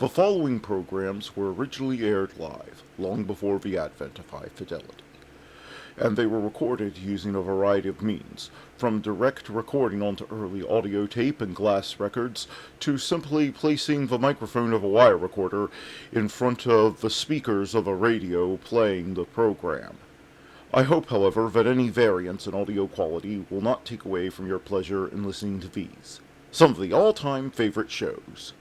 The following programs were originally aired live, long before the advent of high fidelity, and they were recorded using a variety of means, from direct recording onto early audio tape and glass records, to simply placing the microphone of a wire recorder in front of the speakers of a radio playing the program. I hope, however, that any variance in audio quality will not take away from your pleasure in listening to these, some of the all-time favorite shows.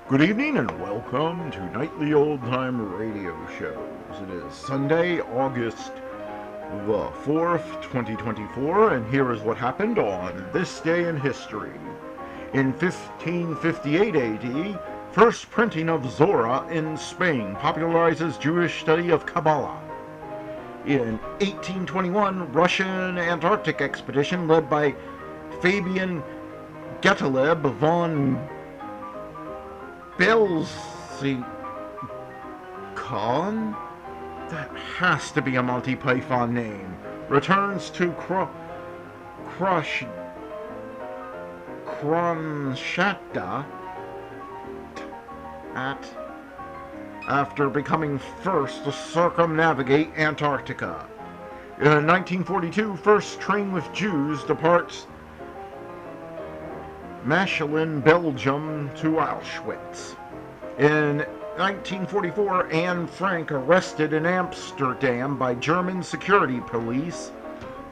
Good evening and welcome to Nightly Old Time Radio Shows. It is Sunday, August the 4th, 2024, and here is what happened on this day in history. In 1558 AD, first printing of Zora in Spain popularizes Jewish study of Kabbalah. In 1821, Russian Antarctic expedition led by Fabian Gottlieb von Belzikon? That has to be a Monty Python name. Returns to Kronstadt after becoming first to circumnavigate Antarctica. In 1942, first train with Jews departs Mechelen, Belgium to Auschwitz. In 1944, Anne Frank arrested in Amsterdam by German security police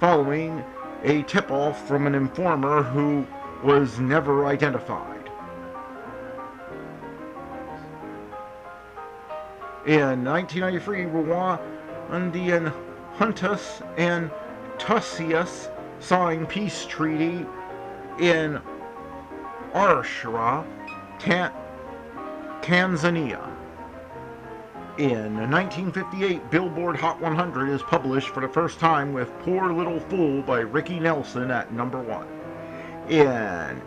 following a tip-off from an informer who was never identified. In 1993, Rwandan Huntus and Tussius signed peace treaty in Arusha, Tanzania. In 1958, Billboard Hot 100 is published for the first time with Poor Little Fool by Ricky Nelson at number 1. In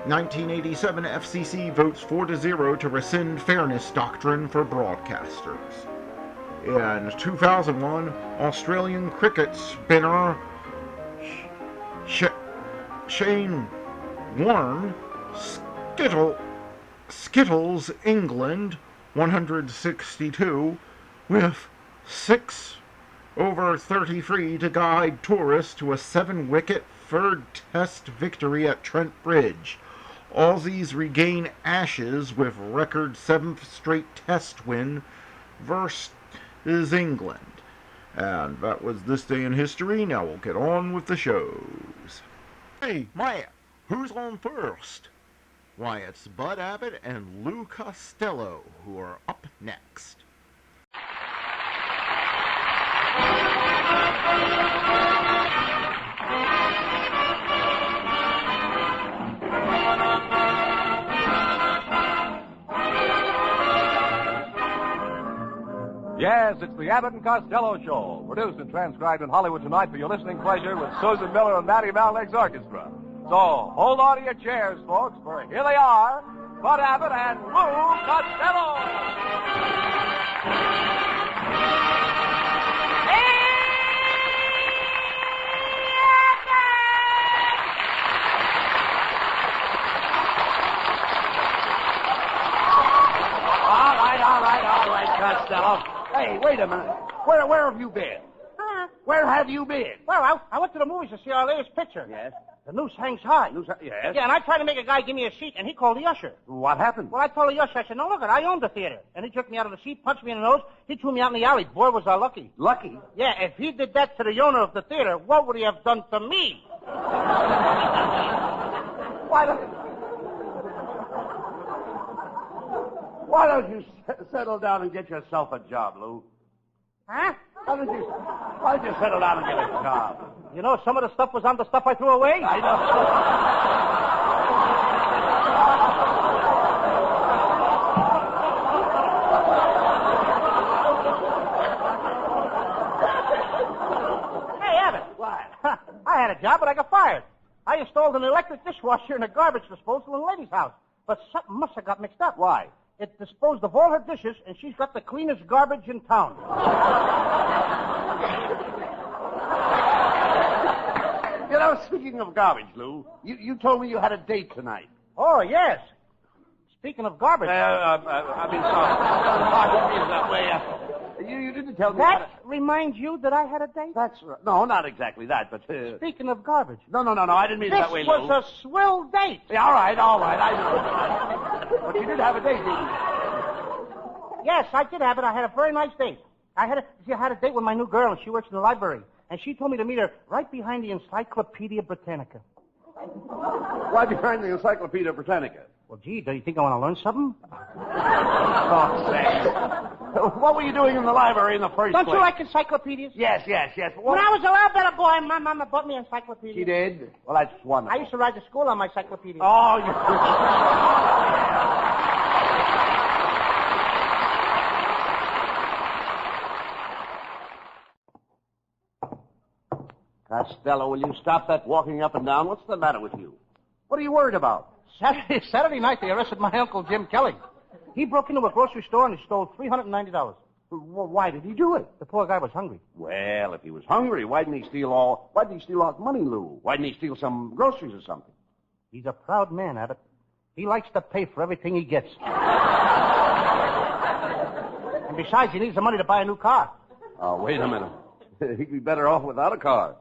1987, FCC votes 4-0 to rescind fairness doctrine for broadcasters. In 2001, Australian cricket spinner Shane Warne Skittles, England, 162, with 6 over 33 to guide tourists to a 7-wicket third Test victory at Trent Bridge. Aussies regain Ashes with record 7th straight Test win versus England. And that was this day in history. Now we'll get on with the shows. Hey, Maya, who's on first? Why, it's Bud Abbott and Lou Costello who are up next. Yes, it's the Abbott and Costello Show, produced and transcribed in Hollywood tonight for your listening pleasure with Susan Miller and Matty Malnick's orchestra. So, hold on to your chairs, folks, for here they are, Bud Abbott and Lou Costello. All right, Costello. Hey, wait a minute. Where have you been? Huh? Where have you been? Well, I went to the movies to see our latest picture. Yes? The noose hangs high. Yes? Yeah, and I tried to make a guy give me a seat, and he called the usher. What happened? Well, I told the usher, I said, no, look, I own the theater. And he took me out of the seat, punched me in the nose. He threw me out in the alley. Boy, was I lucky. Lucky? Yeah, if he did that to the owner of the theater, what would he have done to me? Why don't you settle down and get yourself a job, Lou? Huh? Why don't you settle down and get a job? You know, some of the stuff was on the stuff I threw away. I know. Hey, Abbott. What? I had a job, but I got fired. I installed an electric dishwasher in a garbage disposal in a lady's house. But something must have got mixed up. Why? It disposed of all her dishes, and she's got the cleanest garbage in town. You know, speaking of garbage, Lou, you told me you had a date tonight. Oh, yes. Speaking of garbage. I mean, sorry. Pardon me that way. You didn't tell me. That reminds you that I had a date? That's right. No, not exactly that, but... Speaking of garbage. No, I didn't mean it that way, Lou. This was a swell date. Yeah, all right, I know. But you did have a date, didn't you? Yes, I did have it. I had a very nice date. I had a date with my new girl, and she works in the library. And she told me to meet her right behind the Encyclopedia Britannica. Why behind the Encyclopedia Britannica? Well, gee, do you think I want to learn something? Oh, say. What were you doing in the library in the first place? Don't you like encyclopedias? Yes. When I was a little better boy, my mama bought me an encyclopedia. She did? Well, that's wonderful. I used to ride to school on my encyclopedia. Oh, you... Costello, will you stop that walking up and down? What's the matter with you? What are you worried about? Saturday night, they arrested my Uncle Jim Kelly. He broke into a grocery store and he stole $390. Well, why did he do it? The poor guy was hungry. Well, if he was hungry, why didn't he steal all his money, Lou? Why didn't he steal some groceries or something? He's a proud man, Abbott. He likes to pay for everything he gets. And besides, he needs the money to buy a new car. Oh, wait a minute. He'd be better off without a car.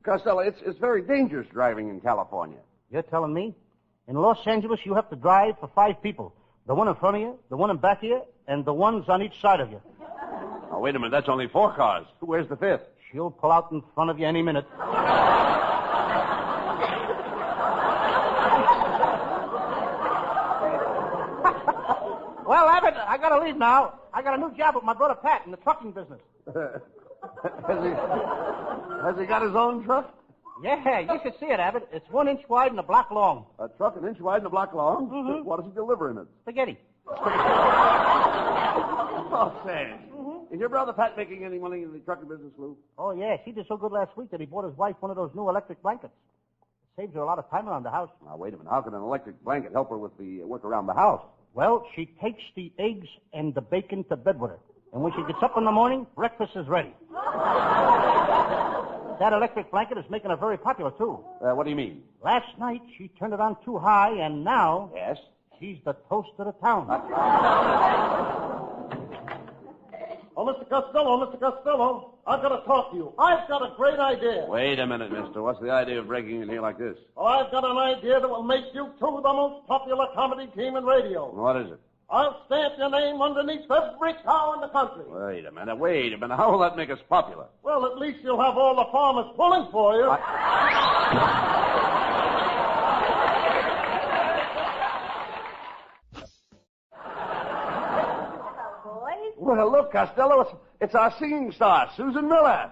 Costello, it's very dangerous driving in California. You're telling me? In Los Angeles, you have to drive for 5 people. The one in front of you, the one in back of you, and the ones on each side of you. Oh, wait a minute. That's only 4 cars. Where's the 5th? She'll pull out in front of you any minute. Well, Abbott, I gotta leave now. I got a new job with my brother Pat in the trucking business. Has he got his own truck? Yeah, you should see it, Abbott. It's 1 inch wide and a block long. A truck 1 inch wide and a block long? Mm-hmm. What does he deliver in it? Spaghetti. Oh, say. Is your brother Pat making any money in the trucking business, Lou? Oh, yes. He did so good last week that he bought his wife one of those new electric blankets. It saves her a lot of time around the house. Now, wait a minute. How can an electric blanket help her with the work around the house? Well, she takes the eggs and the bacon to bed with her. And when she gets up in the morning, breakfast is ready. That electric blanket is making her very popular, too. What do you mean? Last night, she turned it on too high, and now... Yes? She's the toast of the town. Oh, Mr. Costello, I've got to talk to you. I've got a great idea. Wait a minute, mister. What's the idea of breaking in here like this? Oh, I've got an idea that will make you two the most popular comedy team in radio. What is it? I'll stamp your name underneath every cow in the country. Wait a minute. How will that make us popular? Well, at least you'll have all the farmers pulling for you. Well, look, Costello, it's our singing star, Susan Miller.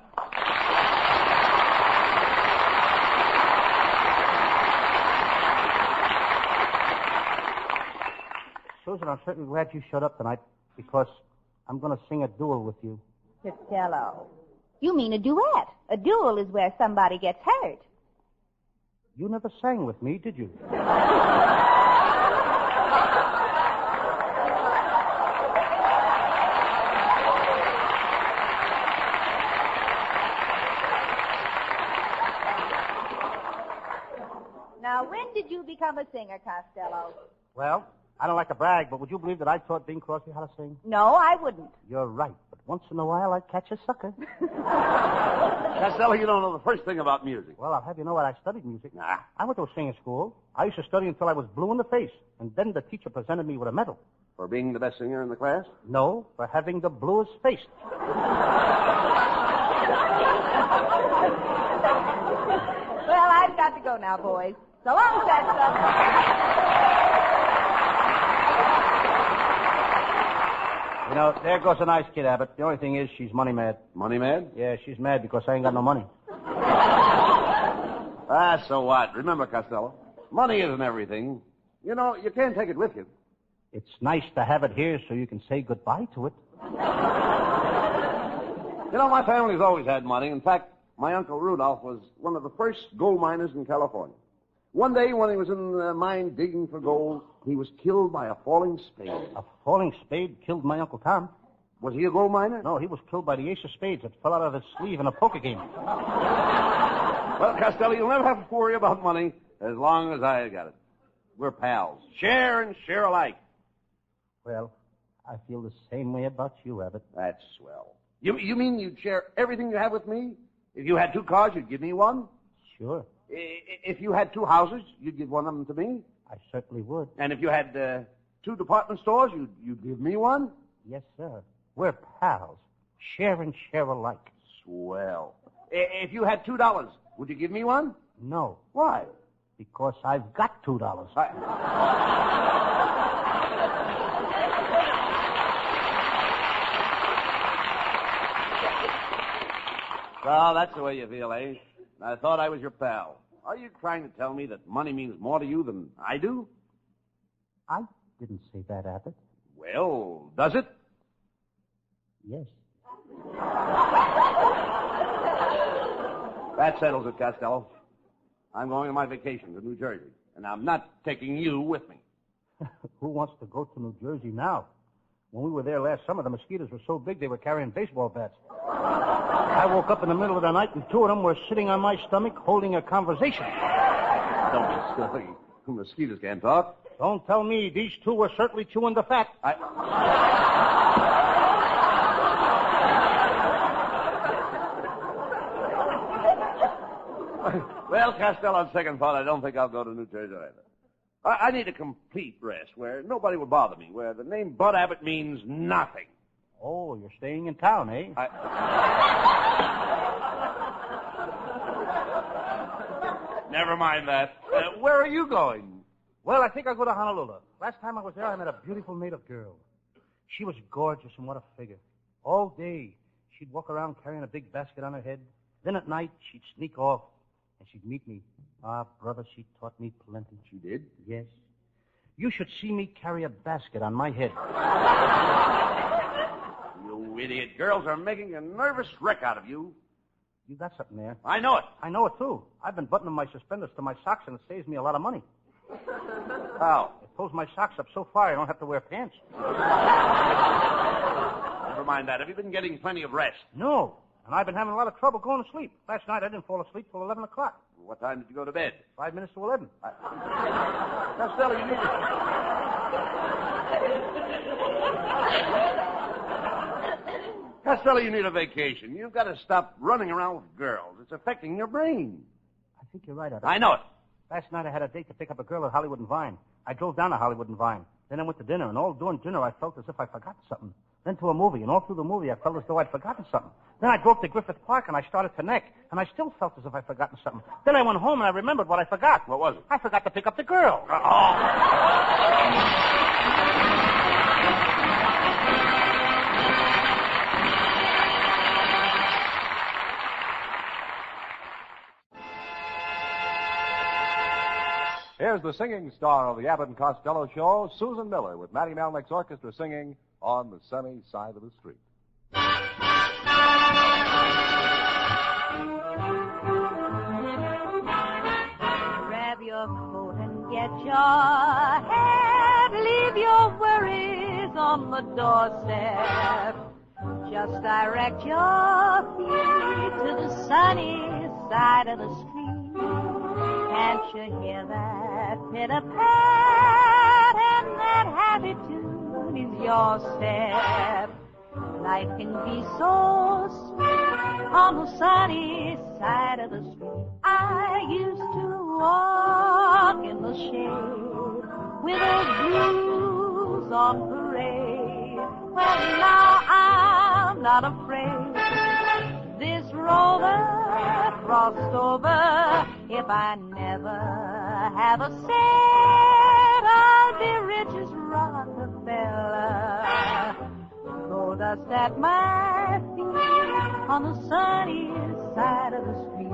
Susan, I'm certainly glad you showed up tonight because I'm going to sing a duel with you. Costello. You mean a duet. A duel is where somebody gets hurt. You never sang with me, did you? Now, when did you become a singer, Costello? Well, I don't like to brag, but would you believe that I taught Bing Crosby how to sing? No, I wouldn't. You're right, but once in a while I catch a sucker. Costello, you don't know the first thing about music. Well, I'll have you know what I studied music. Nah. I went to a singing school. I used to study until I was blue in the face, and then the teacher presented me with a medal. For being the best singer in the class? No, for having the bluest face. Well, I've got to go now, boys. So long, Costello. You know, there goes a nice kid, Abbott. The only thing is she's money mad. Money mad? Yeah, she's mad because I ain't got no money. So what? Remember, Costello, money isn't everything. You know, you can't take it with you. It's nice to have it here so you can say goodbye to it. You know, my family's always had money. In fact, my Uncle Rudolph was one of the first gold miners in California. One day when he was in the mine digging for gold, he was killed by a falling spade. A falling spade killed my Uncle Tom. Was he a gold miner? No, he was killed by the ace of spades that fell out of his sleeve in a poker game. Well, Costello, you'll never have to worry about money as long as I got it. We're pals. Share and share alike. Well, I feel the same way about you, Abbott. That's swell. You mean you'd share everything you have with me? If you had 2 cars, you'd give me one? Sure. If you had 2 houses, you'd give one of them to me? I certainly would. And if you had 2 department stores, you'd give me one? Yes, sir. We're pals. Share and share alike. Swell. If you had $2, would you give me one? No. Why? Because I've got $2. Well, that's the way you feel, eh? I thought I was your pal. Are you trying to tell me that money means more to you than I do? I didn't say that, Abbott. Well, does it? Yes. That settles it, Costello. I'm going on my vacation to New Jersey, and I'm not taking you with me. Who wants to go to New Jersey now? When we were there last summer, the mosquitoes were so big they were carrying baseball bats. I woke up in the middle of the night and 2 of them were sitting on my stomach holding a conversation. Don't be silly. The mosquitoes can't talk. Don't tell me. These 2 were certainly chewing the fat. Well, Costello, on second thought, I don't think I'll go to New Jersey either. I need a complete rest where nobody will bother me, where the name Bud Abbott means nothing. Oh, you're staying in town, eh? Never mind that. Where are you going? Well, I think I'll go to Honolulu. Last time I was there, I met a beautiful native girl. She was gorgeous, and what a figure. All day, she'd walk around carrying a big basket on her head. Then at night, she'd sneak off, and she'd meet me. Ah, brother, she taught me plenty. She did? Yes. You should see me carry a basket on my head. You idiot. Girls are making a nervous wreck out of you. You got something there. I know it. I know it, too. I've been buttoning my suspenders to my socks, and it saves me a lot of money. How? It pulls my socks up so far I don't have to wear pants. Never mind that. Have you been getting plenty of rest? No. And I've been having a lot of trouble going to sleep. Last night I didn't fall asleep till 11 o'clock. What time did you go to bed? 5 minutes to 11. Costello, you need to... Costello, you need a vacation. You've got to stop running around with girls. It's affecting your brain. I think you're right, Abbott. I know it. Last night I had a date to pick up a girl at Hollywood and Vine. I drove down to Hollywood and Vine. Then I went to dinner, and all during dinner I felt as if I forgot something. Then to a movie, and all through the movie I felt as though I'd forgotten something. Then I drove to Griffith Park, and I started to neck, and I still felt as if I'd forgotten something. Then I went home, and I remembered what I forgot. What was it? I forgot to pick up the girl. Here's the singing star of the Abbott and Costello Show, Susan Miller, with Matty Malnick's orchestra singing On the Sunny Side of the Street. Grab your coat and get your hat. Leave your worries on the doorstep. Just direct your feet to the sunny side of the street. Can't you hear that pitter-pat? And that happy tune is your step. Life can be so sweet on the sunny side of the street. I used to walk in the shade with those blues on parade. Well, now I'm not afraid. This rover crossed over. If I never have a cent, I'll be rich as Rockefeller. gold dust at my feet on the sunny side of the street.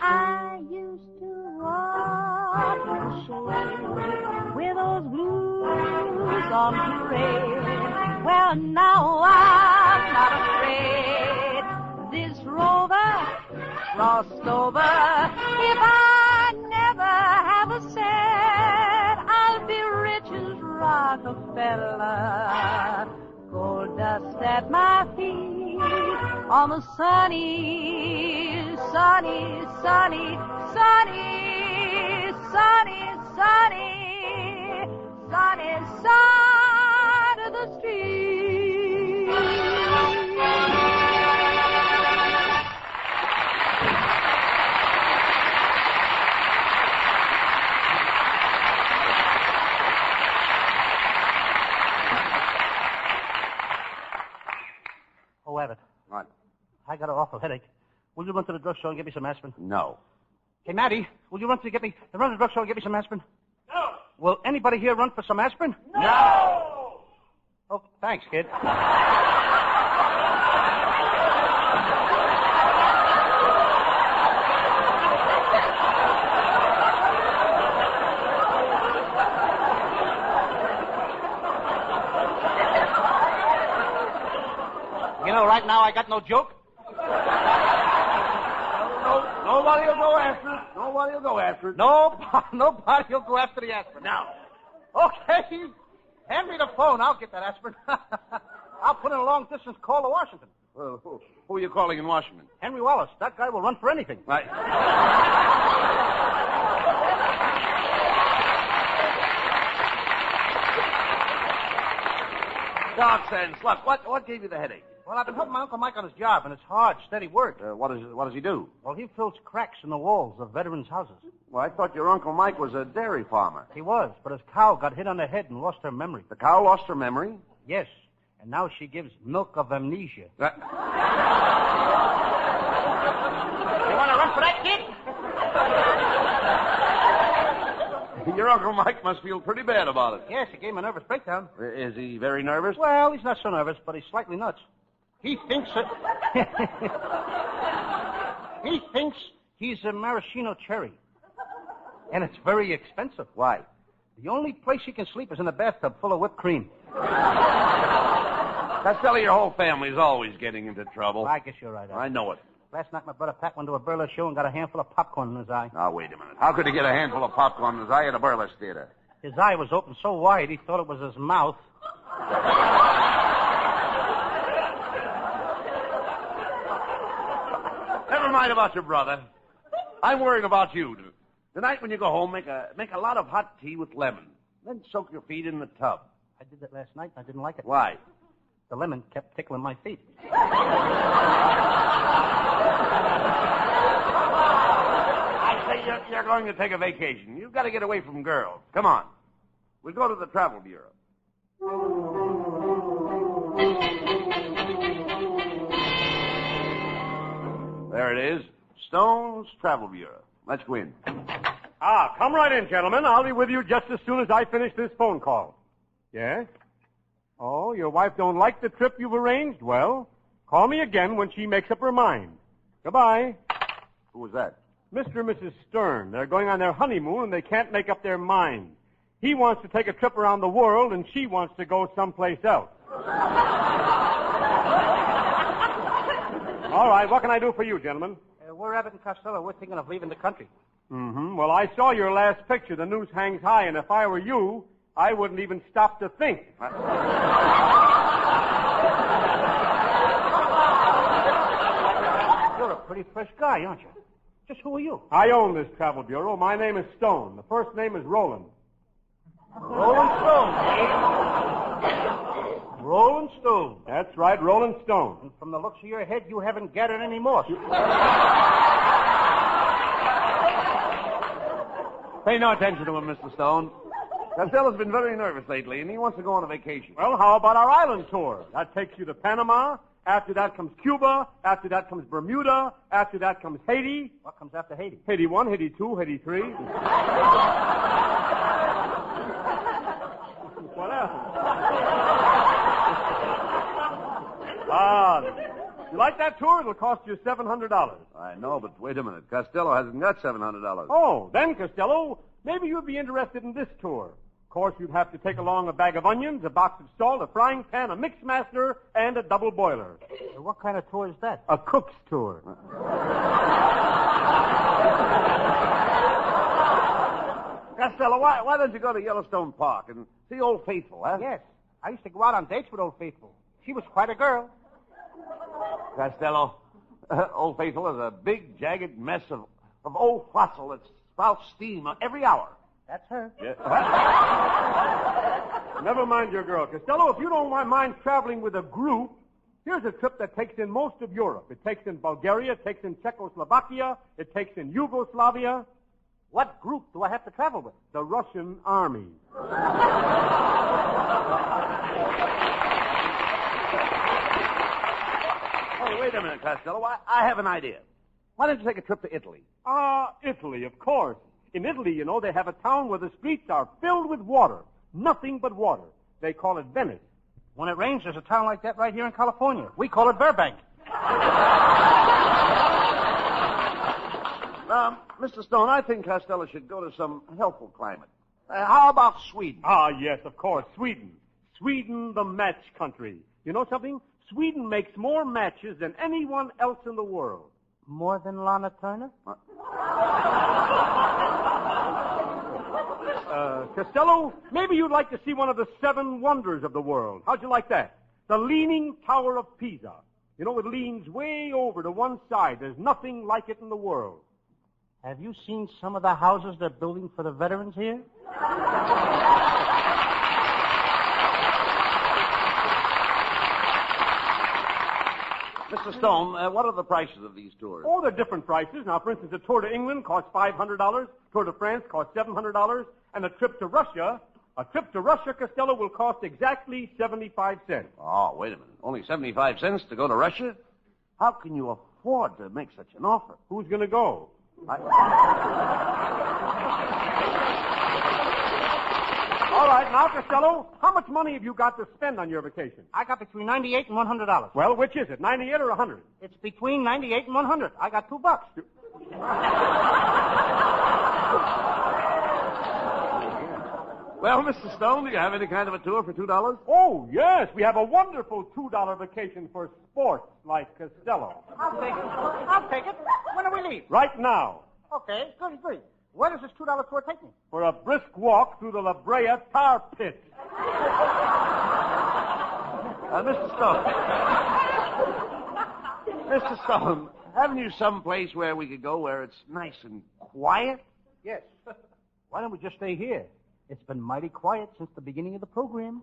I used to walk the shore with those blues on parade. Well, now I'm not afraid. This rover crossed over. If I never have a cent, I'll be rich as Rockefeller. Gold dust at my feet on the sunny, sunny, sunny, sunny, sunny, sunny, sunny side of the street. Oh, Abbott. What? I got an awful headache. Will you run to the drugstore and get me some aspirin? No. Hey, Maddie, will you run to the drugstore and get me some aspirin? No. Will anybody here run for some aspirin? No! Oh, thanks, kid. You know, right now I got no joke. Nobody will go after it. Nobody will go after it. Nobody will go after the aspirin. Now. Okay. Hand me the phone. I'll get that aspirin. I'll put in a long-distance call to Washington. Well, who are you calling in Washington? Henry Wallace. That guy will run for anything. Right. Doc and Slut, what gave you the headache? Well, I've been helping my Uncle Mike on his job, and it's hard, steady work. What does he do? Well, he fills cracks in the walls of veterans' houses. Well, I thought your Uncle Mike was a dairy farmer. He was, but his cow got hit on the head and lost her memory. The cow lost her memory? Yes, and now she gives milk of amnesia. You want to run for that, kid? Your Uncle Mike must feel pretty bad about it. Yes, he gave him a nervous breakdown. Is he very nervous? Well, he's not so nervous, but he's slightly nuts. He thinks that... he thinks he's a maraschino cherry. And it's very expensive. Why? The only place he can sleep is in a bathtub full of whipped cream. Costello, your whole family's always getting into trouble. Well, I guess you're right. I know it. Last night, my brother Pat went to a burlesque show and got a handful of popcorn in his eye. Now, wait a minute. How could he get a handful of popcorn in his eye at a burlesque theater? His eye was open so wide he thought it was his mouth. Never mind about your brother. I'm worrying about you. Tonight when you go home, make a lot of hot tea with lemon. Then soak your feet in the tub. I did that last night and I didn't like it. Why? The lemon kept tickling my feet. I say you're going to take a vacation. You've got to get away from girls. Come on. We'll go to the Travel Bureau. There it is. Stone's Travel Bureau. Let's go in. Come right in, gentlemen. I'll be with you just as soon as I finish this phone call. Yes? Oh, your wife don't like the trip you've arranged? Well, call me again when she makes up her mind. Goodbye. Who was that? Mr. and Mrs. Stern. They're going on their honeymoon and they can't make up their mind. He wants to take a trip around the world and she wants to go someplace else. All right, what can I do for you, gentlemen? We're Abbott and Costello. We're thinking of leaving the country. Mm-hmm. Well, I saw your last picture. The news hangs high, and if I were you, I wouldn't even stop to think. You're a pretty fresh guy, aren't you? Just who are you? I own this travel bureau. My name is Stone. The first name is Roland. Rolling Stone. Rolling Stone. That's right, Rolling Stone. And from the looks of your head, you haven't gathered any more. Pay no attention to him, Mr. Stone. Costello's been very nervous lately, and he wants to go on a vacation. Well, how about our island tour? That takes you to Panama After that comes Cuba. After that comes Bermuda. After that comes Haiti. What comes after Haiti? Haiti 1, Haiti 2, Haiti 3. What else? You like that tour? It'll cost you $700. I know, but wait a minute. Costello hasn't got $700. Oh, then, Costello, maybe you'd be interested in this tour. Of course, you'd have to take along a bag of onions, a box of salt, a frying pan, a mix master, and a double boiler. What kind of tour is that? A cook's tour. Costello, why don't you go to Yellowstone Park and see Old Faithful, huh? Yes. I used to go out on dates with Old Faithful. She was quite a girl. Costello, Old Faithful is a big, jagged mess of old fossil that spouts steam every hour. That's her. Yeah. Never mind your girl. Costello, if you don't mind traveling with a group, here's a trip that takes in most of Europe. It takes in Bulgaria, it takes in Czechoslovakia, it takes in Yugoslavia. What group do I have to travel with? The Russian Army. Oh, wait a minute, Costello. I have an idea. Why don't you take a trip to Italy? Italy, of course. In Italy, you know, they have a town where the streets are filled with water. Nothing but water. They call it Venice. When it rains, there's a town like that right here in California. We call it Burbank. Mr. Stone, I think Costello should go to some healthful climate. How about Sweden? Yes, of course, Sweden. Sweden, the match country. You know something? Sweden makes more matches than anyone else in the world. More than Lana Turner? Costello, maybe you'd like to see one of the 7 wonders of the world. How'd you like that? The Leaning Tower of Pisa. You know, it leans way over to one side. There's nothing like it in the world. Have you seen some of the houses they're building for the veterans here? Mr. Stone, what are the prices of these tours? Oh, they're different prices. Now, for instance, a tour to England costs $500, tour to France costs $700, and a trip to Russia, Costello, will cost exactly 75 cents. Oh, wait a minute. Only 75 cents to go to Russia? How can you afford to make such an offer? Who's going to go? All right, now, Costello, how much money have you got to spend on your vacation? I got between $98 and $100. Well, which is it, 98 or 100? It's between $98 and $100. I got $2. Well, Mr. Stone, do you have any kind of a tour for $2? Oh, yes. We have a wonderful $2 vacation for sports like Costello. I'll take it. When do we leave? Right now. Okay, good. Where does this $2 tour take me? For a brisk walk through the La Brea tar pit. Mr. Stone, haven't you some place where we could go where it's nice and quiet? Yes. Why don't we just stay here? It's been mighty quiet since the beginning of the program.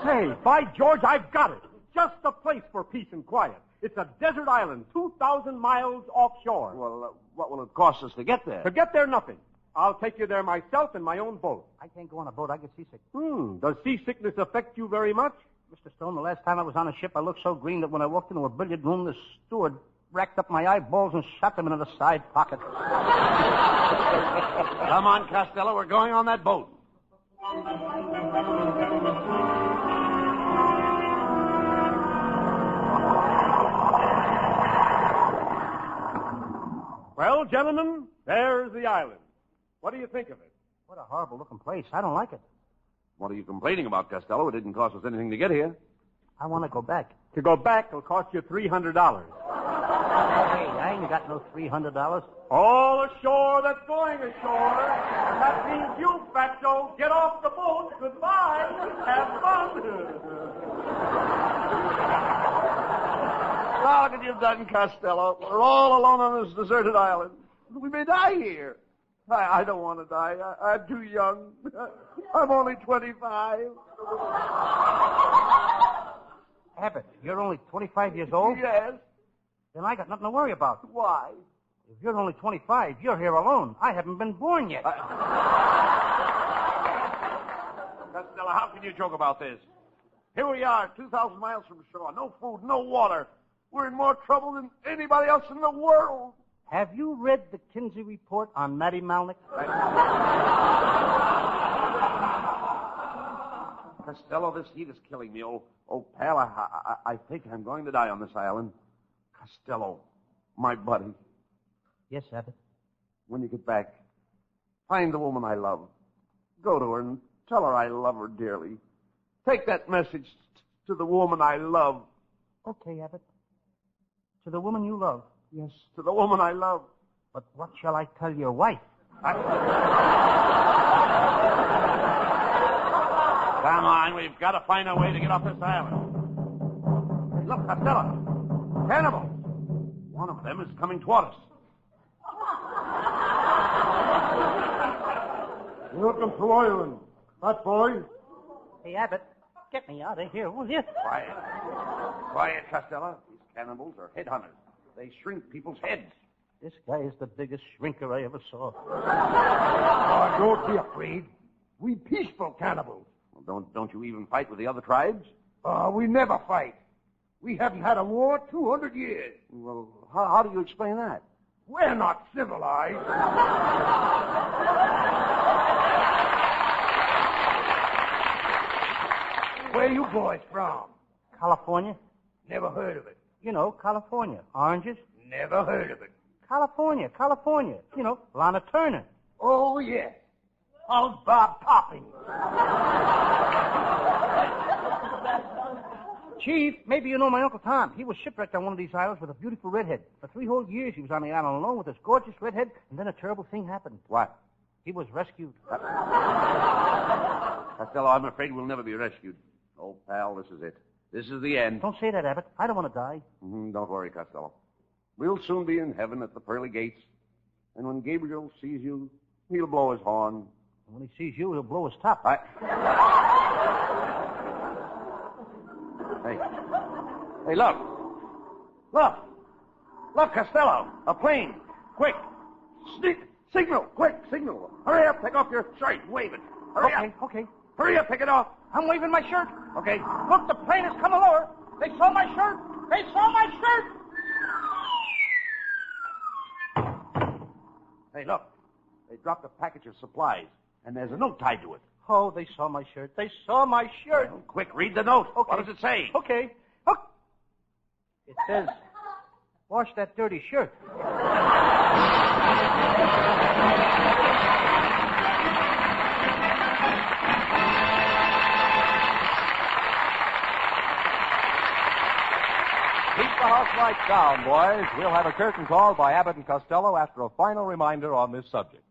Hey, by George, I've got it. Just the place for peace and quiet. It's a desert island, 2,000 miles offshore. Well, what will it cost us to get there? To get there, nothing. I'll take you there myself in my own boat. I can't go on a boat. I get seasick. Does seasickness affect you very much? Mr. Stone, the last time I was on a ship, I looked so green that when I walked into a billiard room, the steward racked up my eyeballs and shot them into the side pocket. Come on, Costello. We're going on that boat. Well, gentlemen, there's the island. What do you think of it? What a horrible-looking place. I don't like it. What are you complaining about, Costello? It didn't cost us anything to get here. I want to go back. To go back, it'll cost you $300. Hey, I ain't got no $300. All ashore that's going ashore. That means you, Fatso. Get off the boat. Goodbye. Have fun. Look what you've done, Costello. We're all alone on this deserted island. We may die here. I don't want to die. I'm too young. I'm only 25. Abbott, you're only 25 years old? Yes. Then I got nothing to worry about. Why? If you're only 25, you're here alone. I haven't been born yet. Costello, how can you joke about this? Here we are, 2,000 miles from shore. No food, no water. We're in more trouble than anybody else in the world. Have you read the Kinsey report on Matty Malnick? Costello, this heat is killing me. Oh, pal, I think I'm going to die on this island. Costello, my buddy. Yes, Abbott. When you get back, find the woman I love. Go to her and tell her I love her dearly. Take that message to the woman I love. Okay, Abbott. To the woman you love. Yes, to the woman I love. But what shall I tell your wife? Come on, we've got to find a way to get off this island. Hey, look, Costello. Cannibals. One of them is coming toward us. Welcome to Ireland, fat boy. Hey, Abbott, get me out of here, will you? Quiet. Quiet, Costello. These cannibals are headhunters. They shrink people's heads. This guy is the biggest shrinker I ever saw. Oh, don't be afraid. We peaceful cannibals. Well, don't you even fight with the other tribes? We never fight. We haven't had a war 200 years. Well, how do you explain that? We're not civilized. Where you boys from? California? Never heard of it. You know, California. Oranges? Never heard of it. California. You know, Lana Turner. Oh, yes. How's Bob Popping? Chief, maybe you know my Uncle Tom. He was shipwrecked on one of these islands with a beautiful redhead. For 3 whole years he was on the island alone with this gorgeous redhead, and then a terrible thing happened. What? He was rescued. Costello, I'm afraid we'll never be rescued. Oh, pal, this is it. This is the end. Don't say that, Abbott. I don't want to die. Don't worry, Costello. We'll soon be in heaven at the pearly gates. And when Gabriel sees you, he'll blow his horn. And when he sees you, he'll blow his top. Hey, look. Look, Costello. A plane. Quick. Signal. Quick, signal. Hurry up. Take off your shirt. Wave it. Hurry up. Okay. Hurry up. Take it off. I'm waving my shirt. Okay. Look, the plane is coming lower. They saw my shirt. They saw my shirt. Hey, look. They dropped a package of supplies, and there's a note tied to it. Oh, they saw my shirt. They saw my shirt. Well, quick, read the note. Okay. What does it say? Okay. Look. It says, wash that dirty shirt. Keep the house lights down, boys. We'll have a curtain call by Abbot and Costello after a final reminder on this subject.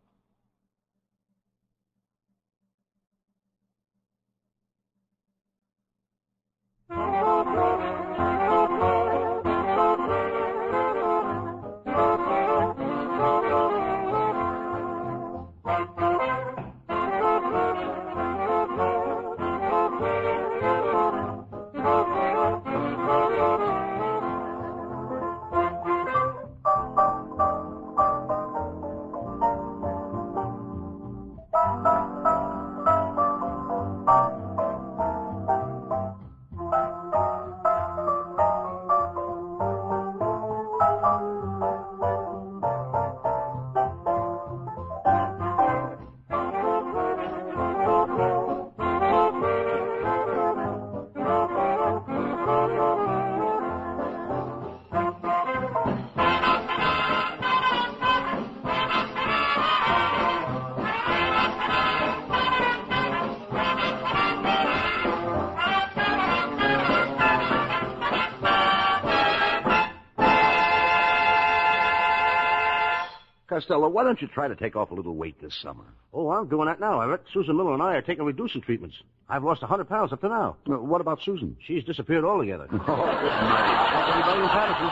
Costello, why don't you try to take off a little weight this summer? Oh, I'm doing that now, Abbott. Susan Miller and I are taking reducing treatments. I've lost 100 pounds up to now. What about Susan? She's disappeared altogether. Oh, good night. Like anybody in Patterson.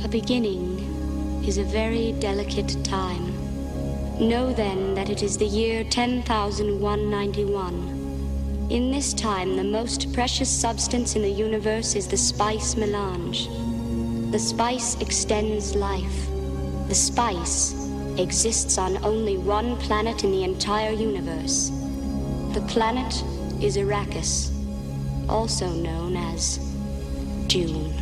A beginning is a very delicate time. Know then that it is the year 10,191. In this time, the most precious substance in the universe is the spice melange. The spice extends life. The spice exists on only one planet in the entire universe. The planet is Arrakis, also known as Dune.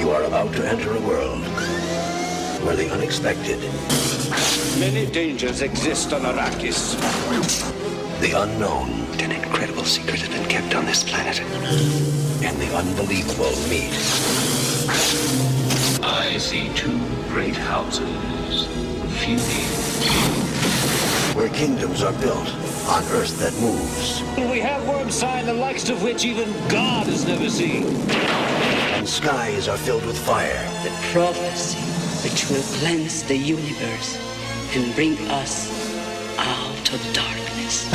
You are about to enter a world where the unexpected, many dangers exist on Arrakis. the unknown, an incredible secret has been kept on this planet, and the unbelievable meet. I see two great houses feuding. Where kingdoms are built on earth that moves. We have worm sign the likes of which even God has never seen. And skies are filled with fire. The prophecy which will cleanse the universe and bring us out of darkness.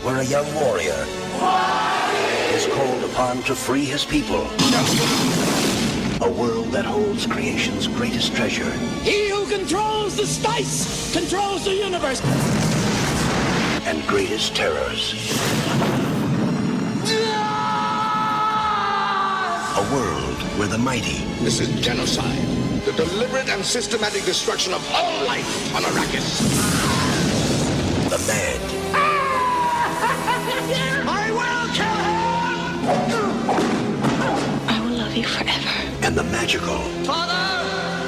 Where a young warrior is called upon to free his people. A world that holds creation's greatest treasure. He who controls the spice controls the universe. And greatest terrors. A world where the mighty. This is genocide. The deliberate and systematic destruction of all life on Arrakis. The mad. I will kill him! I will love you forever. And the magical. Father,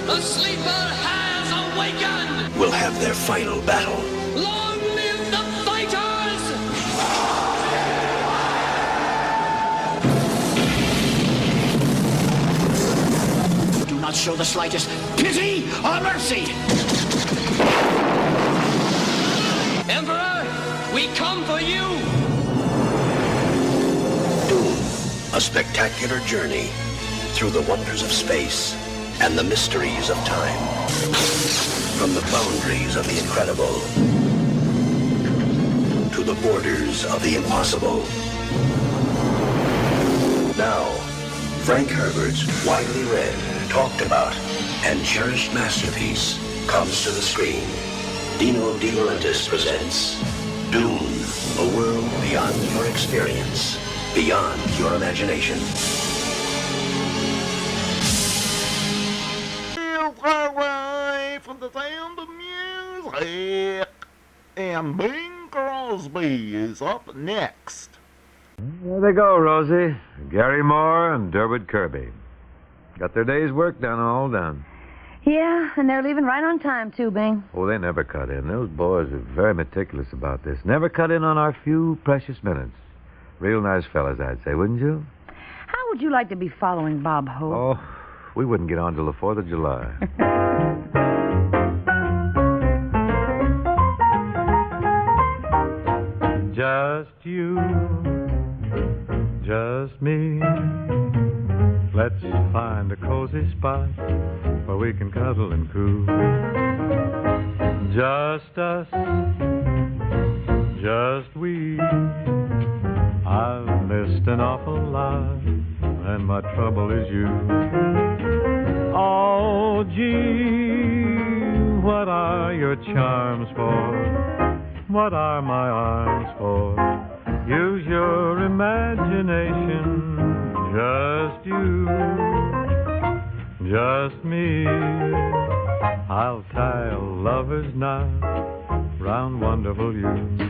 the sleeper has awakened! Will have their final battle. Long live the fighters! Do not show the slightest pity or mercy! Emperor, we come for you! Dune, a spectacular journey through the wonders of space and the mysteries of time. From the boundaries of the incredible to the borders of the impossible. Now, Frank Herbert's widely read, talked about, and cherished masterpiece comes to the screen. Dino De Laurentiis presents Dune, a world beyond your experience, beyond your imagination. From the sound of music, and Bing Crosby is up next. There they go, Rosie. Gary Moore and Durwood Kirby. Got their day's work done, all done. Yeah, and they're leaving right on time, too, Bing. Oh, they never cut in. Those boys are very meticulous about this. Never cut in on our few precious minutes. Real nice fellas, I'd say, wouldn't you? How would you like to be following Bob Hope? Oh, we wouldn't get on till the 4th of July. Just you, just me. Let's find a cozy spot where we can cuddle and coo. Just us, just we. I've missed an awful lot, and my trouble is you. Oh, gee, what are your charms for? What are my arms for? Use your imagination. Just you, just me. I'll tie a lover's knot round wonderful you.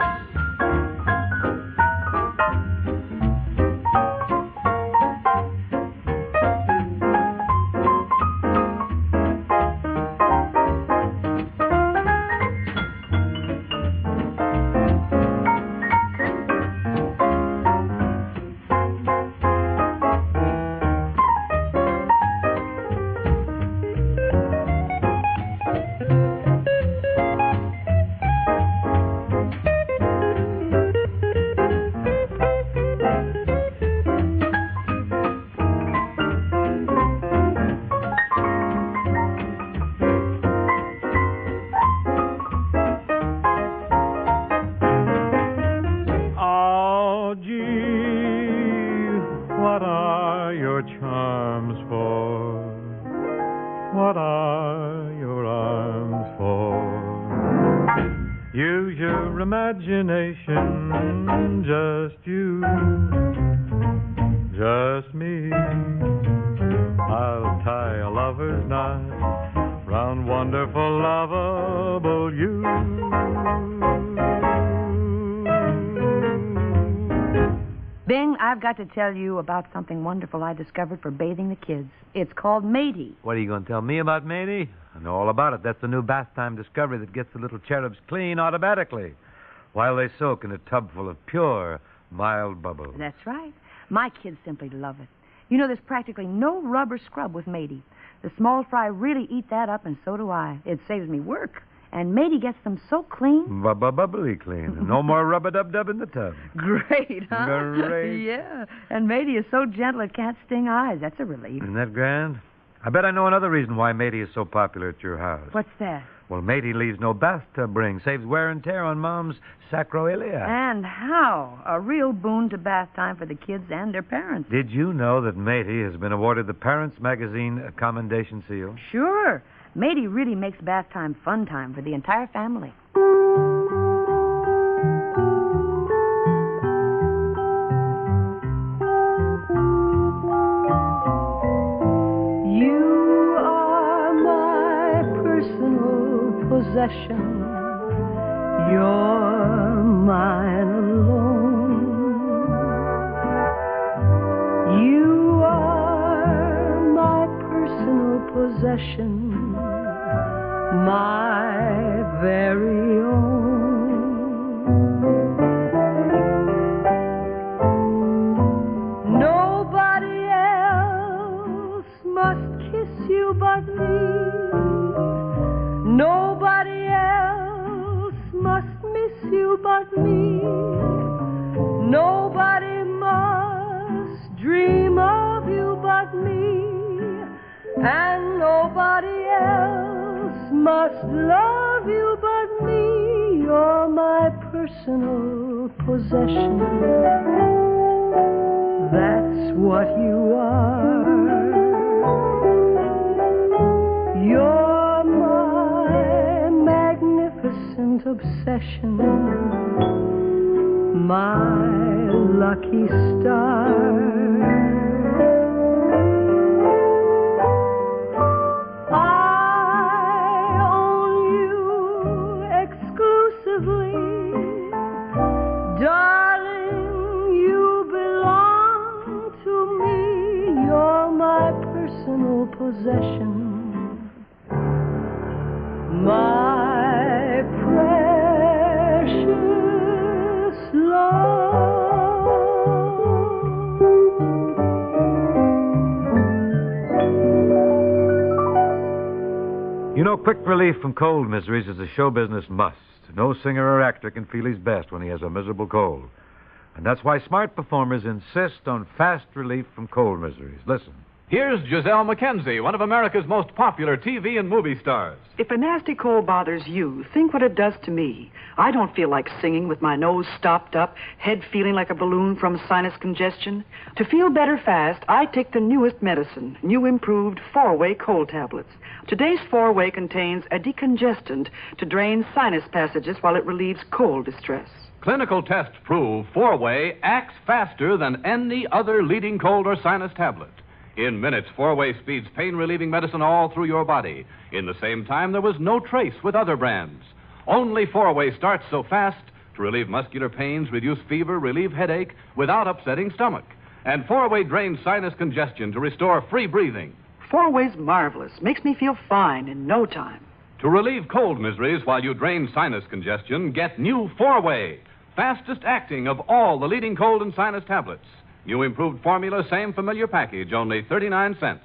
just me. I'll tie a lover's knot round wonderful, lovable you. Bing, I've got to tell you about something wonderful I discovered for bathing the kids. It's called Magee. What are you going to tell me about Magee? I know all about it. That's the new bath time discovery that gets the little cherubs clean automatically while they soak in a tub full of pure, mild bubbles. That's right. My kids simply love it. You know, there's practically no rub or scrub with Magee. The small fry really eat that up, and so do I. It saves me work. And Magee gets them so clean. Bubbly clean. No more rub-a-dub-dub in the tub. Great, huh? Great. Yeah. And Magee is so gentle it can't sting eyes. That's a relief. Isn't that grand? I bet I know another reason why Magee is so popular at your house. What's that? Well, Magee leaves no bathtub ring, saves wear and tear on Mom's sacroiliac. And how? A real boon to bath time for the kids and their parents. Did you know that Magee has been awarded the Parents Magazine Commendation Seal? Sure. Magee really makes bath time fun time for the entire family. You are my personal possession. You're mine alone. You are my personal possession. My very own. Nobody else must kiss you but me. Nobody else must miss you but me. Nobody must dream of you but me. And nobody else must love you but me. You're my personal possession. That's what you are. You're my magnificent obsession, my lucky star. Darling, you belong to me. You're my personal possession, my precious love. You know, quick relief from cold miseries is a show business must. No singer or actor can feel his best when he has a miserable cold. And that's why smart performers insist on fast relief from cold miseries. Listen. Here's Giselle McKenzie, one of America's most popular TV and movie stars. If a nasty cold bothers you, think what it does to me. I don't feel like singing with my nose stopped up, head feeling like a balloon from sinus congestion. To feel better fast, I take the newest medicine, new improved 4-way cold tablets. Today's 4-way contains a decongestant to drain sinus passages while it relieves cold distress. Clinical tests prove 4-way acts faster than any other leading cold or sinus tablet. In minutes, 4-way speeds pain-relieving medicine all through your body. In the same time, there was no trace with other brands. Only 4-way starts so fast to relieve muscular pains, reduce fever, relieve headache without upsetting stomach. And 4-way drains sinus congestion to restore free breathing. 4-way's marvelous. Makes me feel fine in no time. To relieve cold miseries while you drain sinus congestion, get new 4-way, fastest acting of all the leading cold and sinus tablets. New improved formula, same familiar package, only 39 cents.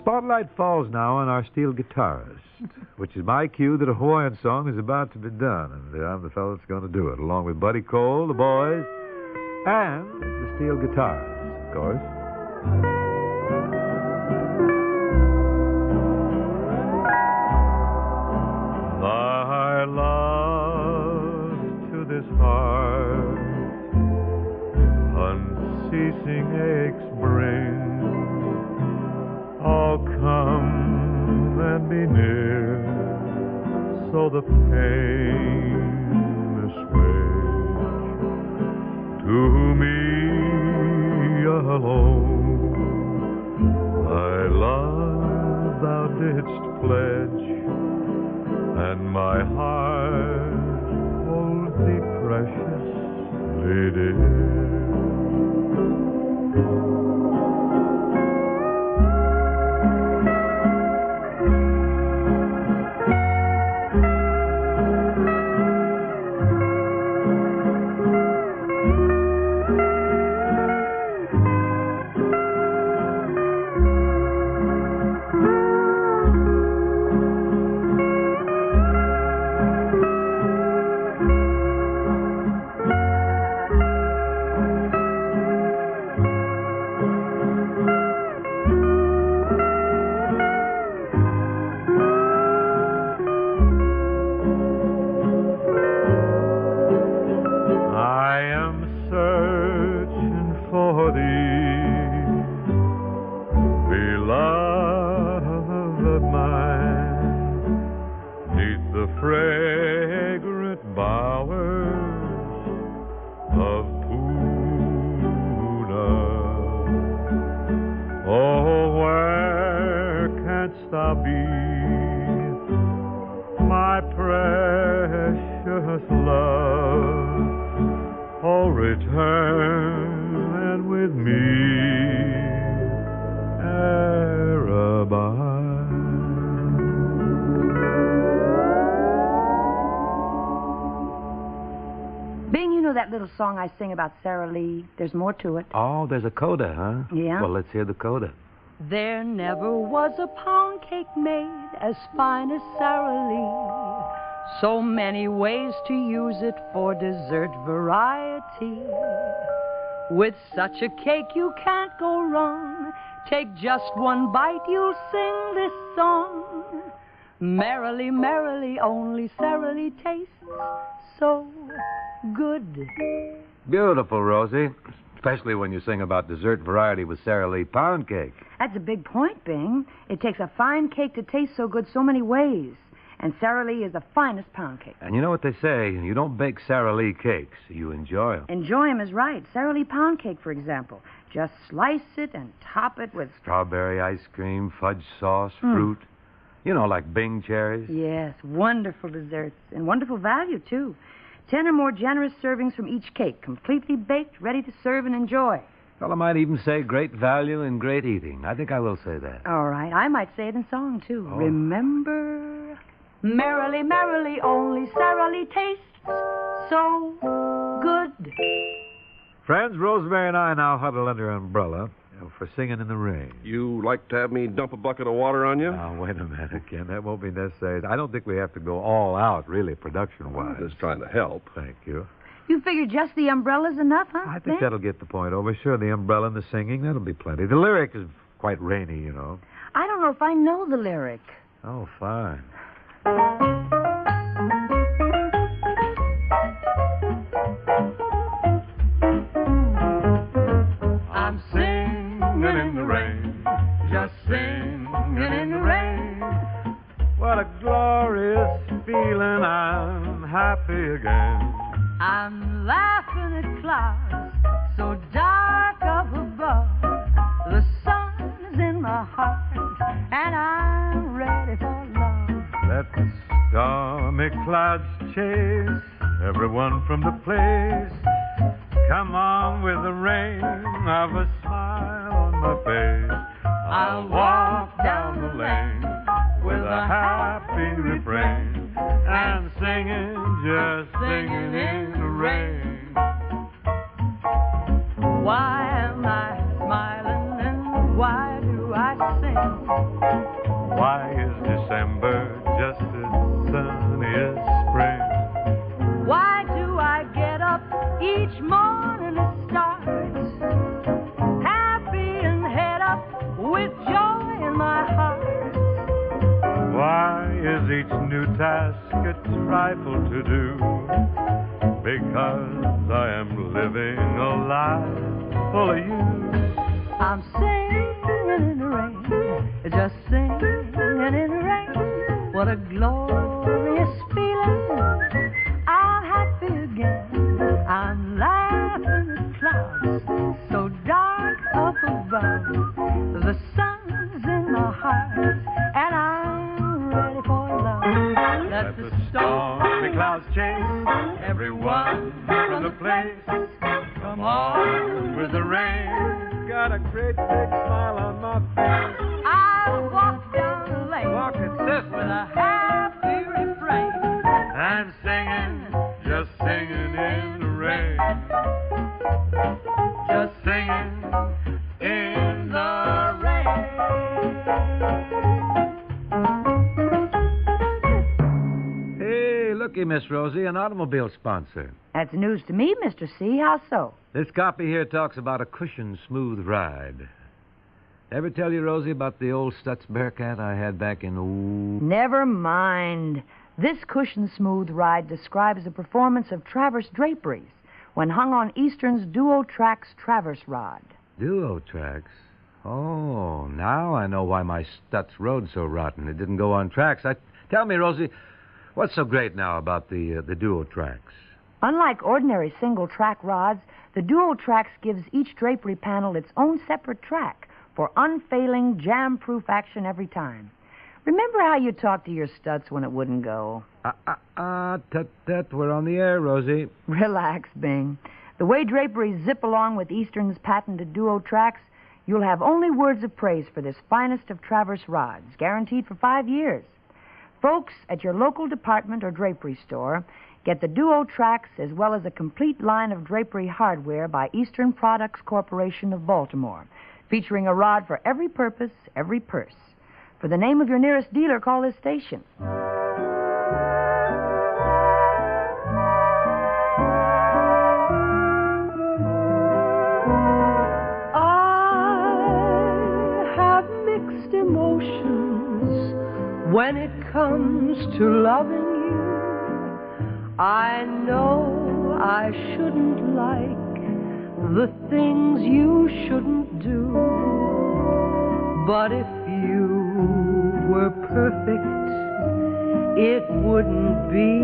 spotlight falls now on our steel guitarist, which is my cue that a Hawaiian song is about to be done, and I'm the fellow that's going to do it, along with Buddy Cole, the boys, and the steel guitarist, of course. Thy love to this heart unceasing aches bring. Oh, come and be near, so the pain assuage. To me alone, thy love thou didst pledge, and my heart holds thee preciously dear. That little song I sing about Sara Lee, there's more to it. Oh, there's a coda, huh? Yeah. Well, let's hear the coda. There never was a pound cake made as fine as Sara Lee. So many ways to use it for dessert variety. With such a cake you can't go wrong. Take just one bite, you'll sing this song. Merrily, merrily, only Sara Lee tastes so good. Beautiful, Rosie. Especially when you sing about dessert variety with Sara Lee pound cake. That's a big point, Bing. It takes a fine cake to taste so good so many ways. And Sara Lee is the finest pound cake. And you know what they say, you don't bake Sara Lee cakes, you enjoy them. Enjoy them is right. Sara Lee pound cake, for example. Just slice it and top it with... strawberry ice cream, fudge sauce, fruit. You know, like Bing cherries. Yes, wonderful desserts. And wonderful value, too. 10 or more generous servings from each cake, completely baked, ready to serve and enjoy. Well, I might even say great value and great eating. I think I will say that. All right. I might say it in song, too. Oh. Remember, merrily, merrily, only Sara Lee tastes so good. Friends, Rosemary and I now huddle under an umbrella for singing in the rain. You like to have me dump a bucket of water on you? Now, wait a minute, Ken. That won't be necessary. I don't think we have to go all out, really, production-wise. I'm just trying to help. Thank you. You figure just the umbrella's enough, huh? I think that'll get the point over. Sure, the umbrella and the singing, that'll be plenty. The lyric is quite rainy, you know. I don't know if I know the lyric. Oh, fine. I'm singing in the rain, just singing in the rain. What a glorious feeling, I'm happy again. I'm laughing at clouds so dark up above. The sun's in my heart, and I'm ready for love. Let the stormy clouds chase everyone from the place. Come on with the rain of a smile on my face. I'll walk down the lane with a happy refrain and singing, just singing in the rain. Why am I smiling and why do I sing? each new task a trifle to do, because I am living a life full of you. I'm singing in the rain, just singing in the rain. What a glorious feeling. I'm happy again. I'm laughing at clouds so dark up above. The sun's in my heart, and I'm ready for love. Let the stormy clouds chase everyone from the place. Come on with the rain. Got a great big smile on my face. I'll walk down the lane. Walk it, sis. With a happy refrain. And singing, just singing in the rain. Just singing in the rain. Hey, looky, Miss Rosie, an automobile sponsor. That's news to me, Mr. C. How so? This copy here talks about a cushioned, smooth ride. Ever tell you, Rosie, about the old Stutz Bearcat I had back in... Never mind. This cushion smooth ride describes the performance of Traverse draperies when hung on Eastern's Duo Trax Traverse rod. Duo tracks? Oh, now I know why my Stutz rode so rotten. It didn't go on tracks. Tell me, Rosie, what's so great now about the Duo tracks? Unlike ordinary single-track rods, the Duo Trax gives each drapery panel its own separate track for unfailing, jam-proof action every time. Remember how you talked to your Stutz when it wouldn't go? Tut, we're on the air, Rosie. Relax, Bing. The way draperies zip along with Eastern's patented Duo Trax, you'll have only words of praise for this finest of Traverse rods, guaranteed for 5 years. Folks, at your local department or drapery store, get the Duo Trax as well as a complete line of drapery hardware by Eastern Products Corporation of Baltimore, featuring a rod for every purpose, every purse. For the name of your nearest dealer, call this station. I have mixed emotions when it comes to loving you. I know I shouldn't like the things you shouldn't do. But if you were perfect, it wouldn't be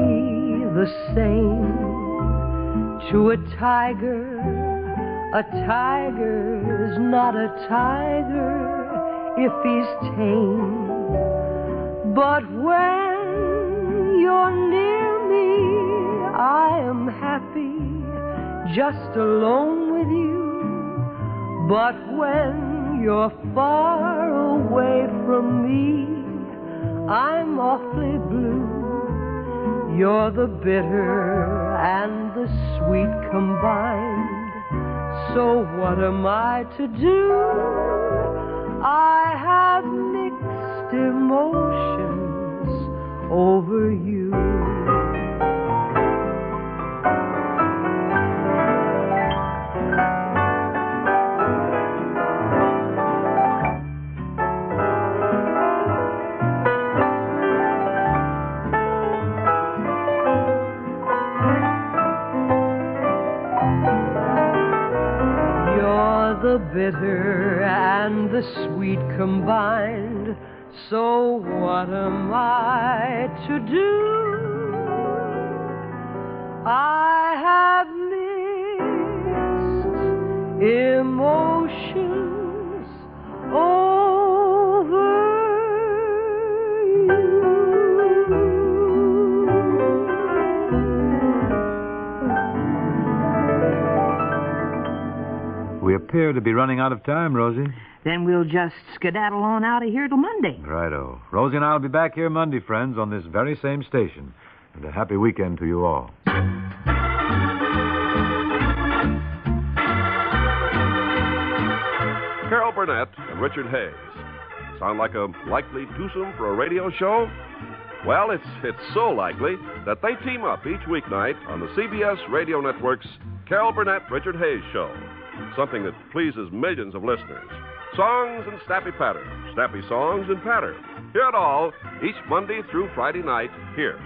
the same. To a tiger is not a tiger if he's tame. But when you're near me, I am happy, just alone with you. But when you're far away from me, I'm awfully blue. You're the bitter and the sweet combined. So what am I to do? I have mixed emotions over you. The bitter and the sweet combined. So what am I to do? I have mixed emotions over you. We appear to be running out of time, Rosie. Then we'll just skedaddle on out of here till Monday. Righto. Rosie and I will be back here Monday, friends, on this very same station. And a happy weekend to you all. Carol Burnett and Richard Hayes. Sound like a likely twosome for a radio show? Well, it's so likely that they team up each weeknight on the CBS Radio Network's Carol Burnett, Richard Hayes show. Something that pleases millions of listeners. Songs and snappy patterns, snappy songs and patterns. Hear it all each Monday through Friday night here.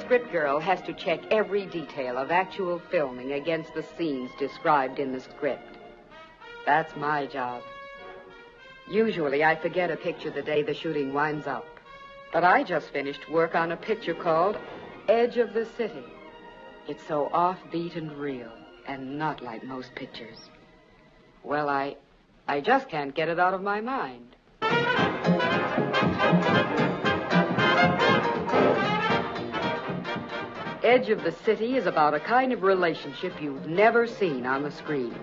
Script girl has to check every detail of actual filming against the scenes described in the script. That's my job. Usually I forget a picture the day the shooting winds up. But I just finished work on a picture called Edge of the City. It's so offbeat and real, and not like most pictures. Well, I just can't get it out of my mind. Edge of the City is about a kind of relationship you've never seen on the screen.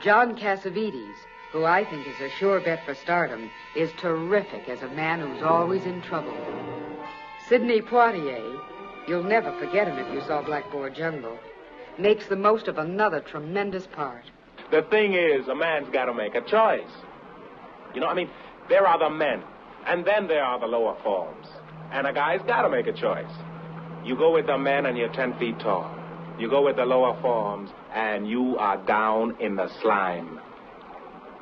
John Cassavetes, who I think is a sure bet for stardom, is terrific as a man who's always in trouble. Sidney Poitier, you'll never forget him if you saw Blackboard Jungle, makes the most of another tremendous part. The thing is, a man's got to make a choice. You know, I mean, there are the men, and then there are the lower forms. And a guy's got to make a choice. You go with the men and you're 10 feet tall. You go with the lower forms and you are down in the slime.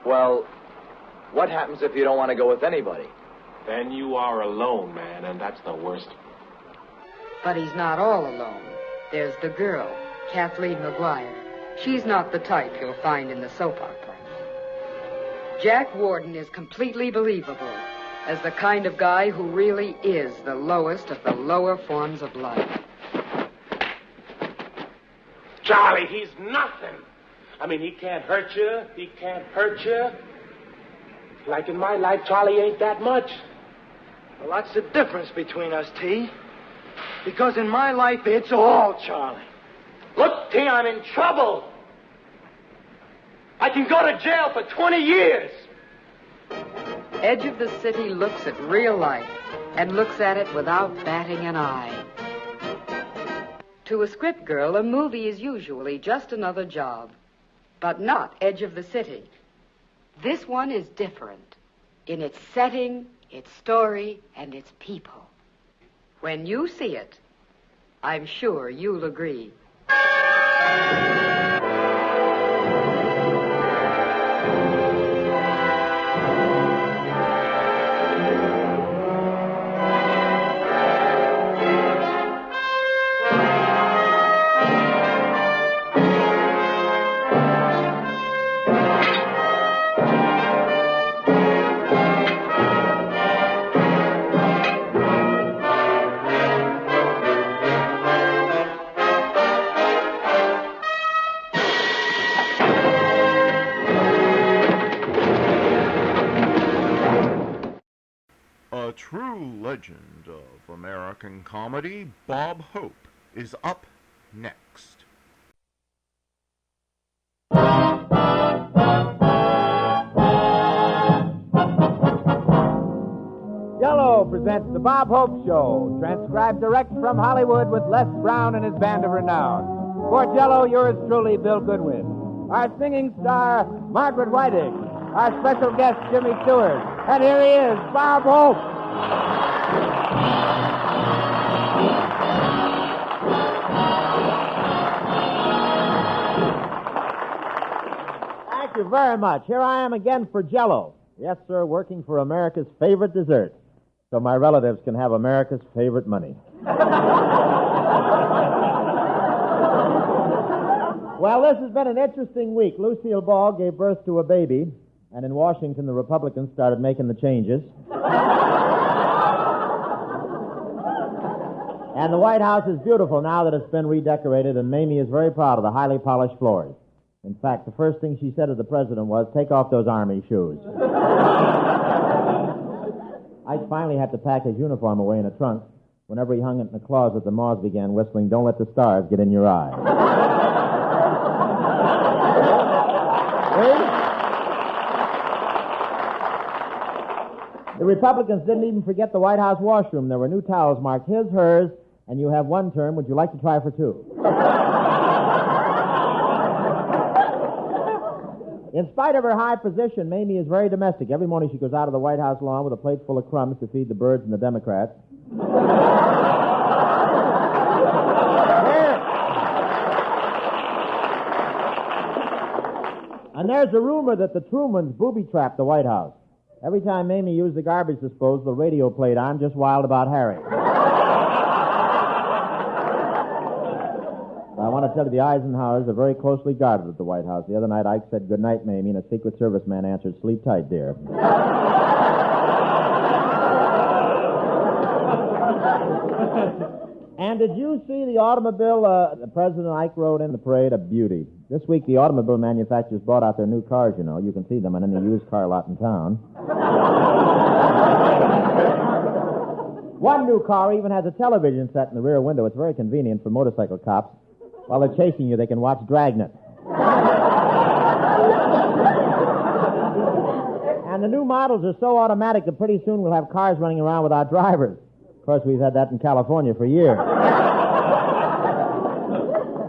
Well, what happens if you don't want to go with anybody? Then you are alone, man, and that's the worst. But he's not all alone. There's the girl, Kathleen McGuire. She's not the type you'll find in the soap opera. Jack Warden is completely believable as the kind of guy who really is the lowest of the lower forms of life. Charlie, he's nothing. I mean, he can't hurt you. He can't hurt you. Like in my life, Charlie ain't that much. Well, that's the difference between us, T. Because in my life, it's all Charlie. Look, T, I'm in trouble. I can go to jail for 20 years. Edge of the City looks at real life and looks at it without batting an eye. To a script girl, a movie is usually just another job, but not Edge of the City. This one is different in its setting, its story, and its people. When you see it, I'm sure you'll agree. A true legend of American comedy, Bob Hope, is up next. Yellow presents The Bob Hope Show, transcribed direct from Hollywood with Les Brown and his band of renown. For Jello, yours truly, Bill Goodwin. Our singing star, Margaret Whiting. Our special guest, Jimmy Stewart. And here he is, Bob Hope. Thank you very much. Here I am again for Jello. Yes, sir, working for America's favorite dessert, so my relatives can have America's favorite money. Well, this has been an interesting week. Lucille Ball gave birth to a baby, and in Washington, the Republicans started making the changes. And the White House is beautiful now that it's been redecorated, and Mamie is very proud of the highly polished floors. In fact, the first thing she said to the president was, "Take off those army shoes." I finally had to pack his uniform away in a trunk. Whenever he hung it in the closet, the moths began whistling, "Don't let the stars get in your eye." The Republicans didn't even forget the White House washroom. There were new towels marked his, hers, and you have one term. Would you like to try for two? In spite of her high position, Mamie is very domestic. Every morning she goes out of the White House lawn with a plate full of crumbs to feed the birds and the Democrats. And there's a rumor that the Trumans booby-trapped the White House. Every time Mamie used the garbage disposal, the radio played on, just wild about Harry. I want to tell you, the Eisenhowers are very closely guarded at the White House. The other night, Ike said, "Good night, Mamie," and a Secret Service man answered, "Sleep tight, dear." And did you see the automobile President Ike rode in the parade? A beauty. This week, the automobile manufacturers brought out their new cars, you know. You can see them on any used car lot in town. One new car even has a television set in the rear window. It's very convenient for motorcycle cops. While they're chasing you, they can watch Dragnet. And the new models are so automatic that pretty soon we'll have cars running around without drivers. Of course, we've had that in California for years.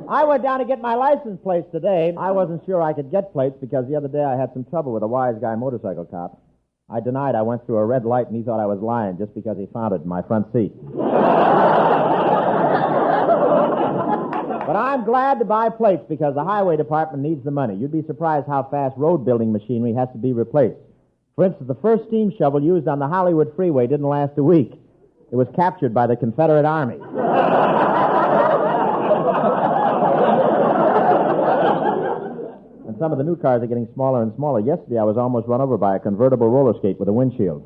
I went down to get my license plates today. I wasn't sure I could get plates because the other day I had some trouble with a wise guy motorcycle cop. I denied I went through a red light, and he thought I was lying just because he found it in my front seat. But I'm glad to buy plates because the highway department needs the money. You'd be surprised how fast road building machinery has to be replaced. For instance, the first steam shovel used on the Hollywood freeway didn't last a week. It was captured by the Confederate Army. And some of the new cars are getting smaller and smaller. Yesterday, I was almost run over by a convertible roller skate with a windshield.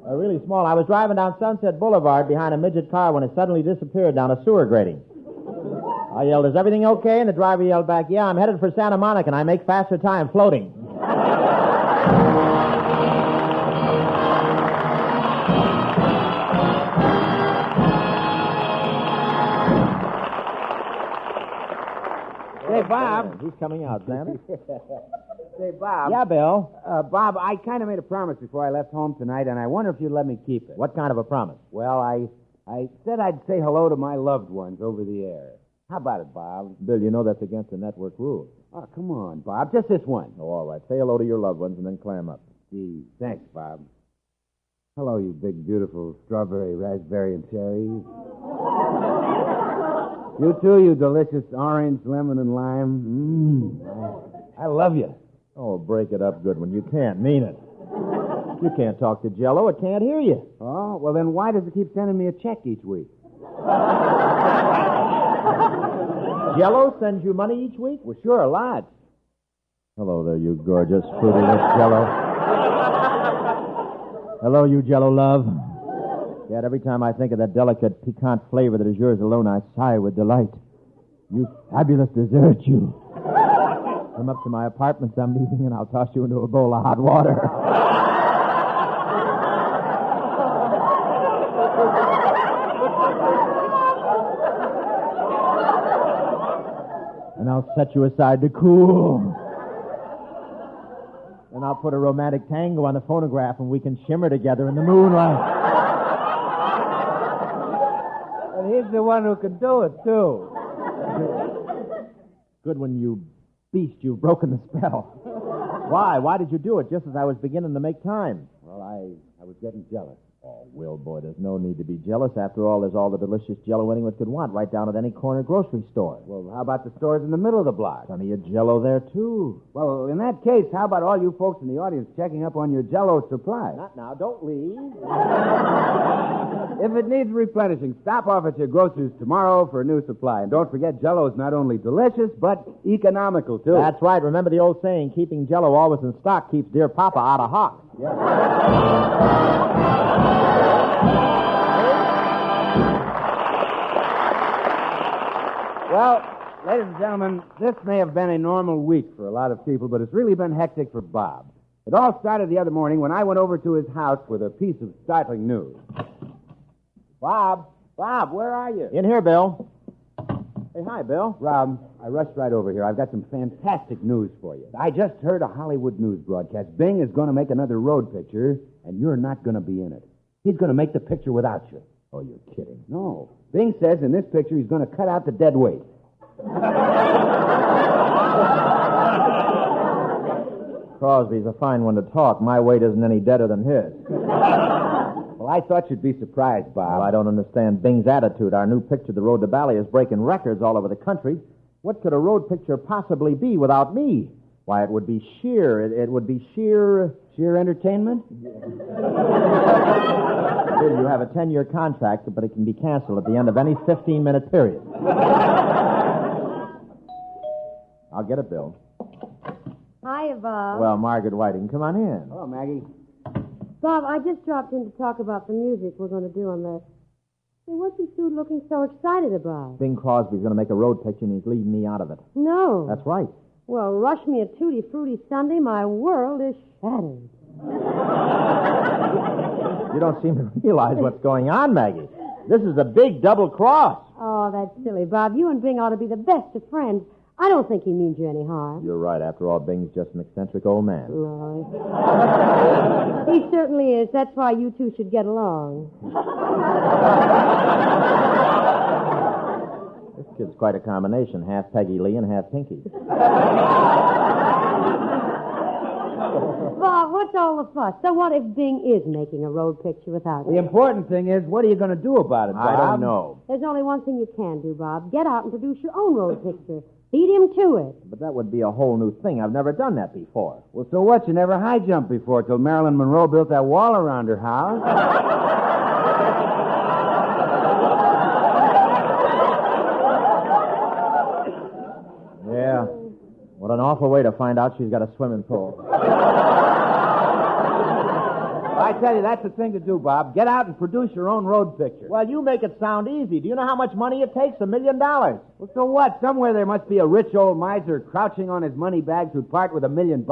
Really small. I was driving down Sunset Boulevard behind a midget car when it suddenly disappeared down a sewer grating. I yelled, "Is everything okay?" And the driver yelled back, "Yeah, I'm headed for Santa Monica, and I make faster time floating." Hey, Bob. Who's coming out, Sam? Say, Bob. Yeah, Bill? Bob, I kind of made a promise before I left home tonight, and I wonder if you'd let me keep it. What kind of a promise? Well, I said I'd say hello to my loved ones over the air. How about it, Bob? Bill, you know that's against the network rules. Oh, come on, Bob. Just this one. Oh, all right. Say hello to your loved ones and then clam up. Gee, thanks, Bob. Hello, you big, beautiful strawberry, raspberry, and cherries. You too, you delicious orange, lemon, and lime. I love you. Oh, break it up, Goodwin. You can't mean it. You can't talk to Jell-O. It can't hear you. Oh, well, then why does it keep sending me a check each week? Jell-O sends you money each week? Well, sure, a lot. Hello there, you gorgeous, fruity lips Jell-O. Hello, you Jell-O love. Yet every time I think of that delicate, piquant flavor that is yours alone, I sigh with delight. You fabulous dessert, you. Come up to my apartment some evening and I'll toss you into a bowl of hot water. And I'll set you aside to cool. And I'll put a romantic tango on the phonograph and we can shimmer together in the moonlight. And he's the one who can do it, too. Goodwin, you beast, you've broken the spell. Why? Why did you do it just as I was beginning to make time? Well, I was getting jealous. Oh, Will, boy, there's no need to be jealous. After all, there's all the delicious Jell-O anyone could want right down at any corner grocery store. Well, how about the stores in the middle of the block? Plenty of Jell-O there, too. Well, in that case, how about all you folks in the audience checking up on your Jell-O supply? Not now. Don't leave. If it needs replenishing, stop off at your grocer's tomorrow for a new supply. And don't forget, Jell-O's not only delicious, but economical, too. That's right. Remember the old saying, keeping Jell-O always in stock keeps dear Papa out of hock. Yeah. Well, ladies and gentlemen, this may have been a normal week for a lot of people, but it's really been hectic for Bob. It all started the other morning when I went over to his house with a piece of startling news. Bob, where are you? In here, Bill. Hey, hi, Bill. Rob, I rushed right over here. I've got some fantastic news for you. I just heard a Hollywood news broadcast. Bing is going to make another road picture, and you're not going to be in it. He's going to make the picture without you. Oh, you're kidding. No. Bing says in this picture he's going to cut out the dead weight. Crosby's a fine one to talk. My weight isn't any deader than his. Well, I thought you'd be surprised, Bob. Well, I don't understand Bing's attitude. Our new picture, The Road to Bali, is breaking records all over the country. What could a road picture possibly be without me? Why, it would be sheer. It would be sheer... Sheer entertainment? Bill, you have a 10-year contract, but it can be canceled at the end of any 15-minute period. I'll get it, Bill. Hiya, Bob. Well, Margaret Whiting, come on in. Hello, Maggie. Bob, I just dropped in to talk about the music we're going to do on the... Hey, what's you two looking so excited about? Bing Crosby's going to make a road picture, and he's leaving me out of it. No. That's right. Well, rush me a Tutti Frutti Sunday, my world is shattered. You don't seem to realize what's going on, Maggie. This is a big double cross. Oh, that's silly, Bob. You and Bing ought to be the best of friends. I don't think he means you any harm. You're right. After all, Bing's just an eccentric old man. No. He certainly is. That's why you two should get along. This kid's quite a combination. Half Peggy Lee and half Pinky. Bob, what's all the fuss? So what if Bing is making a road picture without The you? important thing is, what are you going to do about it, Bob? I don't know. There's only one thing you can do, Bob. Get out and produce your own road picture. Beat him to it. But that would be a whole new thing. I've never done that before. Well, so what? You never high jumped before till Marilyn Monroe built that wall around her house. Yeah. What an awful way to find out she's got a swimming pool. I tell you, that's the thing to do, Bob. Get out and produce your own road picture. Well, you make it sound easy. Do you know how much money it takes? $1 million. Well, so what? Somewhere there must be a rich old miser crouching on his money bags who'd part with $1 million.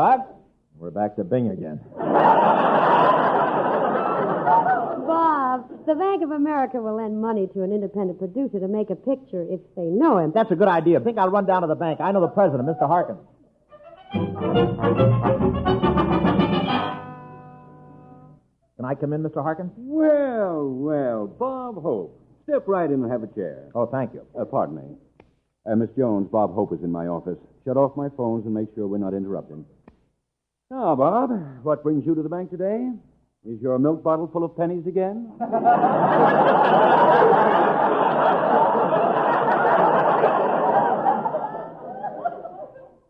We're back to Bing again. Bob, the Bank of America will lend money to an independent producer to make a picture if they know him. That's a good idea. Think I'll run down to the bank. I know the president, Mr. Harkins. Can I come in, Mr. Harkins? Well, Bob Hope. Step right in and have a chair. Oh, thank you. Pardon me. Miss Jones, Bob Hope is in my office. Shut off my phones and make sure we're not interrupting. Now, Bob, what brings you to the bank today? Is your milk bottle full of pennies again?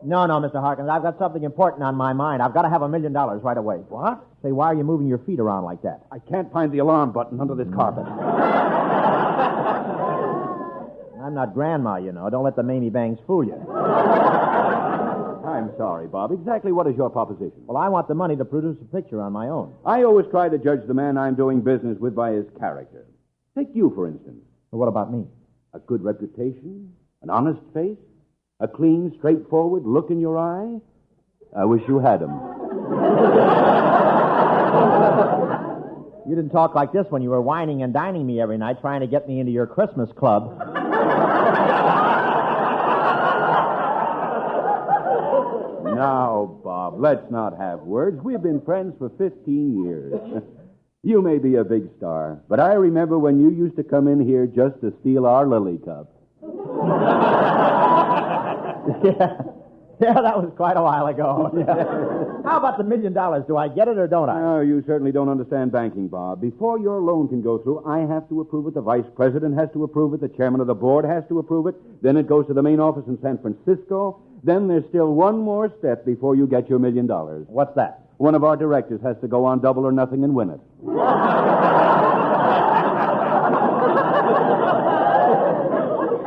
No, Mr. Harkins. I've got something important on my mind. I've got to have $1 million right away. What? Say, why are you moving your feet around like that? I can't find the alarm button under this carpet. I'm not grandma, you know. Don't let the Mamie Bangs fool you. I'm sorry, Bob. Exactly what is your proposition? Well, I want the money to produce a picture on my own. I always try to judge the man I'm doing business with by his character. Take you, for instance. Well, what about me? A good reputation, an honest face, a clean, straightforward look in your eye. I wish you had 'em. You didn't talk like this when you were whining and dining me every night trying to get me into your Christmas club. Now, Bob, let's not have words. We've been friends for 15 years. You may be a big star, but I remember when you used to come in here just to steal our lily cup. Yeah, that was quite a while ago. How about the $1 million? Do I get it or don't I? No, you certainly don't understand banking, Bob. Before your loan can go through, I have to approve it, the vice president has to approve it, the chairman of the board has to approve it, then it goes to the main office in San Francisco, then there's still one more step before you get your $1 million. What's that? One of our directors has to go on Double or Nothing and win it.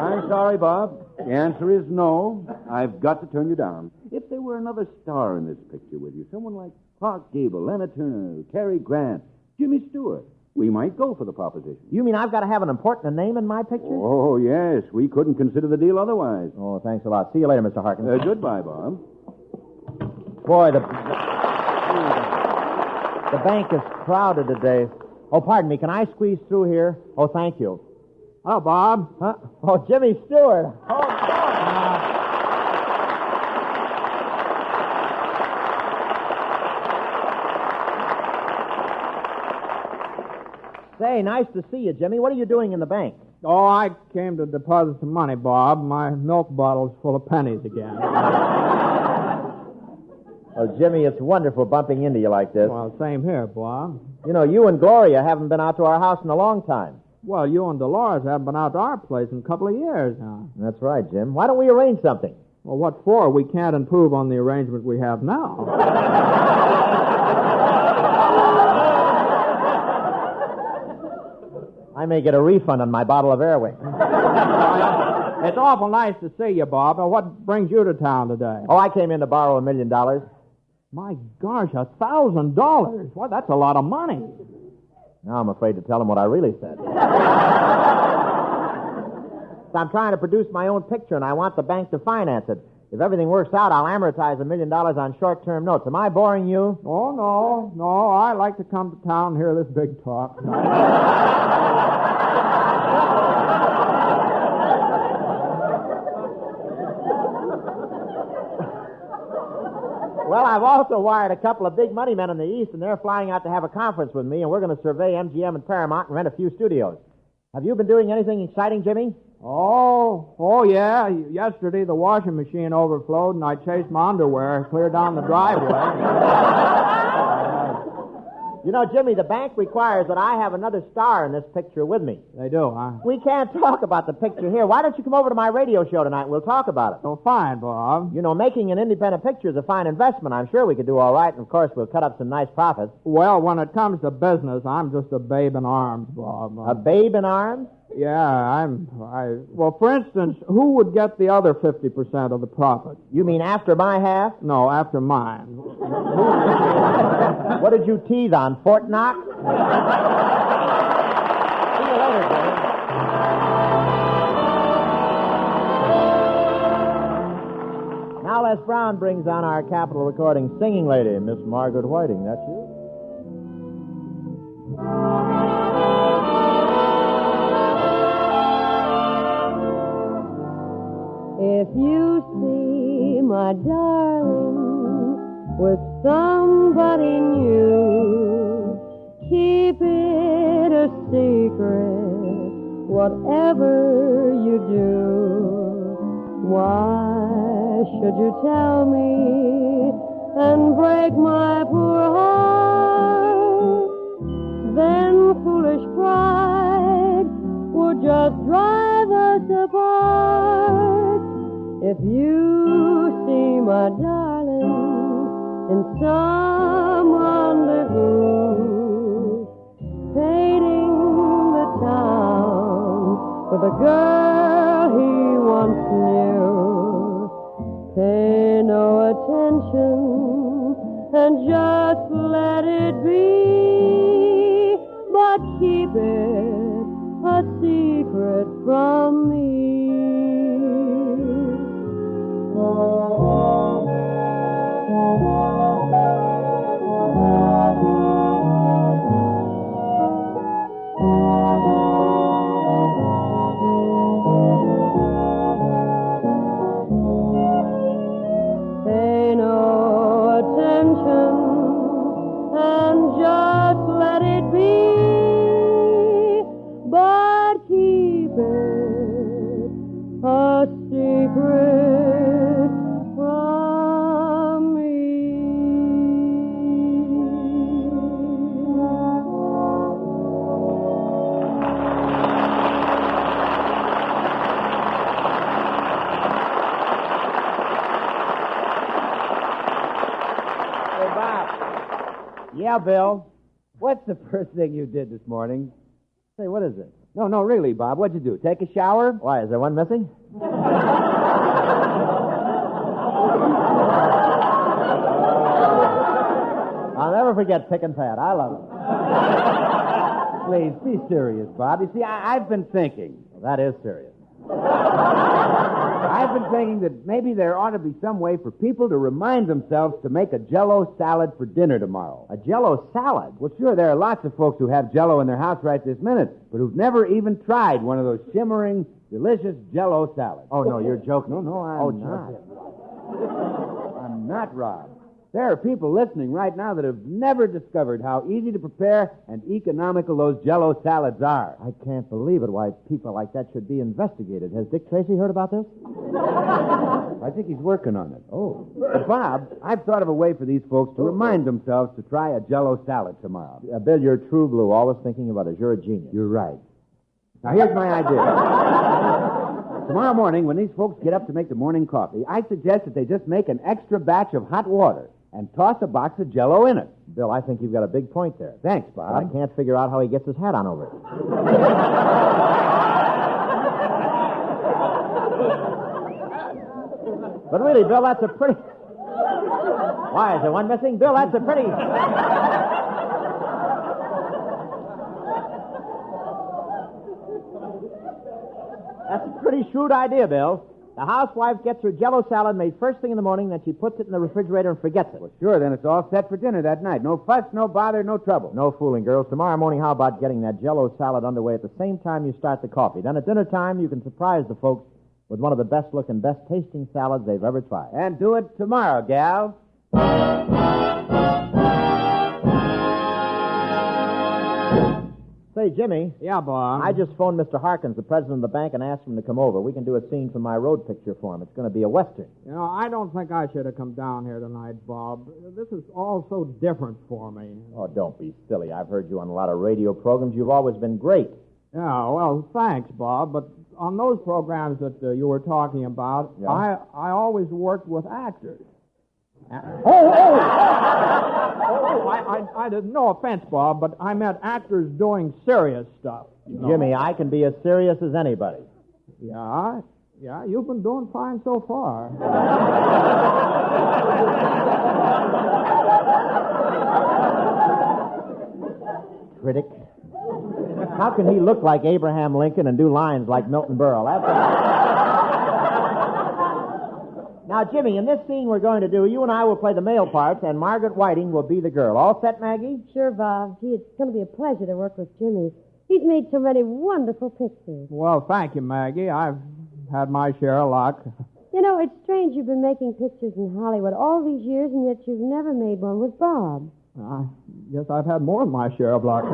I'm sorry, Bob. The answer is no. I've got to turn you down. If there were another star in this picture with you, someone like Clark Gable, Lana Turner, Cary Grant, Jimmy Stewart, we might go for the proposition. You mean I've got to have an important name in my picture? Oh, yes. We couldn't consider the deal otherwise. Oh, thanks a lot. See you later, Mr. Harkins. Goodbye, Bob. Boy, the... The bank is crowded today. Oh, pardon me. Can I squeeze through here? Oh, thank you. Hello, Bob. Huh? Oh, Jimmy Stewart. Oh, Say, nice to see you, Jimmy. What are you doing in the bank? Oh, I came to deposit some money, Bob. My milk bottle's full of pennies again. Oh, Jimmy, it's wonderful bumping into you like this. Well, same here, Bob. You know, you and Gloria haven't been out to our house in a long time. Well, you and Dolores haven't been out to our place in a couple of years now. That's right, Jim. Why don't we arrange something? Well, what for? We can't improve on the arrangement we have now. I may get a refund on my bottle of Airwick. It's awful nice to see you, Bob. Now, what brings you to town today? Oh, I came in to borrow $1 million. My gosh, $1,000. Well, that's a lot of money. Now I'm afraid to tell him what I really said. So I'm trying to produce my own picture, and I want the bank to finance it. If everything works out, I'll amortize $1 million on short-term notes. Am I boring you? Oh, no. I like to come to town and hear this big talk. Well, I've also wired a couple of big money men in the East, and they're flying out to have a conference with me, and we're going to survey MGM and Paramount and rent a few studios. Have you been doing anything exciting, Jimmy? Oh, yeah. Yesterday, the washing machine overflowed, and I chased my underwear clear down the driveway. You know, Jimmy, the bank requires that I have another star in this picture with me. They do, huh? We can't talk about the picture here. Why don't you come over to my radio show tonight and we'll talk about it? Oh, fine, Bob. You know, making an independent picture is a fine investment. I'm sure we could do all right, and of course we'll cut up some nice profits. Well, when it comes to business, I'm just a babe in arms, Bob. A babe in arms? Yeah, Well, for instance, who would get the other 50% of the profit? You mean after my half? No, after mine. What did you tease on, Fort Knox? See you later, Jimmy. Now Les Brown brings on our Capitol Recording singing lady, Miss Margaret Whiting. That's you? If you see my darling with somebody new, keep it a secret, whatever you do. Why should you tell me and break my poor heart? Then foolish pride would just drive us apart. If you see my darling in some rendezvous, painting the town with a girl he once knew, pay no attention and just let it be, but keep it a secret from me. Pay no attention and just let it be, but keep it a secret from me. Hey, Bob. Yeah, Bill? What's the first thing you did this morning? Say, what is it? No, really, Bob. What'd you do? Take a shower? Why, is there one missing? I'll never forget Pick and Pat. I love it. Please, be serious, Bob. You see, I've been thinking. Well, that is serious. I've been thinking that maybe there ought to be some way for people to remind themselves to make a Jell-O salad for dinner tomorrow. A Jell-O salad? Well, sure, there are lots of folks who have Jell-O in their house right this minute, but who've never even tried one of those shimmering, delicious Jell-O salads. Oh, no, you're joking. No, I'm not. I'm not, Rob. There are people listening right now that have never discovered how easy to prepare and economical those Jell-O salads are. I can't believe it. Why, people like that should be investigated. Has Dick Tracy heard about this? I think he's working on it. Oh. Bob, I've thought of a way for these folks to remind themselves to try a Jell-O salad tomorrow. Bill, you're true blue. Always thinking of others. You're a genius. You're right. Now, here's my idea. Tomorrow morning, when these folks get up to make the morning coffee, I suggest that they just make an extra batch of hot water and toss a box of Jell-O in it. Bill, I think you've got a big point there. Thanks, Bob. But I can't figure out how he gets his hat on over it. But really, Bill, that's a pretty... Why, is there one missing? Bill, that's a pretty... That's a pretty shrewd idea, Bill. The housewife gets her Jell-O salad made first thing in the morning, then she puts it in the refrigerator and forgets it. Well, sure, then it's all set for dinner that night. No fuss, no bother, no trouble. No fooling, girls. Tomorrow morning, how about getting that Jell-O salad underway at the same time you start the coffee? Then at dinner time, you can surprise the folks with one of the best-looking, best-tasting salads they've ever tried. And do it tomorrow, gal. Say, Jimmy. Yeah, Bob. I just phoned Mr. Harkins, the president of the bank, and asked him to come over. We can do a scene from my road picture for him. It's going to be a Western. You know, I don't think I should have come down here tonight, Bob. This is all so different for me. Oh, don't be silly. I've heard you on a lot of radio programs. You've always been great. Yeah, well, thanks, Bob. But on those programs that you were talking about, Yeah. I always worked with actors. I didn't. No offense, Bob, but I meant actors doing serious stuff. You know? Jimmy, I can be as serious as anybody. Yeah, you've been doing fine so far. Critic. How can he look like Abraham Lincoln and do lines like Milton Berle? Now, Jimmy, in this scene we're going to do, you and I will play the male parts, and Margaret Whiting will be the girl. All set, Maggie? Sure, Bob. Gee, it's going to be a pleasure to work with Jimmy. He's made so many wonderful pictures. Well, thank you, Maggie. I've had my share of luck. You know, it's strange you've been making pictures in Hollywood all these years, and yet you've never made one with Bob. I guess I've had more than my share of luck.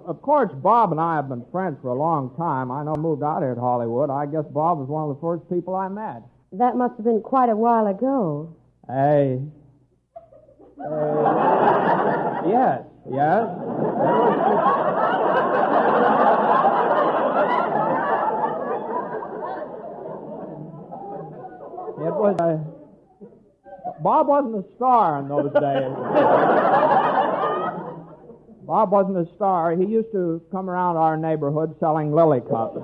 Of course, Bob and I have been friends for a long time. I know moved out here to Hollywood. I guess Bob was one of the first people I met. That must have been quite a while ago. Hey. Yes. It was Bob wasn't a star in those days. Bob wasn't a star. He used to come around our neighborhood selling lily cups.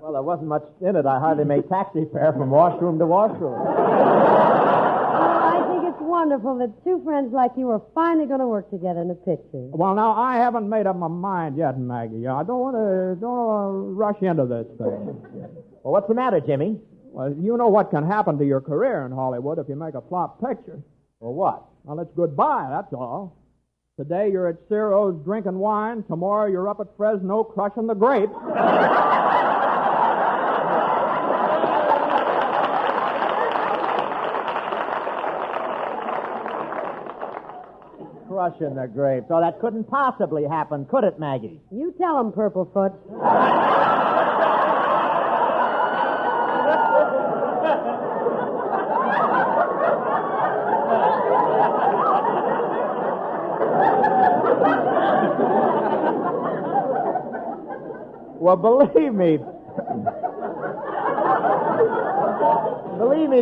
Well, there wasn't much in it. I hardly made taxi fare from washroom to washroom. I think it's wonderful that two friends like you are finally going to work together in a picture. Well, now, I haven't made up my mind yet, Maggie. I don't want to rush into this thing. Well, what's the matter, Jimmy? Well, you know what can happen to your career in Hollywood if you make a flop picture. Well, what? Well, it's goodbye, that's all. Today you're at Ciro's drinking wine. Tomorrow you're up at Fresno crushing the grapes. Crushing the grapes. Oh, that couldn't possibly happen, could it, Maggie? You tell him, Purplefoot. Well, believe me,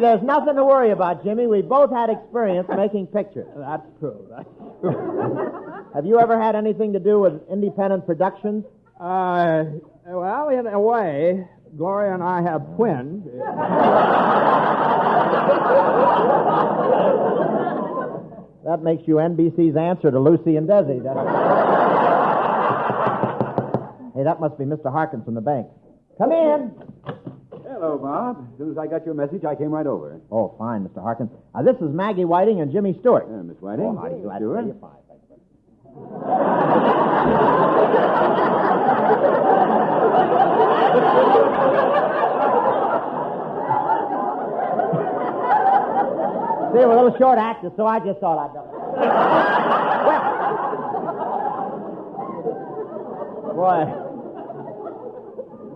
there's nothing to worry about, Jimmy. We both had experience making pictures. That's true. Have you ever had anything to do with independent productions? Well, in a way, Gloria and I have twins. that makes you NBC's answer to Lucy and Desi. Hey, that must be Mr. Harkins from the bank. Come in. Hello, Bob. As soon as I got your message, I came right over. Oh, fine, Mr. Harkins. This is Maggie Whiting and Jimmy Stewart. Miss Whiting. Oh, howdy, glad to see you. Fine. See, we're a little short actors, so I just thought I'd do it. Well, boy,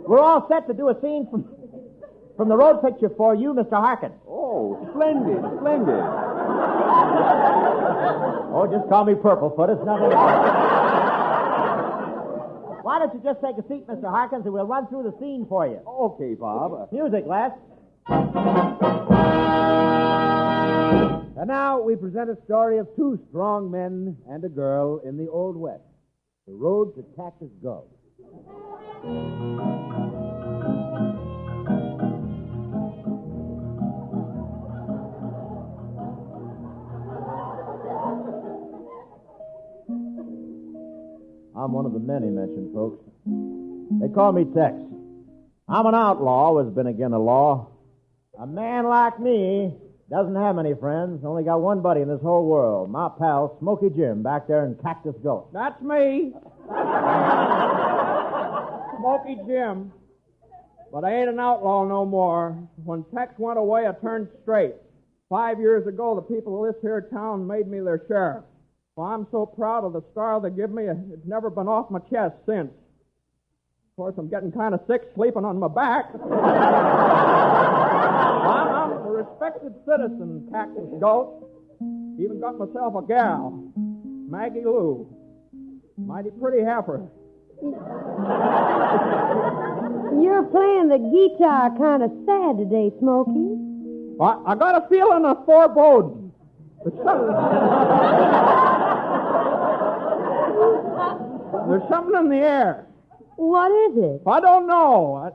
we're all set to do a scene from the road picture for you, Mr. Harkins. Oh, splendid, splendid. Oh, just call me Purplefoot. It's nothing. Why don't you just take a seat, Mr. Harkins, and we'll run through the scene for you. Okay, Bob. Music, Les. And now we present a story of two strong men and a girl in the Old West. The road to Cactus Gulch. I'm one of the men he mentioned, folks. They call me Tex. I'm an outlaw, has been again a law. A man like me doesn't have many friends, only got one buddy in this whole world, my pal Smoky Jim back there in Cactus Gulch. That's me. Smoky Jim. But I ain't an outlaw no more. When Tex went away, I turned straight. 5 years ago, the people of this here town made me their sheriff. Well, I'm so proud of the star they give me, it's never been off my chest since. Of course, I'm getting kind of sick sleeping on my back. I'm a respected citizen, Cactus Gulch. Even got myself a gal, Maggie Lou. Mighty pretty heifer. You're playing the guitar kind of sad today, Smokey. I got a feeling of foreboding. There's something in the air. What is it? I don't know.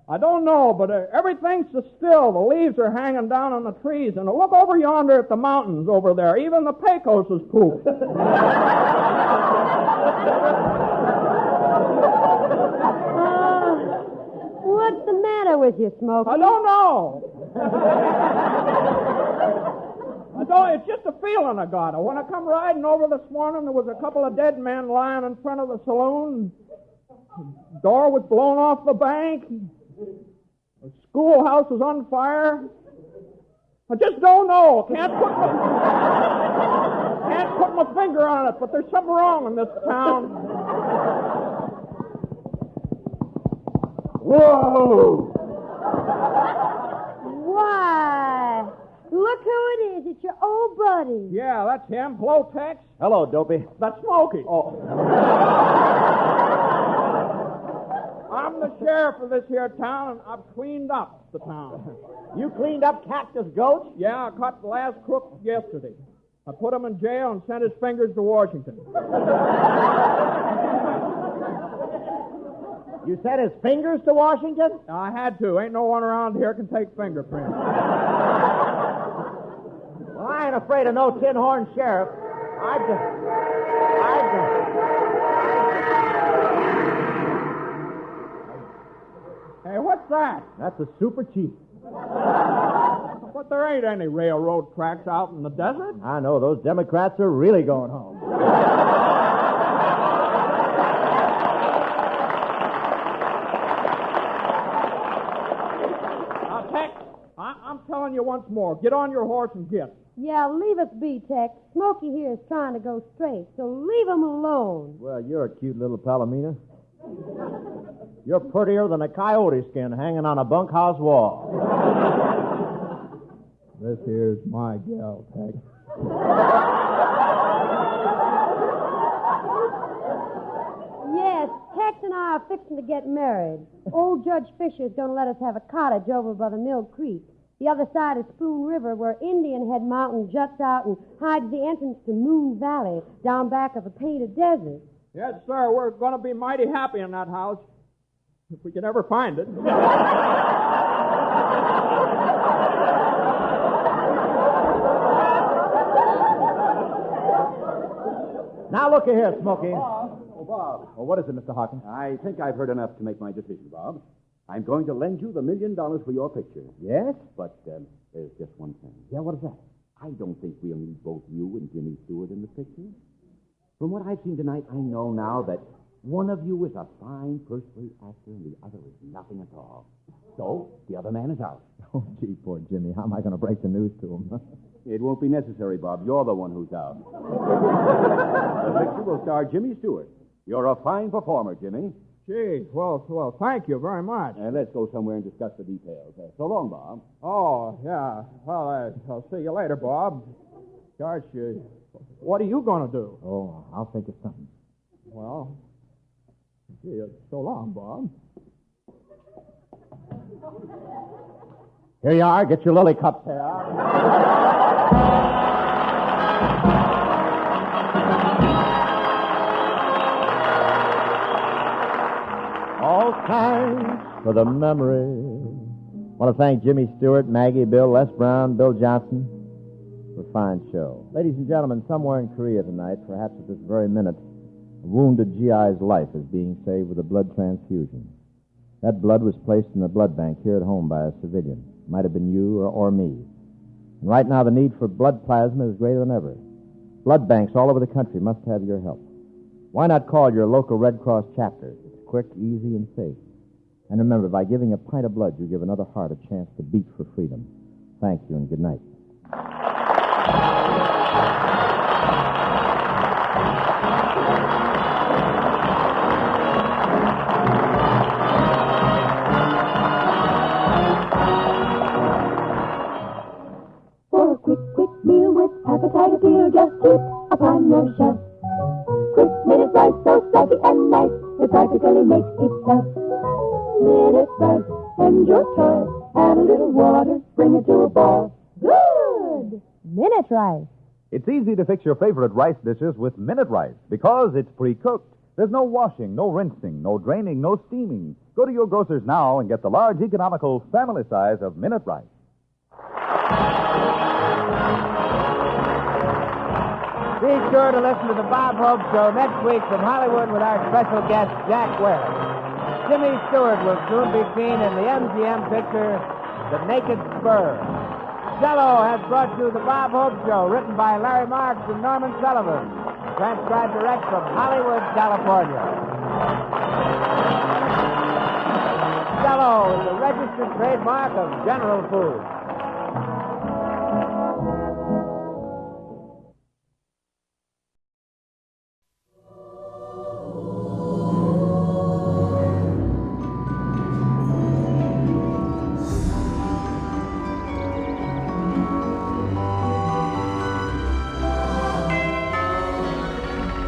I don't know, but everything's so still. The leaves are hanging down on the trees, and look over yonder at the mountains over there. Even the Pecos is pooped. What's the matter with you, Smokey? I don't know. It's just a feeling I got. When I come riding over this morning, there was a couple of dead men lying in front of the saloon. The door was blown off the bank. The schoolhouse was on fire. I just don't know. Can't put my finger on it, but there's something wrong in this town. Whoa! Why? Look who it is. It's your old buddy. Yeah, that's him. Hello, Tex. Hello, Dopey. That's Smokey. Oh. I'm the sheriff of this here town, and I've cleaned up the town. You cleaned up Cactus Gulch? Yeah, I caught the last crook yesterday. I put him in jail and sent his fingers to Washington. You sent his fingers to Washington? I had to. Ain't no one around here can take fingerprints. Well, I ain't afraid of no tin horn sheriff. Hey, what's that? That's a super chief. But there ain't any railroad tracks out in the desert. I know. Those Democrats are really going home. Tex, I'm telling you once more. Get on your horse and get. Yeah, leave us be, Tex. Smokey here is trying to go straight, so leave him alone. Well, you're a cute little Palomina. You're prettier than a coyote skin hanging on a bunkhouse wall. This here's my gal, Tex. Yes, Tex and I are fixing to get married. Old Judge Fisher's going to let us have a cottage over by the Mill Creek. The other side is Spoon River, where Indian Head Mountain juts out and hides the entrance to Moon Valley down back of the Painted Desert. Yes, sir. We're going to be mighty happy in that house, if we can ever find it. Now, look here, Smokey. Bob. Well, what is it, Mr. Hawkins? I think I've heard enough to make my decision, Bob. I'm going to lend you the $1 million for your picture. Yes? But there's just one thing. Yeah, what is that? I don't think we'll need both you and Jimmy Stewart in the picture. From what I've seen tonight, I know now that one of you is a fine first-rate actor and the other is nothing at all. So, the other man is out. Oh, gee, poor Jimmy. How am I going to break the news to him? It won't be necessary, Bob. You're the one who's out. The picture will star Jimmy Stewart. You're a fine performer, Jimmy. Gee, well, thank you very much. Let's go somewhere and discuss the details. So long, Bob. Oh, yeah. Well, I'll see you later, Bob. Gosh, what are you going to do? Oh, I'll think of something. Well, gee, so long, Bob. Here you are. Get your lily cups there. All thanks for the memory. I want to thank Jimmy Stewart, Maggie, Bill, Les Brown, Bill Johnson for a fine show. Ladies and gentlemen, somewhere in Korea tonight, perhaps at this very minute, a wounded GI's life is being saved with a blood transfusion. That blood was placed in a blood bank here at home by a civilian. Might have been you or me. And right now the need for blood plasma is greater than ever. Blood banks all over the country must have your help. Why not call your local Red Cross chapter? It's quick, easy, and safe. And remember, by giving a pint of blood, you give another heart a chance to beat for freedom. Thank you and good night. For a quick meal with appetite appeal, just keep upon your shelf. Quick minute rice, so fluffy and nice, it practically makes itself. Minute rice, end your toil, add a little water, bring it to a boil. Good! Minute rice. It's easy to fix your favorite rice dishes with Minute Rice because it's pre-cooked. There's no washing, no rinsing, no draining, no steaming. Go to your grocer's now and get the large, economical family size of Minute Rice. Be sure to listen to the Bob Hope Show next week from Hollywood with our special guest, Jack Webb. Jimmy Stewart will soon be seen in the MGM picture, The Naked Spur. Jello has brought you the Bob Hope Show, written by Larry Marks and Norman Sullivan. Transcribed direct from Hollywood, California. Jello is a registered trademark of General Foods.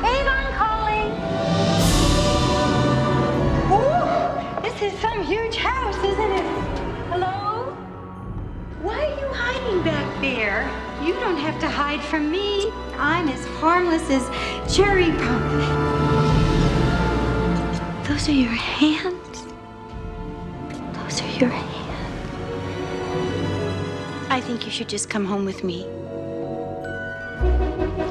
Avon calling. Ooh, this is some huge house, isn't it? Hello? Why are you hiding back there? You don't have to hide from me. I'm as harmless as cherry pump. Those are your hands. Those are your hands. I think you should just come home with me.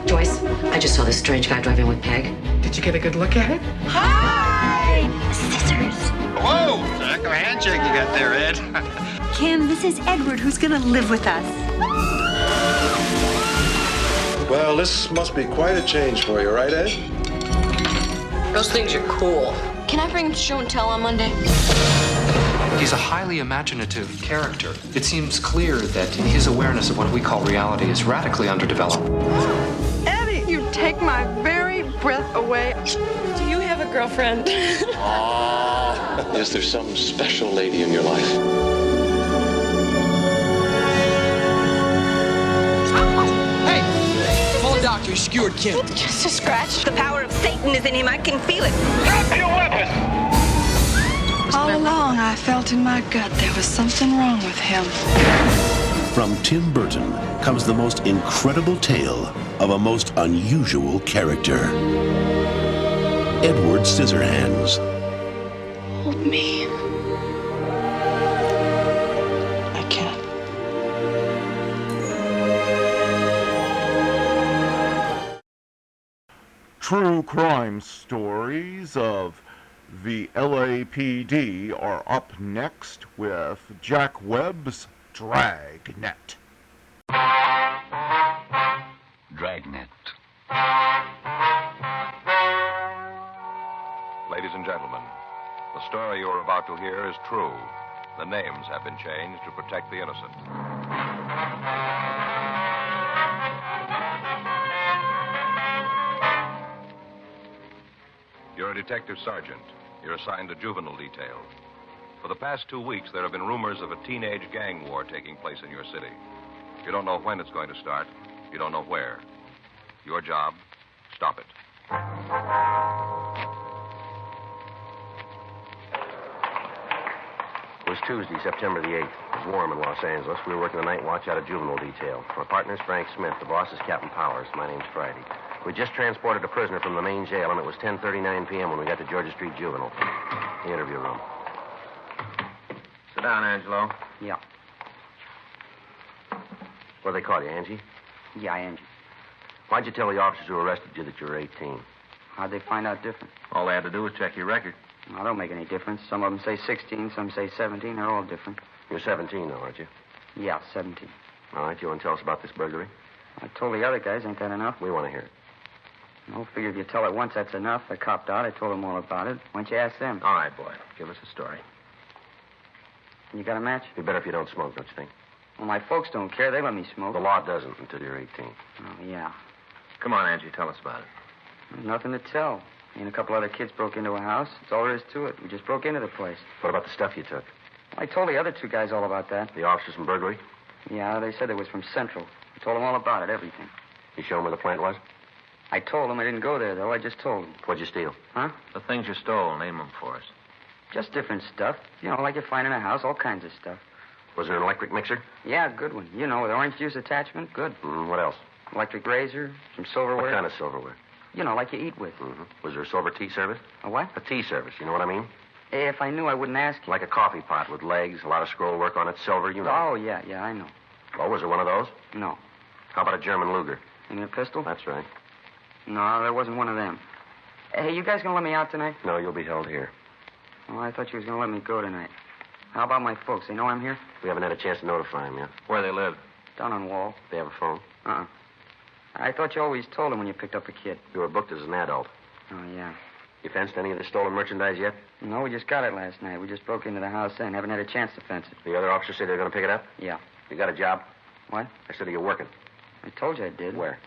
Joyce, I just saw this strange guy driving with Peg. Did you get a good look at it? Hi! Scissors. Whoa! Heck of a handshake you got there, Ed. Kim, this is Edward, who's gonna live with us. Well, this must be quite a change for you, right, Ed? Those things are cool. Can I bring him to show and tell on Monday? He's a highly imaginative character. It seems clear that his awareness of what we call reality is radically underdeveloped. Eddie, you take my very breath away. Do you have a girlfriend? Is there some special lady in your life? Call a doctor, he skewered Kim. Just a scratch. The power of Satan is in him. I can feel it. Drop your weapon! All along, I felt in my gut there was something wrong with him. From Tim Burton comes the most incredible tale of a most unusual character. Edward Scissorhands. Hold me. I can't. true crime stories of the LAPD are up next with Jack Webb's Dragnet. Dragnet. Ladies and gentlemen, the story you're about to hear is true. The names have been changed to protect the innocent. You're a detective sergeant. You're assigned to juvenile detail. For the past 2 weeks, there have been rumors of a teenage gang war taking place in your city. You don't know when it's going to start. You don't know where. Your job, stop it. It was Tuesday, September the 8th. It was warm in Los Angeles. We were working the night watch out of juvenile detail. My partner's Frank Smith. The boss is Captain Powers. My name's Friday. We just transported a prisoner from the main jail, and it was 10:39 p.m. when we got to Georgia Street Juvenile, the interview room. Sit down, Angelo. Yeah. What do they call you, Angie? Yeah, Angie. Why'd you tell the officers who arrested you that you were 18? How'd they find out different? All they had to do was check your record. Well, don't make any difference. Some of them say 16, some say 17. They're all different. You're 17 now, aren't you? Yeah, 17. All right, you want to tell us about this burglary? I told the other guys. Ain't that enough? We want to hear it. No, figure if you tell it once, that's enough. They copped out. I told them all about it. Why don't you ask them? All right, boy. Give us a story. You got a match? Be better if you don't smoke, don't you think? Well, my folks don't care. They let me smoke. The law doesn't until you're 18. Oh, yeah. Come on, Angie. Tell us about it. There's nothing to tell. Me and a couple other kids broke into a house. That's all there is to it. We just broke into the place. What about the stuff you took? I told the other two guys all about that. The officers from burglary? Yeah, they said it was from Central. I told them all about it, everything. You show them where the plant was? I told them I didn't go there, though. I just told them. What'd you steal? Huh? The things you stole. Name them for us. Just different stuff. You know, like you find in a house, all kinds of stuff. Was there an electric mixer? Yeah, good one. You know, with orange juice attachment, good. What else? Electric razor, some silverware. What kind of silverware? You know, like you eat with. Was there a silver tea service? A what? A tea service, you know what I mean? If I knew, I wouldn't ask you. Like a coffee pot with legs, a lot of scroll work on it, silver, you know. Oh, yeah, I know. Oh, was there one of those? No. How about a German Luger? You mean a pistol? That's right. No, there wasn't one of them. Hey, you guys gonna let me out tonight? No, you'll be held here. Oh, I thought you was gonna let me go tonight. How about my folks? They know I'm here? We haven't had a chance to notify them yet. Where they live? Down on Wall. They have a phone? Uh-uh. I thought you always told them when you picked up a kid. You were booked as an adult. Oh, yeah. You fenced any of the stolen merchandise yet? No, we just got it last night. We just broke into the house then. Haven't had a chance to fence it. The other officers say they're going to pick it up? Yeah. You got a job? What? I said, are you working? I told you I did. Where?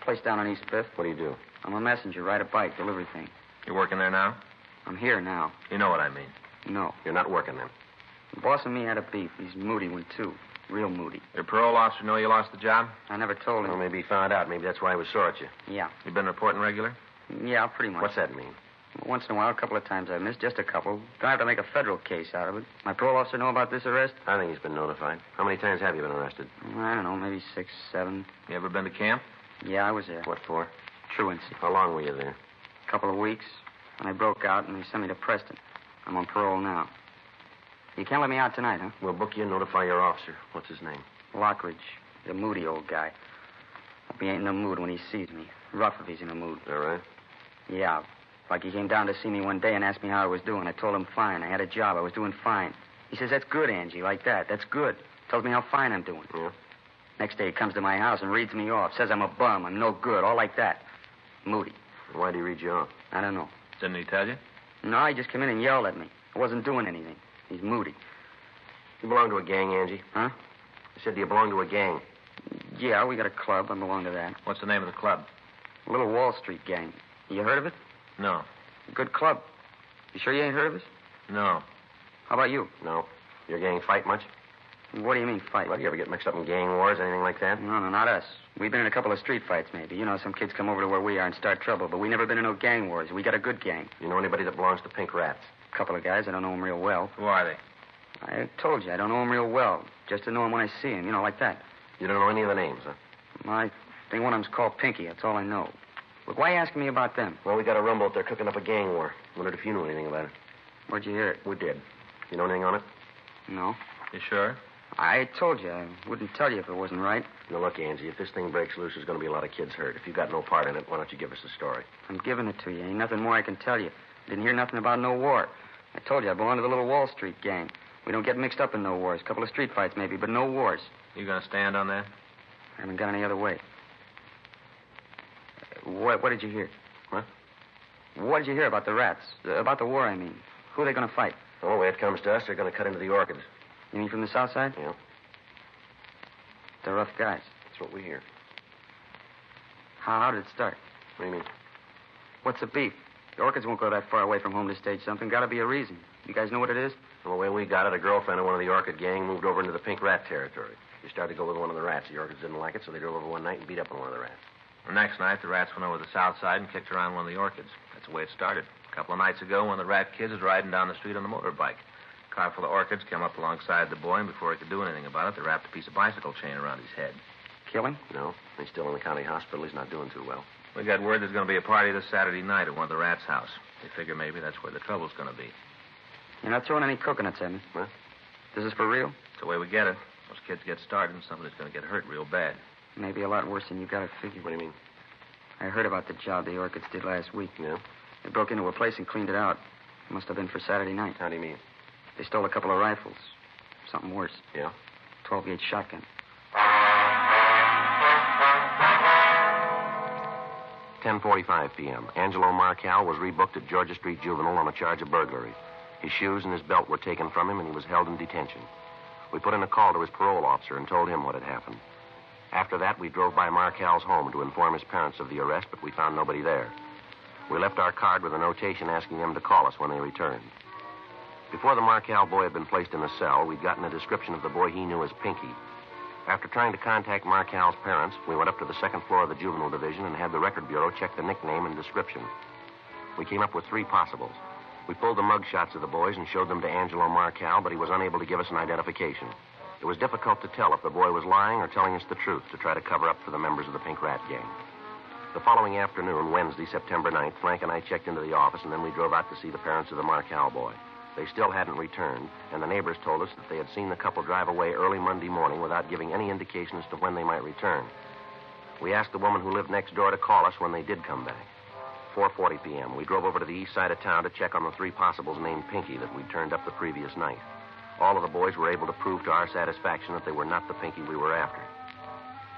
Place down on East Fifth. What do you do? I'm a messenger. Ride a bike. Delivery thing. You working there now? I'm here now. You know what I mean. No. You're not working then? The boss and me had a beef. He's a moody one, too. Real moody. Your parole officer know you lost the job? I never told him. Well, maybe he found out. Maybe that's why he was sore at you. Yeah. You been reporting regular? Yeah, pretty much. What's that mean? Once in a while, a couple of times I missed. Just a couple. Don't have to make a federal case out of it. My parole officer know about this arrest? I think he's been notified. How many times have you been arrested? I don't know, maybe 6, 7. You ever been to camp? Yeah, I was there. What for? Truancy. How long were you there? A couple of weeks. And I broke out, and they sent me to Preston. I'm on parole now. You can't let me out tonight, huh? We'll book you and notify your officer. What's his name? Lockridge. He's a moody old guy. Hope he ain't in the mood when he sees me. Rough if he's in the mood. All right. Yeah. Like he came down to see me one day and asked me how I was doing. I told him fine. I had a job. I was doing fine. He says, that's good, Angie, like that. That's good. Tells me how fine I'm doing. Yeah. Next day he comes to my house and reads me off. Says I'm a bum. I'm no good. All like that. Moody. Why'd he read you off? I don't know. Didn't he tell you? No, he just came in and yelled at me. I wasn't doing anything. He's moody. You belong to a gang, Angie? Huh? I said, do you belong to a gang? Yeah, we got a club. I belong to that. What's the name of the club? Little Wall Street gang. You heard of it? No. Good club. You sure you ain't heard of us? No. How about you? No. Your gang fight much? What do you mean, fight? Well, you ever get mixed up in gang wars, anything like that? No, not us. We've been in a couple of street fights, maybe. You know, some kids come over to where we are and start trouble, but we never been in no gang wars. We got a good gang. You know anybody that belongs to Pink Rats? A couple of guys. I don't know them real well. Who are they? I told you, I don't know them real well. Just to know them when I see them, you know, like that. You don't know any of the names, huh? I think one of them's called Pinky. That's all I know. Look, why are you asking me about them? Well, we got a rumble that they're cooking up a gang war. Wondered if you knew anything about it. Where'd you hear it? We did. You know anything on it? No. You sure? I told you I wouldn't tell you if it wasn't right. Now, look, Angie, if this thing breaks loose, there's going to be a lot of kids hurt. If you got no part in it, why don't you give us the story? I'm giving it to you. Ain't nothing more I can tell you. Didn't hear nothing about no war. I told you I belong to the little Wall Street gang. We don't get mixed up in no wars. A couple of street fights, maybe, but no wars. You going to stand on that? I haven't got any other way. What did you hear? What? What did you hear about the rats? About the war, I mean. Who are they going to fight? Well, the way it comes to us, they're going to cut into the orchids. You mean from the south side? Yeah. They're rough guys. That's what we hear. How did it start? What do you mean? What's the beef? The orchids won't go that far away from home to stage something. Got to be a reason. You guys know what it is? Well, the way we got it, a girlfriend of one of the orchid gang moved over into the pink rat territory. She started to go with one of the rats. The orchids didn't like it, so they drove over one night and beat up on one of the rats. The next night, the rats went over the south side and kicked around one of the orchids. That's the way it started. A couple of nights ago, one of the rat kids was riding down the street on the motorbike. A car full of orchids came up alongside the boy, and before he could do anything about it, they wrapped a piece of bicycle chain around his head. Kill him? No. He's still in the county hospital. He's not doing too well. We got word there's going to be a party this Saturday night at one of the rats' house. They figure maybe that's where the trouble's going to be. You're not throwing any coconuts at me? What? This is for real? It's the way we get it. Those kids get started, and somebody's going to get hurt real bad. Maybe a lot worse than you got it figured. What do you mean? I heard about the job the orchids did last week. Yeah? They broke into a place and cleaned it out. It must have been for Saturday night. How do you mean? They stole a couple of rifles. Something worse. Yeah? 12-gauge shotgun. 10:45 p.m. Angelo Marcal was rebooked at Georgia Street Juvenile on a charge of burglary. His shoes and his belt were taken from him, and he was held in detention. We put in a call to his parole officer and told him what had happened. After that, we drove by Marcal's home to inform his parents of the arrest, but we found nobody there. We left our card with a notation asking them to call us when they returned. Before the Marcal boy had been placed in a cell, we'd gotten a description of the boy he knew as Pinky. After trying to contact Marcal's parents, we went up to the second floor of the juvenile division and had the record bureau check the nickname and description. We came up with 3 possibles. We pulled the mug shots of the boys and showed them to Angelo Marcal, but he was unable to give us an identification. It was difficult to tell if the boy was lying or telling us the truth to try to cover up for the members of the Pink Rat Gang. The following afternoon, Wednesday, September 9th, Frank and I checked into the office, and then we drove out to see the parents of the Marcal boy. They still hadn't returned, and the neighbors told us that they had seen the couple drive away early Monday morning without giving any indication as to when they might return. We asked the woman who lived next door to call us when they did come back. 4:40 p.m., we drove over to the east side of town to check on the 3 possibles named Pinky that we'd turned up the previous night. All of the boys were able to prove to our satisfaction that they were not the Pinky we were after.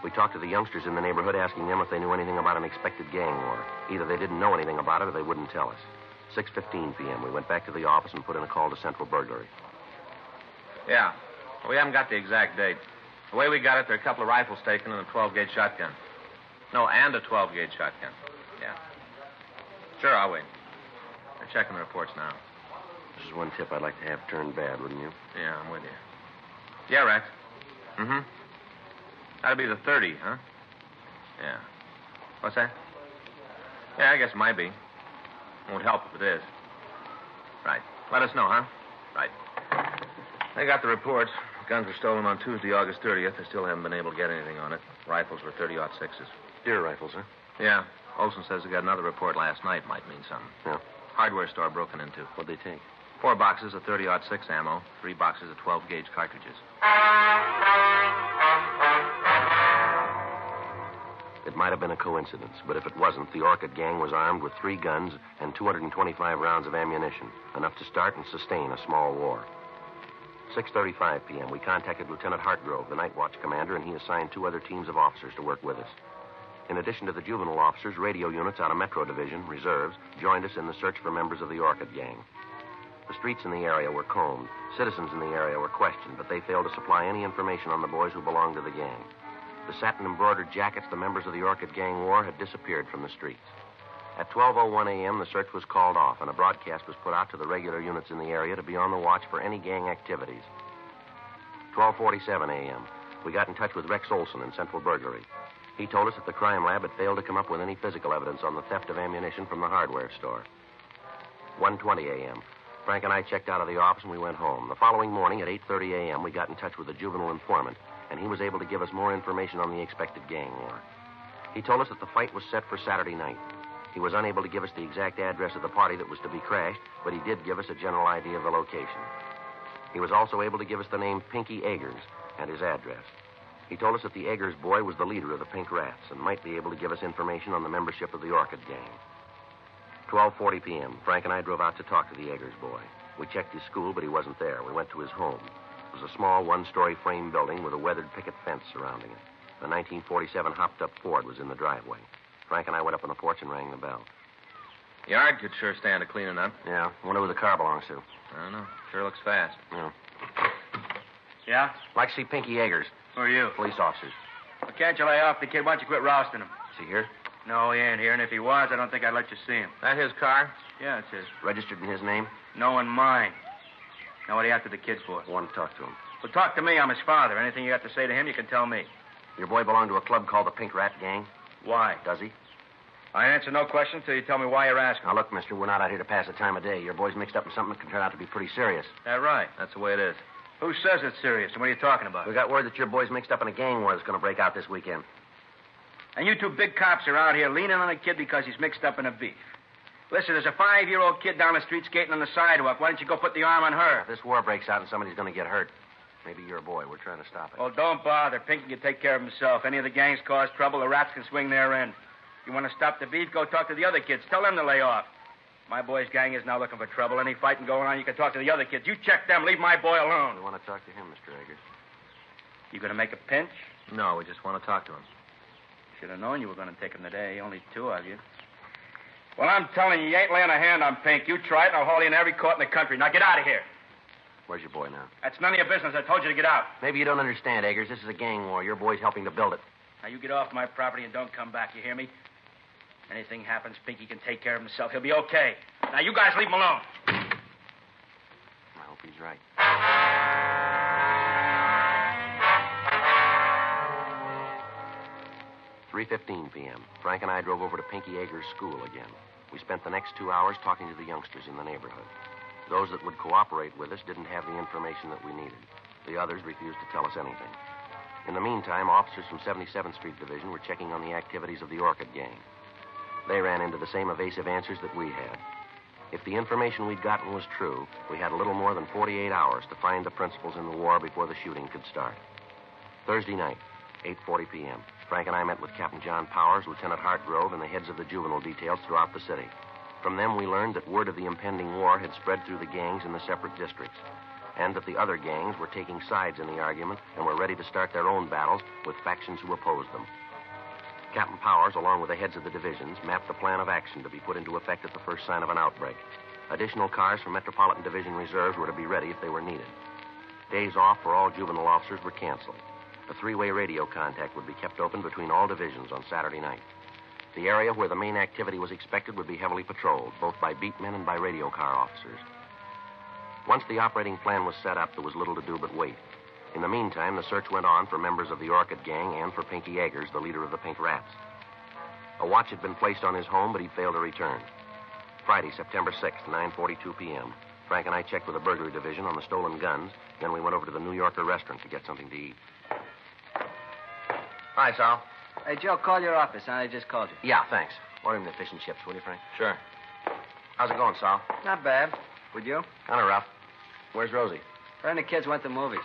We talked to the youngsters in the neighborhood, asking them if they knew anything about an expected gang war. Either they didn't know anything about it or they wouldn't tell us. 6:15 p.m., we went back to the office and put in a call to Central Burglary. Yeah. We haven't got the exact date. The way we got it, there are a couple of rifles taken and a 12-gauge shotgun. No, and a 12-gauge shotgun. Yeah. Sure, I'll wait. They're checking the reports now. This is one tip I'd like to have turned bad, wouldn't you? Yeah, I'm with you. Yeah, Rex. Mm-hmm. That'd be the 30, huh? Yeah. What's that? Yeah, I guess it might be. Won't help if it is. Right. Let us know, huh? Right. They got the reports. Guns were stolen on Tuesday, August 30th. They still haven't been able to get anything on it. Rifles were 30-06s. Deer rifles, huh? Yeah. Olson says they got another report last night. Might mean something. Yeah. Hardware store broken into. What'd they take? 4 boxes of 30-06 ammo, 3 boxes of 12-gauge cartridges. It might have been a coincidence, but if it wasn't, the Orchid Gang was armed with 3 guns and 225 rounds of ammunition, enough to start and sustain a small war. 6:35 p.m., we contacted Lieutenant Hartgrove, the night watch commander, and he assigned 2 other teams of officers to work with us. In addition to the juvenile officers, radio units out of Metro Division, reserves, joined us in the search for members of the Orchid Gang. The streets in the area were combed. Citizens in the area were questioned, but they failed to supply any information on the boys who belonged to the gang. The satin-embroidered jackets the members of the Orchid Gang wore had disappeared from the streets. At 12:01 a.m., the search was called off, and a broadcast was put out to the regular units in the area to be on the watch for any gang activities. 12:47 a.m., we got in touch with Rex Olson in Central Burglary. He told us that the crime lab had failed to come up with any physical evidence on the theft of ammunition from the hardware store. 1:20 a.m., Frank and I checked out of the office and we went home. The following morning at 8:30 a.m., we got in touch with the juvenile informant, and he was able to give us more information on the expected gang war. He told us that the fight was set for Saturday night. He was unable to give us the exact address of the party that was to be crashed, but he did give us a general idea of the location. He was also able to give us the name Pinky Eggers, and his address. He told us that the Eggers boy was the leader of the Pink Rats and might be able to give us information on the membership of the Orchid Gang. 12:40 p.m., Frank and I drove out to talk to the Eggers boy. We checked his school, but he wasn't there. We went to his home. It was a small one-story frame building with a weathered picket fence surrounding it. A 1947 hopped-up Ford was in the driveway. Frank and I went up on the porch and rang the bell. Yard could sure stand to cleaning up. Yeah, wonder who the car belongs to. I don't know. Sure looks fast. Yeah. Yeah? Like to see Pinky Eggers. Who are you? Police officers. Well, can't you lay off the kid? Why don't you quit rousting him? Is he here? No, he ain't here, and if he was, I don't think I'd let you see him. That his car? Yeah, it's his. Registered in his name? No, in mine. Now, what are you after the kid for? I want to talk to him. Well, talk to me. I'm his father. Anything you got to say to him, you can tell me. Your boy belonged to a club called the Pink Rat Gang? Why? Does he? I answer no questions till you tell me why you're asking. Now, look, mister, we're not out here to pass the time of day. Your boy's mixed up in something that can turn out to be pretty serious. That right? That's the way it is. Who says it's serious, and what are you talking about? We got word that your boy's mixed up in a gang war that's going to break out this weekend. And you two big cops are out here leaning on a kid because he's mixed up in a beef. Listen, there's a 5-year-old kid down the street skating on the sidewalk. Why don't you go put the arm on her? If this war breaks out and somebody's going to get hurt, maybe your boy. We're trying to stop it. Oh, don't bother. Pinky can take care of himself. Any of the gangs cause trouble, the rats can swing their end. You want to stop the beef, go talk to the other kids. Tell them to lay off. My boy's gang is now looking for trouble. Any fighting going on, you can talk to the other kids. You check them. Leave my boy alone. We want to talk to him, Mr. Eggers. You going to make a pinch? No, we just want to talk to him. Should have known you were going to take him today. Only 2 of you. Well, I'm telling you, you ain't laying a hand on Pink. You try it, and I'll haul you in every court in the country. Now get out of here. Where's your boy now? That's none of your business. I told you to get out. Maybe you don't understand, Eggers. This is a gang war. Your boy's helping to build it. Now you get off my property and don't come back. You hear me? Anything happens, Pinky can take care of himself. He'll be okay. Now, you guys leave him alone. I hope he's right. 3:15 p.m. Frank and I drove over to Pinky Eggers' school again. We spent the next 2 hours talking to the youngsters in the neighborhood. Those that would cooperate with us didn't have the information that we needed. The others refused to tell us anything. In the meantime, officers from 77th Street Division were checking on the activities of the Orchid Gang. They ran into the same evasive answers that we had. If the information we'd gotten was true, we had a little more than 48 hours to find the principals in the war before the shooting could start. Thursday night, 8:40 p.m., Frank and I met with Captain John Powers, Lieutenant Hartgrove, and the heads of the juvenile details throughout the city. From them, we learned that word of the impending war had spread through the gangs in the separate districts, and that the other gangs were taking sides in the argument and were ready to start their own battles with factions who opposed them. Captain Powers, along with the heads of the divisions, mapped the plan of action to be put into effect at the first sign of an outbreak. Additional cars from Metropolitan Division reserves were to be ready if they were needed. Days off for all juvenile officers were canceled. A 3-way radio contact would be kept open between all divisions on Saturday night. The area where the main activity was expected would be heavily patrolled, both by beat men and by radio car officers. Once the operating plan was set up, there was little to do but wait. In the meantime, the search went on for members of the Orchid Gang and for Pinky Eggers, the leader of the Pink Rats. A watch had been placed on his home, but he'd failed to return. Friday, September 6th, 9:42 p.m., Frank and I checked with the burglary division on the stolen guns. Then we went over to the New Yorker restaurant to get something to eat. Hi, Sal. Hey, Joe, call your office. I just called you. Yeah, thanks. Order him the fish and chips, will you, Frank? Sure. How's it going, Sal? Not bad. Would you? Kind of rough. Where's Rosie? Her and the kids went to movies.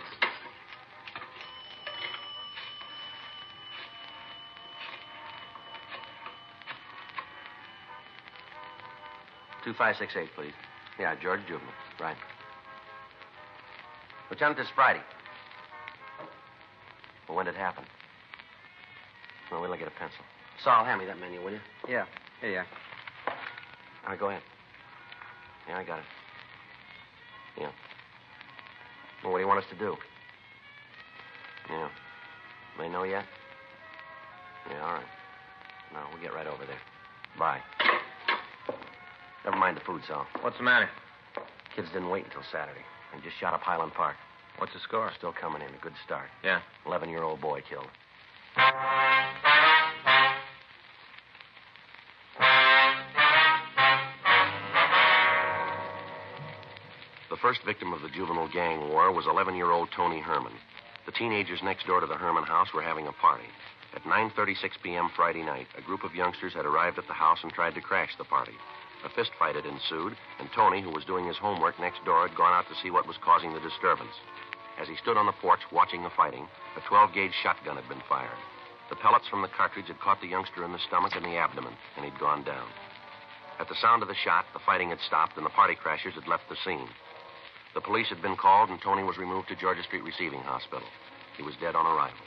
$2568, please. Yeah, George Juvenile. Right. Lieutenant, this Friday. Well, when did it happen? Well, wait till I get a pencil. Saul, hand me that menu, will you? Yeah. Here you are. All right, go ahead. Yeah, I got it. Yeah. Well, what do you want us to do? Yeah. They know yet? Yeah, all right. No, we'll get right over there. Bye. Never mind the food, Sal. What's the matter? Kids didn't wait until Saturday. They just shot up Highland Park. What's the score? Still coming in. A good start. Yeah. 11-year-old boy killed. The first victim of the juvenile gang war was 11-year-old Tony Herman. The teenagers next door to the Herman house were having a party. At 9:36 p.m. Friday night, a group of youngsters had arrived at the house and tried to crash the party. A fistfight had ensued, and Tony, who was doing his homework next door, had gone out to see what was causing the disturbance. As he stood on the porch watching the fighting, a 12-gauge shotgun had been fired. The pellets from the cartridge had caught the youngster in the stomach and the abdomen, and he'd gone down. At the sound of the shot, the fighting had stopped, and the party crashers had left the scene. The police had been called, and Tony was removed to Georgia Street Receiving Hospital. He was dead on arrival.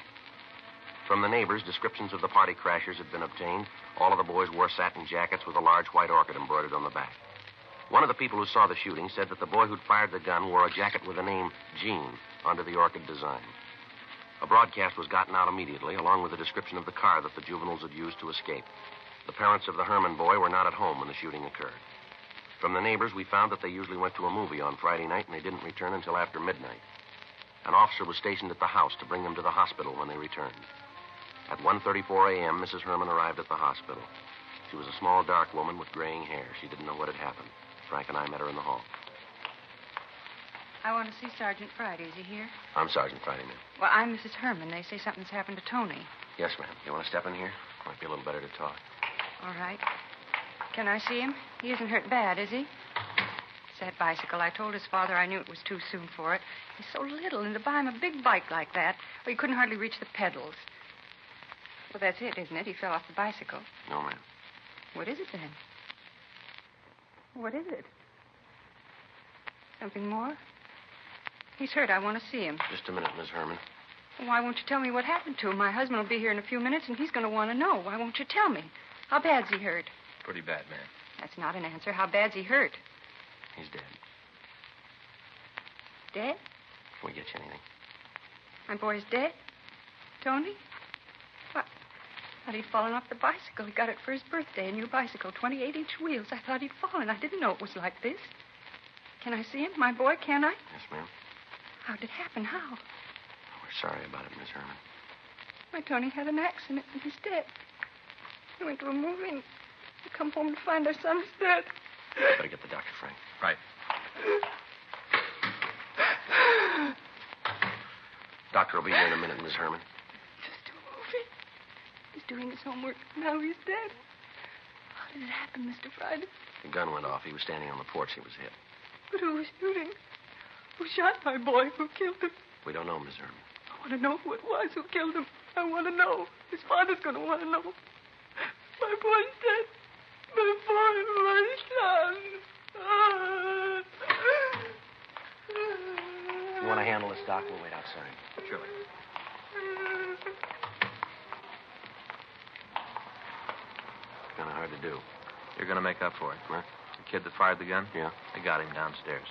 From the neighbors, descriptions of the party crashers had been obtained. All of the boys wore satin jackets with a large white orchid embroidered on the back. One of the people who saw the shooting said that the boy who'd fired the gun wore a jacket with the name Gene under the orchid design. A broadcast was gotten out immediately, along with a description of the car that the juveniles had used to escape. The parents of the Herman boy were not at home when the shooting occurred. From the neighbors, we found that they usually went to a movie on Friday night, and they didn't return until after midnight. An officer was stationed at the house to bring them to the hospital when they returned. At 1:34 a.m., Mrs. Herman arrived at the hospital. She was a small, dark woman with graying hair. She didn't know what had happened. Frank and I met her in the hall. I want to see Sergeant Friday. Is he here? I'm Sergeant Friday, ma'am. Well, I'm Mrs. Herman. They say something's happened to Tony. Yes, ma'am. You want to step in here? Might be a little better to talk. All right. Can I see him? He isn't hurt bad, is he? It's that bicycle. I told his father I knew it was too soon for it. He's so little, and to buy him a big bike like that, well, he couldn't hardly reach the pedals. Well, that's it, isn't it? He fell off the bicycle. No, ma'am. What is it, then? What is it? Something more? He's hurt. I want to see him. Just a minute, Miss Herman. Well, why won't you tell me what happened to him? My husband will be here in a few minutes, and he's going to want to know. Why won't you tell me? How bad's he hurt? Pretty bad, ma'am. That's not an answer. How bad's he hurt? He's dead. Dead? Can we get you anything? My boy's dead? Tony? What? I thought he'd fallen off the bicycle. He got it for his birthday, a new bicycle, 28-inch wheels. I thought he'd fallen. I didn't know it was like this. Can I see him? My boy, can I? Yes, ma'am. How did it happen? How? We're sorry about it, Miss Herman. My Tony had an accident, and he's dead. He went to a movie and come home to find our son's dead. Better get the doctor, Frank. Right. Doctor will be here in a minute, Miss Herman. Just a movie. He's doing his homework. Now he's dead. How did it happen, Mr. Friday? The gun went off. He was standing on the porch. He was hit. But who was shooting? Who shot my boy? Who killed him? We don't know, Miss Herman. I want to know who it was who killed him. I want to know. His father's going to want to know. My boy's dead. My boy, my son. You want to handle this, Doc? We'll wait outside. Sure. It's kind of hard to do. You're going to make up for it. Huh? The kid that fired the gun? Yeah. I got him downstairs.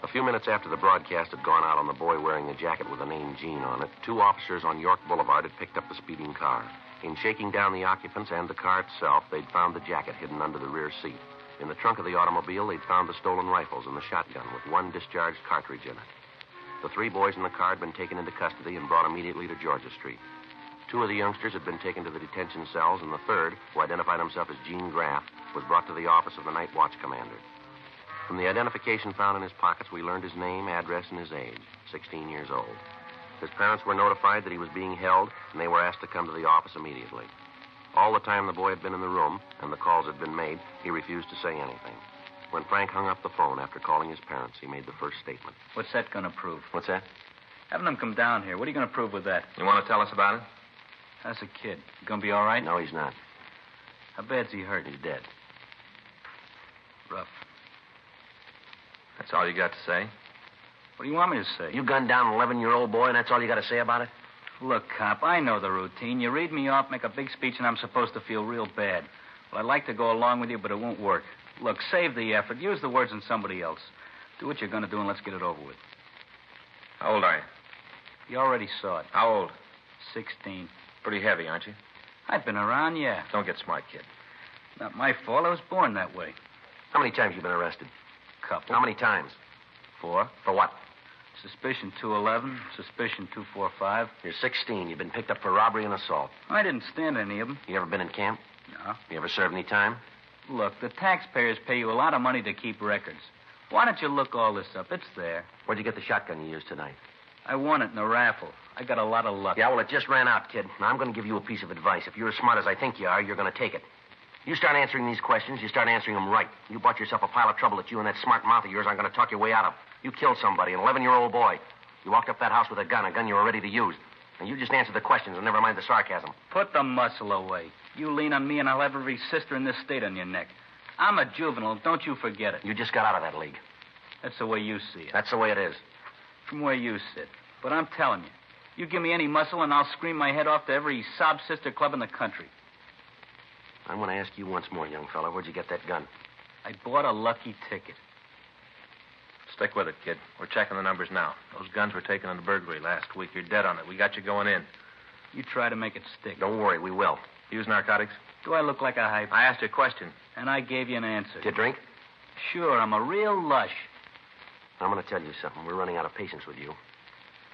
A few minutes after the broadcast had gone out on the boy wearing the jacket with the name Gene on it, two officers on York Boulevard had picked up the speeding car. In shaking down the occupants and the car itself, they'd found the jacket hidden under the rear seat. In the trunk of the automobile, they'd found the stolen rifles and the shotgun with one discharged cartridge in it. The three boys in the car had been taken into custody and brought immediately to Georgia Street. Two of the youngsters had been taken to the detention cells, and the third, who identified himself as Gene Graff, was brought to the office of the night watch commander. From the identification found in his pockets, we learned his name, address, and his age, 16 years old. His parents were notified that he was being held, and they were asked to come to the office immediately. All the time the boy had been in the room, and the calls had been made, he refused to say anything. When Frank hung up the phone after calling his parents, he made the first statement. What's that going to prove? What's that? Having them come down here. What are you going to prove with that? You want to tell us about it? How's the kid? Going to be all right? No, he's not. How bad's he hurt? He's dead. Rough. That's all you got to say? What do you want me to say? You gunned down an 11-year-old boy, and that's all you got to say about it? Look, cop, I know the routine. You read me off, make a big speech, and I'm supposed to feel real bad. Well, I'd like to go along with you, but it won't work. Look, save the effort. Use the words on somebody else. Do what you're going to do, and let's get it over with. How old are you? You already saw it. How old? 16. Pretty heavy, aren't you? I've been around, yeah. Don't get smart, kid. Not my fault. I was born that way. How many times you been arrested? Couple. How many times? 4. For what? Suspicion 211, suspicion 245. You're 16. You've been picked up for robbery and assault. I didn't stand any of them. You ever been in camp? No. You ever served any time? Look, the taxpayers pay you a lot of money to keep records. Why don't you look all this up? It's there. Where'd you get the shotgun you used tonight? I won it in a raffle. I got a lot of luck. Yeah, well, it just ran out, kid. Now, I'm going to give you a piece of advice. If you're as smart as I think you are, you're going to take it. You start answering these questions, you start answering them right. You brought yourself a pile of trouble that you and that smart mouth of yours aren't going to talk your way out of. You killed somebody, an 11-year-old boy. You walked up that house with a gun you were ready to use. And you just answer the questions and never mind the sarcasm. Put the muscle away. You lean on me and I'll have every sister in this state on your neck. I'm a juvenile. Don't you forget it. You just got out of that league. That's the way you see it. That's the way it is. From where you sit. But I'm telling you, you give me any muscle and I'll scream my head off to every sob sister club in the country. I'm going to ask you once more, young fella. Where'd you get that gun? I bought a lucky ticket. Stick with it, kid. We're checking the numbers now. Those guns were taken in the burglary last week. You're dead on it. We got you going in. You try to make it stick. Don't worry, we will. Use narcotics? Do I look like a hype? I asked you a question. And I gave you an answer. Did you drink? Sure, I'm a real lush. I'm going to tell you something. We're running out of patience with you.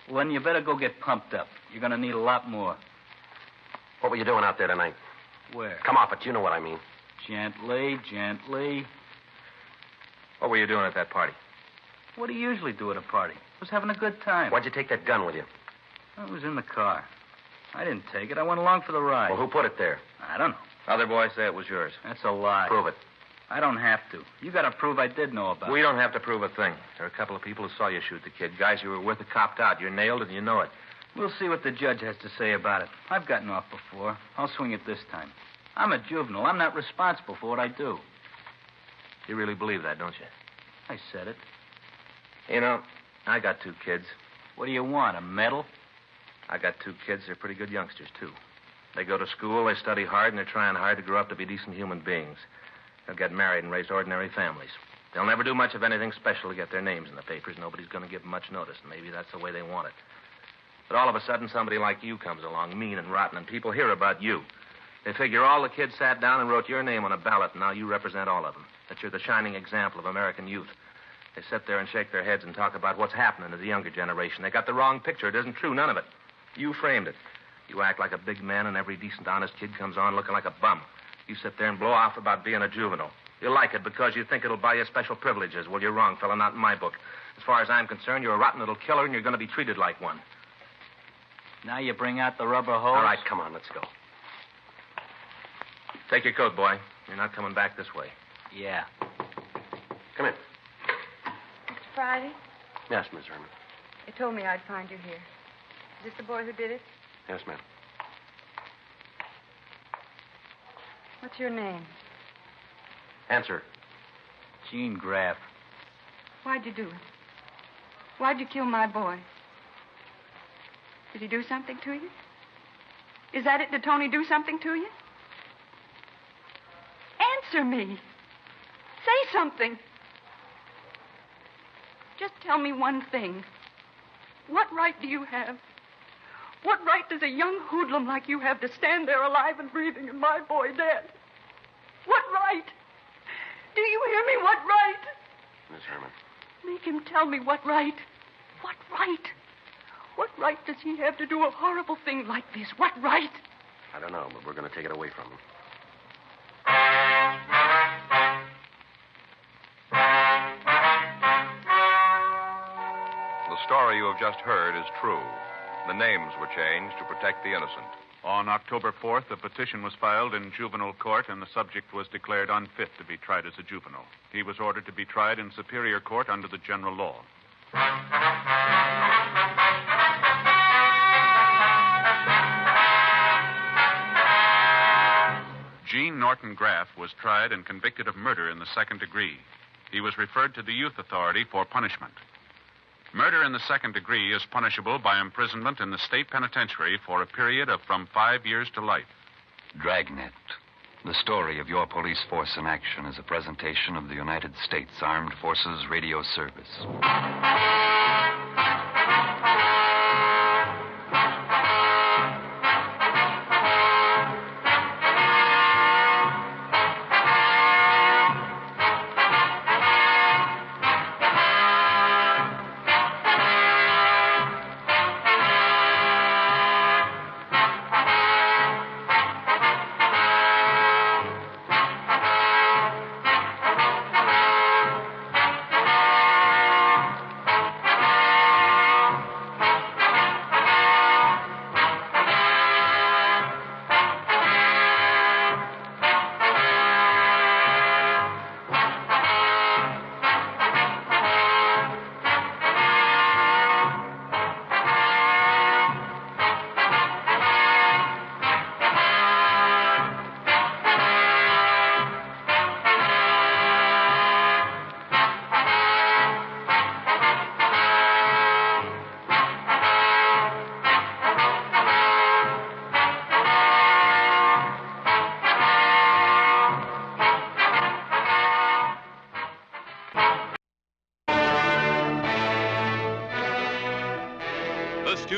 Well, then you better go get pumped up. You're going to need a lot more. What were you doing out there tonight? Where? Come off it. You know what I mean. Gently, gently. What were you doing at that party? What do you usually do at a party? I was having a good time. Why'd you take that gun with you? I was in the car. I didn't take it. I went along for the ride. Well, who put it there? I don't know. Other boys say it was yours. That's a lie. Prove it. I don't have to. You got to prove I did know about it. We don't have to prove a thing. There are a couple of people who saw you shoot the kid. Guys who were worth it copped out. You're nailed and you know it. We'll see what the judge has to say about it. I've gotten off before. I'll swing it this time. I'm a juvenile. I'm not responsible for what I do. You really believe that, don't you? I said it. You know, I got two kids. What do you want, a medal? I got two kids. They're pretty good youngsters, too. They go to school, they study hard, and they're trying hard to grow up to be decent human beings. They'll get married and raise ordinary families. They'll never do much of anything special to get their names in the papers. Nobody's going to give them much notice, and maybe that's the way they want it. But all of a sudden, somebody like you comes along, mean and rotten, and people hear about you. They figure all the kids sat down and wrote your name on a ballot, and now you represent all of them. That you're the shining example of American youth. They sit there and shake their heads and talk about what's happening to the younger generation. They got the wrong picture. It isn't true, none of it. You framed it. You act like a big man, and every decent, honest kid comes on looking like a bum. You sit there and blow off about being a juvenile. You like it because you think it'll buy you special privileges. Well, you're wrong, fella, not in my book. As far as I'm concerned, you're a rotten little killer, and you're going to be treated like one. Now you bring out the rubber hose? All right, come on, let's go. Take your coat, boy. You're not coming back this way. Yeah. Come in. Mr. Friday, Yes, Miss Herman. they told me I'd find you here. Is this the boy who did it? Yes, ma'am. What's your name? Answer. Gene Graff. Why'd you do it? Why'd you kill my boy? Did he do something to you? Is that it? Did Tony do something to you? Answer me. Say something. Just tell me one thing. What right do you have? What right does a young hoodlum like you have to stand there alive and breathing and my boy dead? What right? Do you hear me? What right? Miss Herman. Make him tell me what right. What right? What right does he have to do a horrible thing like this? What right? I don't know, but we're going to take it away from him. The story you have just heard is true. The names were changed to protect the innocent. On October 4th, a petition was filed in juvenile court, and the subject was declared unfit to be tried as a juvenile. He was ordered to be tried in superior court under the general law. Gene Norton Graff was tried and convicted of murder in the second degree. He was referred to the Youth Authority for punishment. Murder in the second degree is punishable by imprisonment in the state penitentiary for a period of from 5 years to life. Dragnet. The story of your police force in action is a presentation of the United States Armed Forces Radio Service.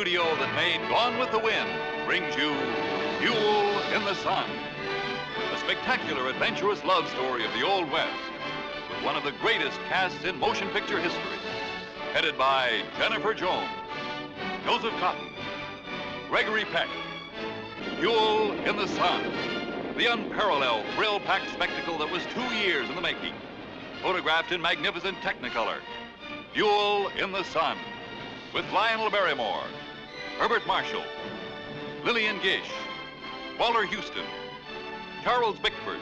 studio that made Gone with the Wind brings you Duel in the Sun, a spectacular, adventurous love story of the Old West with one of the greatest casts in motion picture history, headed by Jennifer Jones, Joseph Cotton, Gregory Peck. Duel in the Sun, the unparalleled thrill-packed spectacle that was 2 years in the making, photographed in magnificent Technicolor. Duel in the Sun, with Lionel Barrymore, Herbert Marshall, Lillian Gish, Walter Houston, Charles Bickford.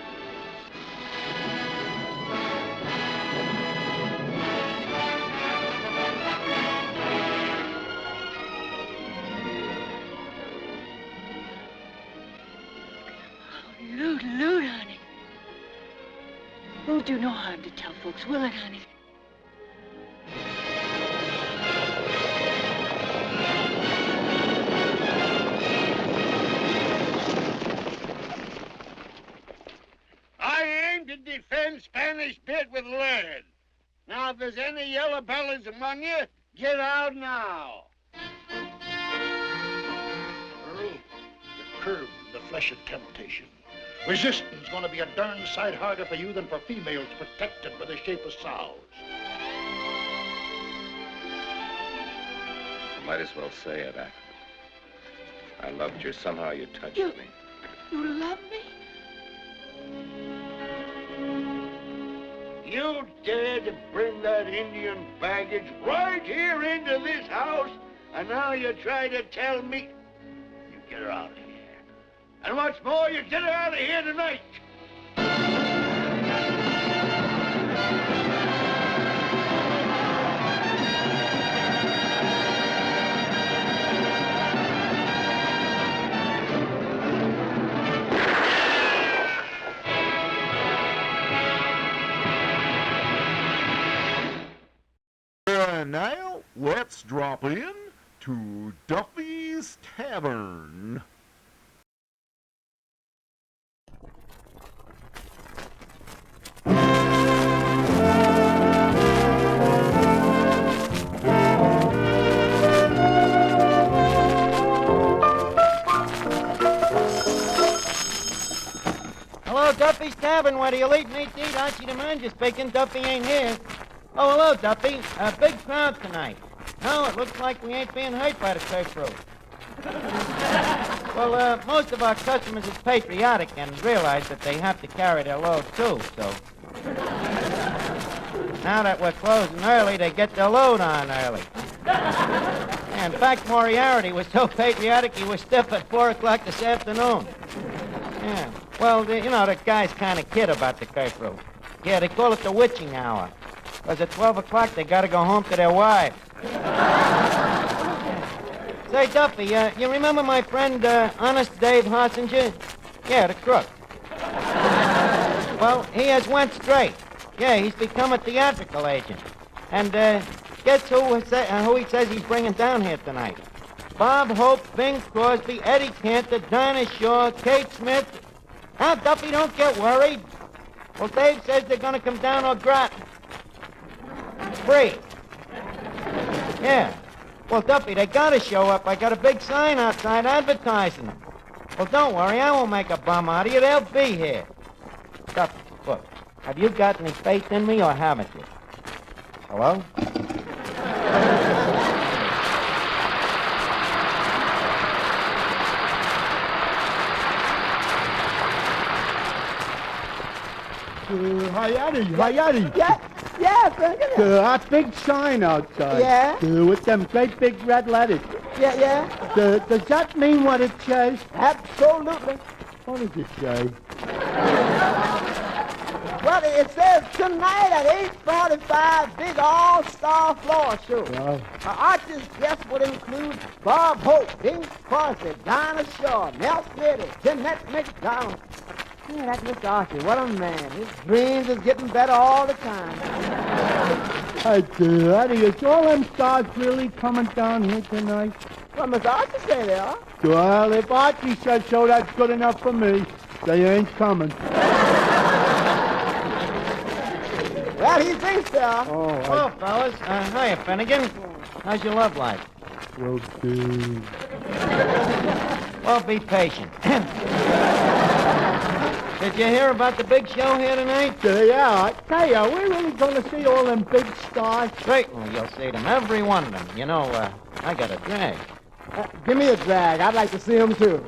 Loot, honey. Won't do no harm to tell folks, will it, honey? I aim to defend Spanish Pit with lead. Now, if there's any yellow bellies among you, get out now. Earl, you're curbed in the flesh of temptation. Resistance going to be a darn sight harder for you than for females protected by the shape of sows. You might as well say it, Abbott. I loved you. Somehow you touched me. You love me? You dared to bring that Indian baggage right here into this house, and now you try to tell me... You get her out of here. And what's more, you get her out of here tonight. And now, let's drop in to Duffy's Tavern. Hello, Duffy's Tavern. What do you eat meat to eat? Archie the man just speaking. Duffy ain't here. Oh, hello, Duffy. A big crowd tonight. No, it looks like we ain't being hurt by the curfew. Well, most of our customers is patriotic and realize that they have to carry their load, too, so... Now that we're closing early, they get their load on early. Yeah, in fact, Moriarty was so patriotic he was stiff at 4 o'clock this afternoon. Yeah. Well, you know, the guy's kind of kid about the curfew. Yeah, they call it the witching hour. Because at 12 o'clock, they got to go home to their wives. Say, Duffy, you remember my friend, Honest Dave Harsinger? Yeah, the crook. Well, he has went straight. Yeah, he's become a theatrical agent. And guess who he says he's bringing down here tonight? Bob Hope, Bing Crosby, Eddie Cantor, Dinah Shaw, Kate Smith. Now, Duffy, don't get worried. Well, Dave says they're going to come down au gratin. Free. Yeah. Well, Duffy, they got to show up. I got a big sign outside advertising them. Well, don't worry. I won't make a bum out of you. They'll be here. Duffy, look. Have you got any faith in me or haven't you? Hello? Hayati. Yeah, Frankie. That big sign outside. Yeah? With them great big red letters. Yeah. Does that mean what it says? Absolutely. What does it say? Well, it says tonight at 8:45, big all-star floor show. Archie's guests would include Bob Hope, Bing Crosby, Dinah Shaw, Nell Smitty, Jeanette McDonald. Yeah, that's Mr. Archie. What a man. His dreams is getting better all the time. Daddy, is all them stars really coming down here tonight? Well, Mr. Archie say they are. Well, if Archie says so, that's good enough for me. They ain't coming. Well, he thinks they are. Hello, fellas. Hiya, Finnegan. How's your love life? Will do. Well, be patient. Did you hear about the big show here tonight? Yeah, I tell you, we're really going to see all them big stars. Certainly, you'll see them, every one of them. You know, I got a drag. Give me a drag. I'd like to see him, too.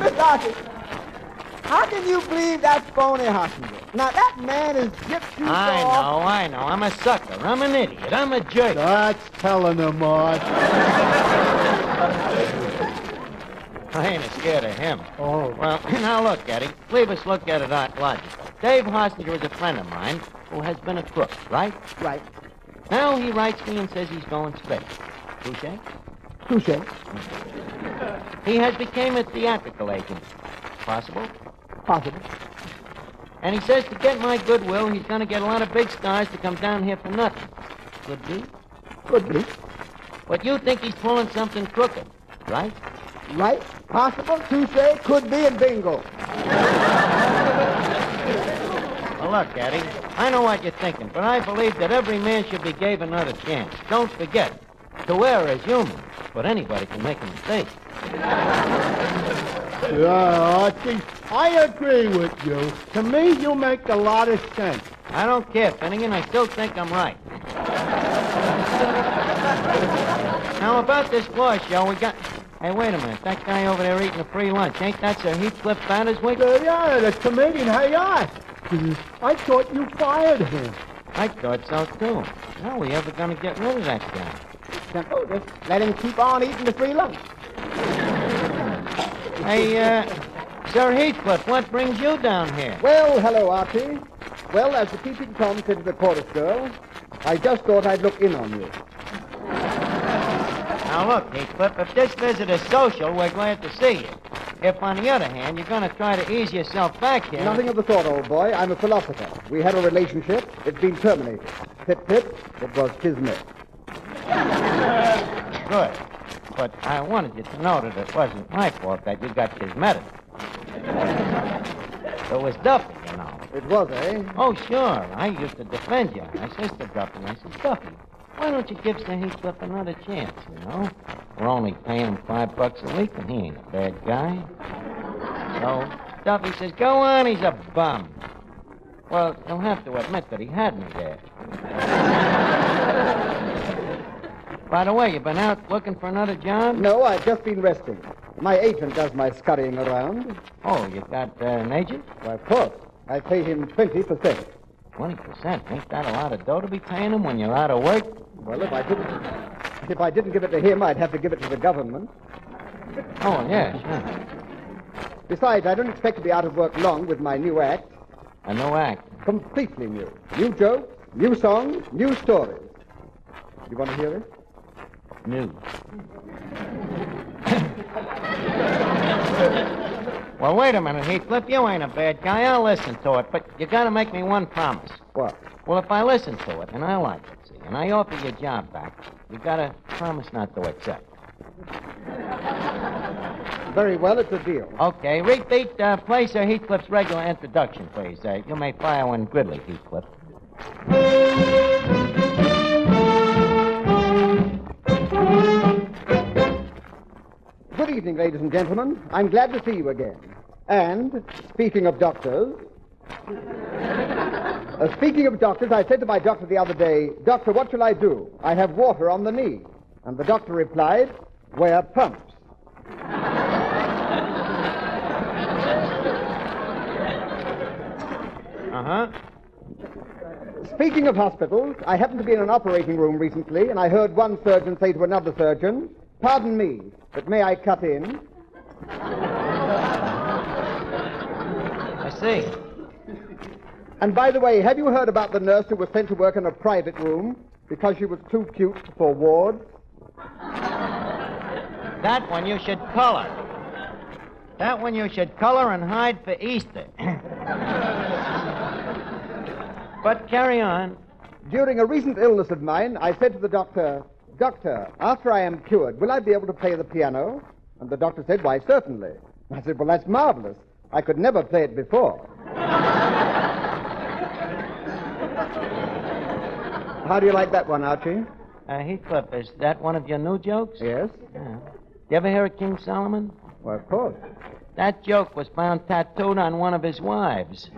Miss Archie, how can you believe that's phony Hossinger? Now, that man is gypsy I know. I'm a sucker. I'm an idiot. I'm a jerk. That's telling him, Art. I ain't scared of him. Oh. Well, now look, Eddie. Leave us look at it logical. Dave Hossinger is a friend of mine who has been a crook, right? Right. Now he writes me and says he's going straight. Touche? Touche. He has become a theatrical agent. Possible? Possible. And he says to get my goodwill, he's going to get a lot of big stars to come down here for nothing. Could be. Could be. But you think he's pulling something crooked, right? Right. Possible, touche, could be, and bingo. Well, look, Eddie, I know what you're thinking, but I believe that every man should be gave another chance. Don't forget, to err is human, but anybody can make a mistake. Yeah, Archie, I agree with you. To me, you make a lot of sense. I don't care, Finnegan. I still think I'm right. Now, about this floor show, we got... Hey, wait a minute. That guy over there eating a free lunch. Ain't that Sir Heathcliff Bannerswick? Yeah, the comedian. Hey, Art. I thought you fired him. I thought so, too. How are we ever going to get rid of that guy? Simple. Just let him keep on eating the free lunch. Hey, Sir Heathcliff, what brings you down here? Well, hello, Archie. Well, as the peeping Tom said to the chorus girl, I just thought I'd look in on you. Now, look, Heathcliff, if this visit is social, we're glad to see you. If, on the other hand, you're going to try to ease yourself back here... Nothing of the sort, old boy. I'm a philosopher. We had a relationship. It's been terminated. Pip, pip, it was kismet. Good. But I wanted you to know that it wasn't my fault that you got kismeted. It was Duffy, you know. It was, eh? Oh, sure. I used to defend you. I says to Duffy, Duffy, why don't you give Sir Heathcliff another chance, you know? We're only paying him $5 a week, and he ain't a bad guy. So Duffy says, go on, he's a bum. Well, you'll have to admit that he had me there. By the way, you been out looking for another job? No, I've just been resting. My agent does my scurrying around. Oh, you got an agent? Why, of course. I pay him 20%. 20%? Ain't that a lot of dough to be paying him when you're out of work? Well, if I didn't give it to him, I'd have to give it to the government. Oh, yeah, sure. Besides, I don't expect to be out of work long with my new act. A new act? Completely new. New jokes, new songs, new stories. You want to hear it? New. Well, wait a minute, Heathcliff. You ain't a bad guy. I'll listen to it, but you got to make me one promise. What? Well, if I listen to it and I like it, see, and I offer your job back, you got to promise not to accept. Very well, it's a deal. Okay, repeat, play Sir Heathcliff's regular introduction, please. You may fire when Gridley, Heathcliff. Good evening, ladies and gentlemen. I'm glad to see you again. And, speaking of doctors... I said to my doctor the other day, Doctor, what shall I do? I have water on the knee. And the doctor replied, wear pumps. Uh-huh. Speaking of hospitals, I happened to be in an operating room recently, and I heard one surgeon say to another surgeon, pardon me, but may I cut in? I see. And by the way, have you heard about the nurse who was sent to work in a private room because she was too cute for wards? That one you should color. That one you should color and hide for Easter. But carry on. During a recent illness of mine, I said to the doctor, Doctor, after I am cured, will I be able to play the piano? And the doctor said, why, certainly. I said, well, that's marvelous. I could never play it before. How do you like that one, Archie? Heathcliff, is that one of your new jokes? Yes. You ever hear of King Solomon? Well, of course. That joke was found tattooed on one of his wives.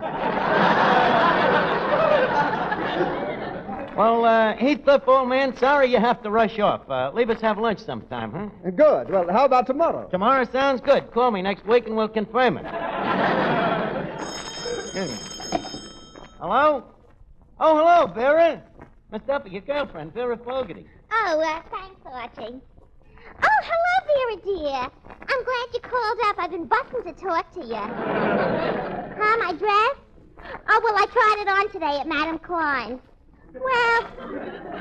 Well, Heathcliff, old man, sorry you have to rush off. Leave us have lunch sometime, huh? Good. Well, how about tomorrow? Tomorrow sounds good. Call me next week and we'll confirm it. Hello? Oh, hello, Vera. Miss Duffy, your girlfriend, Vera Fogarty. Oh, thanks, Archie. Oh, hello, Vera, dear. I'm glad you called up. I've been busting to talk to you. Huh, my dress? Oh, well, I tried it on today at Madame Klein's. Well,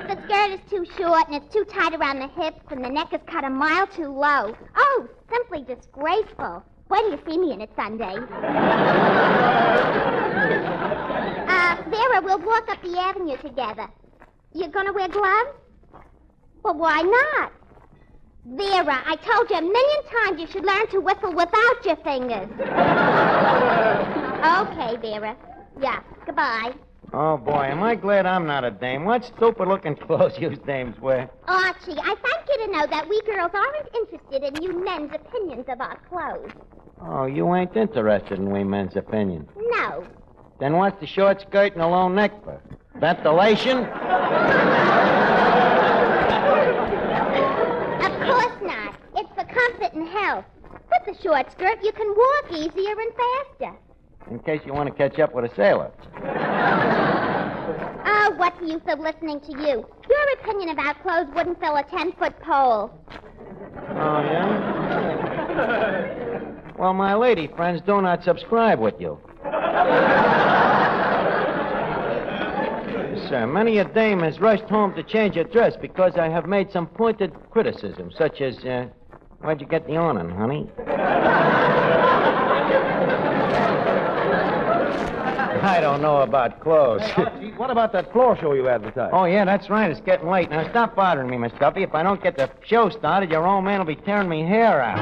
the skirt is too short and it's too tight around the hips and the neck is cut a mile too low. Oh, simply disgraceful. Wait till you see me in it Sunday. Vera, we'll walk up the avenue together. You gonna wear gloves? Well, why not? Vera, I told you a million times you should learn to whistle without your fingers. Okay, Vera. Yeah, goodbye. Oh, boy, am I glad I'm not a dame. What stupid-looking clothes you dames wear? Archie, I thank you to know that we girls aren't interested in you men's opinions of our clothes. Oh, you ain't interested in we men's opinions. No. Then what's the short skirt and the long neck for? Ventilation? Of course not. It's for comfort and health. With the short skirt, you can walk easier and faster. In case you want to catch up with a sailor. Oh, what's the use of listening to you? Your opinion about clothes wouldn't fill a 10-foot pole. Oh, yeah? Well, my lady friends do not subscribe with you. Sir, many a dame has rushed home to change her dress because I have made some pointed criticisms, such as, where'd you get the awning, honey? I don't know about clothes. Hey, Archie, what about that floor show you advertised? Oh, yeah, that's right. It's getting late. Now, stop bothering me, Miss Duffy. If I don't get the show started, your old man will be tearing me hair out.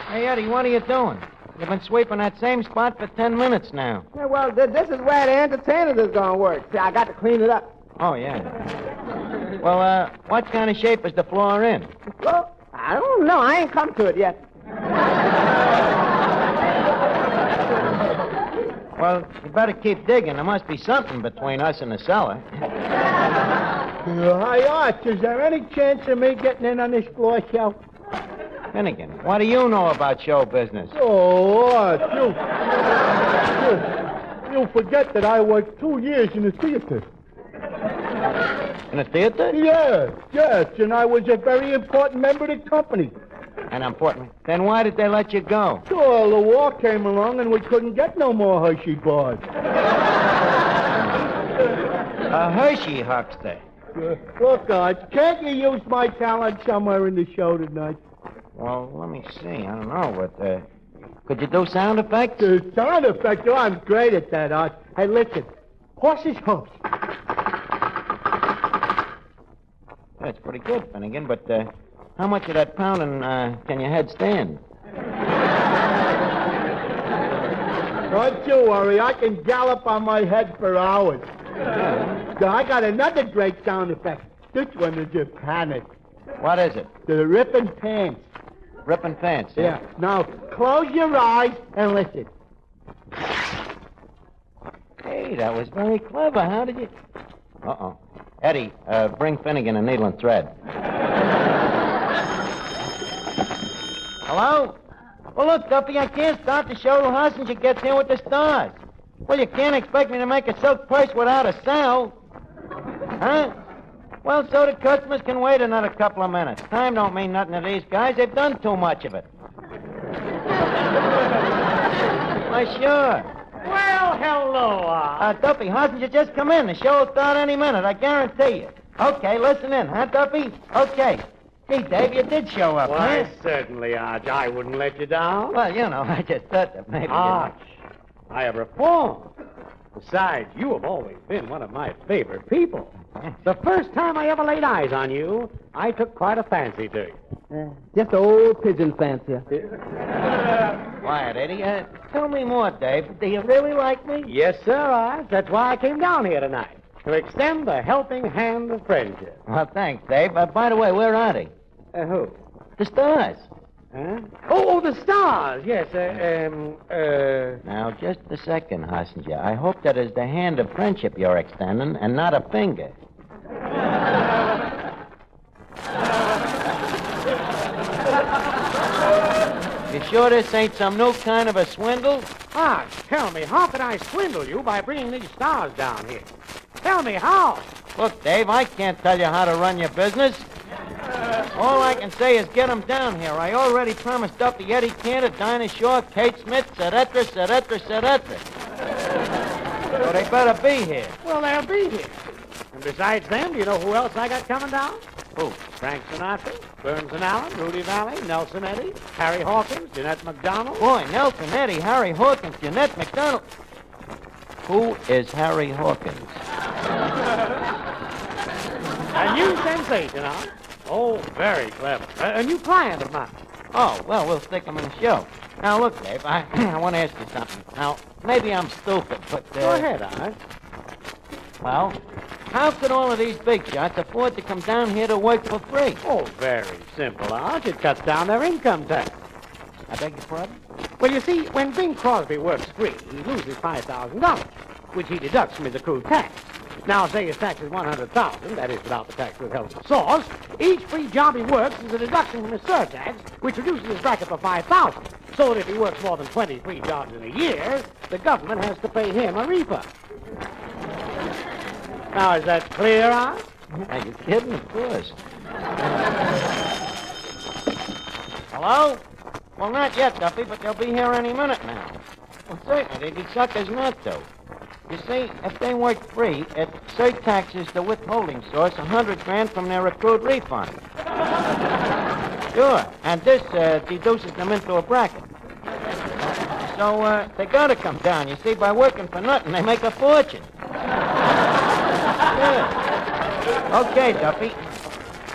Hey, Eddie, what are you doing? You've been sweeping that same spot for 10 minutes now. Yeah, well, this is where the entertainers is going to work. See, I got to clean it up. Oh, yeah. Well, what kind of shape is the floor in? Well, I don't know. I ain't come to it yet. Well, you better keep digging. There must be something between us and the cellar. Hi, Arch, is there any chance of me getting in on this floor show? Finnegan, what do you know about show business? Oh, Arch, you forget that I worked 2 years in the theater. In the theater? Yes, and I was a very important member of the company. And important. Then why did they let you go? Well, the war came along and we couldn't get no more Hershey bars. A Hershey huckster. Look, Arch, can't you use my talent somewhere in the show tonight? Well, let me see. I don't know, but, could you do sound effects? Sound effects? Oh, I'm great at that, Arch. Hey, listen. Horses' hoofs. That's pretty good, Finnegan, but, how much of that pounding, can your head stand? Don't you worry. I can gallop on my head for hours. I got another great sound effect. This one is a panic. What is it? The ripping pants. Ripping pants? Yeah. Now, close your eyes and listen. Hey, that was very clever. How did you... Uh-oh. Eddie, bring Finnegan a needle and thread. Hello? Well, look, Duffy, I can't start the show till Hoslinger gets in with the stars. Well, you can't expect me to make a silk purse without a sell. Huh? Well, so the customers can wait another couple of minutes. Time don't mean nothing to these guys. They've done too much of it. Why, sure. Well, hello, Duffy, Hoslinger, just come in. The show will start any minute, I guarantee you. Okay, listen in, huh, Duffy? Okay. Gee, Dave, you did show up, Why, huh? certainly, Arch. I wouldn't let you down. Well, you know, I just thought that maybe... Arch, I have reformed. Besides, you have always been one of my favorite people. The first time I ever laid eyes on you, I took quite a fancy to you. Just an old pigeon fancier. Quiet, Eddie. Tell me more, Dave. Do you really like me? Yes, sir, Arch. That's why I came down here tonight, to extend the helping hand of friendship. Well, thanks, Dave. By the way, where are they? Who? The stars. Huh? Oh, the stars. Yes, Now, just a second, Hoslinger. I hope that is the hand of friendship you're extending and not a finger. You sure this ain't some new kind of a swindle? Arch, tell me, how could I swindle you by bringing these stars down here? Tell me how. Look, Dave, I can't tell you how to run your business. All I can say is get them down here. I already promised Duffy, Eddie Cantor, Dinah Shaw, Kate Smith, etc., etc., etc. So they better be here. Well, they'll be here. And besides them, do you know who else I got coming down? Who? Frank Sinatra, Burns and Allen, Rudy Valley, Nelson Eddy, Harry Hawkins, Jeanette MacDonald. Boy, Nelson Eddy, Harry Hawkins, Jeanette MacDonald. Who is Harry Hawkins? A new sensation, huh? Oh, very clever. A new client of mine. Oh, well, we'll stick him in the show. Now, look, Dave, I want to ask you something. Now, maybe I'm stupid, but... Go ahead, Arch. Well, how could all of these big shots afford to come down here to work for free? Oh, very simple, Arch. It cuts down their income tax. I beg your pardon? Well, you see, when Bing Crosby works free, he loses $5,000, which he deducts from his accrued tax. Now, say his tax is $100,000, that is without the tax withheld from source. Each free job he works is a deduction from his surtax, which reduces his bracket for $5,000. So that if he works more than 20 free jobs in a year, the government has to pay him a refund. Now, is that clear, Arch? Are you kidding? Of course. Hello? Well, not yet, Duffy, but they'll be here any minute now. Well, certainly, they'd be suckers not to. You see, if they work free, it surtaxes the withholding source $100,000 from their accrued refund. Sure, and this deduces them into a bracket. So they gotta come down. You see, by working for nothing, they make a fortune. Yeah. Okay, Duffy.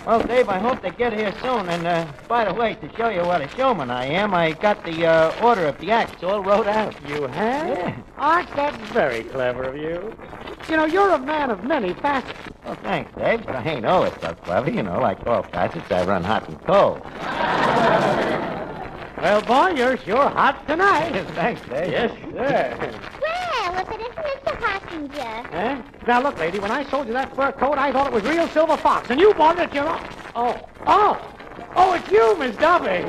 Well, Dave, I hope they get here soon. And, by the way, to show you what a showman I am, I got the order of the acts all wrote out. You have? Yeah. Arch, that's very clever of you. You know, you're a man of many facets. Well, thanks, Dave, but I ain't always so clever. You know, like all facets, I run hot and cold. Well, boy, you're sure hot tonight. Thanks, Dave. Yes, sir. Hello, if it isn't Mr. Hottinger. Eh? Now, look, lady, when I sold you that fur coat, I thought it was real silver fox, and you bought it at your own. Oh, it's you, Miss Duffy.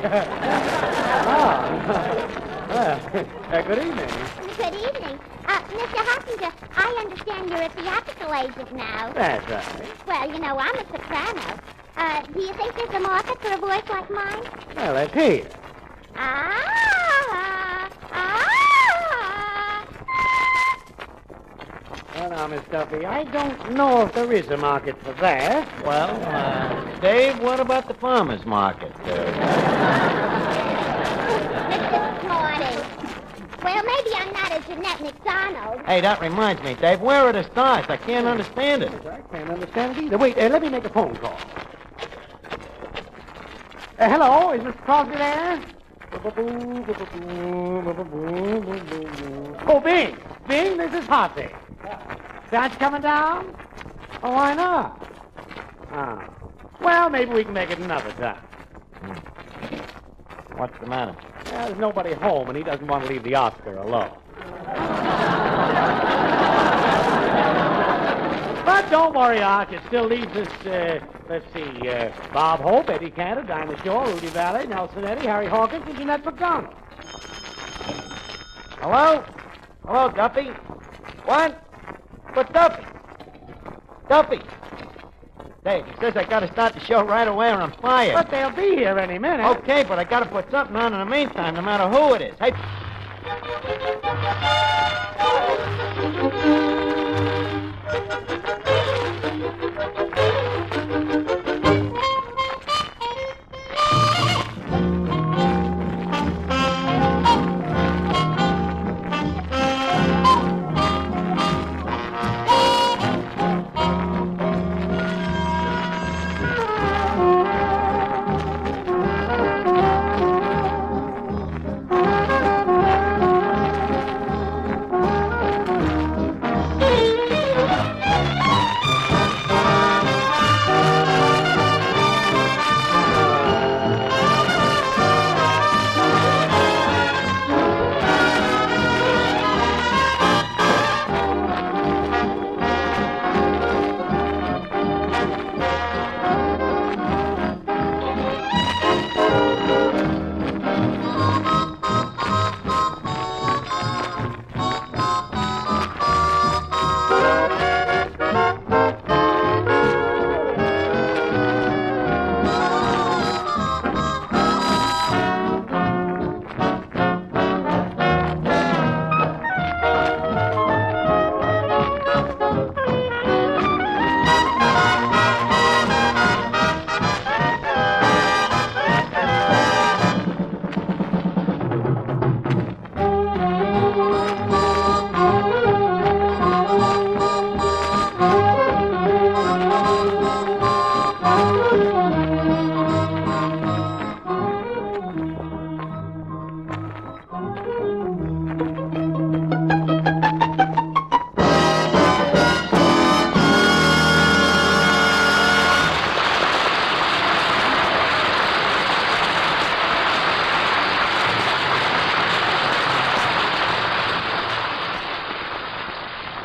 Good evening. Good evening. Mr. Hottinger, I understand you're a theatrical agent now. That's right. Well, you know, I'm a soprano. Do you think there's a market for a voice like mine? Well, let's hear. Well, now, Miss Duffy, I don't know if there is a market for that. Well, Dave, what about the farmer's market? Mr. Smarty. Well, maybe I'm not a Jeanette McDonald. Hey, that reminds me, Dave, where are the stars? I can't understand it. I can't understand it either. Wait, let me make a phone call. Hello, is Mr. Crosby there? Oh, Bing, this is Hotsy. That's coming down? Oh, why not? Well, maybe we can make it another time. What's the matter? Well, there's nobody home, and he doesn't want to leave the Oscar alone. But don't worry, Arch. It still leaves us, let's see, Bob Hope, Eddie Cantor, Dinah Shore, Rudy Valley, Nelson Eddy, Harry Hawkins, and Jeanette McDonald. Hello? Hello, Duffy? What? But Duffy? Duffy? Dave, he says I gotta start the show right away or I'm fired. But they'll be here any minute. Okay, but I gotta put something on in the meantime, no matter who it is. Hey...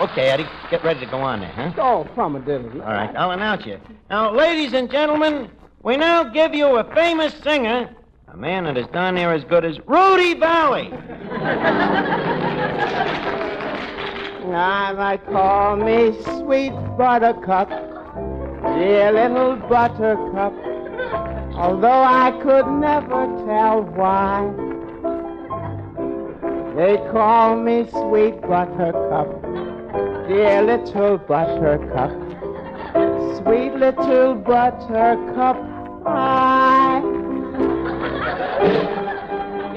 Okay, Eddie, get ready to go on there, huh? Oh, from a distance. All right, I'll announce you. Now, ladies and gentlemen, we now give you a famous singer, a man that is darn near as good as Rudy Valley. I call me sweet buttercup, dear little buttercup, although I could never tell why. They call me sweet buttercup, dear little buttercup, sweet little buttercup,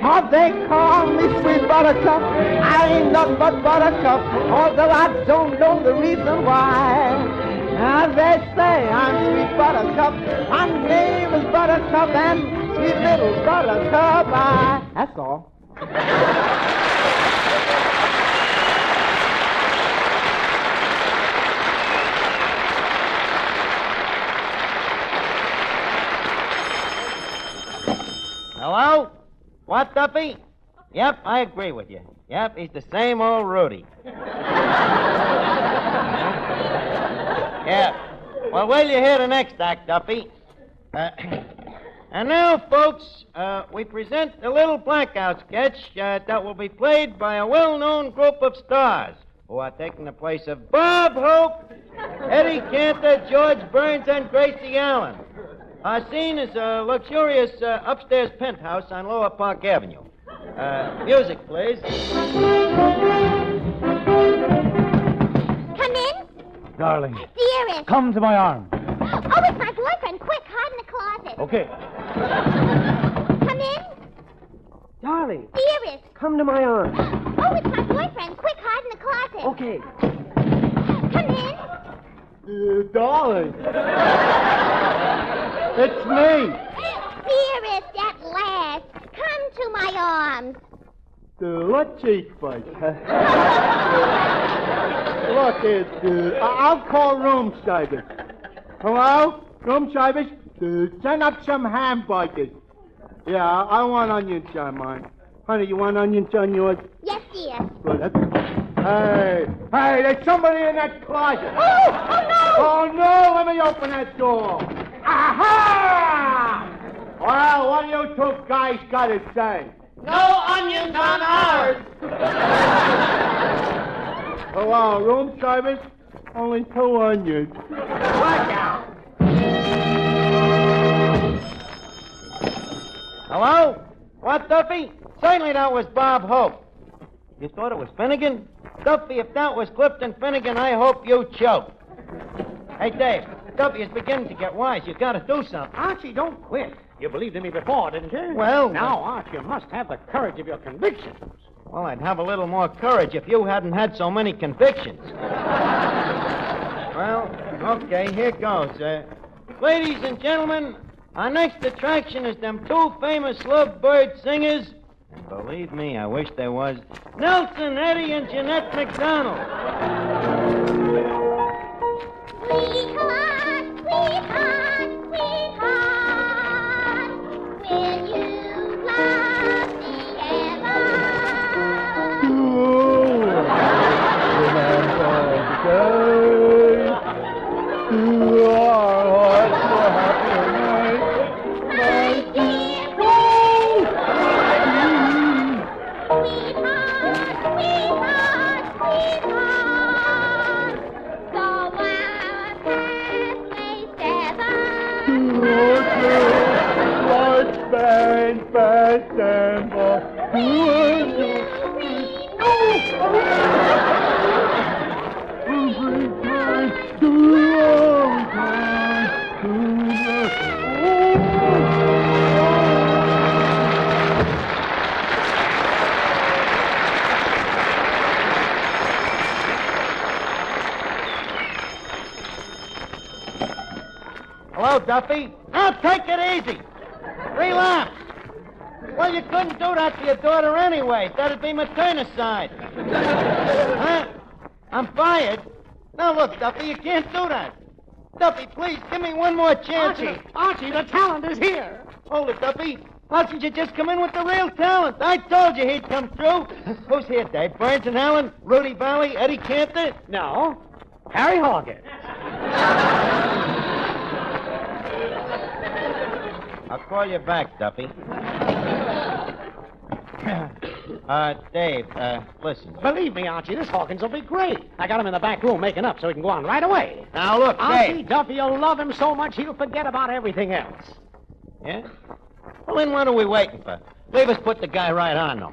Oh, they call me sweet buttercup. I ain't nothing but buttercup, although I don't know the reason why. Now they say I'm sweet buttercup. My name is Buttercup and sweet little buttercup. That's all. Hello? What, Duffy? Yep, I agree with you. Yep, he's the same old Rudy. Yeah. Well, wait till you hear the next act, Duffy. And now, folks, we present a little blackout sketch that will be played by a well-known group of stars who are taking the place of Bob Hope, Eddie Cantor, George Burns, and Gracie Allen. Our scene is a luxurious upstairs penthouse on Lower Park Avenue. Music, please. Come in. Darling, Dearest. come to my arms. Oh, it's my boyfriend. Quick, hide in the closet. Okay. Come in. Darling, Dearest. come to my arms. Oh, it's my boyfriend. Quick, hide in the closet. Okay. Come in. Darling. It's me. Dearest, at last. Come to my arms. What cheek fight? Look, I'll call room service. Hello? Room service? Send up some hamburgers. Yeah, I want onions on mine. Honey, you want onions on yours? Yes, dear. Good. Hey, there's somebody in that closet. Oh, no! Oh, no, let me open that door. Aha! Well, what do you two guys got to say? No onions on ours. Hello, room service? Only 2 onions. Blackout. Hello? What, Duffy? Certainly that was Bob Hope. You thought it was Finnegan? Duffy, if that was Clifton Finnegan, I hope you choke. Hey, Dave, Duffy is beginning to get wise. You gotta do something. Archie, don't quit. You believed in me before, didn't you? Well... Now, Archie, you must have the courage of your convictions. Well, I'd have a little more courage if you hadn't had so many convictions. Well, okay, here goes. Ladies and gentlemen, our next attraction is them 2 famous lovebird singers. And believe me, I wish there was. Nelson Eddy and Jeanette McDonald. Sweetheart, sweetheart, sweetheart, will you love me ever? Remember the day our hearts were happy night, my dear. Sweetheart, sweetheart, sweetheart, so our paths may sever. Let's bend December. Hello, Duffy. Now take it easy. Relax. Well, you couldn't do that to your daughter anyway. That'd be maternicide. Huh? I'm fired? Now, look, Duffy, you can't do that. Duffy, please, give me one more chance. Archie, the talent is here. Hold it, Duffy. Why didn't you just come in with the real talent? I told you he'd come through. Who's here, Dave? Burns and Allen? Rudy Valley? Eddie Cantor? No. Harry Hawkins. I'll call you back, Duffy. Dave, listen. Believe me, Archie, this Hawkins will be great. I got him in the back room making up so he can go on right away. Now, look, Archie, Dave. Duffy will love him so much he'll forget about everything else. Yeah? Well, then what are we waiting for? Leave us put the guy right on, though.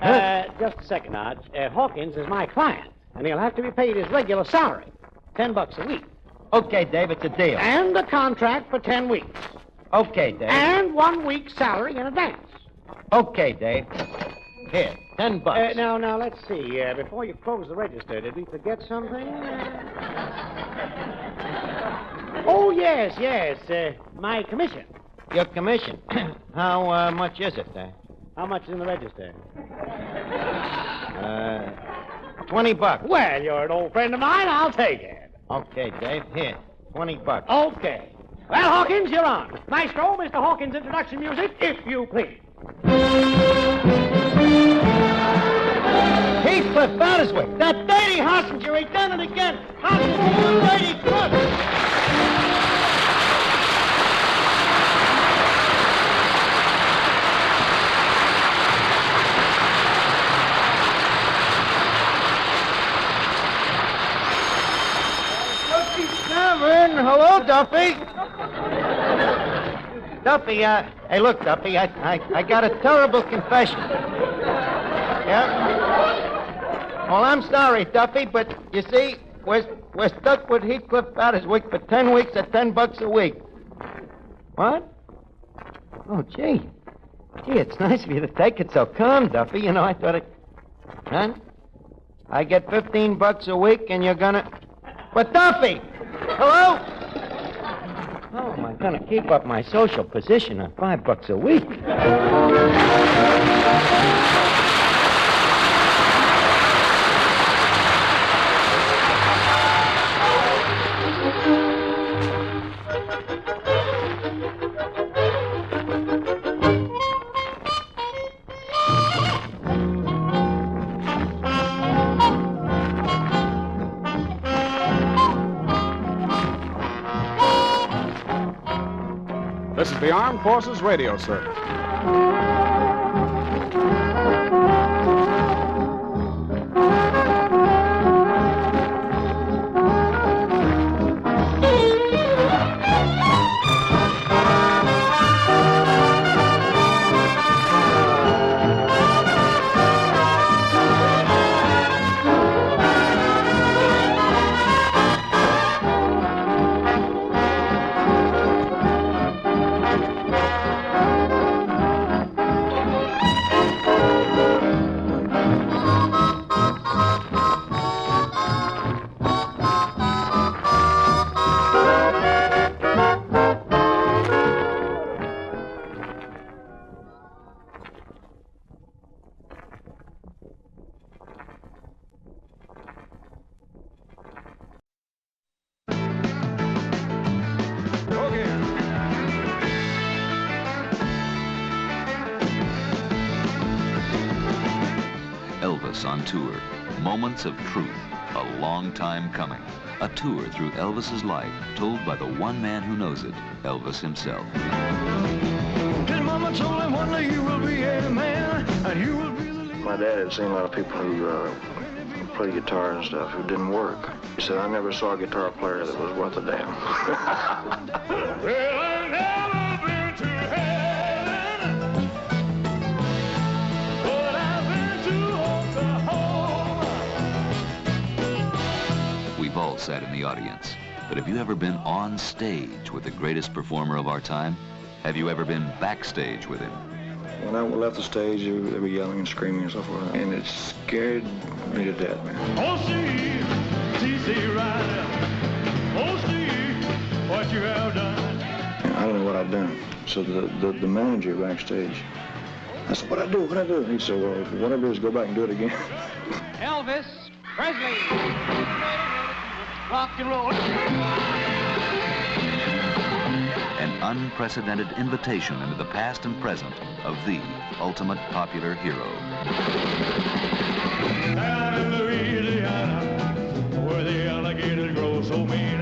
Just a second, Arch. Hawkins is my client, and he'll have to be paid his regular salary, $10 a week. Okay, Dave, it's a deal. And a contract for 10 weeks. Okay, Dave. And 1 week's salary in advance. Okay, Dave. Here, $10. Now, let's see. Before you close the register, did we forget something? Oh, yes. My commission. Your commission? How much is it, How much is in the register? $20. Well, you're an old friend of mine. I'll take it. Okay, Dave. Here, $20. Okay. Well, Hawkins, you're on. Maestro, Mr. Hawkins' introduction music, if you please. Heathcliff Batterswick. That dirty Hossinger, he done it again. Hossinger, you dirty crook. Tavern. Hello, Duffy. Duffy, hey, look, Duffy, I got a terrible confession. Yeah? Well, I'm sorry, Duffy, but you see, we're stuck with Heathcliff Batterswick for 10 weeks at $10 a week. What? Oh, gee. Gee, it's nice of you to take it so calm, Duffy. You know, I thought it... Huh? I get $15 a week, and you're gonna... But, Duffy! Hello? How am I going to keep up my social position on $5 a week? This is the Armed Forces Radio Service. Elvis on tour. Moments of truth. A long time coming. A tour through Elvis's life, told by the one man who knows it, Elvis himself. His mama told him one day you will be a man, and you will be the leader. My dad had seen a lot of people who play guitar and stuff who didn't work. He said, I never saw a guitar player that was worth a damn. Well, I've never been to heaven, but I've been to Oklahoma. We've all sat in the audience, but have you ever been on stage with the greatest performer of our time? Have you ever been backstage with him? When I left the stage, they were yelling and screaming and so forth, and it scared me to death, man. Oh, Steve, TC Ryder. Oh, Steve, what you have done. And I don't know what I'd done. So the manager backstage, I said, what I do? He said, well, what I do is go back and do it again. Elvis Presley. Rock and roll. An unprecedented invitation into the past and present of the ultimate popular hero. Down in Louisiana, where the alligators grow so mean,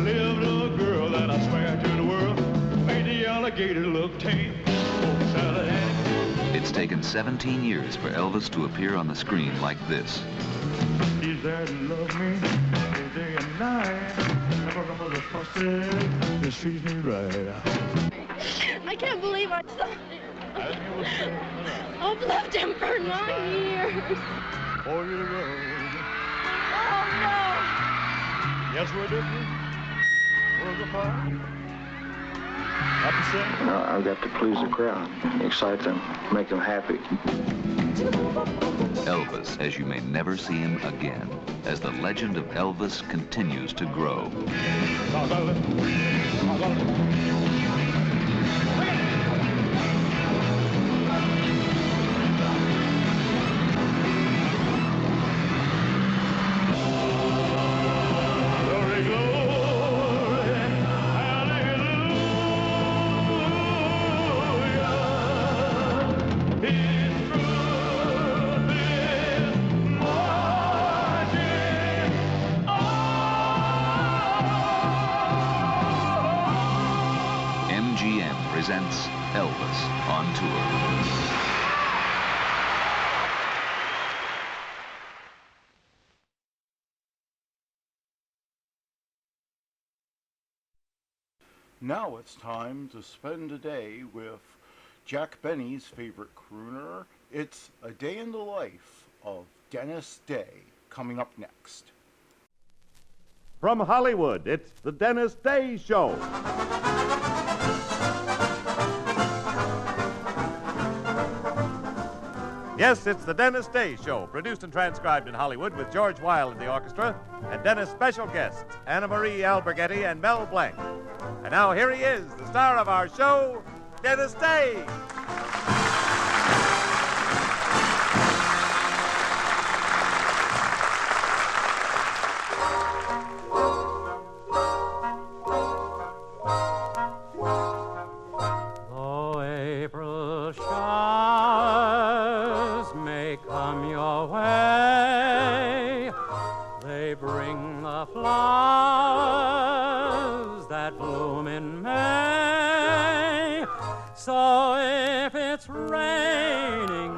there lived a girl that I swear to the world made the alligator look tame. Oh, Sally Ann. It's taken 17 years for Elvis to appear on the screen like this. He's there to love me day and night. Never remember the fussy, this treats me right. I can't believe I saw him. I've loved him for 9 years. For you to go. Oh, no. Yes, we're different. Worlds apart. Have to say. You know, I've got to please the crowd, excite them, make them happy. Elvis, as you may never see him again, as the legend of Elvis continues to grow. Elvis on tour. Now it's time to spend a day with Jack Benny's favorite crooner. It's A Day in the Life of Denis Day, coming up next. From Hollywood, it's the Denis Day Show. Yes, it's the Denis Day Show, produced and transcribed in Hollywood with George Weil in the orchestra and Denis' special guests, Anna Marie Alberghetti and Mel Blanc. And now here he is, the star of our show, Denis Day. Oh, April showers may come your way. They bring the flowers that bloom in May. So if it's raining,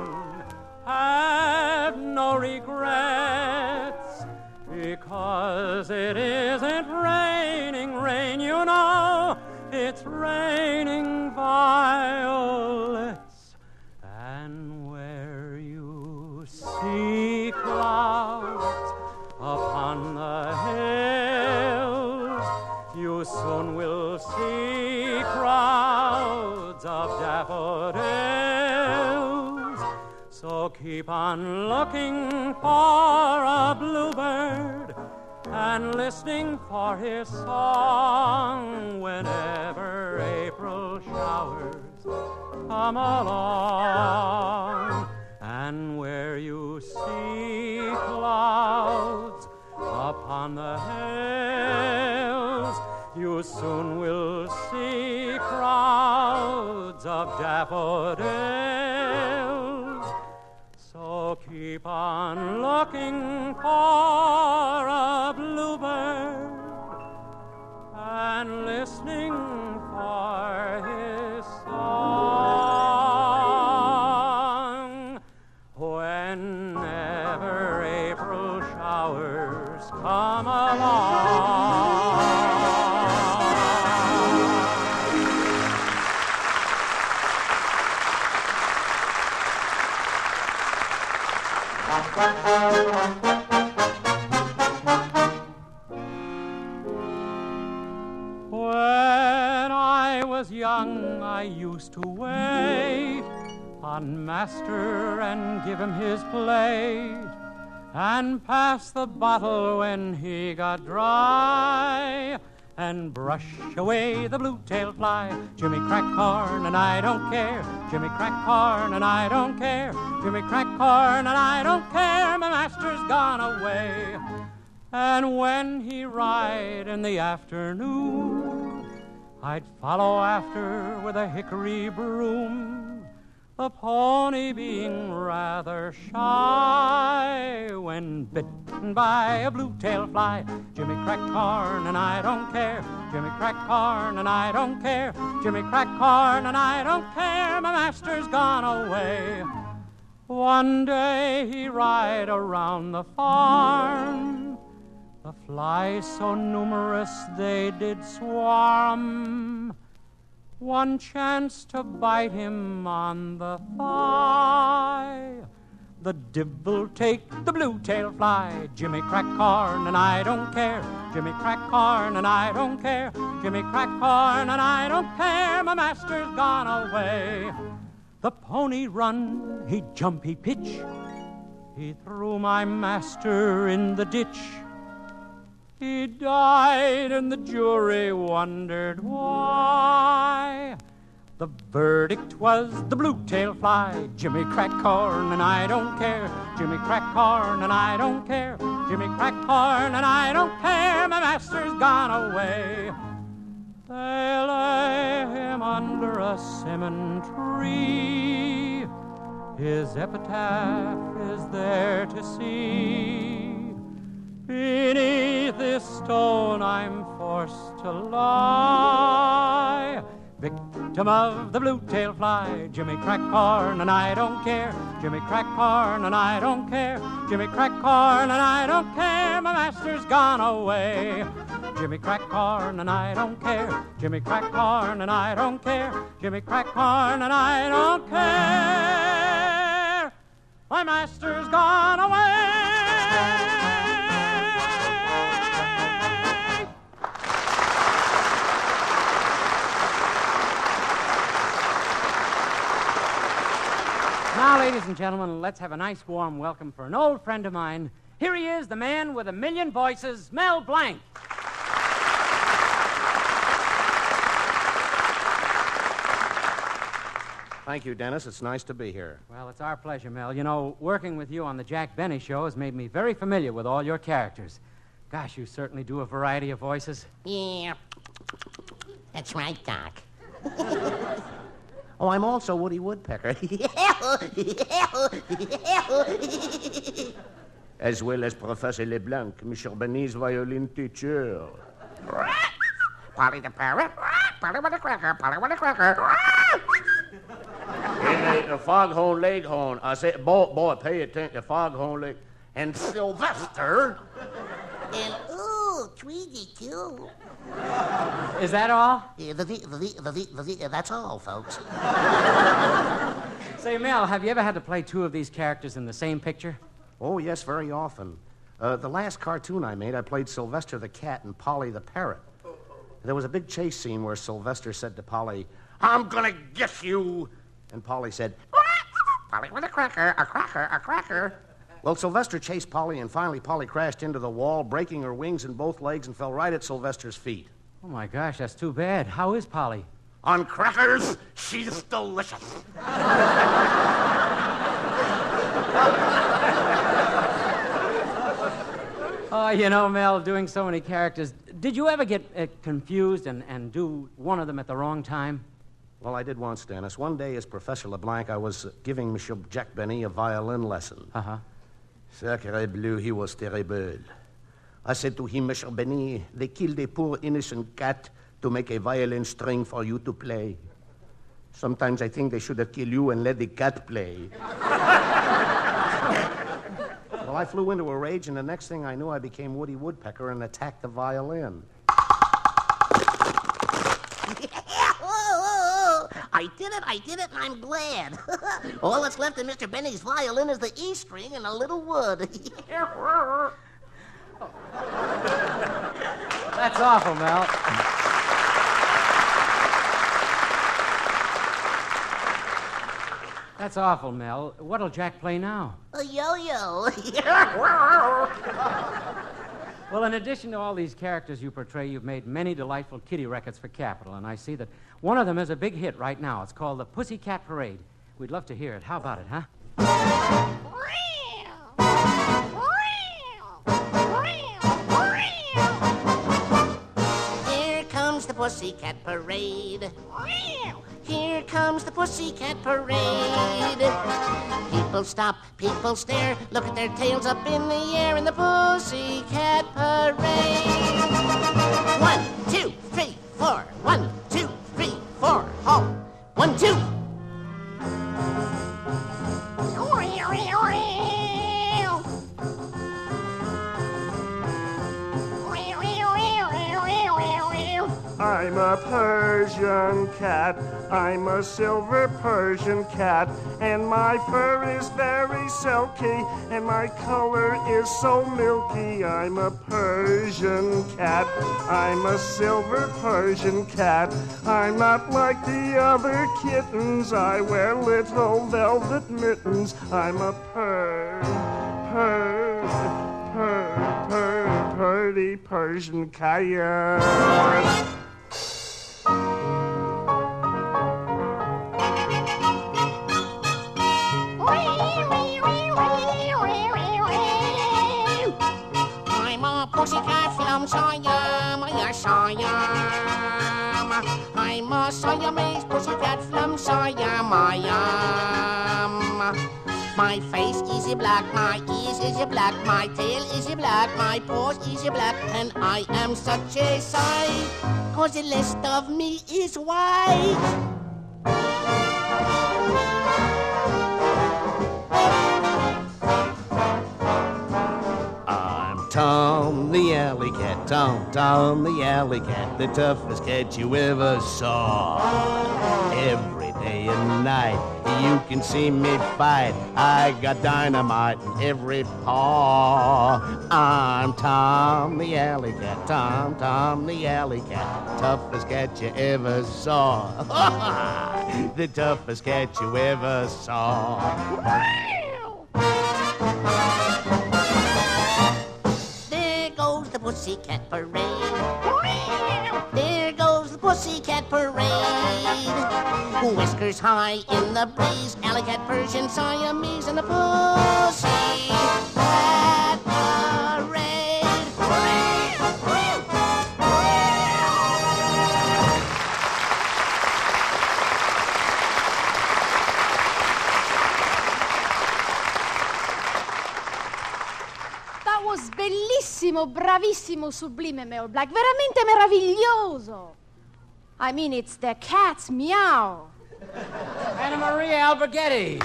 have no regrets, because it isn't raining rain, you know. It's raining violets. And where you see clouds upon the hills, you soon will see crowds of daffodils. So keep on looking for a bluebird and listening for his song whenever April showers come along. And where you see clouds upon the hills, you soon will see crowds of daffodils. So keep on looking for a bluebird and listening for his song whenever April showers come along. When I was young, I used to wait on master and give him his plate, and pass the bottle when he got dry, and brush away the blue-tailed fly. Jimmy crack corn and I don't care. Jimmy crack corn and I don't care. Jimmy crack corn and I don't care. My master's gone away. And when he ride in the afternoon, I'd follow after with a hickory broom, the pony being rather shy. When bitten by a blue-tailed fly, Jimmy crack corn and I don't care. Jimmy crack corn and I don't care. Jimmy crack corn and I don't care. My master's gone away. One day he ride around the farm, the flies so numerous they did swarm. One chance to bite him on the thigh, the divil take the blue-tailed fly. Jimmy crack corn and I don't care. Jimmy crack corn and I don't care. Jimmy crack corn and I don't care. My master's gone away. The pony run, he jump, he pitch. He threw my master in the ditch. He died and the jury wondered why. The verdict was the blue-tailed fly. Jimmy crack corn and I don't care. Jimmy crack corn and I don't care. Jimmy crack corn and I don't care. My master's gone away. They lay him under a simmon tree. His epitaph is there to see. Beneath this stone I'm forced to lie. victim of the blue-tailed fly. Jimmy crack corn and I don't care. Jimmy crack corn and I don't care. Jimmy crack corn and I don't care. My master's gone away. Jimmy crack corn and I don't care. Jimmy crack corn and I don't care. Jimmy crack corn and I don't care. My master's gone away. Now, ladies and gentlemen, let's have a nice warm welcome for an old friend of mine. Here he is, the man with a million voices, Mel Blanc. Thank you, Dennis. It's nice to be here. Well, it's our pleasure, Mel. You know, working with you on the Jack Benny Show has made me very familiar with all your characters. Gosh, you certainly do a variety of voices. Yeah. That's right, Doc. Oh, I'm also Woody Woodpecker. As well as Professor LeBlanc, Mr. Benny's violin teacher. Polly the parrot. Polly with a cracker. Polly with a cracker. In the foghorn leghorn. I said, boy, pay attention. The foghorn leg. And Sylvester. And, ooh, Tweety, too. Is that all? Yeah, that's all, folks. Say, Mel, have you ever had to play two of these characters in the same picture? Oh, yes, very often. The last cartoon I made, I played Sylvester the cat and Polly the parrot. There was a big chase scene where Sylvester said to Polly, "I'm gonna get you." And Polly said, Polly with a cracker, a cracker, a cracker. Well, Sylvester chased Polly, and finally Polly crashed into the wall, breaking her wings in both legs, and fell right at Sylvester's feet. Oh, my gosh, that's too bad. How is Polly? On crackers, she's delicious. Oh, you know, Mel, doing so many characters, did you ever get confused and do one of them at the wrong time? Well, I did once, Dennis. One day as Professor LeBlanc, I was giving Monsieur Jack Benny a violin lesson. Uh-huh. Sacre bleu, he was terrible. I said to him, Monsieur Benny, they killed a poor innocent cat to make a violin string for you to play. Sometimes I think they should have killed you and let the cat play. Well, I flew into a rage, and the next thing I knew, I became Woody Woodpecker and attacked the violin. I did it, and I'm glad. All that's left in Mr. Benny's violin is the E string and a little wood. That's awful, Mel. That's awful, Mel. What'll Jack play now? A yo-yo. Well, in addition to all these characters you portray, you've made many delightful kiddie records for Capitol, and I see that one of them is a big hit right now. It's called the Pussycat Parade. We'd love to hear it. How about it, huh? Here comes the Pussycat Parade. Here comes the Pussycat Parade. People stop, people stare, look at their tails up in the air in the Pussycat Parade. 1, 2, 3, 4. 1, 2, 3, 4. Halt. 1, 2. I'm a Persian cat. I'm a silver Persian cat. And my fur is very silky. And my color is so milky. I'm a Persian cat. I'm a silver Persian cat. I'm not like the other kittens. I wear little velvet mittens. I'm a purty Persian cat. I'm a pussycat from Siam, yes I am. I'm a Siamese pussycat from Siam, I am. my face is black, my ears is black, my tail is black, my paws is black, and I am such a sight, 'cause the rest of me is white. Tom the alley cat, Tom the alley cat, the toughest cat you ever saw. Every day and night you can see me fight. I got dynamite in every paw. I'm Tom the alley cat, Tom the alley cat, toughest cat you ever saw. The toughest cat you ever saw. The pussycat parade. There goes the pussycat parade. Whiskers high in the breeze, alley cat, Persian, Siamese, and the pussycat parade. That was bellissimo, bravissimo, sublime, Mel Black. Veramente meraviglioso. I mean, it's the cat's meow. Anna Maria Alberghetti.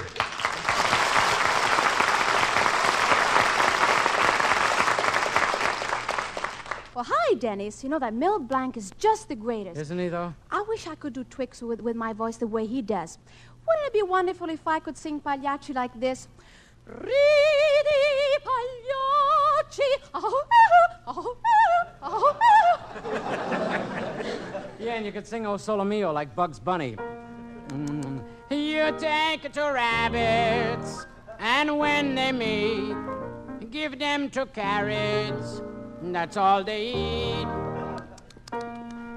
Well, hi, Denis. You know that Mel Blanc is just the greatest. Isn't he, though? I wish I could do tricks with my voice the way he does. Wouldn't it be wonderful if I could sing Pagliacci like this? Ridi Pagliacci. Yeah, and you could sing O Solo Mio like Bugs Bunny. You take it to rabbits, and when they meet, give them 2 carrots. That's all they eat.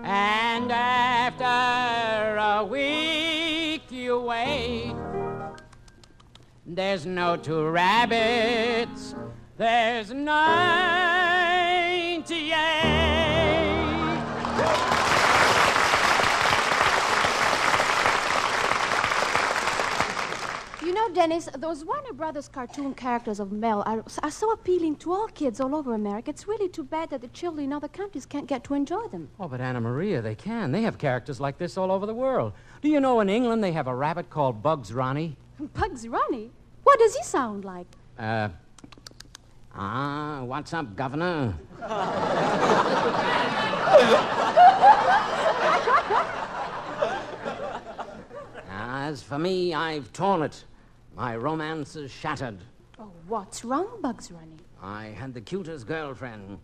And after a week you wait. There's no 2 rabbits, there's 98. You know, Denis, those Warner Brothers cartoon characters of Mel are so appealing to all kids all over America. It's really too bad that the children in other countries can't get to enjoy them. Oh, but Anna Maria, they can. They have characters like this all over the world. Do you know in England they have a rabbit called Bugs Ronnie? Bugs Ronnie? What does he sound like? What's up, Governor? As for me, I've torn it. My romance is shattered. Oh, what's wrong, Bugs Ronnie? I had the cutest girlfriend.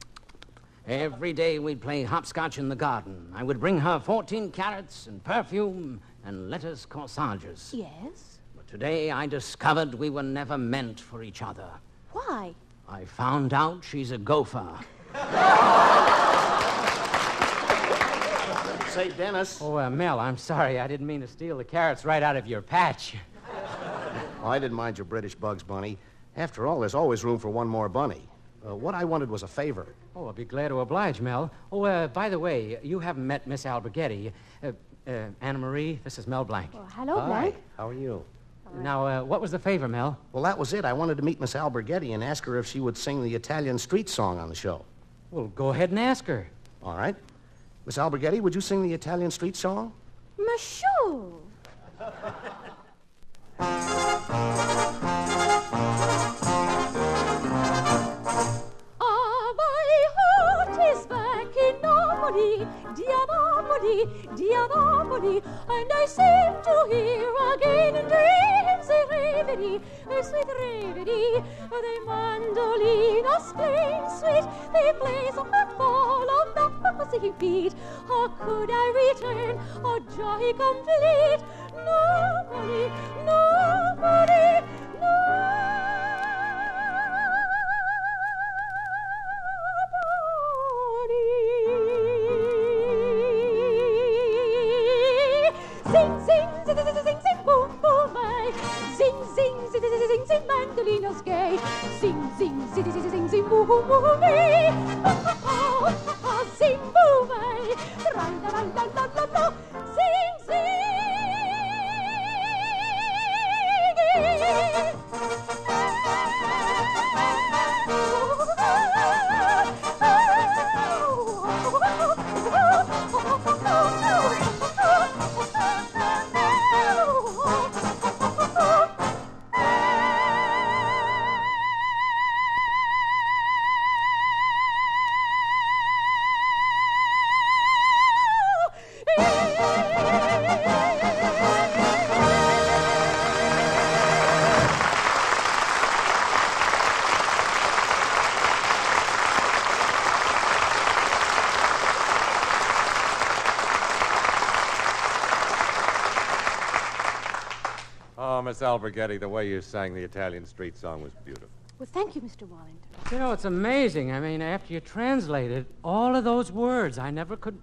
Every day we'd play hopscotch in the garden. I would bring her 14 carrots and perfume and lettuce corsages. Yes? But today I discovered we were never meant for each other. Why? I found out she's a gopher. Say, Denis. Oh, Mel, I'm sorry. I didn't mean to steal the carrots right out of your patch. Oh, I didn't mind your British Bugs Bunny. After all, there's always room for one more bunny. What I wanted was a favor. Oh, I'll be glad to oblige, Mel. Oh, by the way, you haven't met Miss Alberghetti. Anna Marie, this is Mel Blanc. Well, hello, Blanc. How are you? Now, what was the favor, Mel? Well, that was it. I wanted to meet Miss Alberghetti and ask her if she would sing the Italian street song on the show. Well, go ahead and ask her. All right. Miss Alberghetti, would you sing the Italian street song? Monsieur. Diavoli, and I seem to hear again in dreams a sweet reverie. The mandolino's playing sweet, the plays of the fall of the pussy feet. How could I return, oh joy complete? Nobody, nobody, mandolino's gay. Sing, sing, sing, sing, sing, sing, boo, boo, boo, me. Sing, boo, me. Ra, la, la, la, la, la, la. Sing, sing. Miss Alberghetti, the way you sang the Italian street song was beautiful. Well, thank you, Mr. Wallington. You know, it's amazing. I mean, after you translated all of those words, I never could...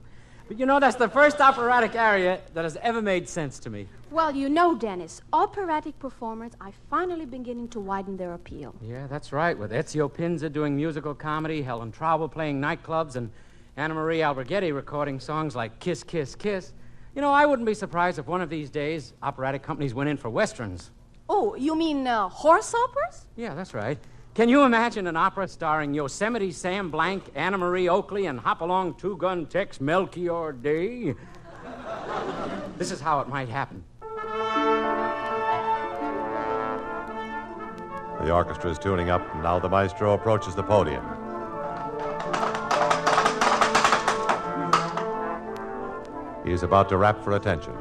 But you know, that's the first operatic aria that has ever made sense to me. Well, you know, Denis, operatic performers are finally beginning to widen their appeal. Yeah, that's right. With Ezio Pinza doing musical comedy, Helen Traubel playing nightclubs, and Anna Marie Alberghetti recording songs like Kiss, Kiss, Kiss. You know, I wouldn't be surprised if one of these days operatic companies went in for westerns. Oh, you mean horse operas? Yeah, that's right. Can you imagine an opera starring Yosemite Sam Blank, Anna Marie Oakley, and Hopalong Two-Gun Tex Melchior Day? This is how it might happen. The orchestra is tuning up, and now the maestro approaches the podium. He is about to rap for attention.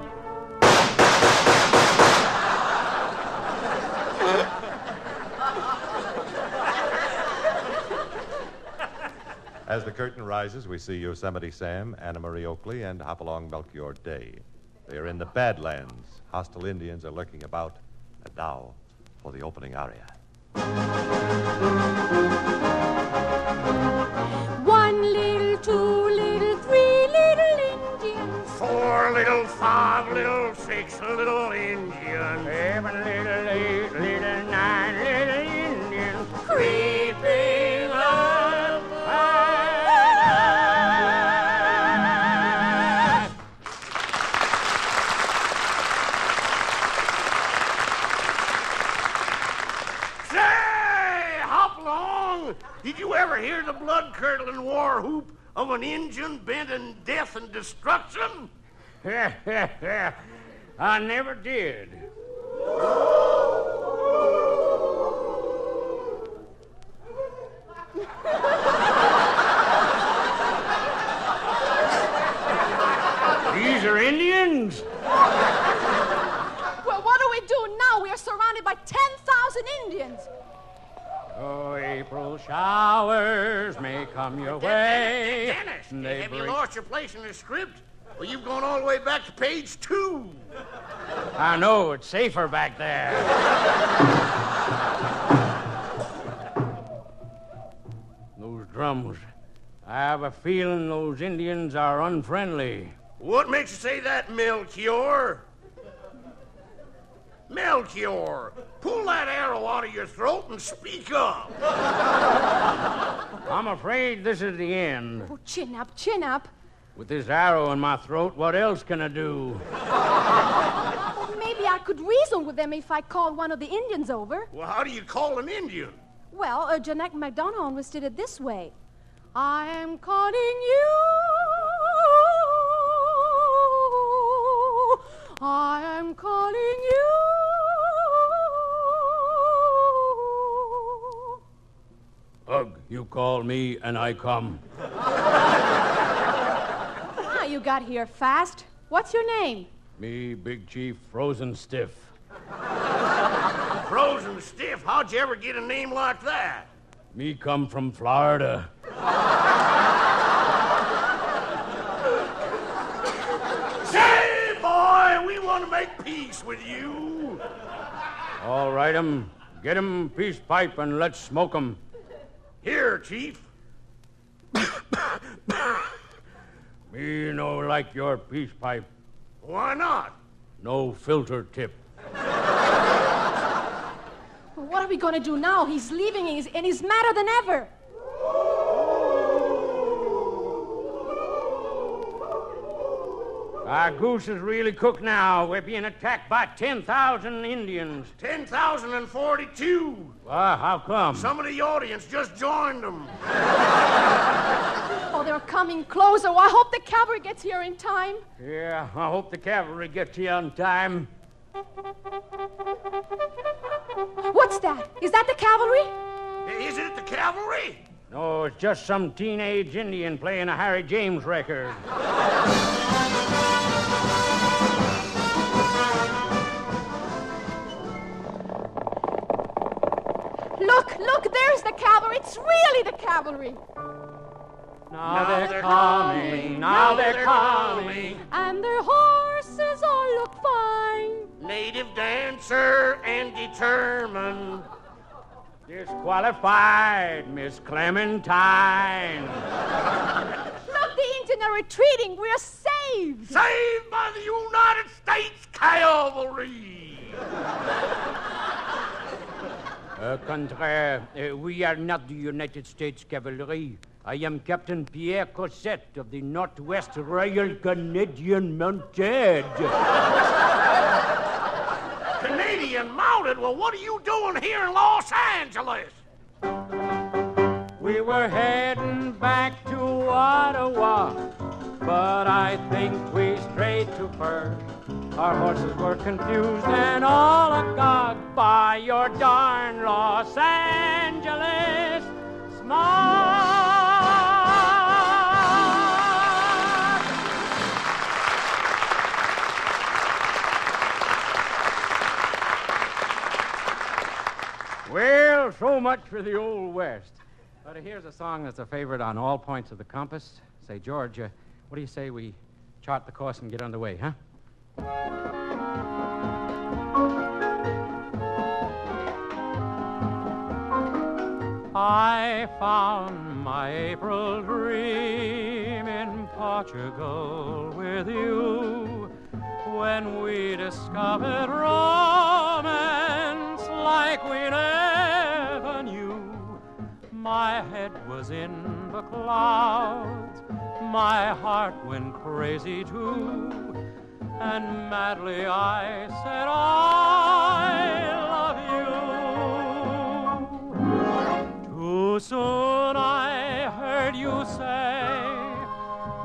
As the curtain rises, we see Yosemite Sam, Anna Marie Oakley, and Hopalong Melchior Day. They are in the Badlands. Hostile Indians are lurking about. And now for the opening aria. 1 little, 2 little, 3 little Indians. 4 little, 5 little, 6 little Indians. 7 little, 8 little, 9 little Indians. Creeping up. Did you ever hear the blood-curdling war whoop of an Injun bent in death and destruction? I never did. These are Indians? Well, what do we do now? We are surrounded by 10,000 Indians. Oh, April showers may come your way. Dennis, have you lost your place in the script? Well, you've gone all the way back to page 2. I know, it's safer back there. Those drums. I have a feeling those Indians are unfriendly. What makes you say that, Melchior? Melchior, pull that arrow out of your throat and speak up. I'm afraid this is the end. Oh, chin up, chin up. With this arrow in my throat, what else can I do? Well, maybe I could reason with them if I called one of the Indians over. Well, how do you call an Indian? Well, Jeanette MacDonough understood it this way. I am calling you. I am calling you. Ugh, you call me and I come. Ah, you got here fast. What's your name? Me, Big Chief, Frozen Stiff. Frozen Stiff? How'd you ever get a name like that? Me come from Florida. Say, boy, we want to make peace with you. All right, get 'em peace pipe and let's smoke 'em. Here, Chief. Me no like your peace pipe. Why not? No filter tip. Well, what are we going to do now? He's leaving and he's madder than ever. Our goose is really cooked now. We're being attacked by 10,000 Indians. 10,042. How come? Some of the audience just joined them. Oh, they're coming closer. Well, I hope the cavalry gets here in time. Yeah, I hope the cavalry gets here on time. What's that? Is that the cavalry? Is it the cavalry? No, it's just some teenage Indian playing a Harry James record. Look, there's the cavalry. It's really the cavalry. Now they're coming, now they're coming. And their horses all look fine. Native dancer and determined. Disqualified, Miss Clementine. Look, the Indians are retreating. We're saved. Saved by the United States Cavalry. Contraire, we are not the United States Cavalry. I am Captain Pierre Cossette of the Northwest Royal Canadian Mounted. Canadian Mounted? Well, what are you doing here in Los Angeles? We were heading back to Ottawa, but I think we strayed too far. Our horses were confused and all agog by your darn Los Angeles smog. Well, so much for the Old West. But here's a song that's a favorite on all points of the compass. Say, George, what do you say we chart the course and get underway, huh? I found my April dream in Portugal with you when we discovered romance like we never knew. My head was in the clouds, my heart went crazy too, and madly I said, I love you. Too soon I heard you say,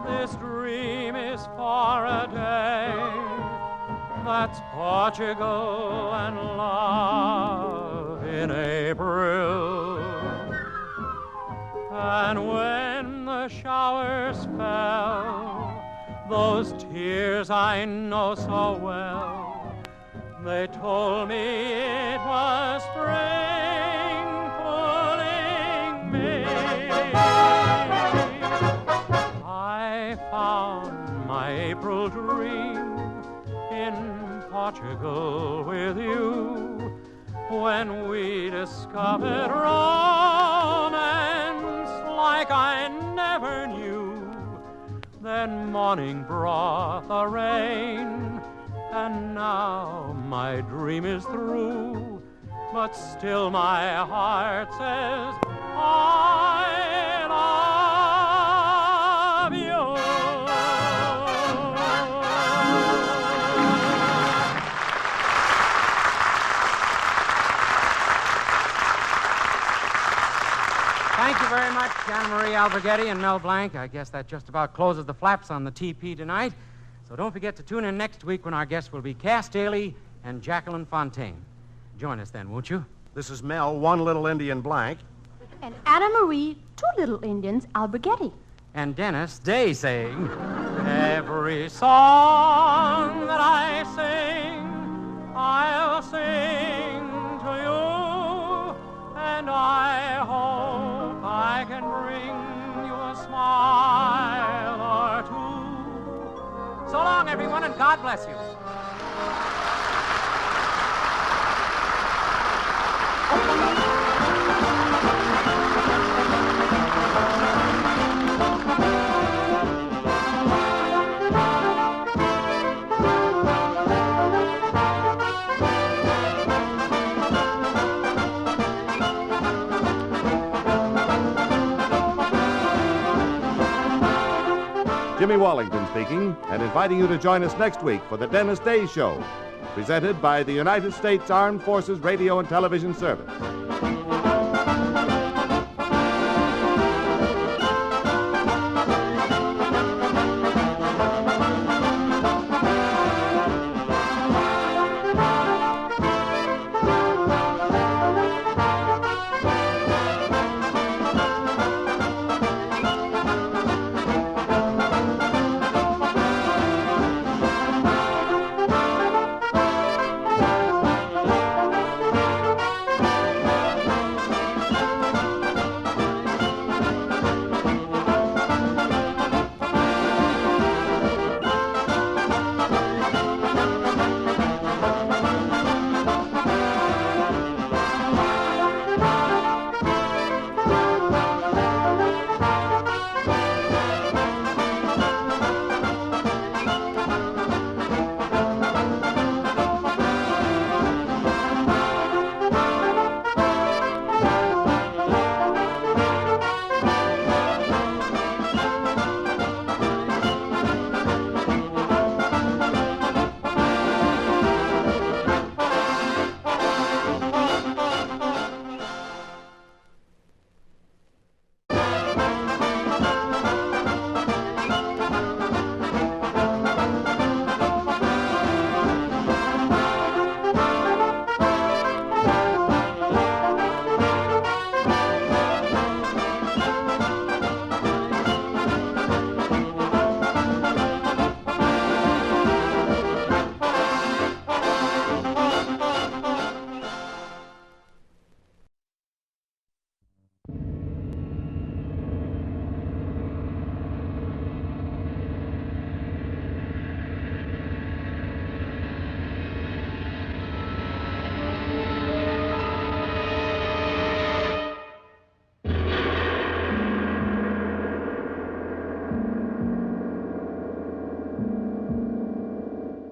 this dream is for a day. That's Portugal and love in April. And when the showers fell, those tears I know so well, they told me it was spring pulling me. I found my April dream in Portugal with you when we discovered romance like I never knew. Then morning brought the rain, and now my dream is through. But still my heart says, I love you. Thank you very much, Anna Marie Alberghetti and Mel Blanc. I guess that just about closes the flaps on the TP tonight. So don't forget to tune in next week when our guests will be Cass Daly and Jacqueline Fontaine. Join us then, won't you? This is Mel, one little Indian Blanc. And Anna Marie, two little Indians, Alberghetti. And Denis Day saying, every song that I sing, I'll sing to you, and I hope I can bring you a smile or two. So long, everyone, and God bless you. Jimmy Wallington speaking, and inviting you to join us next week for the Denis Day Show, presented by the United States Armed Forces Radio and Television Service.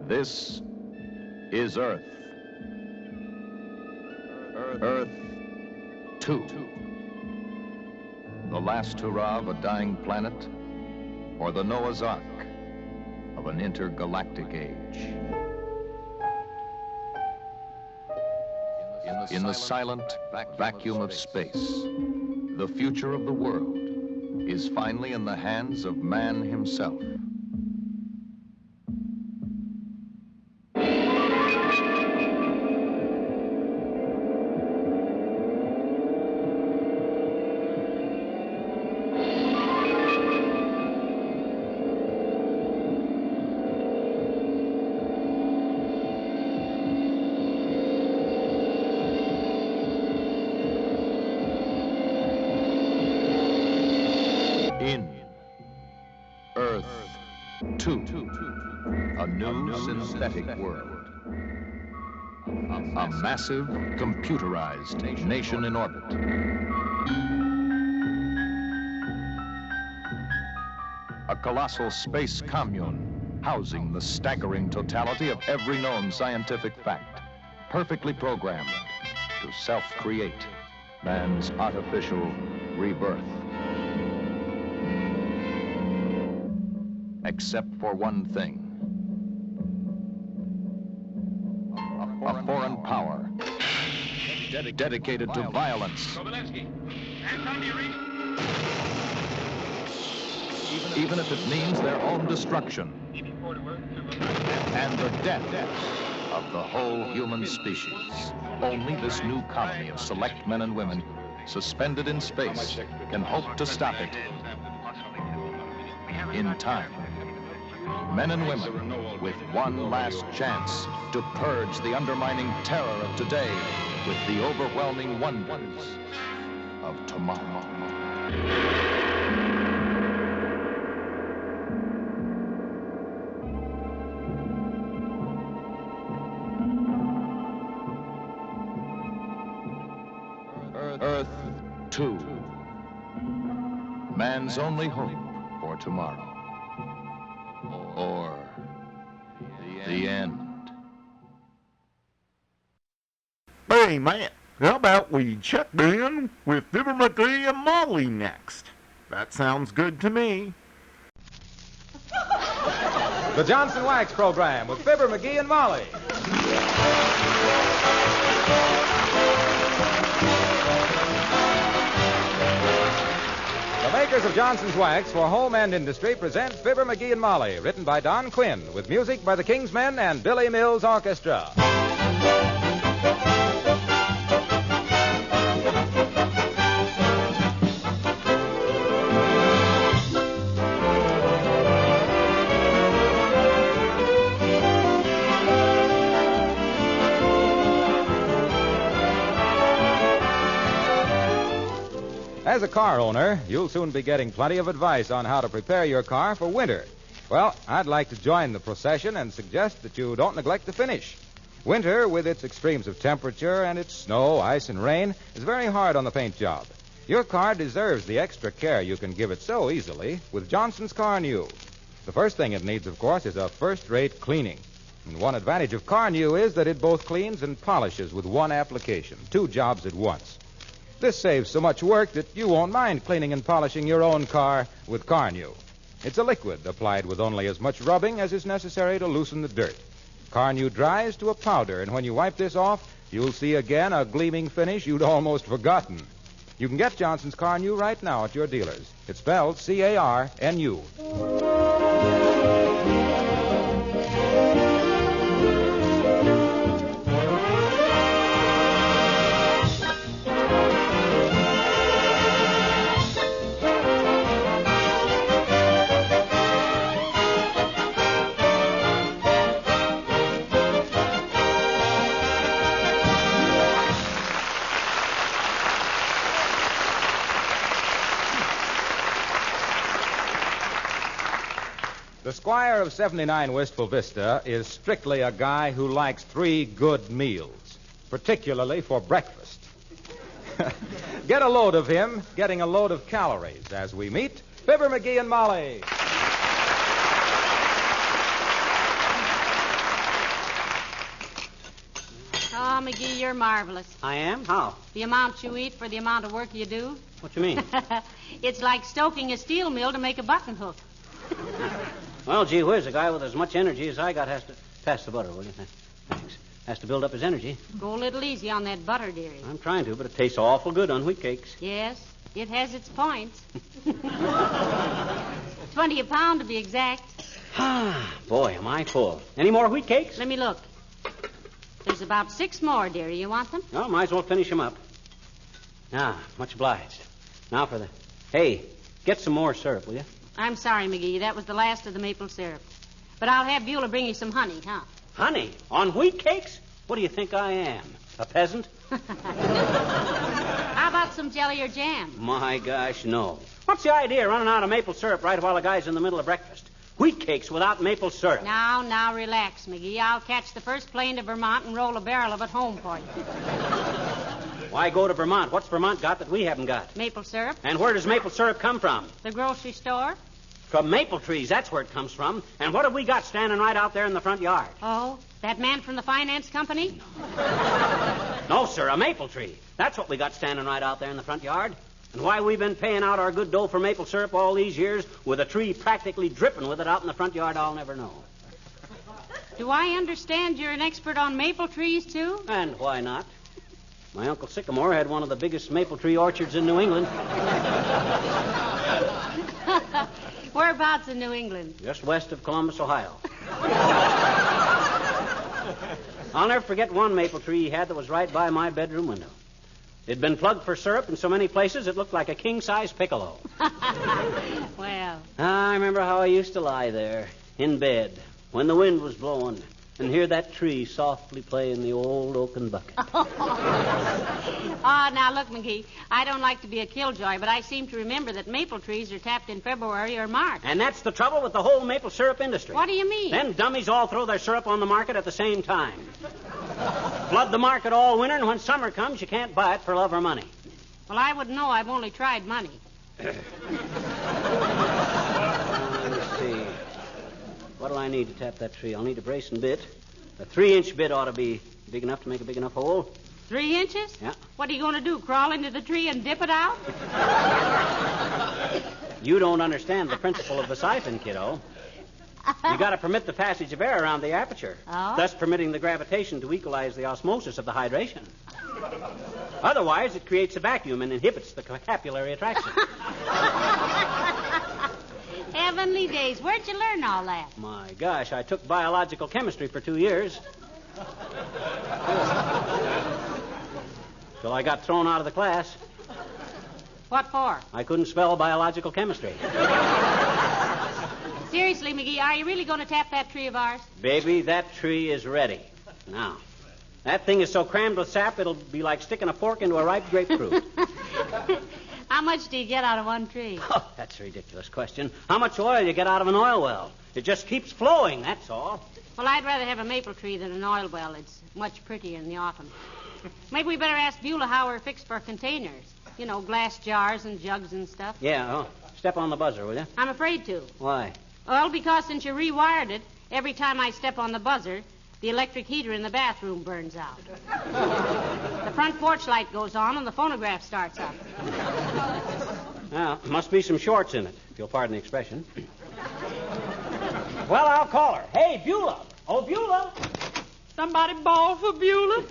This is Earth. Earth 2. The last hurrah of a dying planet, or the Noah's Ark of an intergalactic age. In the silent vacuum of space, the future of the world is finally in the hands of man himself. In Earth 2, a new synthetic world. A massive, computerized nation in orbit. A colossal space commune housing the staggering totality of every known scientific fact, perfectly programmed to self-create man's artificial rebirth. Except for one thing. A foreign power dedicated to violence. Even if it means their own destruction and the death of the whole human species. Only this new colony of select men and women suspended in space can hope to stop it in time. Men and women with one last chance to purge the undermining terror of today with the overwhelming wonders of tomorrow. Earth 2. Man's only hope for tomorrow. Or the end. Hey, man, how about we check in with Fibber, Magee, and Molly next? That sounds good to me. The Johnson Wax Program with Fibber, Magee, and Molly. The makers of Johnson's Wax for home and industry present Fibber, Magee, and Molly, written by Don Quinn, with music by the King's Men and Billy Mills Orchestra. As a car owner, you'll soon be getting plenty of advice on how to prepare your car for winter. Well, I'd like to join the procession and suggest that you don't neglect the finish. Winter, with its extremes of temperature and its snow, ice, and rain, is very hard on the paint job. Your car deserves the extra care you can give it so easily with Johnson's Car New. The first thing it needs, of course, is a first-rate cleaning. And one advantage of Car New is that it both cleans and polishes with one application, 2 jobs at once. This saves so much work that you won't mind cleaning and polishing your own car with Car New. It's a liquid applied with only as much rubbing as is necessary to loosen the dirt. Car New dries to a powder, and when you wipe this off, you'll see again a gleaming finish you'd almost forgotten. You can get Johnson's Car New right now at your dealers. It's spelled C-A-R-N-U. The Squire of 79 Wistful Vista is strictly a guy who likes 3 good meals, particularly for breakfast. Get a load of him, getting a load of calories as we meet Fibber, Magee, and Molly. Oh, Magee, you're marvelous. I am? How? The amount you eat for the amount of work you do. What you mean? It's like stoking a steel mill to make a button hook. Well, gee whiz, a guy with as much energy as I got has to... Pass the butter, will you? Thanks. Has to build up his energy. Go a little easy on that butter, dearie. I'm trying to, but it tastes awful good on wheat cakes. Yes, it has its points. $20 a pound to be exact. Boy, am I full. Any more wheat cakes? Let me look. There's about 6 more, dearie. You want them? Oh, might as well finish them up. Much obliged. Now for the... Hey, get some more syrup, will you? I'm sorry, Magee. That was the last of the maple syrup. But I'll have Beulah bring you some honey, huh? Honey? On wheat cakes? What do you think I am? A peasant? How about some jelly or jam? My gosh, no. What's the idea of running out of maple syrup right while the guy's in the middle of breakfast? Wheat cakes without maple syrup. Now, relax, Magee. I'll catch the first plane to Vermont and roll a barrel of it home for you. Why go to Vermont? What's Vermont got that we haven't got? Maple syrup. And where does maple syrup come from? The grocery store. From maple trees, that's where it comes from. And what have we got standing right out there in the front yard? Oh, that man from the finance company? No, sir, a maple tree. That's what we got standing right out there in the front yard. And why we've been paying out our good dough for maple syrup all these years with a tree practically dripping with it out in the front yard, I'll never know. Do I understand you're an expert on maple trees, too? And why not? My Uncle Sycamore had one of the biggest maple tree orchards in New England. Whereabouts in New England? Just west of Columbus, Ohio. I'll never forget one maple tree he had that was right by my bedroom window. It'd been plugged for syrup in so many places it looked like a king-size piccolo. Well. I remember how I used to lie there in bed when the wind was blowing and hear that tree softly playing the old oaken bucket. Now, look, Magee, I don't like to be a killjoy, but I seem to remember that maple trees are tapped in February or March. And that's the trouble with the whole maple syrup industry. What do you mean? Them dummies all throw their syrup on the market at the same time. Flood the market all winter, and when summer comes, you can't buy it for love or money. Well, I wouldn't know. I've only tried money. Let me see. What'll I need to tap that tree? I'll need a brace and bit. A 3-inch bit ought to be big enough to make a big enough hole. 3 inches? Yeah. What are you going to do, crawl into the tree and dip it out? You don't understand the principle of the siphon, kiddo. You got to permit the passage of air around the aperture, thus permitting the gravitation to equalize the osmosis of the hydration. Otherwise, it creates a vacuum and inhibits the capillary attraction. Heavenly days. Where'd you learn all that? My gosh, I took biological chemistry for 2 years. Till I got thrown out of the class. What for? I couldn't spell biological chemistry. Seriously, Magee, are you really going to tap that tree of ours? Baby, that tree is ready. Now, that thing is so crammed with sap, it'll be like sticking a fork into a ripe grapefruit. How much do you get out of one tree? Oh, that's a ridiculous question. How much oil you get out of an oil well? It just keeps flowing, that's all. Well, I'd rather have a maple tree than an oil well. It's much prettier in the autumn. Maybe we better ask Beulah how we're fixed for containers. You know, glass jars and jugs and stuff. Yeah, step on the buzzer, will you? I'm afraid to. Why? Well, because since you rewired it, every time I step on the buzzer, the electric heater in the bathroom burns out. The front porch light goes on and the phonograph starts up. Well, must be some shorts in it, if you'll pardon the expression. Well, I'll call her. Hey, Beulah. Oh, Beulah. Somebody bawl for Beulah?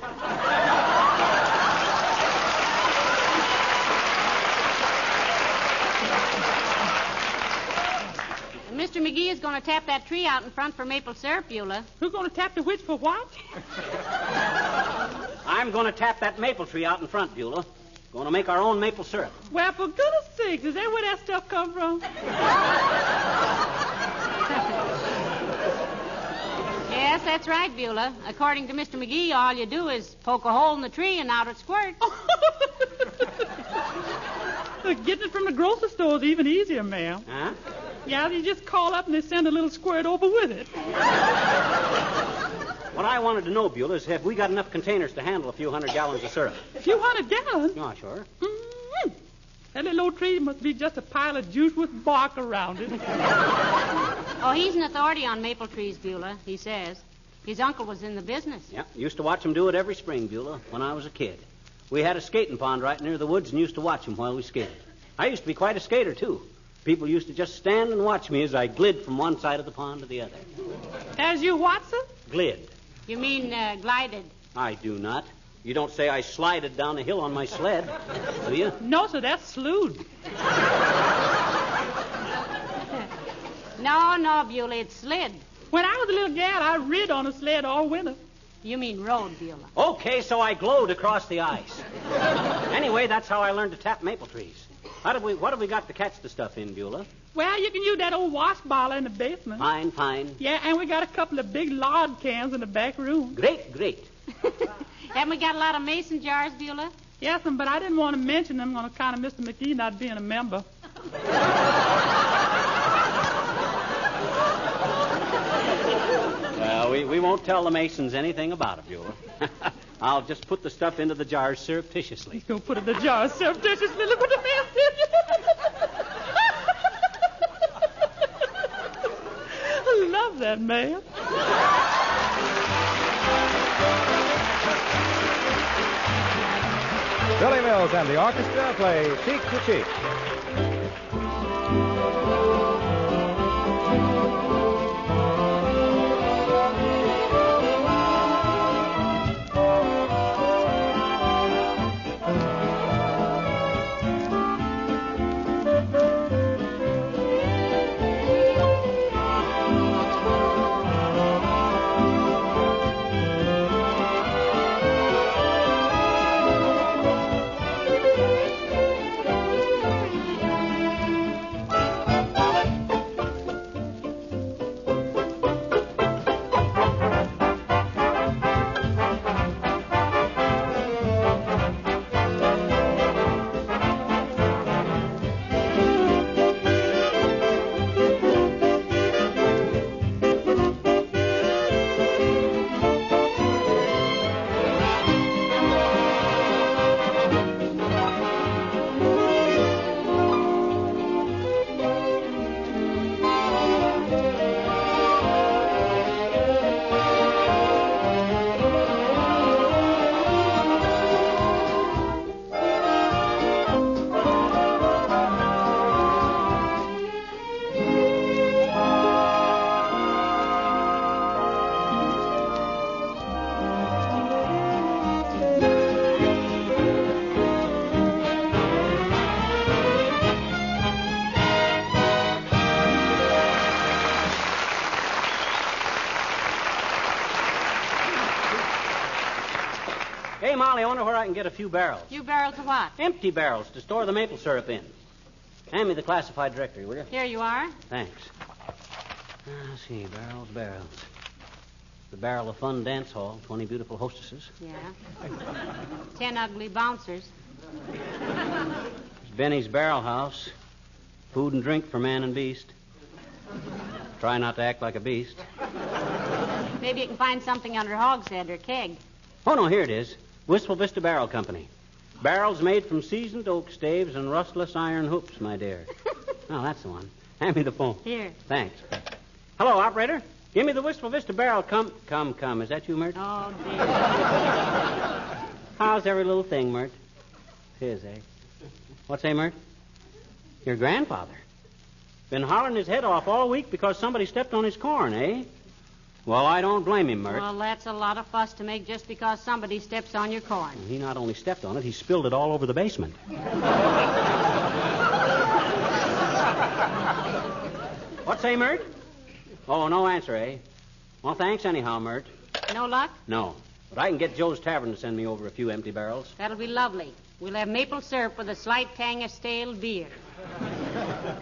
Mr. Magee is going to tap that tree out in front for maple syrup, Beulah. Who's going to tap the which for what? I'm going to tap that maple tree out in front, Beulah. Going to make our own maple syrup. Well, for goodness sakes, is that where that stuff come from? Yes, that's right, Beulah. According to Mr. Magee, all you do is poke a hole in the tree and out it squirts. Getting it from the grocery store is even easier, ma'am. Huh? Yeah, you just call up and they send a little squirt over with it. What I wanted to know, Beulah, is have we got enough containers to handle a few hundred gallons of syrup? A few hundred gallons? Oh, sure. Mm-hmm. That little old tree must be just a pile of juice with bark around it. Oh, he's an authority on maple trees, Beulah, he says. His uncle was in the business. Yeah, used to watch him do it every spring, Beulah, when I was a kid. We had a skating pond right near the woods and used to watch him while we skated. I used to be quite a skater, too. People used to just stand and watch me as I glid from one side of the pond to the other. As you what, sir? Glid. You mean glided? I do not. You don't say I slided down the hill on my sled, do you? No, sir, that's slewed. No, Beulah, it's slid. When I was a little gal, I rid on a sled all winter. You mean rode, Beulah. Okay, so I glowed across the ice. Anyway, that's how I learned to tap maple trees. What have we got to catch the stuff in, Beulah? Well, you can use that old wash bottle in the basement. Fine. Yeah, and we got a couple of big lard cans in the back room. Great. Haven't we got a lot of mason jars, Beulah? Yes, but I didn't want to mention them on account of Mr. McGee not being a member. Well, we won't tell the Masons anything about it, Beulah. I'll just put the stuff into the jars surreptitiously. He's going to put it in the jars surreptitiously. Look what the man did. I love that man. Billy Mills and the orchestra play Cheek to Cheek. Hey, Molly, I wonder where I can get a few barrels. Few barrels of what? Empty barrels to store the maple syrup in. Hand me the classified directory, will you? Here you are. Thanks. Let's see, barrels. The Barrel of Fun Dance Hall, 20 beautiful hostesses. Yeah. 10 ugly bouncers. There's Benny's Barrel House, food and drink for man and beast. Try not to act like a beast. Maybe you can find something under hogshead or keg. Oh, no, here it is. Wistful Vista Barrel Company. Barrels made from seasoned oak staves and rustless iron hoops, my dear. Oh, that's the one. Hand me the phone. Here. Thanks. Hello, operator. Give me the Wistful Vista Barrel. Come. Is that you, Mert? Oh, dear. How's every little thing, Mert? Tis, eh? What's that, Mert? Your grandfather. Been hollering his head off all week because somebody stepped on his corn, eh? Well, I don't blame him, Mert. Well, that's a lot of fuss to make just because somebody steps on your corn. He not only stepped on it, he spilled it all over the basement. What say, Mert? Oh, no answer, eh? Well, thanks anyhow, Mert. No luck? No. But I can get Joe's Tavern to send me over a few empty barrels. That'll be lovely. We'll have maple syrup with a slight tang of stale beer.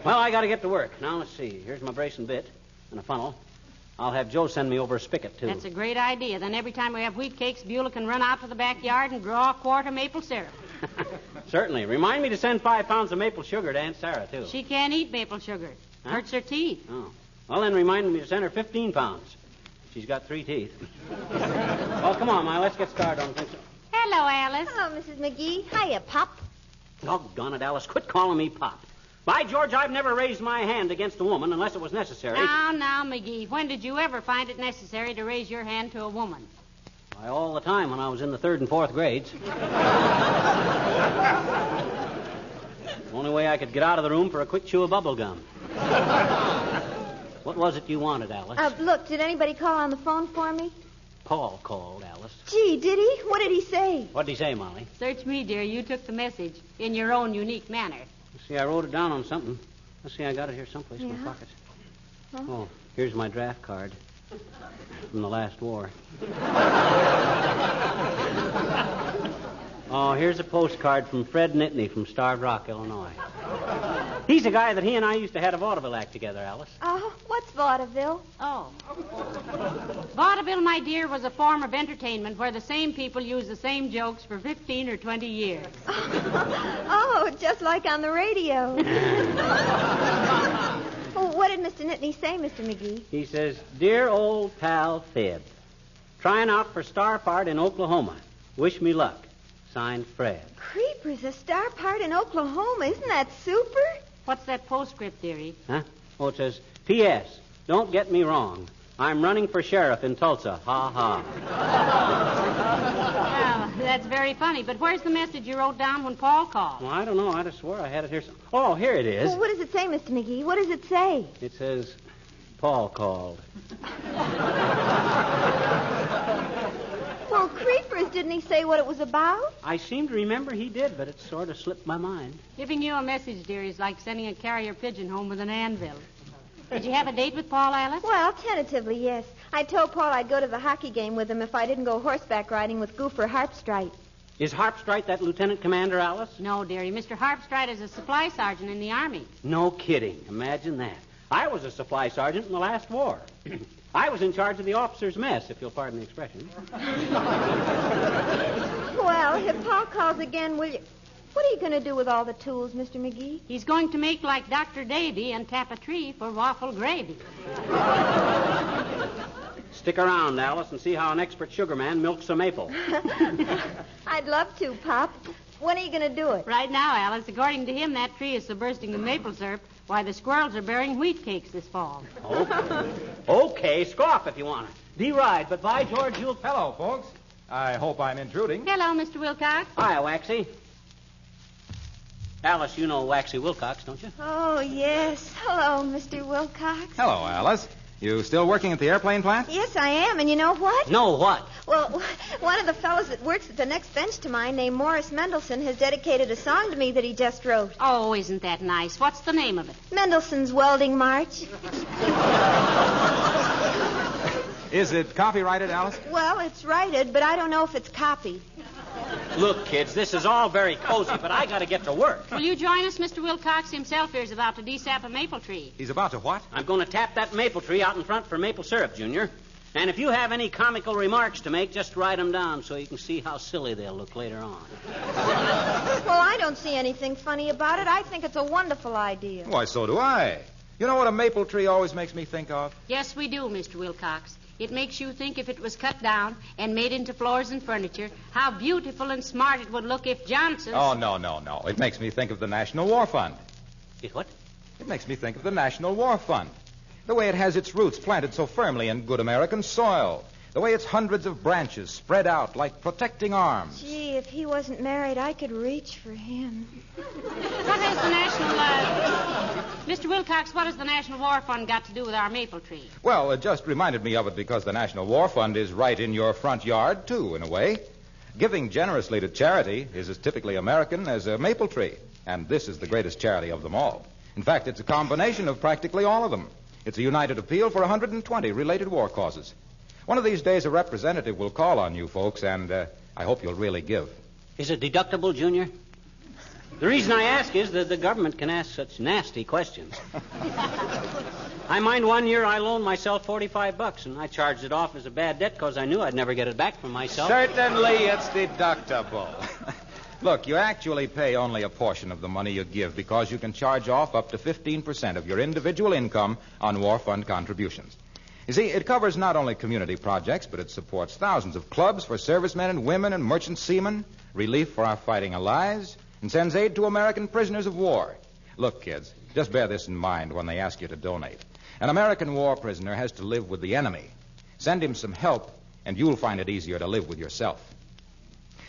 Well, I got to get to work. Now, let's see. Here's my brace and bit and a funnel. I'll have Joe send me over a spigot, too. That's a great idea. Then every time we have wheat cakes, Beulah can run out to the backyard and draw a quart of maple syrup. Certainly. Remind me to send 5 pounds of maple sugar to Aunt Sarah, too. She can't eat maple sugar. Huh? Hurts her teeth. Oh. Well, then remind me to send her 15 pounds. She's got 3 teeth. Well, come on, Ma. Let's get started on things. Hello, Alice. Hello, Mrs. McGee. Hiya, Pop. Doggone it, Alice. Quit calling me Pop. By George, I've never raised my hand against a woman unless it was necessary. Now, Magee, when did you ever find it necessary to raise your hand to a woman? Why, all the time when I was in the 3rd and 4th grades. The only way I could get out of the room for a quick chew of bubble gum. What was it you wanted, Alice? Look, did anybody call on the phone for me? Paul called, Alice. Gee, did he? What did he say? What did he say, Molly? Search me, dear. You took the message in your own unique manner. See, I wrote it down on something. Let's see, I got it here someplace in my pockets. Huh? Oh, here's my draft card from the last war. Oh, here's a postcard from Fred Nittany from Starved Rock, Illinois. He's the guy that he and I used to have a vaudeville act together, Alice. Oh, what's vaudeville? Oh. Vaudeville, my dear, was a form of entertainment where the same people use the same jokes for 15 or 20 years. Oh, just like on the radio. Oh, what did Mr. Nittany say, Mr. Magee? He says, Dear old pal Fib, trying out for star part in Oklahoma. Wish me luck. Signed, Fred. Creepers, a star part in Oklahoma. Isn't that super? What's that postscript, dearie? Huh? Oh, it says, P.S. Don't get me wrong. I'm running for sheriff in Tulsa. Ha, ha. Well, that's very funny. But where's the message you wrote down when Paul called? Well, I don't know. I just swore I had it here. Oh, here it is. Well, what does it say, Mr. Magee? What does it say? It says, Paul called. Well, creepers, didn't he say what it was about? I seem to remember he did, but it sort of slipped my mind. Giving you a message, dear, is like sending a carrier pigeon home with an anvil. Did you have a date with Paul, Alice? Well, tentatively, yes. I told Paul I'd go to the hockey game with him if I didn't go horseback riding with Goofer Harpstrite. Is Harpstrite that lieutenant commander, Alice? No, dearie. Mr. Harpstrite is a supply sergeant in the Army. No kidding. Imagine that. I was a supply sergeant in the last war. I was in charge of the officers' mess, if you'll pardon the expression. Well, if Paul calls again, will you... What are you going to do with all the tools, Mr. Magee? He's going to make like Dr. Davy and tap a tree for waffle gravy. Stick around, Alice, and see how an expert sugar man milks a maple. I'd love to, Pop. When are you going to do it? Right now, Alice. According to him, that tree is so bursting with maple syrup, why the squirrels are bearing wheat cakes this fall. Okay, scoff if you want to. Deride, but by George, you'll... Hello, folks. I hope I'm intruding. Hello, Mr. Wilcox. Hi, Waxy. Alice, you know Waxy Wilcox, don't you? Oh, yes. Hello, Mr. Wilcox. Hello, Alice. You still working at the airplane plant? Yes, I am. And you know what? No, what? Well, one of the fellows that works at the next bench to mine, named Morris Mendelssohn, has dedicated a song to me that he just wrote. Oh, isn't that nice? What's the name of it? Mendelssohn's Welding March. Is it copyrighted, Alice? Well, it's righted, but I don't know if it's copy. Look, kids, this is all very cozy, but I got to get to work. Will you join us? Mr. Wilcox himself here is about to desap a maple tree. He's about to what? I'm going to tap that maple tree out in front for maple syrup, Junior. And if you have any comical remarks to make, just write them down so you can see how silly they'll look later on. Well, I don't see anything funny about it. I think it's a wonderful idea. Why, so do I. You know what a maple tree always makes me think of? Yes, we do, Mr. Wilcox. It makes you think if it was cut down and made into floors and furniture, how beautiful and smart it would look if Johnson's... Oh, no. It makes me think of the National War Fund. It what? It makes me think of the National War Fund. The way it has its roots planted so firmly in good American soil. The way its hundreds of branches spread out like protecting arms. Gee, if he wasn't married, I could reach for him. What has the National... Mr. Wilcox, what has the National War Fund got to do with our maple tree? Well, it just reminded me of it because the National War Fund is right in your front yard, too, in a way. Giving generously to charity is as typically American as a maple tree. And this is the greatest charity of them all. In fact, it's a combination of practically all of them. It's a united appeal for 120 related war causes. One of these days, a representative will call on you folks, and I hope you'll really give. Is it deductible, Junior? The reason I ask is that the government can ask such nasty questions. I mind one year I loaned myself $45, and I charged it off as a bad debt because I knew I'd never get it back from myself. Certainly it's deductible. Look, you actually pay only a portion of the money you give because you can charge off up to 15% of your individual income on war fund contributions. You see, it covers not only community projects, but it supports thousands of clubs for servicemen and women and merchant seamen, relief for our fighting allies, and sends aid to American prisoners of war. Look, kids, just bear this in mind when they ask you to donate. An American war prisoner has to live with the enemy. Send him some help, and you'll find it easier to live with yourself.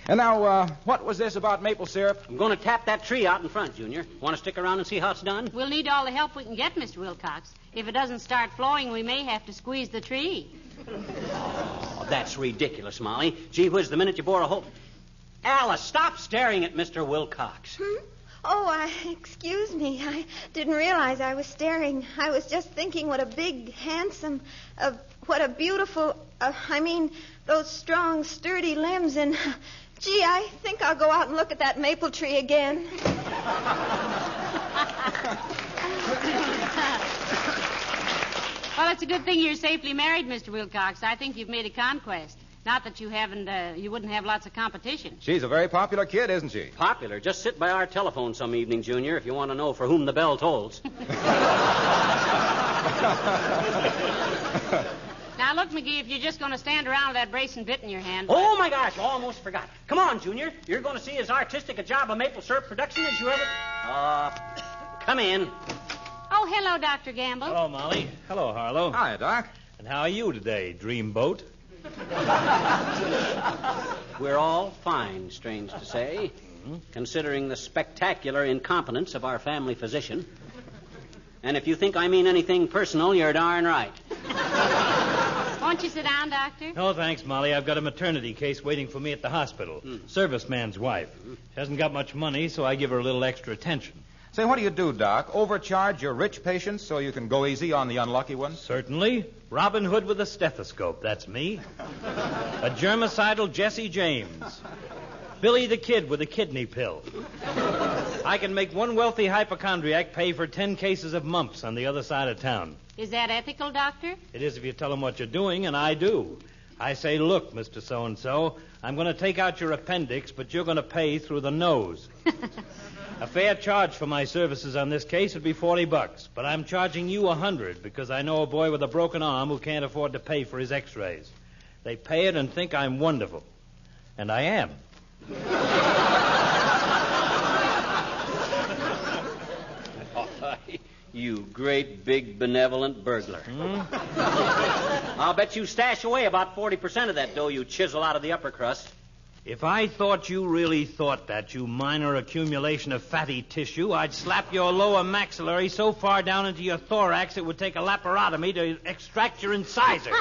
And now, what was this about maple syrup? I'm going to tap that tree out in front, Junior. Want to stick around and see how it's done? We'll need all the help we can get, Mr. Wilcox. If it doesn't start flowing, we may have to squeeze the tree. Oh, that's ridiculous, Molly. Gee whiz, the minute you bore a hole... Alice, stop staring at Mr. Wilcox. Oh, excuse me. I didn't realize I was staring. I was just thinking what a big, handsome, what a beautiful, those strong, sturdy limbs and... Gee, I think I'll go out and look at that maple tree again. Well, it's a good thing you're safely married, Mr. Wilcox. I think you've made a conquest. Not that you wouldn't have lots of competition. She's a very popular kid, isn't she? Popular? Just sit by our telephone some evening, Junior, if you want to know for whom the bell tolls. Now, look, Magee, if you're just going to stand around with that brace and bit in your hand... Oh, my gosh, I almost forgot. Come on, Junior. You're going to see as artistic a job of maple syrup production as you ever... Come in. Oh, hello, Dr. Gamble. Hello, Molly. Hello, Harlow. Hi, Doc. And how are you today, Dreamboat? We're all fine, strange to say, considering the spectacular incompetence of our family physician. And if you think I mean anything personal, you're darn right. Won't you sit down, Doctor? No, thanks, Molly. I've got a maternity case waiting for me at the hospital. Serviceman's wife. She hasn't got much money, so I give her a little extra attention. Say, what do you do, Doc? Overcharge your rich patients so you can go easy on the unlucky ones? Certainly. Robin Hood with a stethoscope, that's me. A germicidal Jesse James. Billy the Kid with a kidney pill. I can make one wealthy hypochondriac pay for 10 cases of mumps on the other side of town. Is that ethical, Doctor? It is if you tell him what you're doing, and I do. I say, look, Mr. So-and-so, I'm going to take out your appendix, but you're going to pay through the nose. A fair charge for my services on this case would be $40, but I'm charging you $100 because I know a boy with a broken arm who can't afford to pay for his x-rays. They pay it and think I'm wonderful. And I am. You great, big, benevolent burglar. I'll bet you stash away about 40% of that dough you chisel out of the upper crust. If I thought you really thought that, you minor accumulation of fatty tissue, I'd slap your lower maxillary so far down into your thorax it would take a laparotomy to extract your incisors.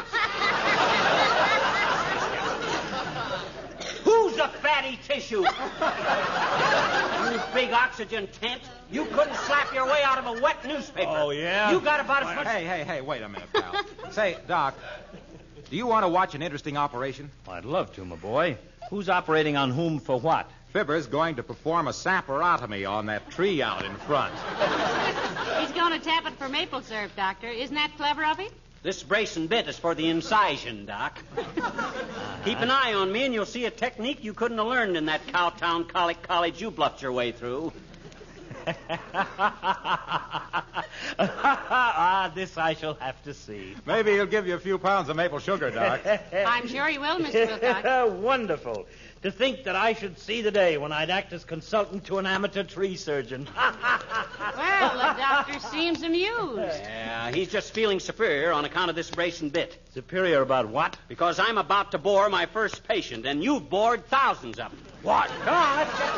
Who's a fatty tissue? You big oxygen tent. You couldn't slap your way out of a wet newspaper. Oh, yeah? You got about as much... Hey, wait a minute, pal. Say, Doc, do you want to watch an interesting operation? I'd love to, my boy. Who's operating on whom for what? Fibber's going to perform a saparotomy on that tree out in front. He's going to tap it for maple syrup, Doctor. Isn't that clever of him? This brace and bit is for the incision, Doc. Keep an eye on me and you'll see a technique you couldn't have learned in that Cowtown Colic College you bluffed your way through. This I shall have to see. Maybe he'll give you a few pounds of maple sugar, Doc. I'm sure he will, Mr. Wilcox. Wonderful. To think that I should see the day when I'd act as consultant to an amateur tree surgeon. Well, the doctor seems amused. Yeah, he's just feeling superior on account of this brace and bit. Superior about what? Because I'm about to bore my first patient, and you've bored thousands of them. What? Come on, let's get...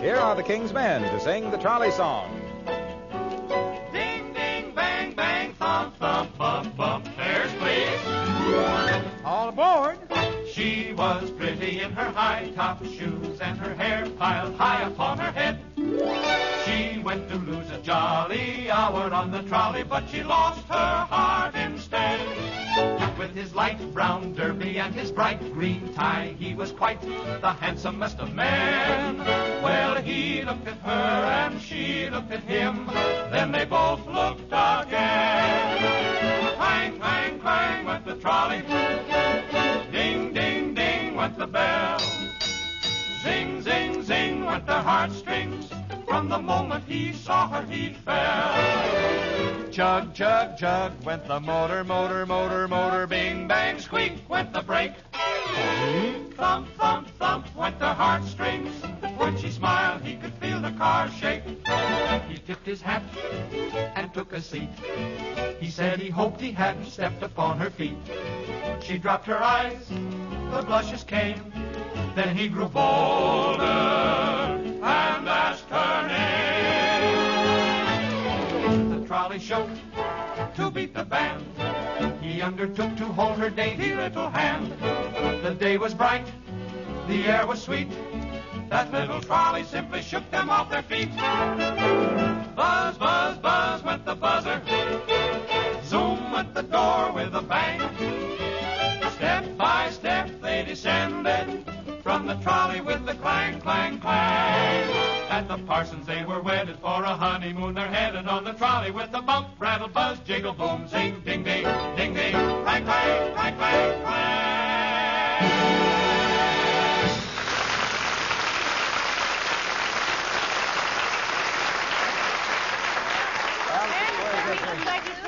Here are the King's Men to sing the trolley song. Ding, ding, bang, bang, thump, thump, bump, bump. There's please. All aboard. She was pretty in her high-top shoes and her hair piled high upon her head. She went to lose a jolly hour on the trolley, but she lost her heart instead. With his light brown derby and his bright green tie, he was quite the handsomest of men. Well, he looked at her and she looked at him, then they both looked again. Clang, clang, clang went the trolley. Ding, ding, ding went the bell. Zing, zing, zing went the heartstrings. From the moment he saw her, he fell. Chug, chug, chug went the motor, motor, motor, motor. Bing, bang, squeak went the brake. Thump, thump, thump went the heartstrings. When she smiled, he could feel the car shake. He tipped his hat and took a seat. He said he hoped he hadn't stepped upon her feet. She dropped her eyes, the blushes came. Then he grew bolder and asked her name. The trolley shook to beat the band. He undertook to hold her dainty little hand. The day was bright, the air was sweet. That little trolley simply shook them off their feet. Buzz, buzz, buzz went the buzzer. Zoom went the door with a bang. Step by step they descended from the trolley with the clang, clang, clang. At the Parsons they were wedded for a honeymoon. They're headed on the trolley with the bump, rattle, buzz, jiggle, boom, zing, ding, ding, ding, ding, clang, clang, clang, clang, clang.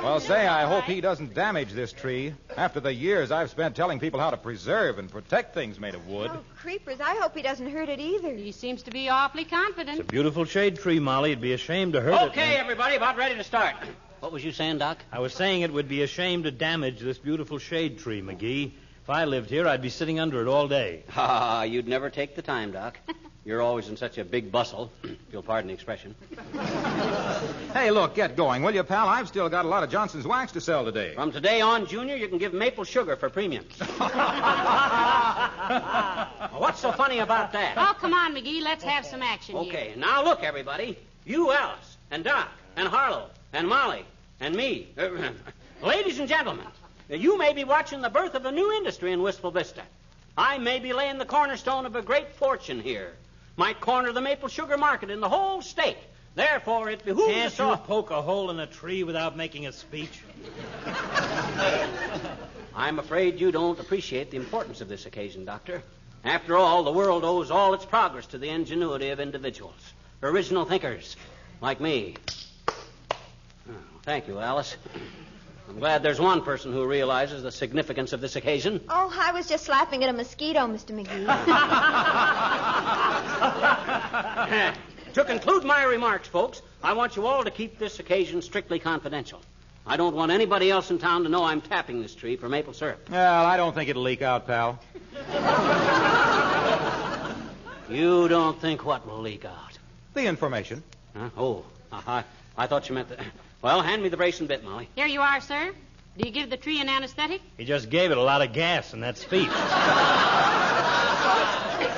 Well, say, I hope he doesn't damage this tree. After the years I've spent telling people how to preserve and protect things made of wood. Oh, creepers, I hope he doesn't hurt it either. He seems to be awfully confident. It's a beautiful shade tree, Molly. It'd be a shame to hurt it. Okay, everybody, about ready to start. What was you saying, Doc? I was saying it would be a shame to damage this beautiful shade tree, Magee. If I lived here, I'd be sitting under it all day. Ah, you'd never take the time, Doc. You're always in such a big bustle, if you'll pardon the expression. Hey, look, get going, will you, pal? I've still got a lot of Johnson's wax to sell today. From today on, Junior, you can give maple sugar for premiums. What's so funny about that? Oh, come on, McGee. Let's have some action here. Okay, now look, everybody. You, Alice, and Doc, and Harlow, and Molly, and me. Ladies and gentlemen, you may be watching the birth of a new industry in Wistful Vista. I may be laying the cornerstone of a great fortune here. Might corner the maple sugar market in the whole state. Therefore, it behooves us all... all... Can't you poke a hole in a tree without making a speech? I'm afraid you don't appreciate the importance of this occasion, Doctor. After all, the world owes all its progress to the ingenuity of individuals. Original thinkers, like me. Oh, thank you, Alice. I'm glad there's one person who realizes the significance of this occasion. Oh, I was just slapping at a mosquito, Mr. McGee. To conclude my remarks, folks, I want you all to keep this occasion strictly confidential. I don't want anybody else in town to know I'm tapping this tree for maple syrup. Well, I don't think it'll leak out, pal. You don't think what will leak out? The information. Huh? Oh, I thought you meant that. Well, hand me the brace and bit, Molly. Here you are, sir. Do you give the tree an anesthetic? He just gave it a lot of gas in that speech.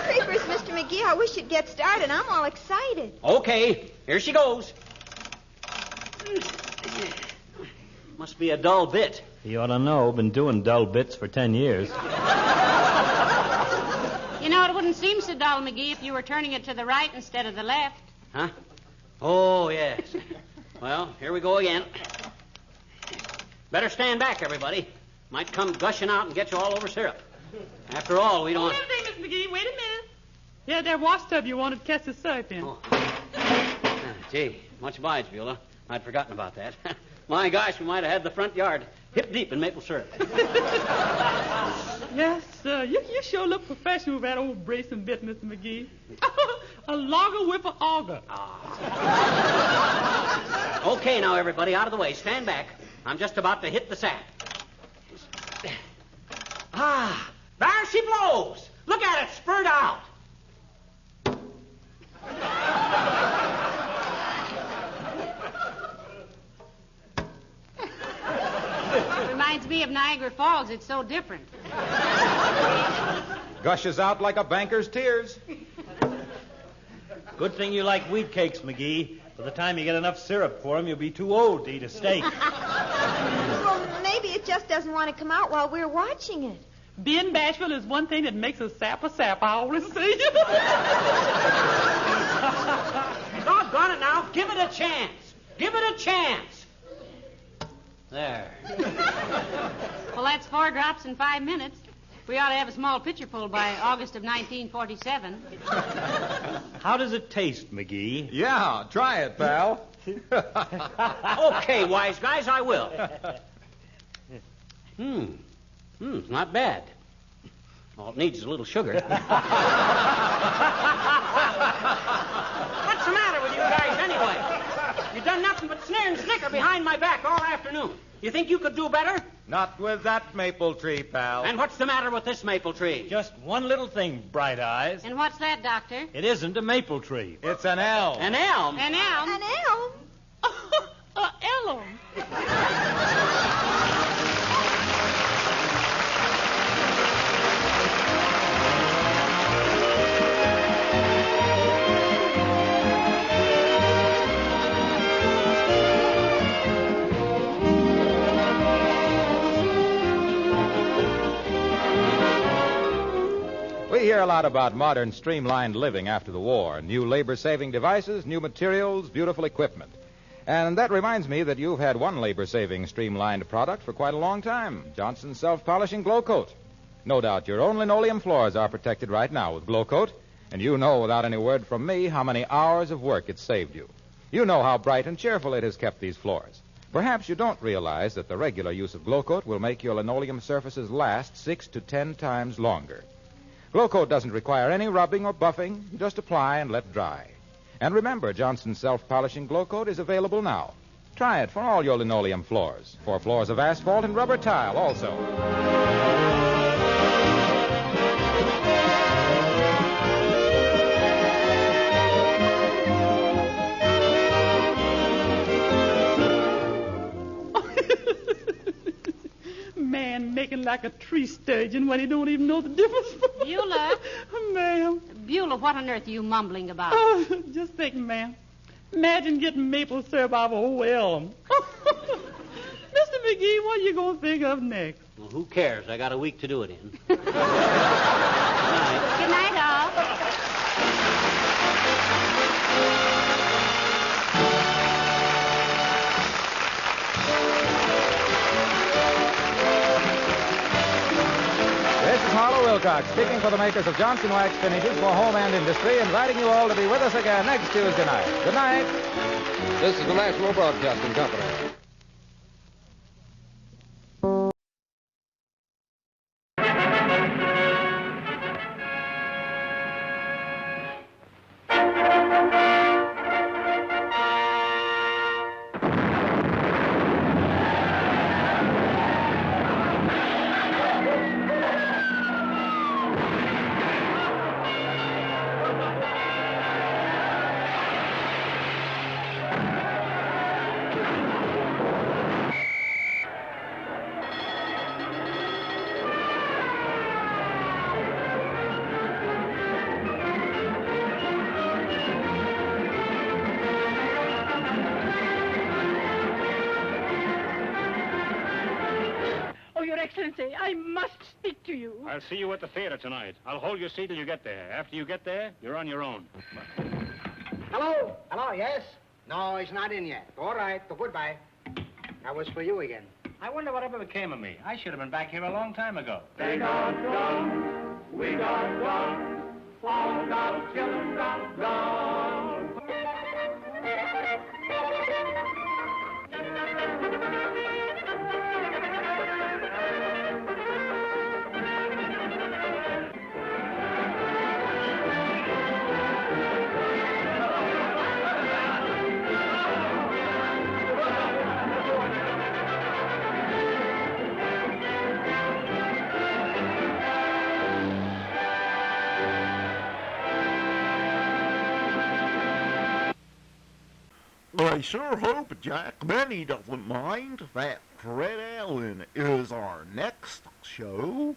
Creepers, Mr. McGee, I wish you'd get started. I'm all excited. Okay, here she goes. Must be a dull bit. You ought to know. Been doing dull bits for 10 years. You know, it wouldn't seem so dull, McGee, if you were turning it to the right instead of the left. Huh? Oh, yes. Well, here we go again. Better stand back, everybody. Might come gushing out and get you all over syrup. After all, we don't... Wait a minute, Miss McGee. Wait a minute. Yeah, that wash tub you wanted to catch the syrup in. Oh. Gee, much obliged, Beulah. I'd forgotten about that. My gosh, we might have had the front yard hip deep in maple syrup. Yes, sir. You sure look professional with that old brace and bit, Mr. McGee. A logger with an auger. Okay, now, everybody, out of the way. Stand back. I'm just about to hit the sack. Ah, there she blows. Look at it, spurt out. Reminds me of Niagara Falls. It's so different. Gushes out like a banker's tears. Good thing you like wheat cakes, McGee. By the time you get enough syrup for them, you'll be too old to eat a steak. Well, maybe it just doesn't want to come out while we're watching it. Being bashful is one thing that makes a sap, I always say. Doggone it now. Give it a chance. Give it a chance. There. Well, that's 4 drops in 5 minutes. We ought to have a small picture pulled by August of 1947. How does it taste, Magee? Yeah, try it, pal. Okay, wise guys, I will. It's not bad. All it needs is a little sugar. What's the matter with you guys, anyway? You've done nothing but snare and snicker behind my back all afternoon. You think you could do better? Not with that maple tree, pal. And what's the matter with this maple tree? Just one little thing, Bright Eyes. And what's that, Doctor? It isn't a maple tree. It's an elm. An elm? An elm? An elm? Elm. We hear a lot about modern streamlined living after the war. New labor-saving devices, new materials, beautiful equipment. And that reminds me that you've had one labor-saving streamlined product for quite a long time. Johnson's Self-Polishing Glow Coat. No doubt your own linoleum floors are protected right now with Glow Coat. And you know without any word from me how many hours of work it's saved you. You know how bright and cheerful it has kept these floors. Perhaps you don't realize that the regular use of Glow Coat will make your linoleum surfaces last 6 to 10 times longer. Glow Coat doesn't require any rubbing or buffing. Just apply and let dry. And remember, Johnson's Self-Polishing Glow Coat is available now. Try it for all your linoleum floors, for floors of asphalt and rubber tile also. Man making like a tree sturgeon when he don't even know the difference. Beulah. Ma'am. Beulah, what on earth are you mumbling about? Oh, just think, ma'am. Imagine getting maple syrup out of a whole elm. Mr. Magee, what are you going to think of next? Well, who cares? I got a week to do it in. Good night, all. This is Harlow Wilcox, speaking for the makers of Johnson Wax Finishes for home and industry, inviting you all to be with us again next Tuesday night. Good night. This is the National Broadcasting Company. Excellency, I must speak to you. I'll see you at the theater tonight. I'll hold your seat till you get there. After you get there, you're on your own. Hello? Hello, yes? No, he's not in yet. All right, so goodbye. That was for you again. I wonder whatever became of me. I should have been back here a long time ago. They got guns, we got guns, all got children got guns. I sure hope Jack Benny doesn't mind that Fred Allen is our next show.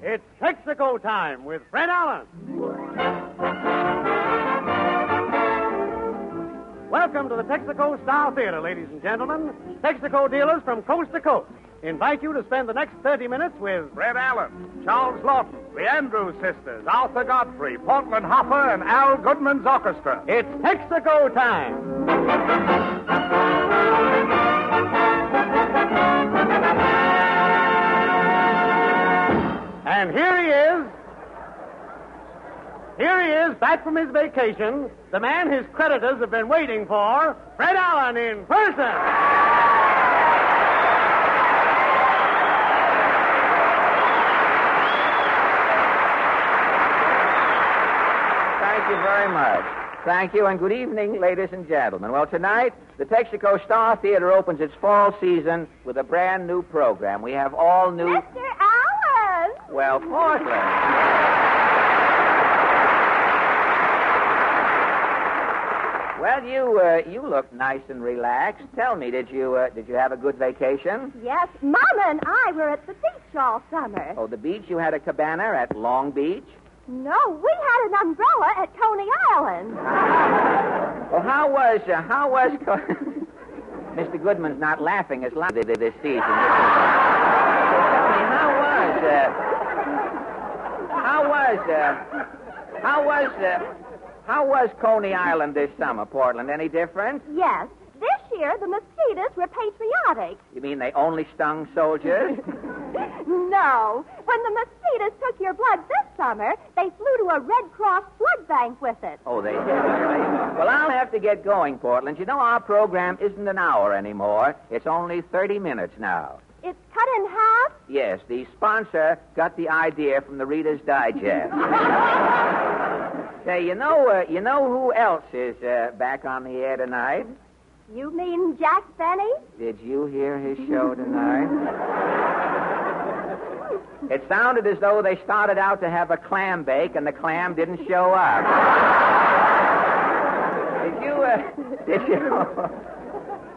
It's Texaco time with Fred Allen. Welcome to the Texaco Style Theater, ladies and gentlemen. Texaco dealers from coast to coast invite you to spend the next 30 minutes with Fred Allen, Charles Lawton, the Andrews Sisters, Arthur Godfrey, Portland Hopper, and Al Goodman's orchestra. It's Texaco time. And here he is. Here he is, back from his vacation, the man his creditors have been waiting for, Fred Allen in person. Thank you very much. Thank you, and good evening, ladies and gentlemen. Well, tonight, the Texaco Star Theater opens its fall season with a brand new program. We have all new... Mr. Allen! Well, Portland. Well, you look nice and relaxed. Tell me, did you have a good vacation? Yes, Mama and I were at the beach all summer. Oh, the beach? You had a cabana at Long Beach? No, we had an umbrella at Coney Island. Well, how was Mr. Goodman's not laughing as loud this season. Tell me, how was Coney Island this summer, Portland? Any different? Yes. This year, the mosquitoes were patriotic. You mean they only stung soldiers? No. When the mosquitoes took your blood this summer, they flew to a Red Cross blood bank with it. Oh, they did, really? Well, I'll have to get going, Portland. You know, our program isn't an hour anymore. It's only 30 minutes now. It's cut in half? Yes, the sponsor got the idea from the Reader's Digest. Say, you know who else is back on the air tonight? You mean Jack Benny? Did you hear his show tonight? It sounded as though they started out to have a clam bake and the clam didn't show up.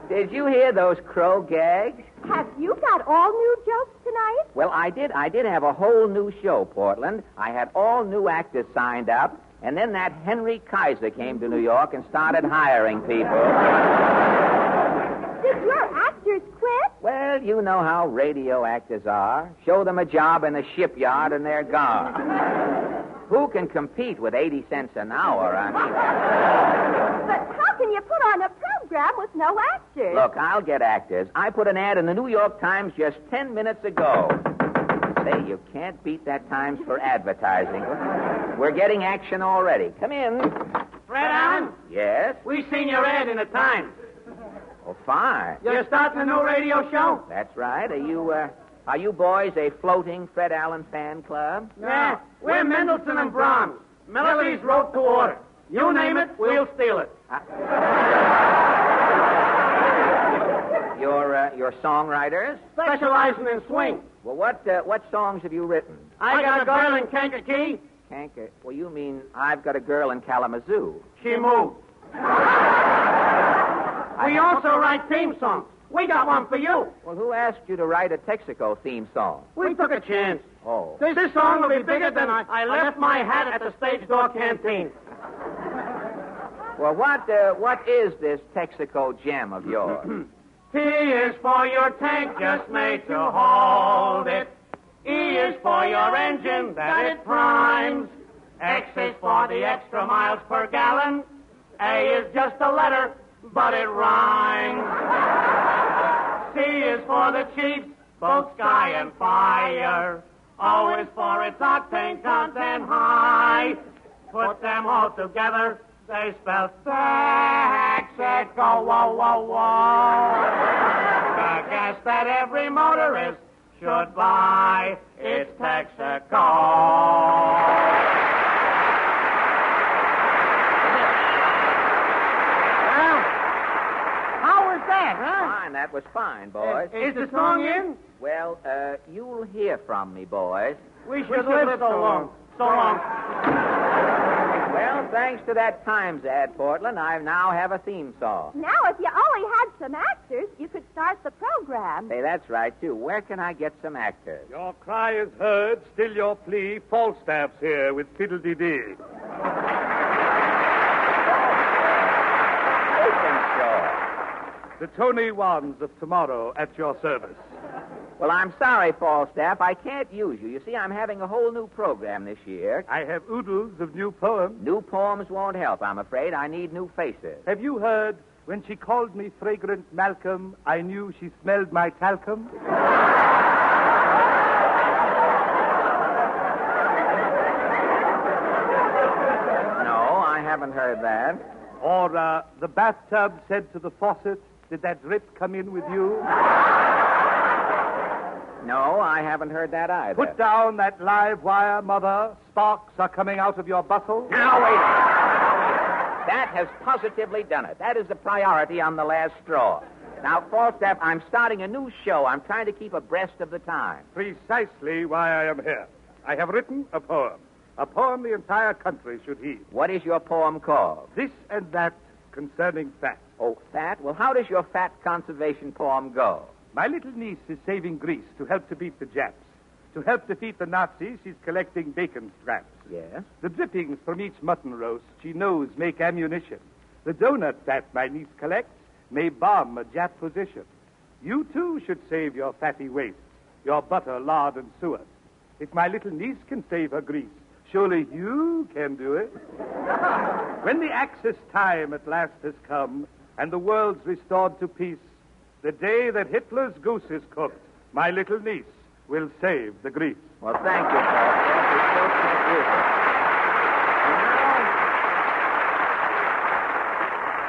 Did you hear those crow gags? Have you got all new jokes tonight? Well, I did have a whole new show, Portland. I had all new actors signed up, and then that Henry Kaiser came to New York and started hiring people. Did your actors quit? Well, you know how radio actors are. Show them a job in the shipyard and they're gone. Who can compete with 80 cents an hour? I mean... But how can you put on a program with no actors? Look, I'll get actors. I put an ad in the New York Times just 10 minutes ago. Say, you can't beat that Times for advertising. We're getting action already. Come in. Fred Allen? Yes? We seen your ad in the Times. Oh, fine. You're starting a new radio show? That's right. Are you boys a floating Fred Allen fan club? Yeah. We're Mendelssohn and Brahms. Melodies wrote to order. You name it, we'll steal it. You're songwriters? Specializing in swing. Well, what songs have you written? I got a girl in Kankakee. Well, you mean I've got a girl in Kalamazoo. She moved. We also write theme songs. We got one for you. Well, who asked you to write a Texaco theme song? We took a chance. Oh. This song will be bigger than I left my hat at the stage door canteen. Well, what is this Texaco gem of yours? T is for your tank just made to hold it. E is for your engine that it primes. X is for the extra miles per gallon. A is just a letter, but it rhymes. C is for the Chiefs, both sky and fire. O is for its octane content high. Put them all together, they spell Texaco, whoa, whoa, whoa. The gas that every motorist should buy, it's Texaco. Fine, that was fine, boys. Is the song in? Well, you'll hear from me, boys. We should live so long. So long. Well, thanks to that Times ad, Portland, I now have a theme song. Now, if you only had some actors, you could start the program. Hey, that's right, too. Where can I get some actors? Your cry is heard, still your plea. Falstaff's here with fiddle-dee-dee. The Tony Wands of tomorrow at your service. Well, I'm sorry, Falstaff. I can't use you. You see, I'm having a whole new program this year. I have oodles of new poems. New poems won't help, I'm afraid. I need new faces. Have you heard, when she called me fragrant Malcolm, I knew she smelled my talcum? No, I haven't heard that. Or the bathtub said to the faucet, did that drip come in with you? No, I haven't heard that either. Put down that live wire, Mother. Sparks are coming out of your bustle. Now, wait a minute. That has positively done it. That is the priority on the last straw. Now, Falstaff, I'm starting a new show. I'm trying to keep abreast of the time. Precisely why I am here. I have written a poem. A poem the entire country should heed. What is your poem called? This and That Concerning Fat. Oh, fat? Well, how does your fat conservation poem go? My little niece is saving Greece to help to beat the Japs. To help defeat the Nazis, she's collecting bacon scraps. Yes? The drippings from each mutton roast she knows make ammunition. The donut that my niece collects may bomb a Jap position. You, too, should save your fatty waste, your butter, lard, and suet. If my little niece can save her grease, surely you can do it. When the Axis time at last has come, and the world's restored to peace, the day that Hitler's goose is cooked, my little niece will save the grease. Well, thank you, Falstaff.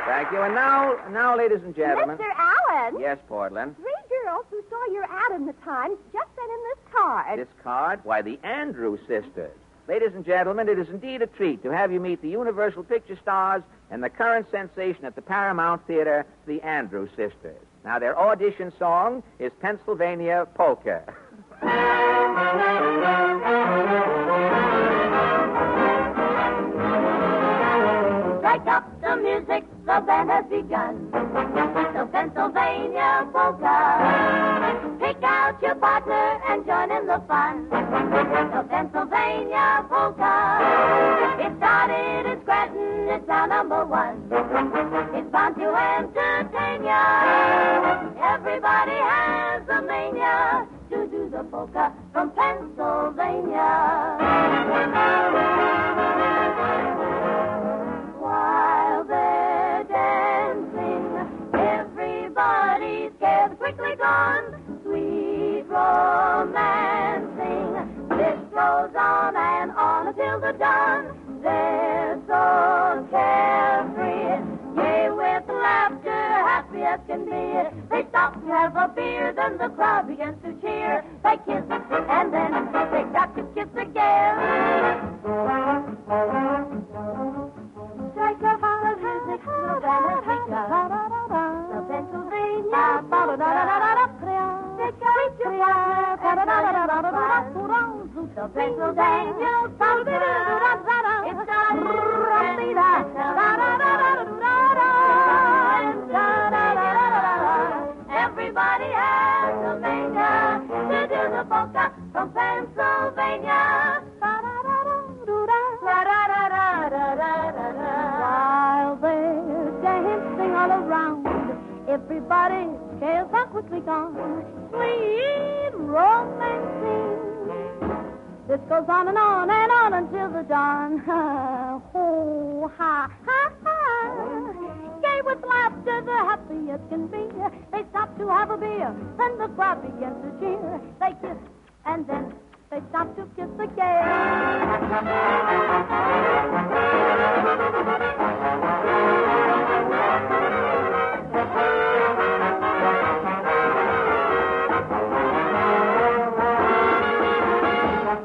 Thank you. And now, ladies and gentlemen. Mr. Allen. Yes, Portland. 3 girls who saw your ad in the Times just sent in this card. This card? Why, the Andrews sisters. Ladies and gentlemen, it is indeed a treat to have you meet the Universal Picture stars and the current sensation at the Paramount Theater, the Andrews sisters. Now, their audition song is Pennsylvania Polka. Strike up the music, the band has begun. The Pennsylvania Polka. Pick out your partner and join in the fun. The Pennsylvania Polka. It started in Scranton, it's now #1. It's bound to entertain ya. Everybody has a mania to do the polka from Pennsylvania. While they're dancing, everybody's cares quickly gone. Sweet romancing, this goes on and on until the dawn. They're so carefree, yea, with laughter, happy as can be. They stop to have a beer, then the crowd begins to cheer. They kiss, and then they start to kiss again. Strike the hard music, the band has begun. The Pennsylvania Polka. Pick out your partner and join in the fun. The Pennsylvania Polka. It's everybody has a mania to do the polka from Pennsylvania. While they're dancing all around, everybody's cares are quickly gone. Sweet romancing, this goes on and on and on until the dawn. Oh, ha, ha, ha. Gay with laughter, the happiest can be. They stop to have a beer, then the crowd begins to cheer. They kiss, and then they stop to kiss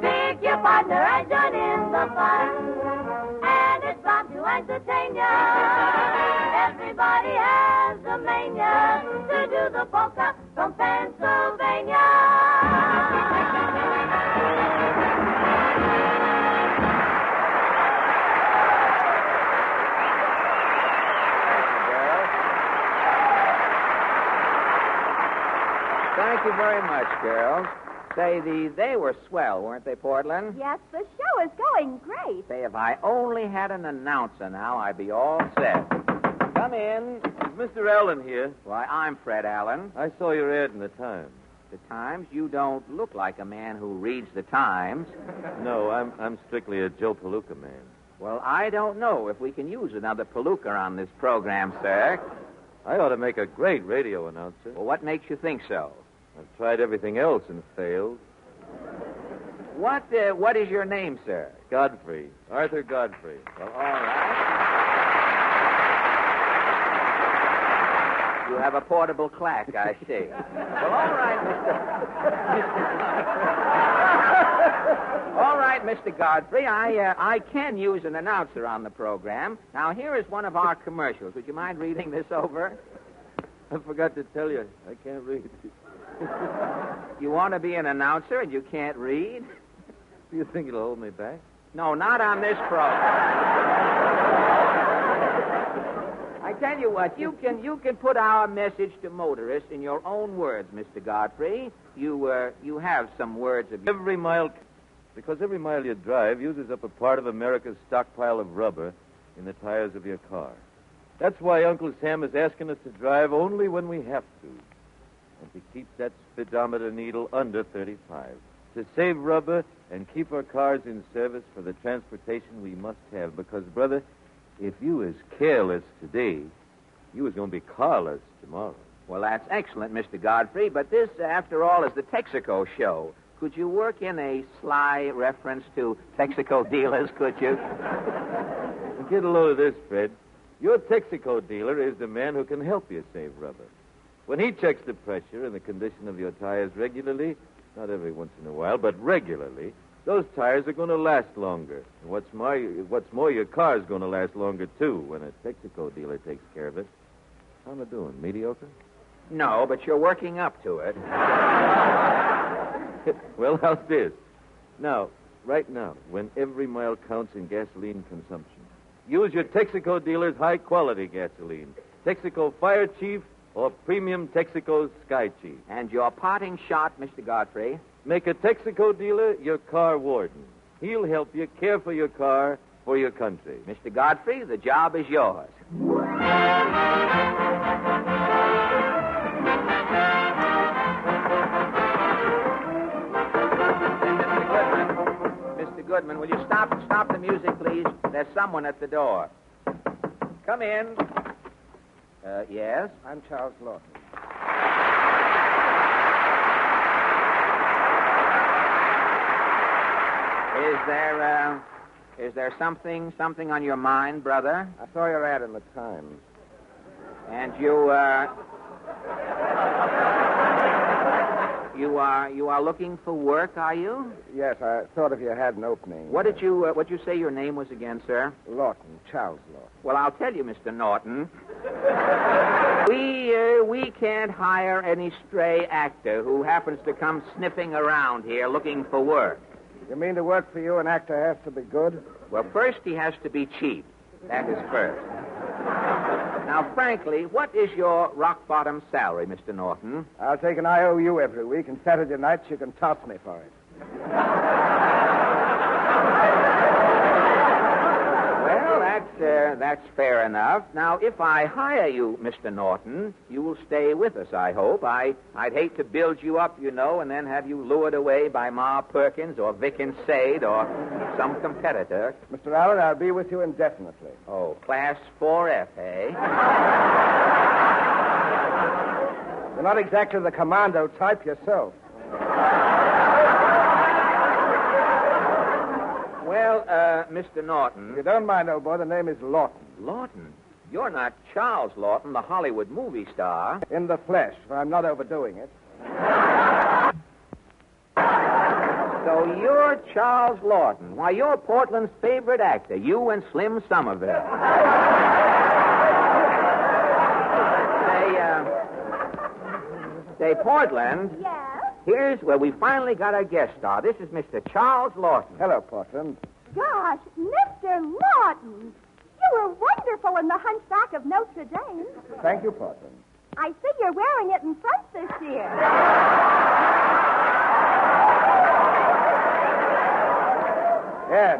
Pick your partner and join in the fun, and it's bound to entertain ya. Everybody has a mania to do the polka from Pennsylvania. Thank you very much, girls. Say, they were swell, weren't they, Portland? Yes, the show is going great. Say, if I only had an announcer now, I'd be all set. Come in. Mr. Allen here. Why, I'm Fred Allen. I saw your ad in the Times. The Times? You don't look like a man who reads the Times. No, I'm strictly a Joe Palooka man. Well, I don't know if we can use another palooka on this program, sir. I ought to make a great radio announcer. Well, what makes you think so? I've tried everything else and failed. What is your name, sir? Godfrey. Arthur Godfrey. Well, all right. You have a portable clack, I see. Well, all right, All right, Mr. Godfrey, I can use an announcer on the program. Now, here is one of our commercials. Would you mind reading this over? I forgot to tell you, I can't read. You want to be an announcer and you can't read? Do you think it'll hold me back? No, not on this program. I tell you what, you can put our message to motorists in your own words, Mr. Godfrey. You have some words of... Because every mile you drive uses up a part of America's stockpile of rubber in the tires of your car. That's why Uncle Sam is asking us to drive only when we have to. And to keep that speedometer needle under 35. To save rubber and keep our cars in service for the transportation we must have. Because, brother, if you was careless today, you was going to be carless tomorrow. Well, that's excellent, Mr. Godfrey, but this, after all, is the Texaco show. Could you work in a sly reference to Texaco dealers, could you? Get a load of this, Fred. Your Texaco dealer is the man who can help you save rubber. When he checks the pressure and the condition of your tires regularly, not every once in a while, but regularly, those tires are going to last longer. And what's more, your car's going to last longer, too, when a Texaco dealer takes care of it. How am I doing? Mediocre? No, but you're working up to it. Well, how's this? Now, right now, when every mile counts in gasoline consumption, use your Texaco dealer's high-quality gasoline. Texaco Fire Chief or Premium Texaco Sky Chief. And your parting shot, Mr. Godfrey? Make a Texaco dealer your car warden. He'll help you care for your car for your country. Mr. Godfrey, the job is yours. Mr. Goodman, will you stop the music, please? There's someone at the door. Come in. Yes? I'm Charles Lawton. Is there something on your mind, brother? I saw your ad in the Times. And you are looking for work, are you? Yes, I thought if you had an opening. What'd you say your name was again, sir? Lawton, Charles Lawton. Well, I'll tell you, Mr. Norton. We can't hire any stray actor who happens to come sniffing around here looking for work. You mean to work for you, an actor has to be good? Well, first he has to be cheap. That is first. Now, frankly, what is your rock-bottom salary, Mr. Norton? I'll take an IOU every week, and Saturday nights you can toss me for it. Well, that's fair enough. Now, if I hire you, Mr. Norton, you will stay with us, I hope. I'd hate to build you up, you know, and then have you lured away by Ma Perkins or Vic and Sade or some competitor. Mr. Allen, I'll be with you indefinitely. Oh, Class 4F, eh? You're not exactly the commando type yourself. Well, Mr. Norton... If you don't mind, old boy, the name is Lawton. Lawton? You're not Charles Lawton, the Hollywood movie star. In the flesh, for I'm not overdoing it. So you're Charles Lawton. Why, you're Portland's favorite actor, you and Slim Somerville. Say, Portland... Yes? Here's where we finally got our guest star. This is Mr. Charles Lawton. Hello, Portland. Gosh, Mr. Lawton. You were wonderful in The Hunchback of Notre Dame. Thank you, Portland. I see you're wearing it in front this year. Yes.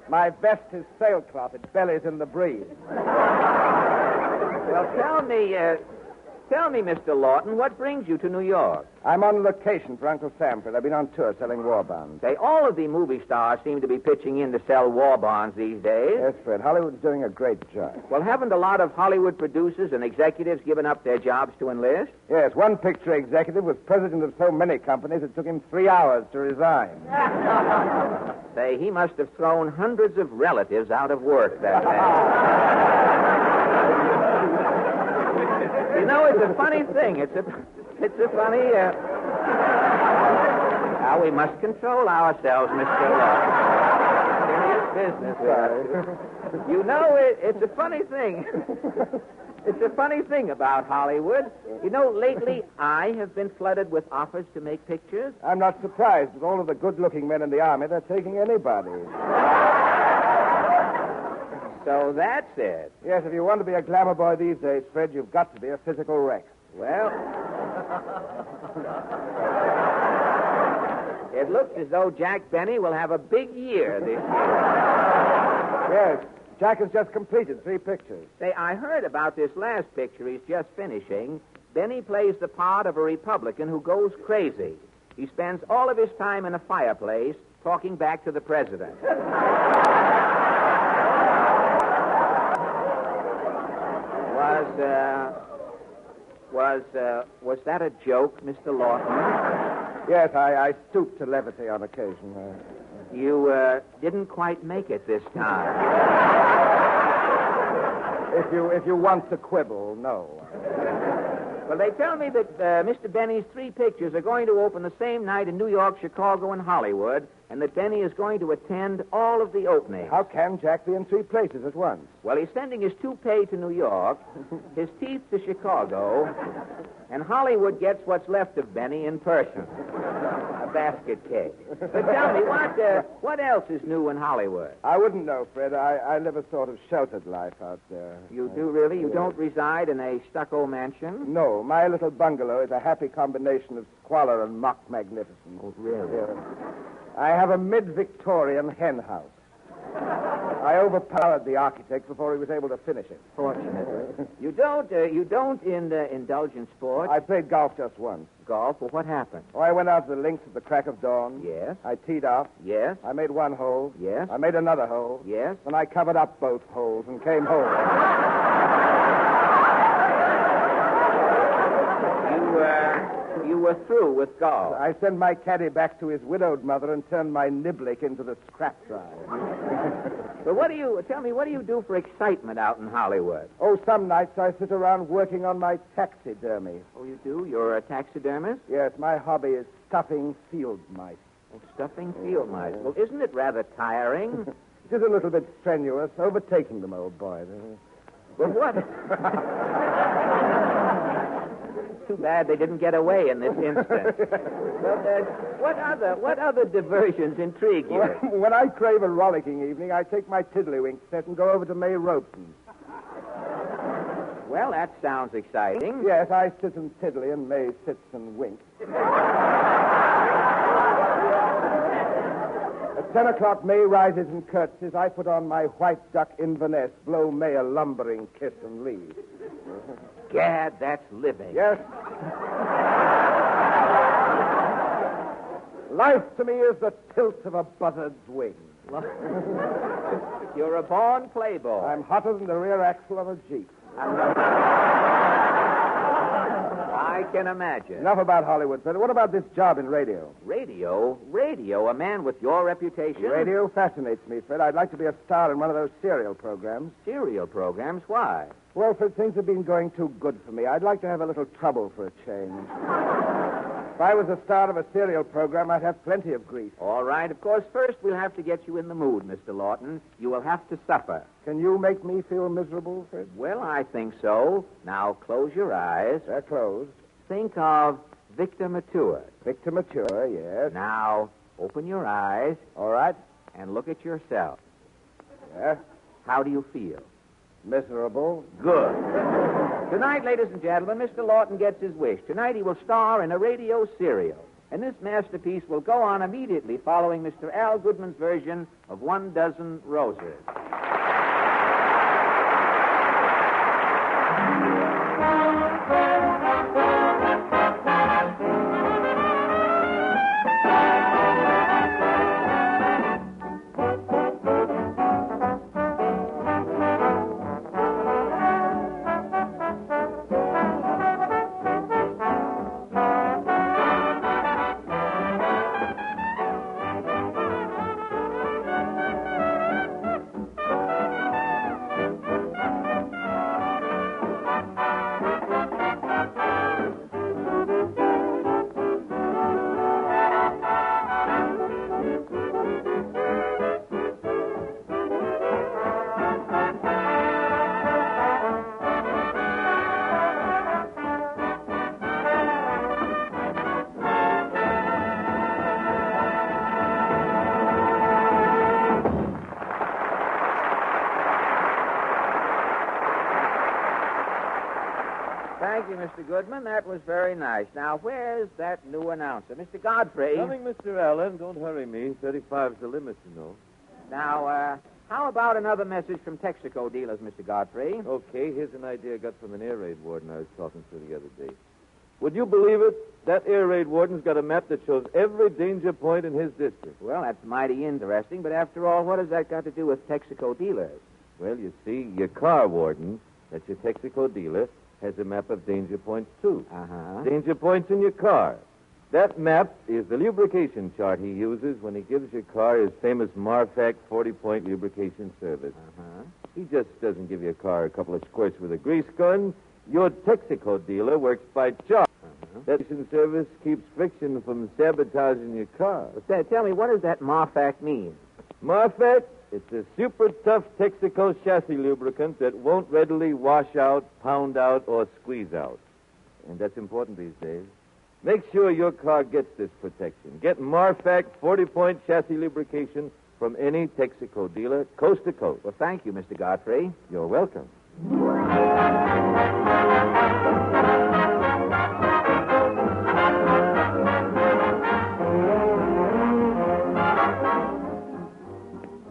My vest is sailcloth. It bellies in the breeze. Well, tell me, Mr. Lawton, what brings you to New York? I'm on location for Uncle Samford. I've been on tour selling war bonds. Say, all of the movie stars seem to be pitching in to sell war bonds these days. Yes, Fred. Hollywood's doing a great job. Well, haven't a lot of Hollywood producers and executives given up their jobs to enlist? Yes, one picture executive was president of so many companies it took him 3 hours to resign. Say, he must have thrown hundreds of relatives out of work that day. You know, it's a funny thing. It's a funny. Now we must control ourselves, Mr. Lawton. Serious business. You know, it's a funny thing. It's a funny thing about Hollywood. You know, lately I have been flooded with offers to make pictures. I'm not surprised. With all of the good-looking men in the Army, they're taking anybody. So that's it. Yes, if you want to be a glamour boy these days, Fred, you've got to be a physical wreck. Well, it looks as though Jack Benny will have a big year this year. Yes, Jack has just completed 3 pictures. Say, I heard about this last picture he's just finishing. Benny plays the part of a Republican who goes crazy. He spends all of his time in a fireplace talking back to the president. Was that a joke, Mr. Lawton? Yes, I stoop to levity on occasion. You didn't quite make it this time. If you want to quibble, no. Well, they tell me that Mr. Benny's 3 pictures are going to open the same night in New York, Chicago, and Hollywood, and that Benny is going to attend all of the openings. How can Jack be in 3 places at once? Well, he's sending his toupee to New York, his teeth to Chicago, and Hollywood gets what's left of Benny in person. A basket cake. But tell me, what else is new in Hollywood? I wouldn't know, Fred. I live a sort of sheltered life out there. You do, really? You don't reside in a stucco mansion? No, my little bungalow is a happy combination of squalor and mock magnificence. Oh, really? I have a mid-Victorian hen house. I overpowered the architect before he was able to finish it. Fortunately. You don't indulge in sports? I played golf just once. Golf? Well, what happened? Oh, I went out to the links at the crack of dawn. Yes. I teed off. Yes. I made 1 hole. Yes. I made another hole. Yes. Then I covered up both holes and came home. You were through with golf. I sent my caddy back to his widowed mother and turned my niblick into the scrap drive. But what do you do for excitement out in Hollywood? Oh, some nights I sit around working on my taxidermy. Oh, you do? You're a taxidermist? Yes, my hobby is stuffing field mice. Oh, stuffing field mice. Well, isn't it rather tiring? It is a little bit strenuous, overtaking them, old boy. Well, what? Too bad they didn't get away in this instance. Well, what other diversions intrigue you? When I crave a rollicking evening, I take my tiddlywink set and go over to May Ropeson's. Well, that sounds exciting. Yes, I sit and tiddly and May sits and winks. At 10 o'clock, May rises and curtsies. I put on my white duck Inverness, blow May a lumbering kiss and leave. Gad, that's living. Yes. Life to me is the tilt of a buzzard's wing. You're a born playboy. I'm hotter than the rear axle of a Jeep. I can imagine. Enough about Hollywood, Fred. What about this job in radio? Radio? Radio? A man with your reputation? Radio fascinates me, Fred. I'd like to be a star in one of those serial programs. Serial programs? Why? Well, Fred, things have been going too good for me. I'd like to have a little trouble for a change. If I was a star of a serial program, I'd have plenty of grief. All right. Of course, first we'll have to get you in the mood, Mr. Lawton. You will have to suffer. Can you make me feel miserable, Fred? Well, I think so. Now, close your eyes. They're closed. Think of Victor Mature. Victor Mature, yes. Now, open your eyes. All right. And look at yourself. Yeah. How do you feel? Miserable. Good. Tonight, ladies and gentlemen, Mr. Lawton gets his wish. Tonight he will star in a radio serial. And this masterpiece will go on immediately following Mr. Al Goodman's version of 1,000 Roses. was very nice. Now, where's that new announcer? Mr. Godfrey. Coming, Mr. Allen. Don't hurry me. 35's the limit, you know. Now, how about another message from Texaco dealers, Mr. Godfrey? Okay, here's an idea I got from an air raid warden I was talking to the other day. Would you believe it? That air raid warden's got a map that shows every danger point in his district. Well, that's mighty interesting, but after all, what has that got to do with Texaco dealers? Well, you see, your car warden, that's your Texaco dealer, has a map of danger points, too. Uh-huh. Danger points in your car. That map is the lubrication chart he uses when he gives your car his famous Marfac 40-point lubrication service. Uh-huh. He just doesn't give your car a couple of squirts with a grease gun. Your Texaco dealer works by chart. Uh-huh. That service keeps friction from sabotaging your car. But tell me, what does that Marfac mean? Marfac? It's a super tough Texaco chassis lubricant that won't readily wash out, pound out, or squeeze out. And that's important these days. Make sure your car gets this protection. Get Marfac 40-point chassis lubrication from any Texaco dealer, coast to coast. Well, thank you, Mr. Godfrey. You're welcome.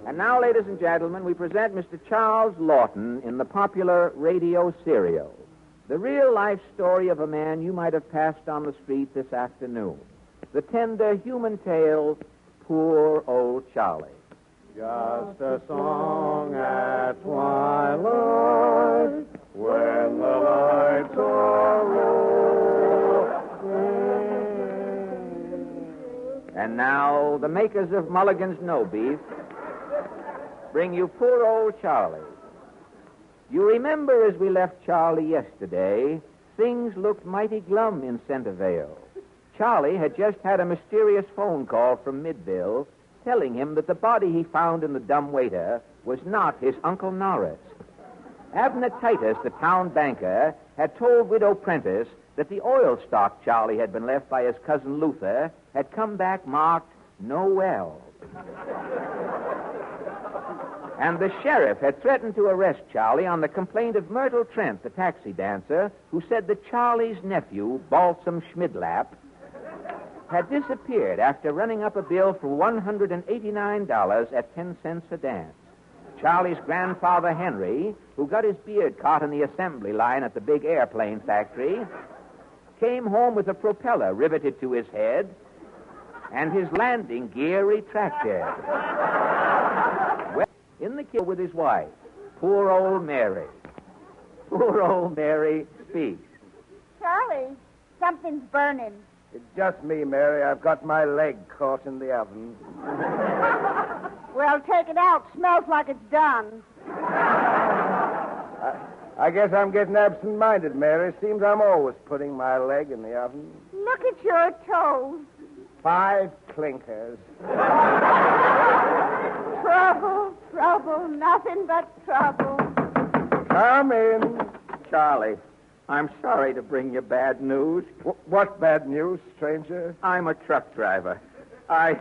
And now, ladies and gentlemen, we present Mr. Charles Lawton in the popular radio serial. The real-life story of a man you might have passed on the street this afternoon. The tender human tale, Poor Old Charlie. Just a song at twilight, when the lights are low. And now, the makers of Mulligan's No Beef bring you Poor Old Charlie. You remember as we left Charlie yesterday, things looked mighty glum in Centerville. Charlie had just had a mysterious phone call from Midville telling him that the body he found in the dumbwaiter was not his Uncle Norris. Abner Titus, the town banker, had told Widow Prentice that the oil stock Charlie had been left by his cousin Luther had come back marked "No well." And the sheriff had threatened to arrest Charlie on the complaint of Myrtle Trent, the taxi dancer, who said that Charlie's nephew, Balsam Schmidlap, had disappeared after running up a bill for $189 at 10 cents a dance. Charlie's grandfather, Henry, who got his beard caught in the assembly line at the big airplane factory, came home with a propeller riveted to his head and his landing gear retracted. Well, in the kitchen with his wife, poor old Mary. Poor old Mary speaks. Charlie, something's burning. It's just me, Mary. I've got my leg caught in the oven. Well, take it out. Smells like it's done. I guess I'm getting absent-minded, Mary. Seems I'm always putting my leg in the oven. Look at your toes. 5 clinkers. Trouble, nothing but trouble. Come in. Charlie, I'm sorry to bring you bad news. What bad news, stranger? I'm a truck driver. I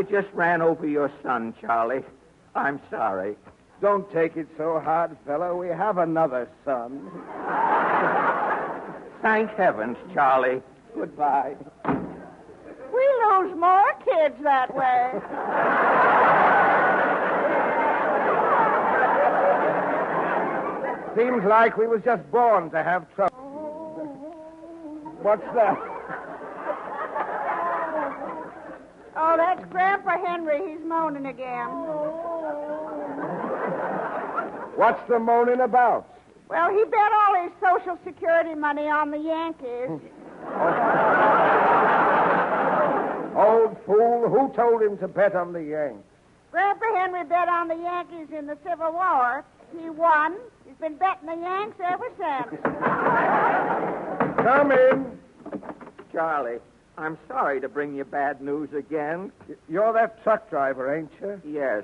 just ran over your son, Charlie. I'm sorry. Don't take it so hard, fellow. We have another son. Thank heavens, Charlie. Goodbye. We lose more kids that way. Seems like we was just born to have trouble. What's that? Oh, that's Grandpa Henry. He's moaning again. What's the moaning about? Well, he bet all his Social Security money on the Yankees. Old fool, who told him to bet on the Yanks? Grandpa Henry bet on the Yankees in the Civil War. He won. He's been betting the Yanks ever since. Come in. Charlie, I'm sorry to bring you bad news again. You're that truck driver, ain't you? Yes.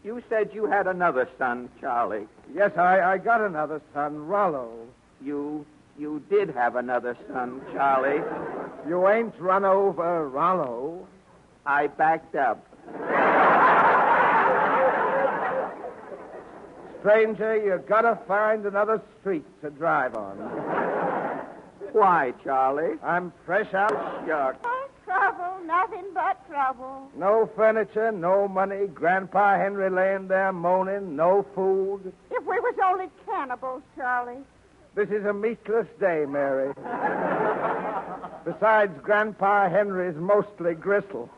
You said you had another son, Charlie. Yes, I got another son, Rollo. You did have another son, Charlie. You ain't run over Rollo. I backed up. Stranger, you gotta find another street to drive on. why, Charlie? I'm fresh out of shuck. Oh, trouble, nothing but trouble. No furniture, no money. Grandpa Henry laying there moaning, no food. If we was only cannibals, Charlie. This is a meatless day, Mary. Besides, Grandpa Henry's mostly gristle.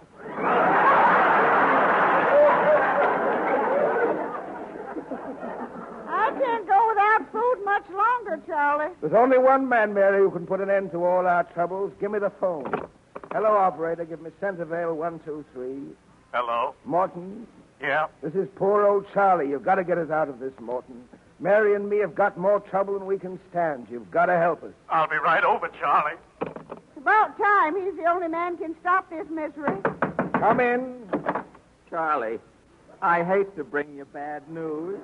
I can't go without food much longer, Charlie. There's only one man, Mary, who can put an end to all our troubles. Give me the phone. Hello, operator. Give me Centerville 123. Hello? Morton? Yeah? This is poor old Charlie. You've got to get us out of this, Morton. Mary and me have got more trouble than we can stand. You've got to help us. I'll be right over, Charlie. It's about time. He's the only man can stop this misery. Come in. Charlie, I hate to bring you bad news.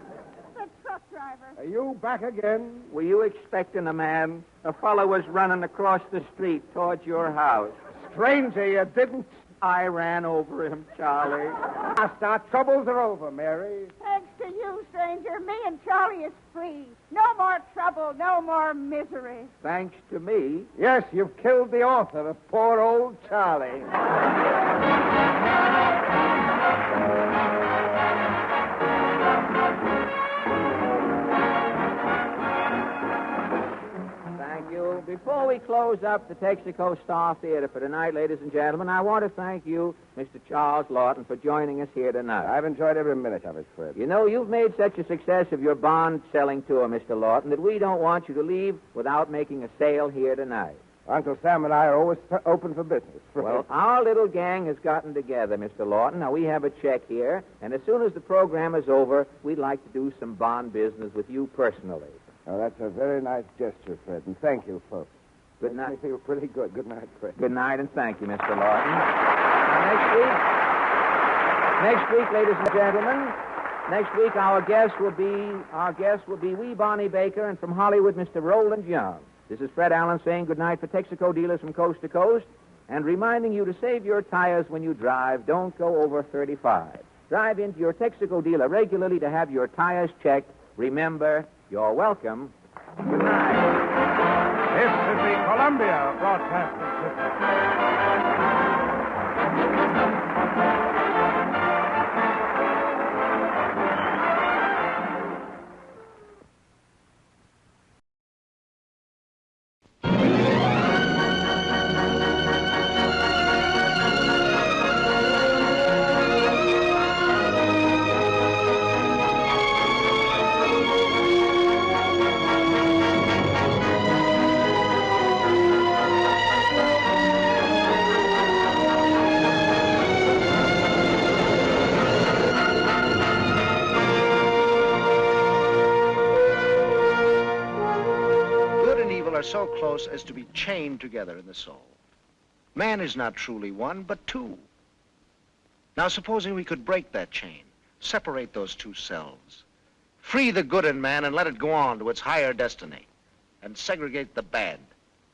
The truck driver. Are you back again? Were you expecting a man? A fellow was running across the street towards your house. Stranger, you didn't. I ran over him, Charlie. Our troubles are over, Mary. Thanks to you, stranger, me and Charlie is free. No more trouble, no more misery. Thanks to me. Yes, you've killed the author of poor old Charlie. Before we close up the Texaco Star Theater for tonight, ladies and gentlemen, I want to thank you, Mr. Charles Lawton, for joining us here tonight. I've enjoyed every minute of it, Fred. You know, you've made such a success of your bond-selling tour, Mr. Lawton, that we don't want you to leave without making a sale here tonight. Uncle Sam and I are always open for business, Fred. Well, our little gang has gotten together, Mr. Lawton. Now, we have a check here, and as soon as the program is over, we'd like to do some bond business with you personally. Oh, that's a very nice gesture, Fred, and thank you, folks. Good night. Makes me feel pretty good. Good night, Fred. Good night, and thank you, Mr. Lawton. Now, next week, ladies and gentlemen, next week our guest will be wee Bonnie Baker, and from Hollywood, Mr. Roland Young. This is Fred Allen saying good night for Texaco dealers from coast to coast, and reminding you to save your tires when you drive. Don't go over 35. Drive into your Texaco dealer regularly to have your tires checked. Remember, you're welcome. Good night. This is the Columbia Broadcasting System. So close as to be chained together in the soul. Man is not truly one, but two. Now, supposing we could break that chain, separate those two selves, free the good in man and let it go on to its higher destiny, and segregate the bad.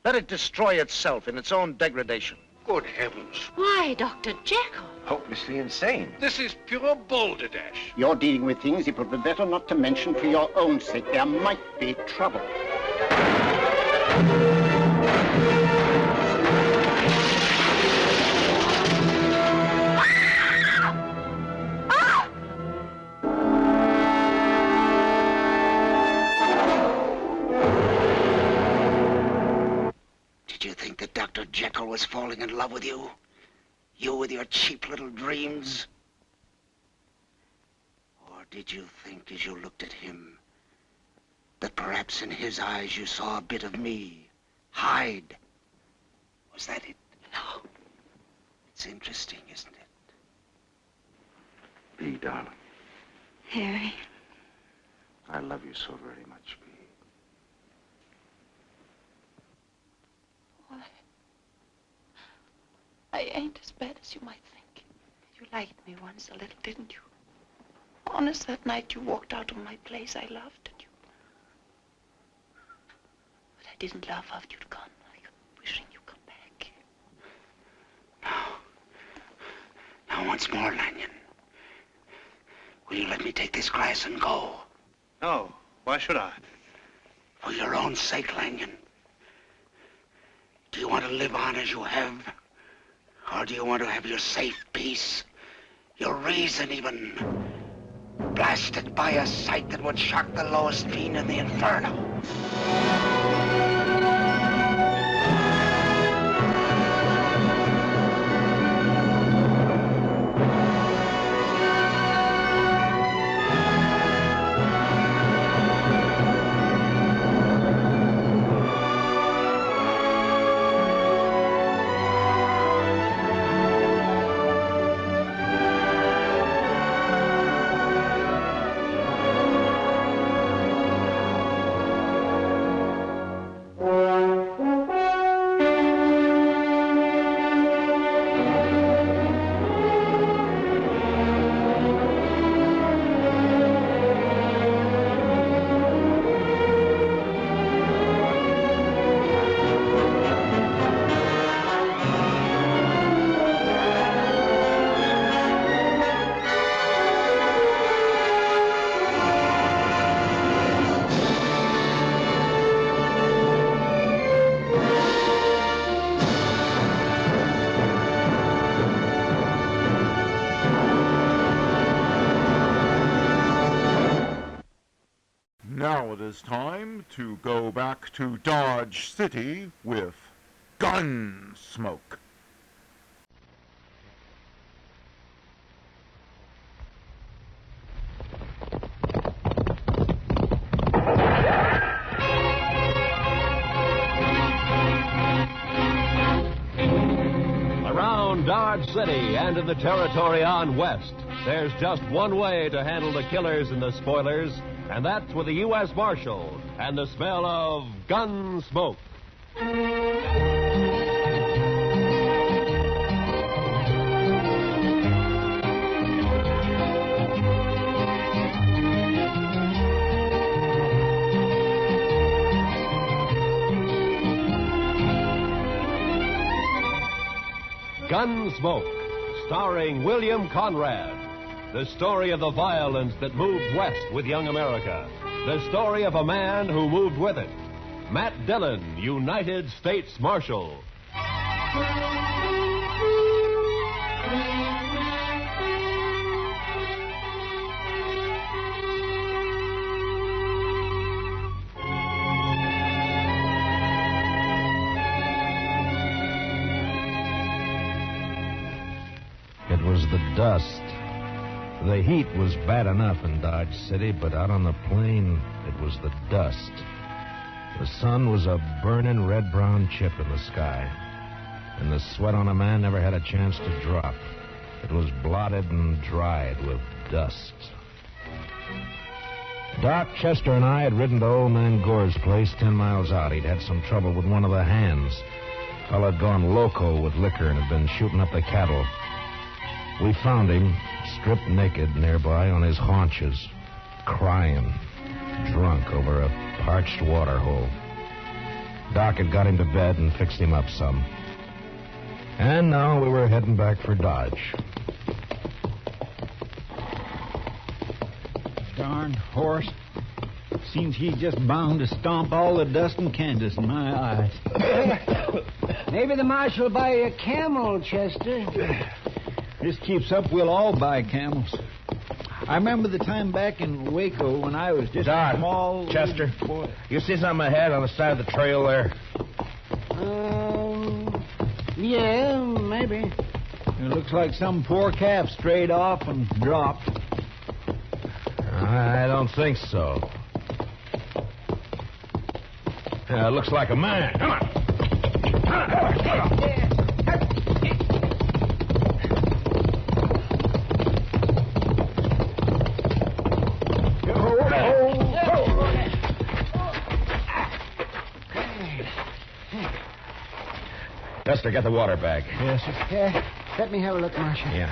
Let it destroy itself in its own degradation. Good heavens. Why, Dr. Jekyll? Hopelessly insane. This is pure balderdash. You're dealing with things it would be better not to mention for your own sake. There might be trouble. Did you think that Dr. Jekyll was falling in love with you? You with your cheap little dreams? Or did you think as you looked at him that perhaps in his eyes you saw a bit of me? Hide. Was that it? No. It's interesting, isn't it? Bee, darling, Harry. I love you so very much, Bee. Why? I ain't as bad as you might think. You liked me once a little, didn't you? Honest, that night you walked out of my place, I laughed at you. But I didn't laugh after you'd gone. I kept wishing you'd come back. Now, once more, Lanyon. Will you let me take this glass and go? No. Why should I? For your own sake, Lanyon. live on as you have? Or do you want to have your safe peace, your reason even, blasted by a sight that would shock the lowest fiend in the inferno? Now it is time to go back to Dodge City with Gunsmoke. Around Dodge City and in the territory on West, there's just one way to handle the killers and the spoilers, and that's with a U.S. Marshal and the smell of gun smoke. Gunsmoke, starring William Conrad. The story of the violence that moved west with young America. The story of a man who moved with it. Matt Dillon, United States Marshal. It was the dust. The heat was bad enough in Dodge City, but out on the plain, it was the dust. The sun was a burning red-brown chip in the sky, and the sweat on a man never had a chance to drop. It was blotted and dried with dust. Doc, Chester, and I had ridden to old man Gore's place 10 miles out. He'd had some trouble with one of the hands. Fella had gone loco with liquor and had been shooting up the cattle. We found him, stripped naked nearby on his haunches, crying, drunk over a parched water hole. Doc had got him to bed and fixed him up some. And now we were heading back for Dodge. Darn horse. Seems he's just bound to stomp all the dust in Kansas in my eyes. Maybe the marshal will buy you a camel, Chester. This keeps up, we'll all buy camels. I remember the time back in Waco when I was just a small... Chester, boy. You see something ahead on the side of the trail there? Yeah, maybe. It looks like some poor calf strayed off and dropped. I don't think so. It looks like a man. Come on. Chester, get the water bag. Yes, sir. Yeah, let me have a look, Marshal. Yeah.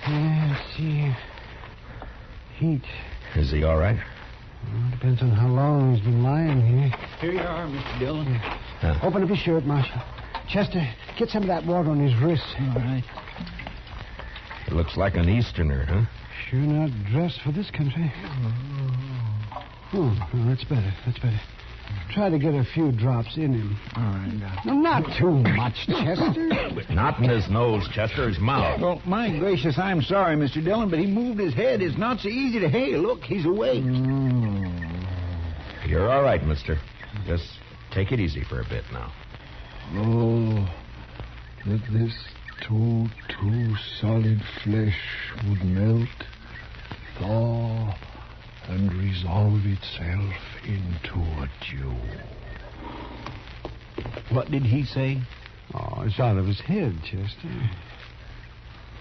Let's see. Heat. Is he all right? Well, depends on how long he's been lying here. Here you are, Mr. Dillon. Open up his shirt, Marshal. Chester, get some of that water on his wrist. All right. He looks like an Easterner, huh? Sure not dressed for this country. Oh, that's better. That's better. Try to get a few drops in him. All right. No, not too much, Chester. Not in his nose, Chester, his mouth. Well, my gracious, I'm sorry, Mr. Dillon, but he moved his head. It's not so easy to hail. Look, he's awake. You're all right, mister. Just take it easy for a bit now. Oh, that this too solid flesh would melt, thaw, and resolve itself into a dew. What did he say? Oh, it's out of his head, Chester.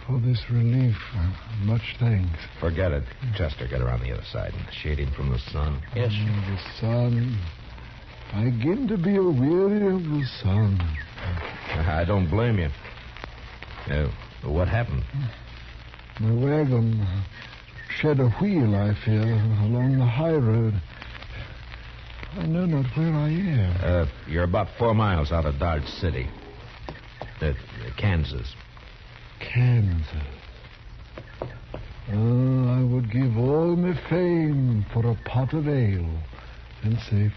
For this relief, much thanks. Forget it. Chester, get around the other side and shade him from the sun. Yes, sir. The sun. I begin to be weary of the sun. I don't blame you. What happened? My wagon shed a wheel, I fear, along the high road. I know not where I am. You're about 4 miles out of Dodge City. Kansas. Kansas. Oh, I would give all my fame for a pot of ale and safety.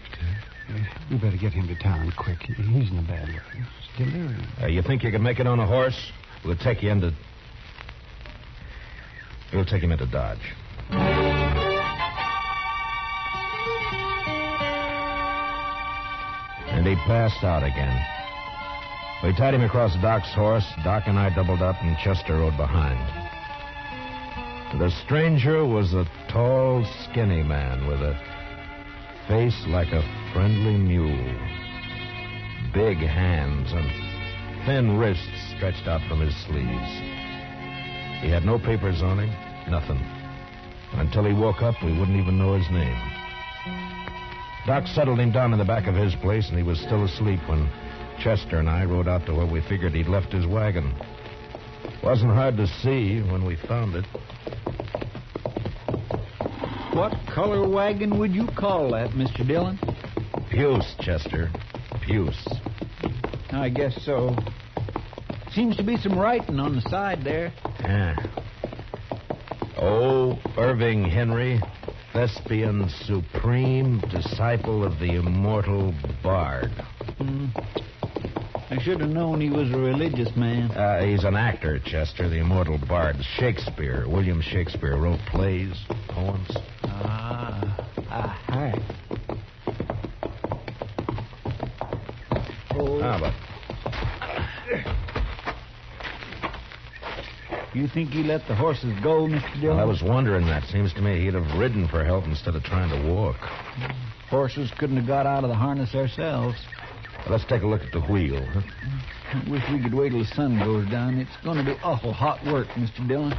We better get him to town quick. He's in a bad way. He's delirious. You think you can make it on a horse? We'll take him into Dodge. And he passed out again. We tied him across Doc's horse. Doc and I doubled up, and Chester rode behind. The stranger was a tall, skinny man with a face like a friendly mule. Big hands and thin wrists stretched out from his sleeves. He had no papers on him, nothing. Until he woke up, we wouldn't even know his name. Doc settled him down in the back of his place, and he was still asleep when Chester and I rode out to where we figured he'd left his wagon. Wasn't hard to see when we found it. What color wagon would you call that, Mr. Dillon? Puce, Chester. Puce. I guess so. Seems to be some writing on the side there. Yeah. Oh, Irving Henry, thespian supreme, disciple of the immortal bard. I should have known he was a religious man. He's an actor, Chester, the immortal bard. Shakespeare, William Shakespeare, wrote plays, poems. Hi. But you think he let the horses go, Mr. Dillon? I was wondering that. Seems to me he'd have ridden for help instead of trying to walk. Horses couldn't have got out of the harness ourselves. Let's take a look at the wheel. Huh? I wish we could wait till the sun goes down. It's going to be awful hot work, Mr. Dillon.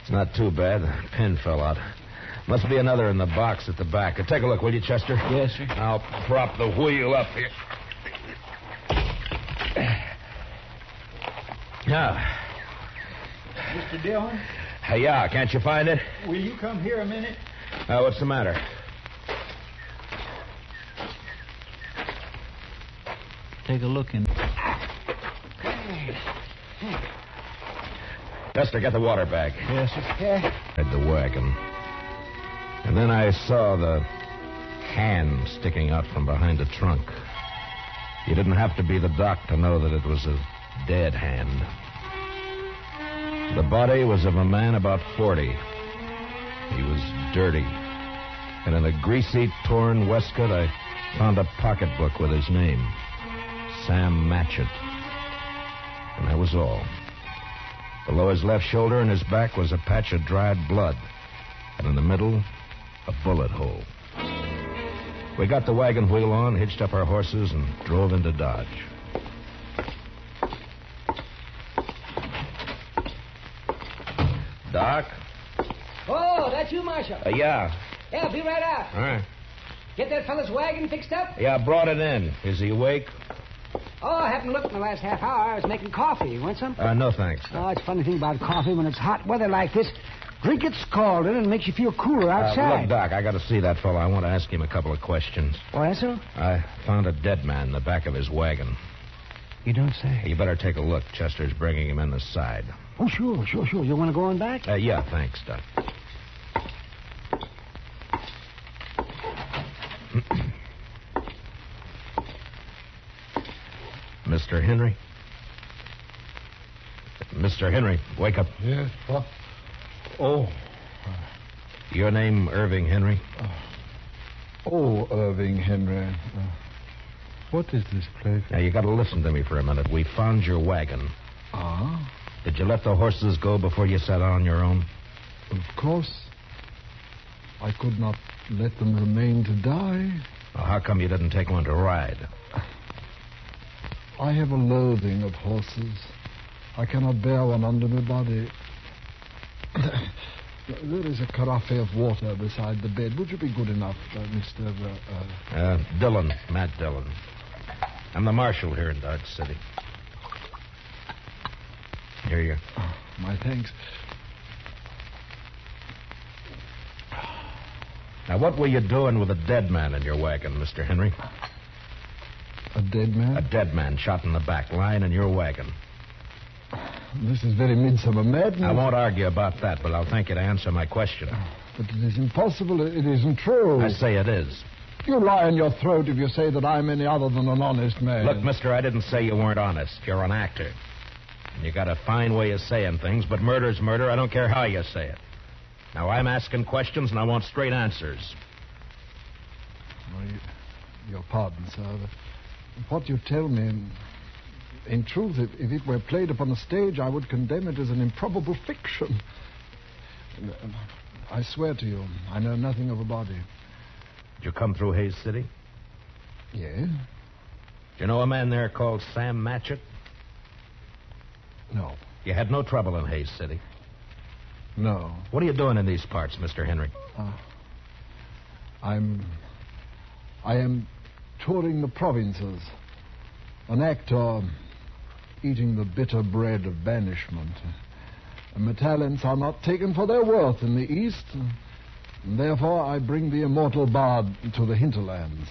It's not too bad. The pin fell out. Must be another in the box at the back. Take a look, will you, Chester? Yes, sir. I'll prop the wheel up here. Now. Mr. Dillon? Yeah, can't you find it? Will you come here a minute? What's the matter? Take a look in. Chester, get the water bag. Yes, sir. Yeah. At the wagon. And then I saw the hand sticking out from behind the trunk. You didn't have to be the doc to know that it was a dead hand. The body was of a man about 40. He was dirty. And in a greasy, torn waistcoat, I found a pocketbook with his name. Sam Matchett. And that was all. Below his left shoulder and his back was a patch of dried blood. And in the middle, a bullet hole. We got the wagon wheel on, hitched up our horses, and drove into Dodge. Doc? Oh, that's you, Marshal. Yeah. Yeah, I'll be right out. All right. Get that fella's wagon fixed up? Yeah, I brought it in. Is he awake? Oh, I haven't looked in the last half hour. I was making coffee. You want some? No, thanks. Oh, it's a funny thing about coffee. When it's hot weather like this, drink it scalded and it makes you feel cooler outside. Look, Doc, I got to see that fellow. I want to ask him a couple of questions. Oh, yes, sir? I found a dead man in the back of his wagon. You don't say. You better take a look. Chester's bringing him in the side. Oh, sure. You want to go on back? Yeah, thanks, Doc. Mr. Henry? Mr. Henry, wake up. Yes, what? Oh. Your name, Irving Henry? Irving Henry. What is this place? Now, you got to listen to me for a minute. We found your wagon. Ah? Did you let the horses go before you set out on your own? Of course. I could not let them remain to die. Well, how come you didn't take one to ride? I have a loathing of horses. I cannot bear one under my body. There is a carafe of water beside the bed. Would you be good enough, Mr. Dillon, Matt Dillon. I'm the marshal here in Dodge City. Here you go. My thanks. Now, what were you doing with a dead man in your wagon, Mr. Henry? A dead man? A dead man shot in the back, lying in your wagon. This is very midsummer madness. I won't argue about that, but I'll thank you to answer my question. But it is impossible. It isn't true. I say it is. You lie on your throat if you say that I'm any other than an honest man. Look, mister, I didn't say you weren't honest. You're an actor. And you got a fine way of saying things, but murder's murder. I don't care how you say it. Now, I'm asking questions, and I want straight answers. Well, your pardon, sir. What you tell me, in truth, if it were played upon a stage, I would condemn it as an improbable fiction. I swear to you, I know nothing of a body. Did you come through Hayes City? Yes. Do you know a man there called Sam Matchett? No. You had no trouble in Hayes City? No. What are you doing in these parts, Mr. Henry? I am touring the provinces. An actor eating the bitter bread of banishment. My talents are not taken for their worth in the East, and therefore I bring the immortal bard to the hinterlands.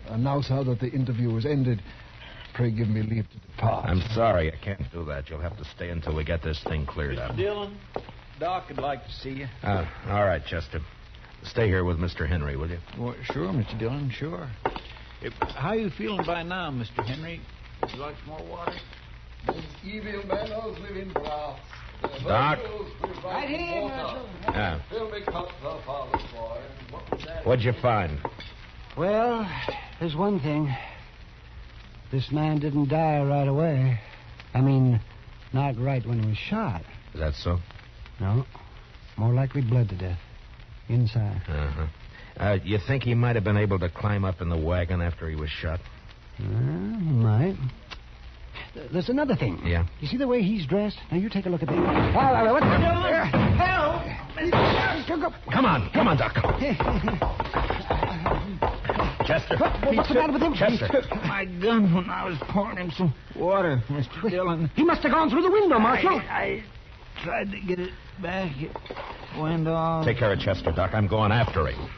And now, sir, that the interview is ended, pray give me leave to depart. I'm sorry, I can't do that. You'll have to stay until we get this thing cleared up. Mr. Dillon, Doc would like to see you. All right, Chester. Stay here with Mr. Henry, will you? Well, sure, Mr. Dillon, sure. How are you feeling by now, Mr. Henry? Would you like some more water? Evil fellows live in grass. Doc? Right here, Yeah. Fill me cups up, Father boy. What'd you find? Well, there's one thing. This man didn't die right away. I mean, not right when he was shot. Is that so? No. More likely bled to death. Inside. Uh-huh. You think he might have been able to climb up in the wagon after he was shot? He might. There's another thing. Yeah? You see the way he's dressed? Now, you take a look at that. What? Help! Come on, Doc. Chester. What's the matter with him? Chester. He took my gun when I was pouring him some water, Mr. Dillon. He must have gone through the window, Marshal. I tried to get it back. It went off. Take care of Chester, Doc. I'm going after him.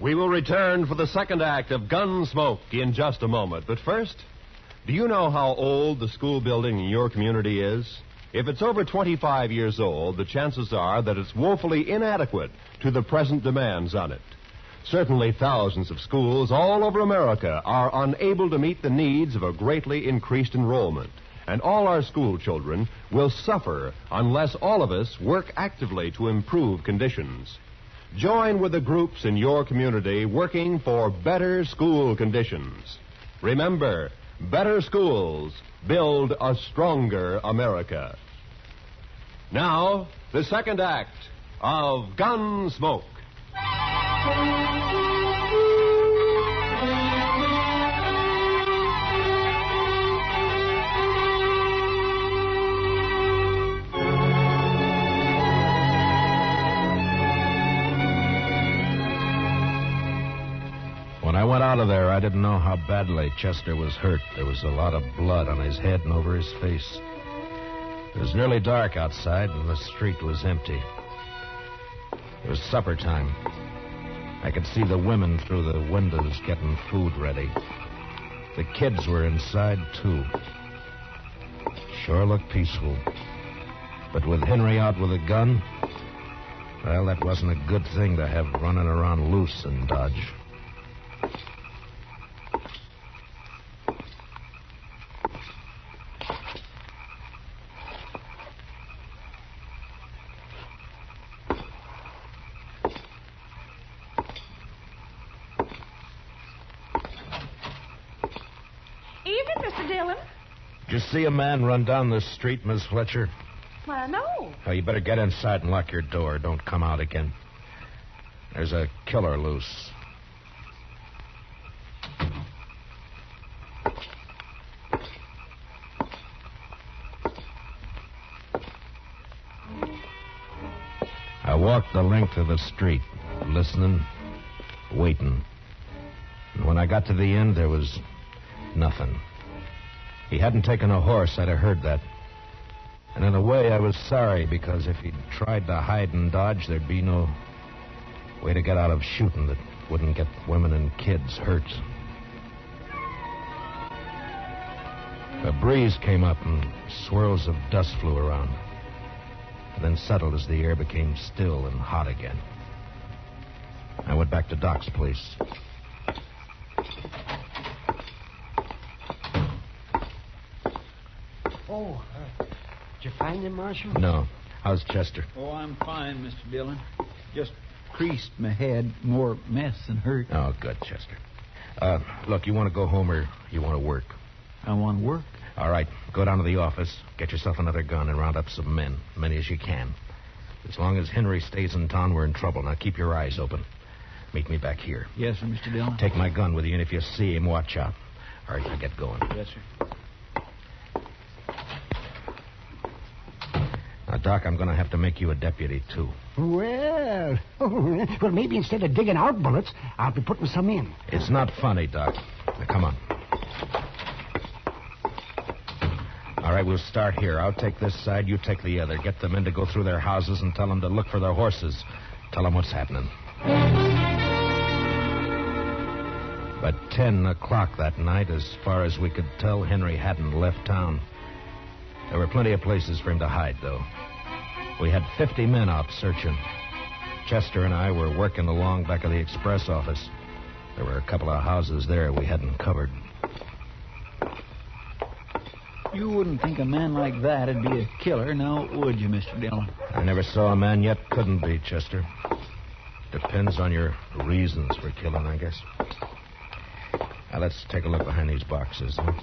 We will return for the second act of Gunsmoke in just a moment. But first, do you know how old the school building in your community is? If it's over 25 years old, the chances are that it's woefully inadequate to the present demands on it. Certainly thousands of schools all over America are unable to meet the needs of a greatly increased enrollment. And all our school children will suffer unless all of us work actively to improve conditions. Join with the groups in your community working for better school conditions. Remember, better schools build a stronger America. Now, the second act of Gunsmoke. When When I went out of there, I didn't know how badly Chester was hurt. There was a lot of blood on his head and over his face. It was nearly dark outside, and the street was empty. It was supper time. I could see the women through the windows getting food ready. The kids were inside, too. Sure looked peaceful. But with Henry out with a gun, well, that wasn't a good thing to have running around loose in Dodge. Did you see a man run down the street, Miss Fletcher? Well, no. Oh, you better get inside and lock your door. Don't come out again. There's a killer loose. I walked the length of the street, listening, waiting. And when I got to the end, there was nothing. He hadn't taken a horse, I'd have heard that. And in a way, I was sorry, because if he'd tried to hide and dodge, there'd be no way to get out of shooting that wouldn't get women and kids hurt. A breeze came up and swirls of dust flew around, and then settled as the air became still and hot again. I went back to Doc's place. Oh, did you find him, Marshal? No. How's Chester? Oh, I'm fine, Mr. Dillon. Just creased my head. More mess than hurt. Oh, good, Chester. Look, you want to go home or you want to work? I want to work. All right. Go down to the office, get yourself another gun, and round up some men. Many as you can. As long as Henry stays in town, we're in trouble. Now, keep your eyes open. Meet me back here. Yes, sir, Mr. Dillon. Take my gun with you, and if you see him, watch out. All right, now get going. Yes, sir. Now, Doc, I'm going to have to make you a deputy, too. Well, maybe instead of digging out bullets, I'll be putting some in. It's not funny, Doc. Now, come on. All right, we'll start here. I'll take this side, you take the other. Get the men to go through their houses and tell them to look for their horses. Tell them what's happening. But 10 o'clock that night, as far as we could tell, Henry hadn't left town. There were plenty of places for him to hide, though. We had 50 men out searching. Chester and I were working along back of the express office. There were a couple of houses there we hadn't covered. You wouldn't think a man like that'd be a killer, now would you, Mr. Dillon? I never saw a man yet couldn't be, Chester. Depends on your reasons for killing, I guess. Now, let's take a look behind these boxes, huh?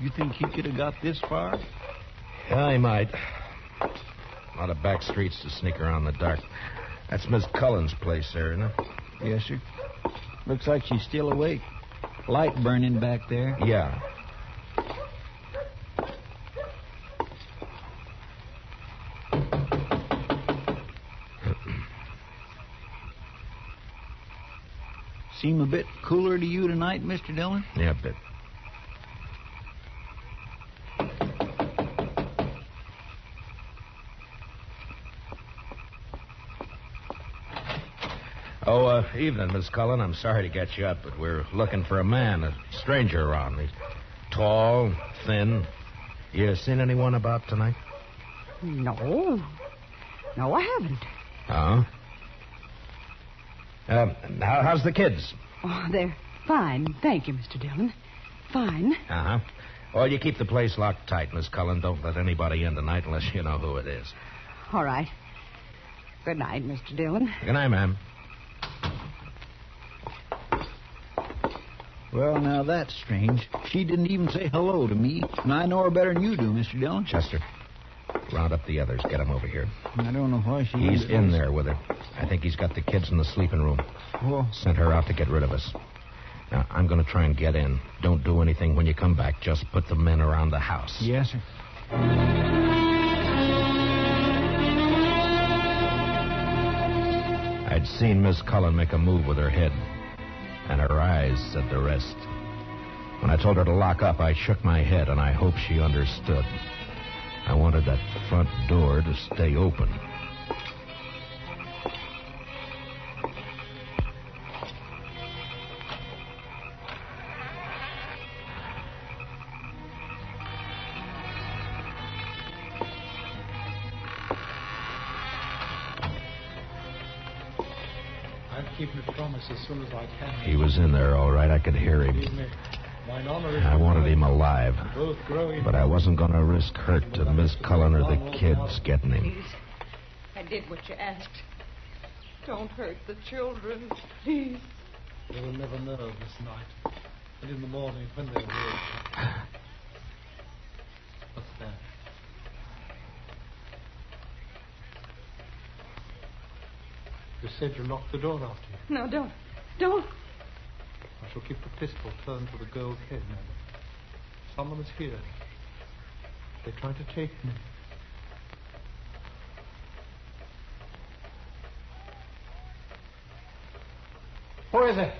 You think he could have got this far? Yeah, he might. A lot of back streets to sneak around in the dark. That's Miss Cullen's place there, isn't it? Yes, sir. Looks like she's still awake. Light burning back there. Yeah. Seem a bit cooler to you tonight, Mr. Dillon? Yeah, a bit. Oh, evening, Miss Cullen. I'm sorry to get you up, but we're looking for a man, a stranger around. He's tall, thin. You seen anyone about tonight? No. No, I haven't. Oh? How's the kids? Oh, they're fine. Thank you, Mr. Dillon. Fine. Uh-huh. Well, you keep the place locked tight, Miss Cullen. Don't let anybody in tonight unless you know who it is. All right. Good night, Mr. Dillon. Good night, ma'am. Well, now that's strange. She didn't even say hello to me, and I know her better than you do, Mr. Dillon. Chester, round up the others. Get them over here. I don't know why she... He's in there with her. I think he's got the kids in the sleeping room. Oh. Sent her out to get rid of us. Now, I'm going to try and get in. Don't do anything when you come back. Just put the men around the house. Yes, sir. I'd seen Miss Cullen make a move with her head, and her eyes said the rest. When I told her to lock up, I shook my head, and I hoped she understood. I wanted that front door to stay open. Keep my promise as soon as I can. He was in there, all right. I could hear him. I wanted him alive, but I wasn't going to risk hurt to Miss Cullen or the kids getting him. Please. I did what you asked. Don't hurt the children, please. They will never know this night. And in the morning, when they wake. What's that? You said you locked the door after you. No, don't. Don't. I shall keep the pistol turned to the girl's head, madam. Someone is here. They tried to take me. Who is it?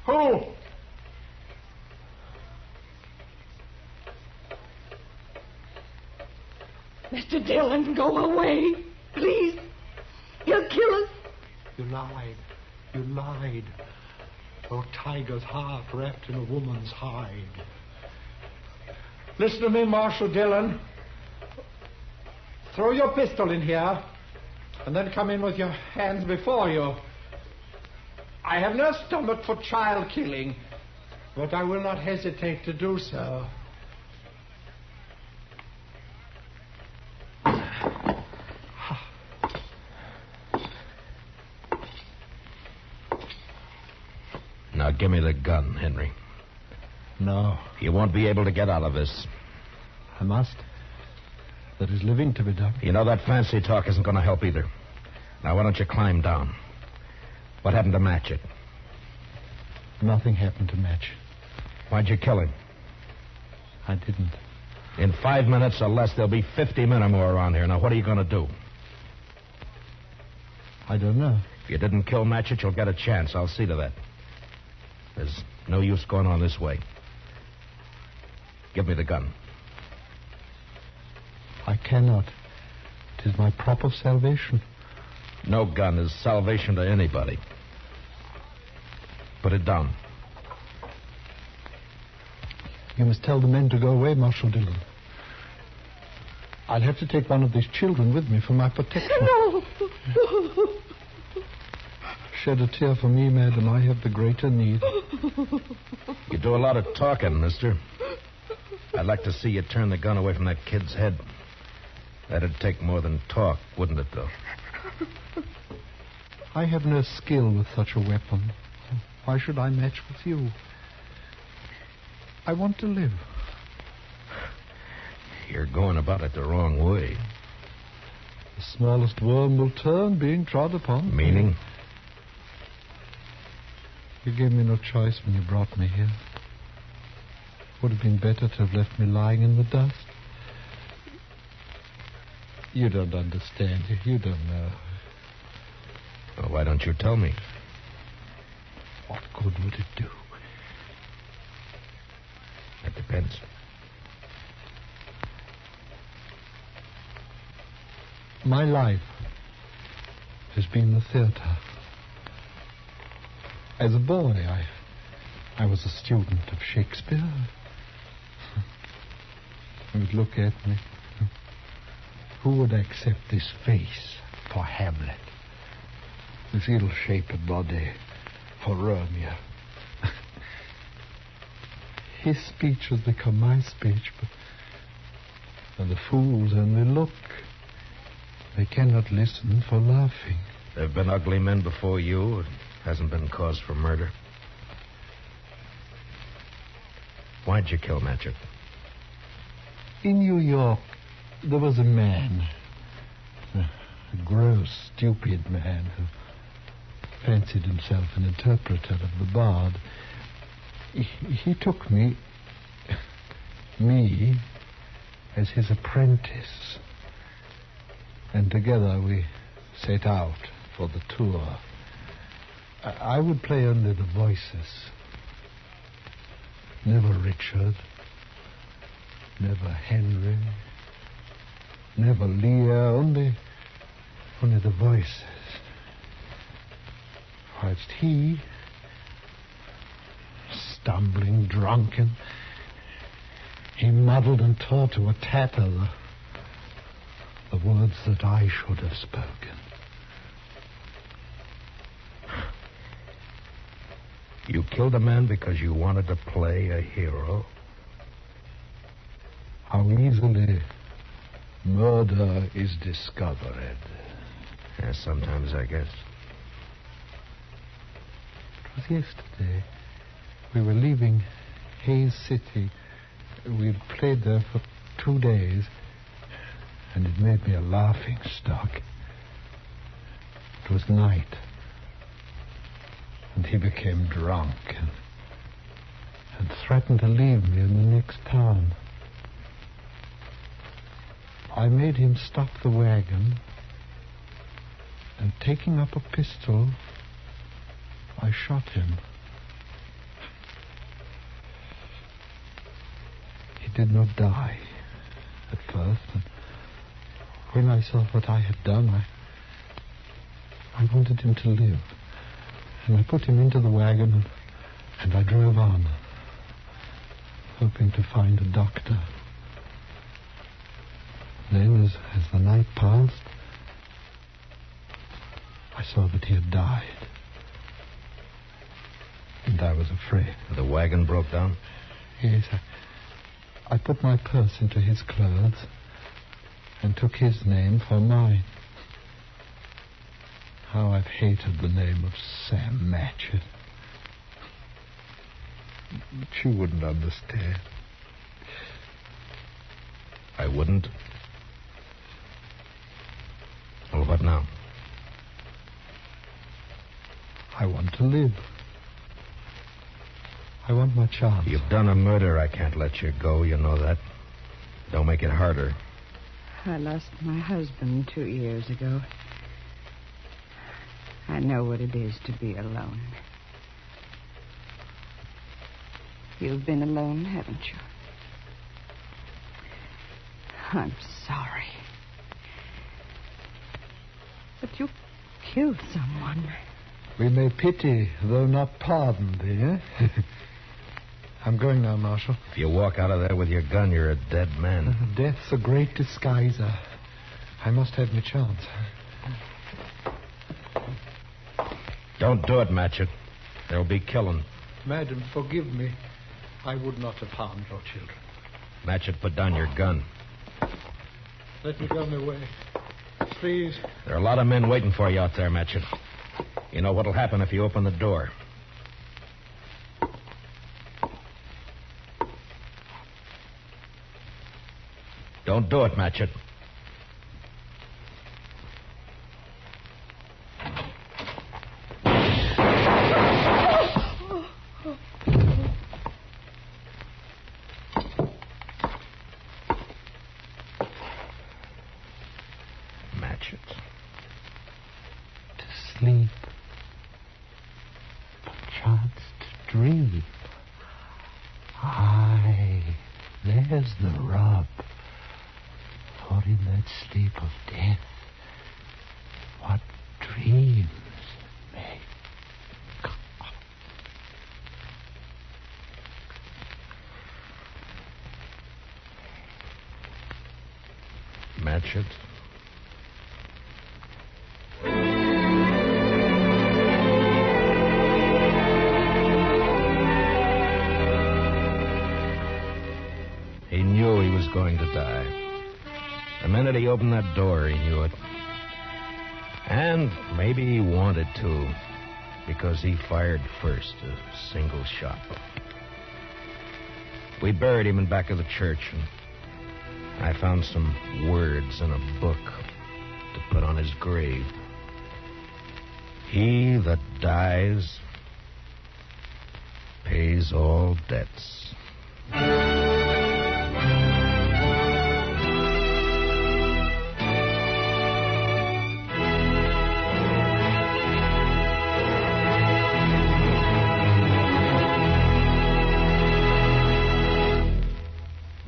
Who? Mr. Dillon, go away. Please. He'll kill us. You lied. You lied. Oh, tiger's heart wrapped in a woman's hide. Listen to me, Marshal Dillon. Throw your pistol in here, and then come in with your hands before you. I have no stomach for child killing, but I will not hesitate to do so. Now, give me the gun, Henry. No. You won't be able to get out of this. I must. There is living to be done. You know, that fancy talk isn't going to help either. Now, why don't you climb down? What happened to Matchett? Nothing happened to Match. Why'd you kill him? I didn't. In 5 minutes or less, there'll be 50 men or more around here. Now, what are you going to do? I don't know. If you didn't kill Matchett, you'll get a chance. I'll see to that. There's no use going on this way. Give me the gun. I cannot. It is my prop of salvation. No gun is salvation to anybody. Put it down. You must tell the men to go away, Marshal Dillon. I'll have to take one of these children with me for my protection. No. Shed a tear for me, madam. I have the greater need. You do a lot of talking, mister. I'd like to see you turn the gun away from that kid's head. That'd take more than talk, wouldn't it, though? I have no skill with such a weapon. Why should I match with you? I want to live. You're going about it the wrong way. The smallest worm will turn, being trod upon. Meaning? You gave me no choice when you brought me here. Would have been better to have left me lying in the dust. You don't understand. You don't know. Well, why don't you tell me? What good would it do? That depends. My life has been the theater. As a boy, I was a student of Shakespeare. You would look at me. Who would accept this face for Hamlet? This ill-shaped body for Romeo? His speech has become my speech, but the fools only look. They cannot listen for laughing. There have been ugly men before you. It hasn't been cause for murder. Why'd you kill Matchett? In New York, there was a man, a gross, stupid man, who fancied himself an interpreter of the bard. He took me as his apprentice. And together we set out for the tour. I would play only the voices. Never Richard. Never Henry. Never Lear. Only the voices. Whilst he, stumbling, drunken, he muddled and tore to a tatter the words that I should have spoken. You killed a man because you wanted to play a hero? How easily murder is discovered. Yeah, sometimes, I guess. It was yesterday. We were leaving Hayes City. We'd played there for 2 days, and it made me a laughing stock. It was night, and he became drunk and threatened to leave me in the next town. I made him stop the wagon, and taking up a pistol, I shot him. He did not die at first, and when I saw what I had done, I wanted him to live. And I put him into the wagon, and I drove on, hoping to find a doctor. Then, as the night passed, I saw that he had died. And I was afraid. The wagon broke down? Yes, I put my purse into his clothes and took his name for mine. How I've hated the name of Sam Matchett. But you wouldn't understand. I wouldn't? Well, what now? I want to live. I want my chance. You've done a murder. I can't let you go. You know that. Don't make it harder. I lost my husband 2 years ago. I know what it is to be alone. You've been alone, haven't you? I'm sorry. But you killed someone. We may pity, though not pardon thee, eh? I'm going now, Marshal. If you walk out of there with your gun, you're a dead man. Death's a great disguiser. I must have my chance. Don't do it, Matchett. There'll be killing. Madam, forgive me. I would not have harmed your children. Matchett, put down your gun. Let me go my way. Please. There are a lot of men waiting for you out there, Matchett. You know what'll happen if you open the door. Don't do it, Matchett. Sleep. Perchance to dream. Aye, there's the rub. For in that sleep of death, what dreams may come. Matchett. He knew he was going to die. The minute he opened that door, he knew it. And maybe he wanted to, because he fired first, a single shot. We buried him in back of the church, and I found some words in a book to put on his grave. He that dies pays all debts.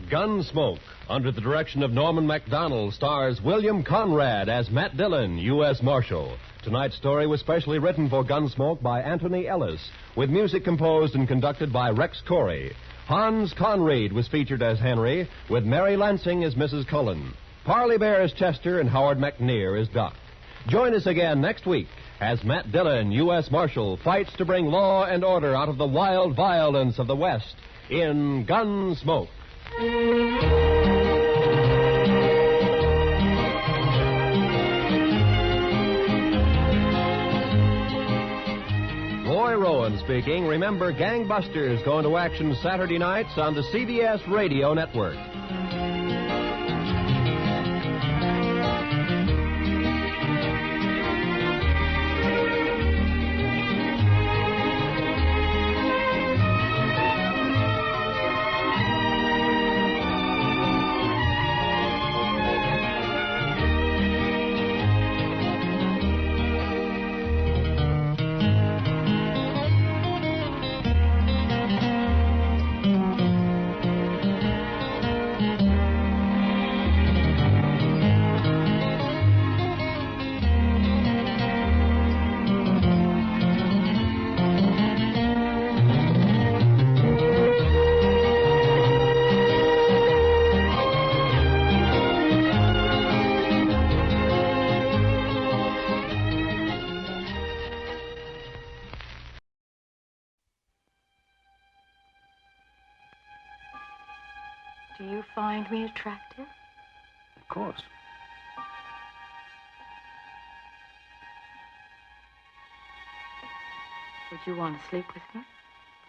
Gunsmoke, under the direction of Norman Macdonald, stars William Conrad as Matt Dillon, U.S. Marshal. Tonight's story was specially written for Gunsmoke by Anthony Ellis, with music composed and conducted by Rex Corey. Hans Conried was featured as Henry, with Mary Lansing as Mrs. Cullen. Parley Bear as Chester, and Howard McNear as Doc. Join us again next week as Matt Dillon, U.S. Marshal, fights to bring law and order out of the wild violence of the West in Gunsmoke. Roy Rowan speaking. Remember, Gangbusters going to action Saturday nights on the CBS Radio Network. Do you find me attractive? Of course. Would you want to sleep with me?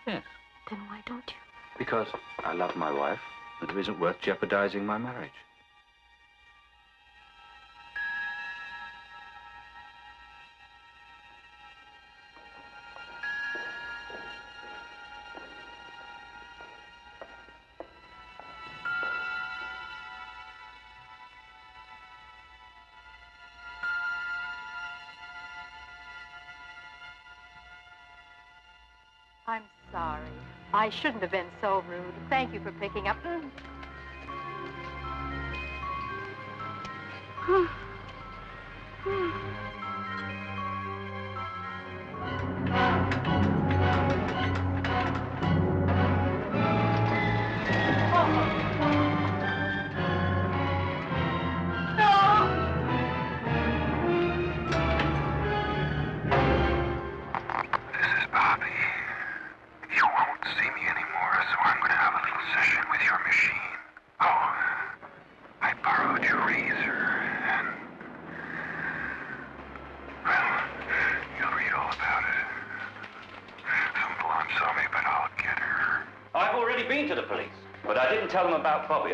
Yes. Then why don't you? Because I love my wife, and it isn't worth jeopardizing my marriage. I'm sorry. I shouldn't have been so rude. Thank you for picking up.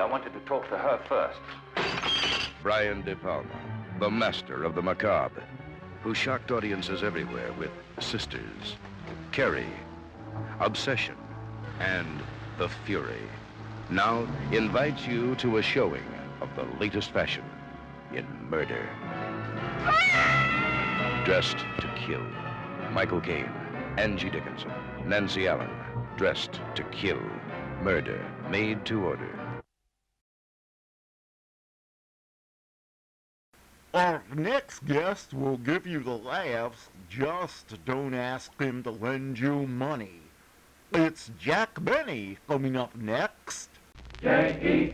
I wanted to talk to her first. Brian De Palma, the master of the macabre, who shocked audiences everywhere with Sisters, Carrie, Obsession, and The Fury, now invites you to a showing of the latest fashion in murder. Dressed to Kill. Michael Caine, Angie Dickinson, Nancy Allen, Dressed to Kill. Murder made to order. Our next guest will give you the laughs, just don't ask him to lend you money. It's Jack Benny coming up next. J-E-L-L-O.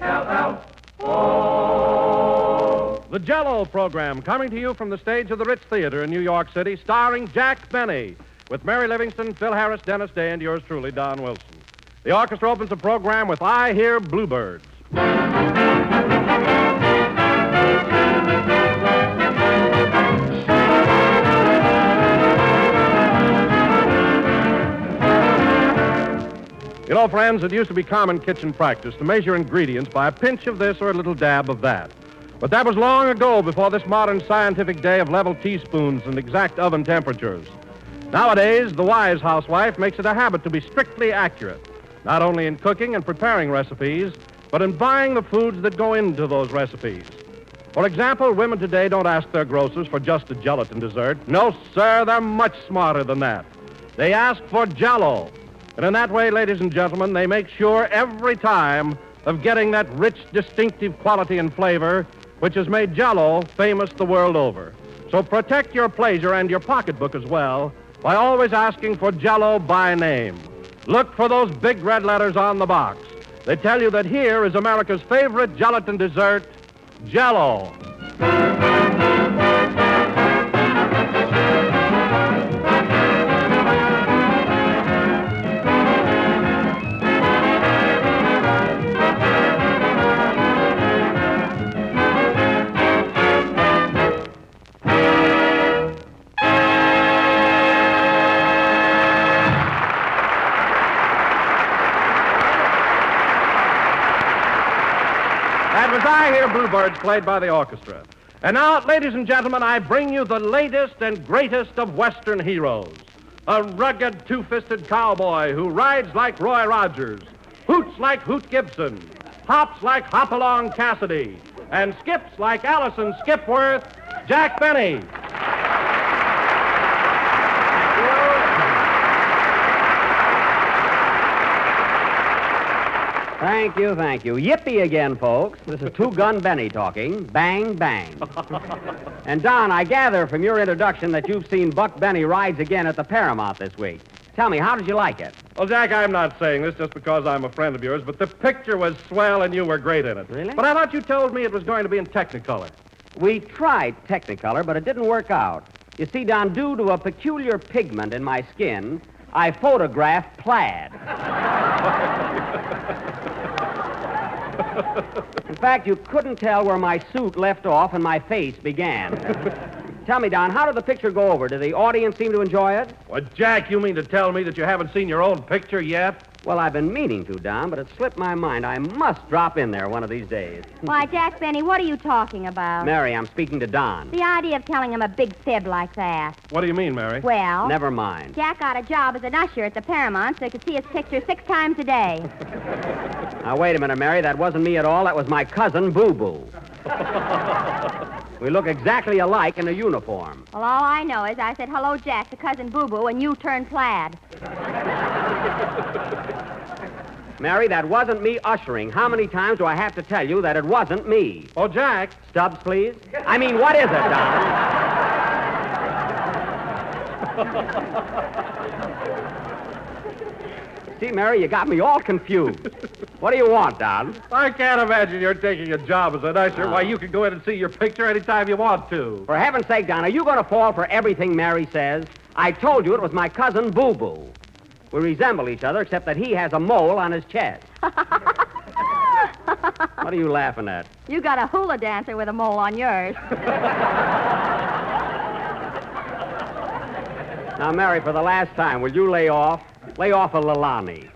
The Jell-O program coming to you from the stage of the Ritz Theater in New York City, starring Jack Benny, with Mary Livingston, Phil Harris, Dennis Day, and yours truly, Don Wilson. The orchestra opens the program with I Hear Bluebirds. You know, friends, it used to be common kitchen practice to measure ingredients by a pinch of this or a little dab of that. But that was long ago, before this modern scientific day of level teaspoons and exact oven temperatures. Nowadays, the wise housewife makes it a habit to be strictly accurate, not only in cooking and preparing recipes, but in buying the foods that go into those recipes. For example, women today don't ask their grocers for just a gelatin dessert. No, sir, they're much smarter than that. They ask for Jell-O. And in that way, ladies and gentlemen, they make sure every time of getting that rich, distinctive quality and flavor which has made Jell-O famous the world over. So protect your pleasure and your pocketbook as well by always asking for Jell-O by name. Look for those big red letters on the box. They tell you that here is America's favorite gelatin dessert, Jell-O. I hear bluebirds played by the orchestra. And now, ladies and gentlemen, I bring you the latest and greatest of Western heroes. A rugged, two-fisted cowboy who rides like Roy Rogers, hoots like Hoot Gibson, hops like Hopalong Cassidy, and skips like Allison Skipworth, Jack Benny. Thank you, thank you. Yippee again, folks. This is Two-Gun Benny talking. Bang, bang. And, Don, I gather from your introduction that you've seen Buck Benny Rides Again at the Paramount this week. Tell me, how did you like it? Well, Jack, I'm not saying this just because I'm a friend of yours, but the picture was swell and you were great in it. Really? But I thought you told me it was going to be in Technicolor. We tried Technicolor, but it didn't work out. You see, Don, due to a peculiar pigment in my skin, I photographed plaid. In fact, you couldn't tell where my suit left off and my face began. Tell me, Don, how did the picture go over? Did the audience seem to enjoy it? Well, Jack, you mean to tell me that you haven't seen your own picture yet? Well, I've been meaning to, Don, but it slipped my mind. I must drop in there one of these days. Why, Jack Benny, what are you talking about? Mary, I'm speaking to Don. The idea of telling him a big fib like that. What do you mean, Mary? Well... Never mind. Jack got a job as an usher at the Paramount so he could see his picture 6 times a day. Now, wait a minute, Mary. That wasn't me at all. That was my cousin, Boo Boo. We look exactly alike in a uniform. Well, all I know is I said hello, Jack, to Cousin Boo Boo, and you turned plaid. Mary, that wasn't me ushering. How many times do I have to tell you that it wasn't me? Oh, Jack. Stubbs, please. I mean, what is it, Don? See, Mary, you got me all confused. What do you want, Don? I can't imagine you're taking a job as an usher. Why, you can go in and see your picture anytime you want to. For heaven's sake, Don, are you going to fall for everything Mary says? I told you it was my cousin, Boo Boo. We resemble each other, except that he has a mole on his chest. What are you laughing at? You got a hula dancer with a mole on yours. Now, Mary, for the last time, will you lay off? Lay off a Lalani.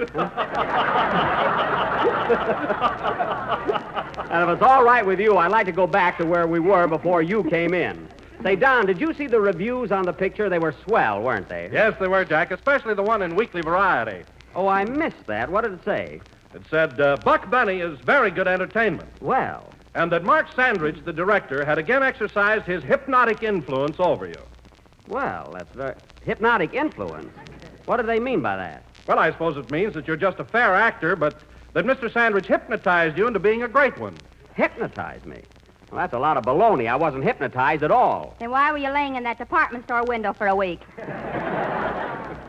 And if it's all right with you, I'd like to go back to where we were before you came in. Say, Don, did you see the reviews on the picture? They were swell, weren't they? Yes, they were, Jack, especially the one in Weekly Variety. Oh, I missed that. What did it say? It said, Buck Benny is very good entertainment. Well. And that Mark Sandridge, the director, had again exercised his hypnotic influence over you. Well, that's very... Hypnotic influence? What do they mean by that? Well, I suppose it means that you're just a fair actor, but that Mr. Sandridge hypnotized you into being a great one. Hypnotized me? Well, that's a lot of baloney. I wasn't hypnotized at all. Then why were you laying in that department store window for a week?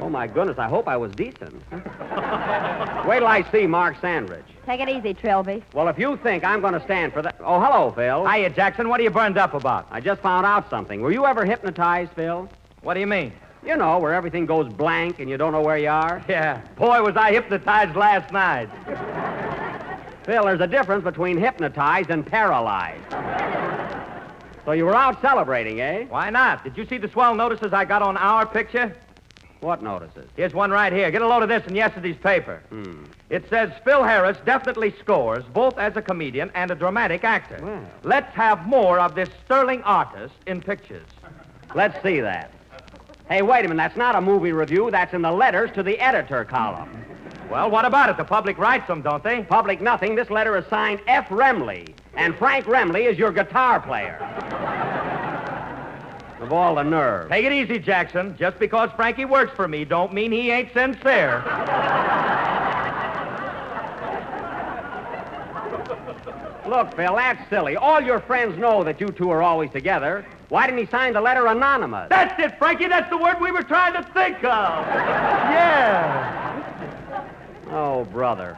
Oh, my goodness, I hope I was decent. Wait till I see Mark Sandridge. Take it easy, Trilby. Well, if you think I'm going to stand for that... Oh, hello, Phil. Hiya, Jackson. What are you burned up about? I just found out something. Were you ever hypnotized, Phil? What do you mean? You know, where everything goes blank and you don't know where you are. Yeah. Boy, was I hypnotized last night. Phil, there's a difference between hypnotized and paralyzed. So you were out celebrating, eh? Why not? Did you see the swell notices I got on our picture? What notices? Here's one right here. Get a load of this in yesterday's paper. It says Phil Harris definitely scores both as a comedian and a dramatic actor. Well. Let's have more of this sterling artist in pictures. Let's see that. Hey, wait a minute. That's not a movie review. That's in the letters to the editor column. Well, what about it? The public writes them, don't they? Public nothing. This letter is signed F. Remley, and Frank Remley is your guitar player. Of all the nerve. Take it easy, Jackson. Just because Frankie works for me don't mean he ain't sincere. Look, Phil, that's silly. All your friends know that you two are always together. Why didn't he sign the letter anonymous? That's it, Frankie. That's the word we were trying to think of. Yeah. Oh, brother.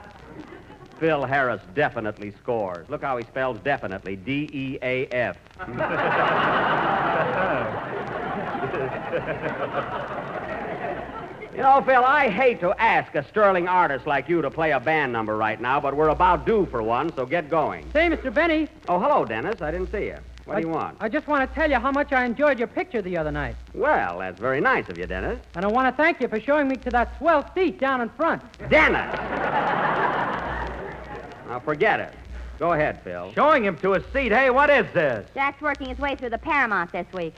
Phil Harris definitely scores. Look how he spells definitely. D-E-A-F. You know, Phil, I hate to ask a sterling artist like you to play a band number right now, but we're about due for one, so get going. Say, Mr. Benny. Oh, hello, Denis. I didn't see you. What do you want? I just want to tell you how much I enjoyed your picture the other night. Well, that's very nice of you, Denis. And I want to thank you for showing me to that swell seat down in front. Denis! Now, forget it. Go ahead, Phil. Showing him to a seat. Hey, what is this? Jack's working his way through the Paramount this week.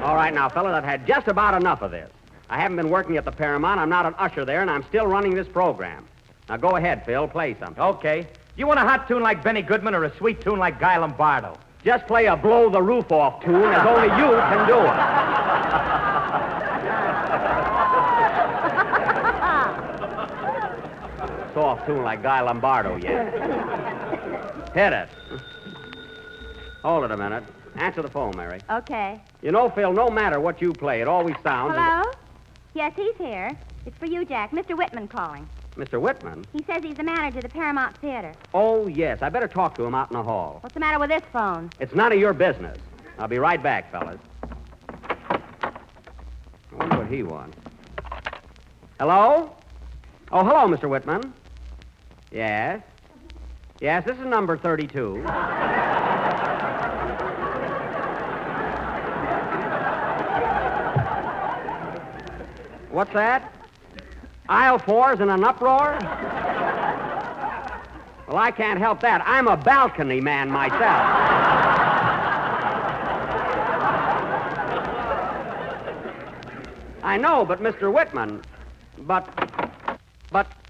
All right, now, fellas, I've had just about enough of this. I haven't been working at the Paramount. I'm not an usher there, and I'm still running this program. Now, go ahead, Phil. Play something. Okay. You want a hot tune like Benny Goodman or a sweet tune like Guy Lombardo? Just play a blow-the-roof-off tune as only you can do it. Soft tune like Guy Lombardo, yeah. Hit it. Hold it a minute. Answer the phone, Mary. Okay. You know, Phil, no matter what you play, it always sounds... Hello? Yes, he's here. It's for you, Jack. Mr. Whitman calling. Mr. Whitman? He says he's the manager of the Paramount Theater. Oh, yes. I better talk to him out in the hall. What's the matter with this phone? It's none of your business. I'll be right back, fellas. I wonder what he wants. Hello? Oh, hello, Mr. Whitman. Yes? Yes, this is number 32. What's that? Aisle 4's in an uproar? Well, I can't help that. I'm a balcony man myself. I know, but Mr. Whitman, but...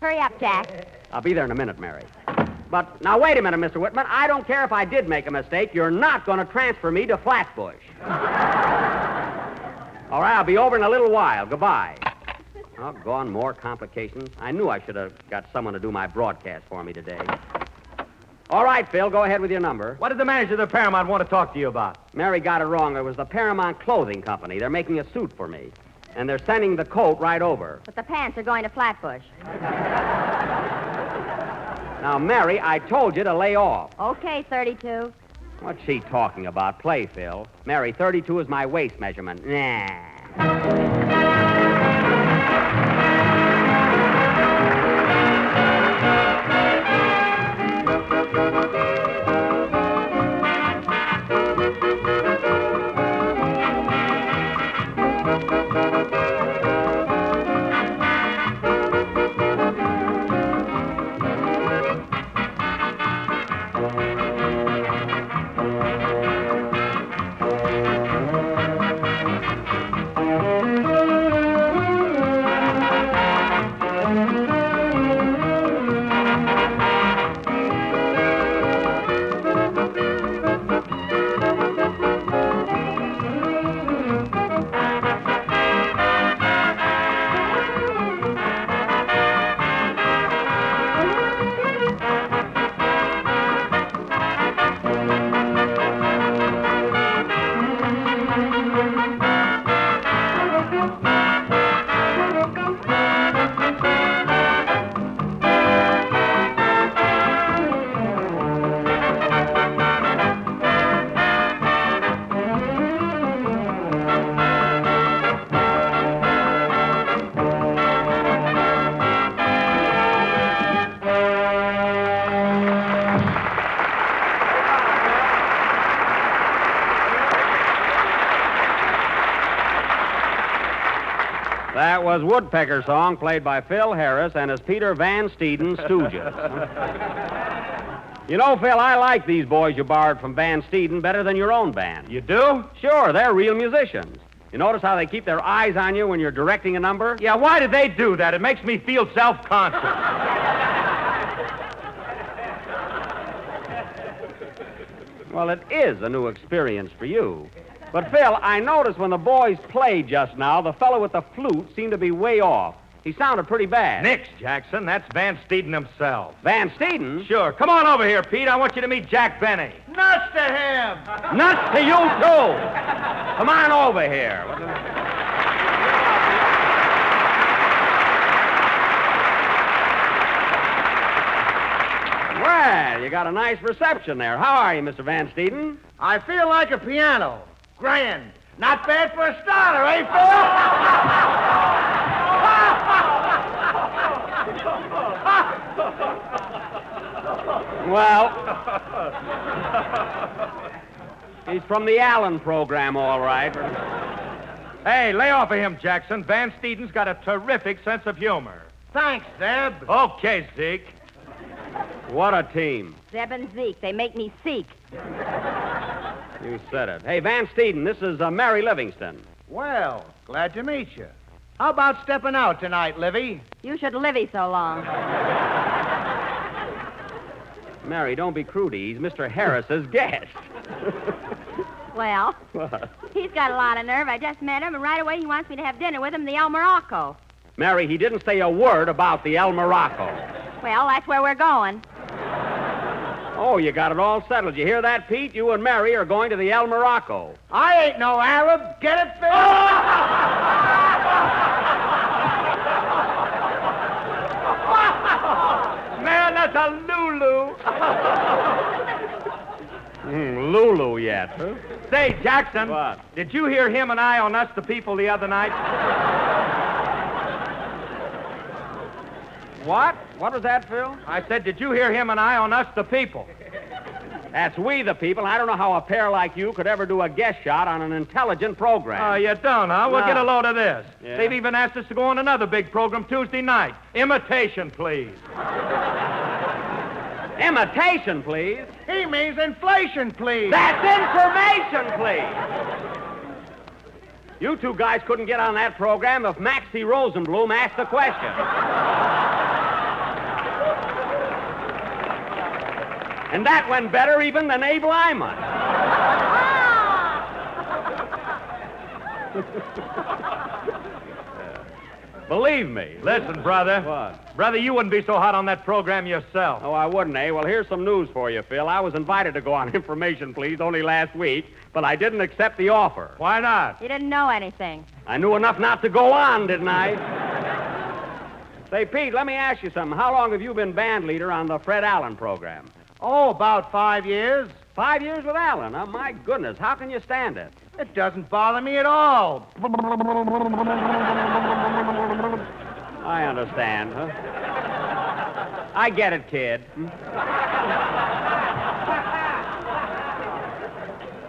Hurry up, Jack. I'll be there in a minute, Mary. But, now, wait a minute, Mr. Whitman. I don't care if I did make a mistake. You're not going to transfer me to Flatbush. All right, I'll be over in a little while. Goodbye. Oh, gone, more complications. I knew I should have got someone to do my broadcast for me today. All right, Phil, go ahead with your number. What did the manager of the Paramount want to talk to you about? Mary got it wrong. It was the Paramount Clothing Company. They're making a suit for me. And they're sending the coat right over. But the pants are going to Flatbush. Now, Mary, I told you to lay off. Okay, 32. What's she talking about? Play, Phil. Mary, 32 is my waist measurement. Nah. was Woodpecker Song, played by Phil Harris and his Peter Van Steeden Stooges. You know, Phil, I like these boys you borrowed from Van Steeden better than your own band. You do? Sure, they're real musicians. You notice how they keep their eyes on you when you're directing a number? Yeah, why do they do that? It makes me feel self-conscious. Well, it is a new experience for you. But, Phil, I noticed when the boys played just now, the fellow with the flute seemed to be way off. He sounded pretty bad. Nix, Jackson. That's Van Steeden himself. Van Steeden? Sure. Come on over here, Pete. I want you to meet Jack Benny. Nuts to him! Nuts to you, too! Come on over here. Well, you got a nice reception there. How are you, Mr. Van Steeden? I feel like a piano. Grand. Not bad for a starter, eh, Phil? Well, he's from the Allen program, all right. Hey, lay off of him, Jackson. Van Steeden's got a terrific sense of humor. Thanks, Zeb. Okay, Zeke. What a team. Zeb and Zeke, they make me seek. You said it. Hey, Van Steeden, this is Mary Livingston. Well, glad to meet you. How about stepping out tonight, Livy? You should livey so long. Mary, don't be crudy. He's Mr. Harris's guest. Well, What? he's got a lot of nerve. I just met him, and right away he wants me to have dinner with him in the El Morocco. Mary, he didn't say a word about the El Morocco. Well, that's where we're going. Oh, you got it all settled. You hear that, Pete? You and Mary are going to the El Morocco. I ain't no Arab. Get it, Phil? Man, that's a Lulu. Lulu yet, huh? Say, Jackson. What? Did you hear him and I on Us the People the other night? What? What was that, Phil? I said, did you hear him and I on Us the People? That's We the People. I don't know how a pair like you could ever do a guest shot on an intelligent program. Oh, you don't, huh? Well, No. get a load of this. Yeah. They've even asked us to go on another big program Tuesday night. Imitation, please. Imitation, please. He means inflation, please. That's information, please. You two guys couldn't get on that program if Maxie Rosenblum asked the question. And that went better even than Abe Lyman. Believe me. Listen, brother. What? Brother, you wouldn't be so hot on that program yourself. Oh, I wouldn't, eh? Well, here's some news for you, Phil. I was invited to go on Information, Please, only last week, but I didn't accept the offer. Why not? You didn't know anything. I knew enough not to go on, didn't I? Say, Pete, let me ask you something. How long have you been band leader on the Fred Allen program? Oh, about 5 years. 5 years with Allen, huh? My goodness, how can you stand it? It doesn't bother me at all. I understand, huh? I get it, kid.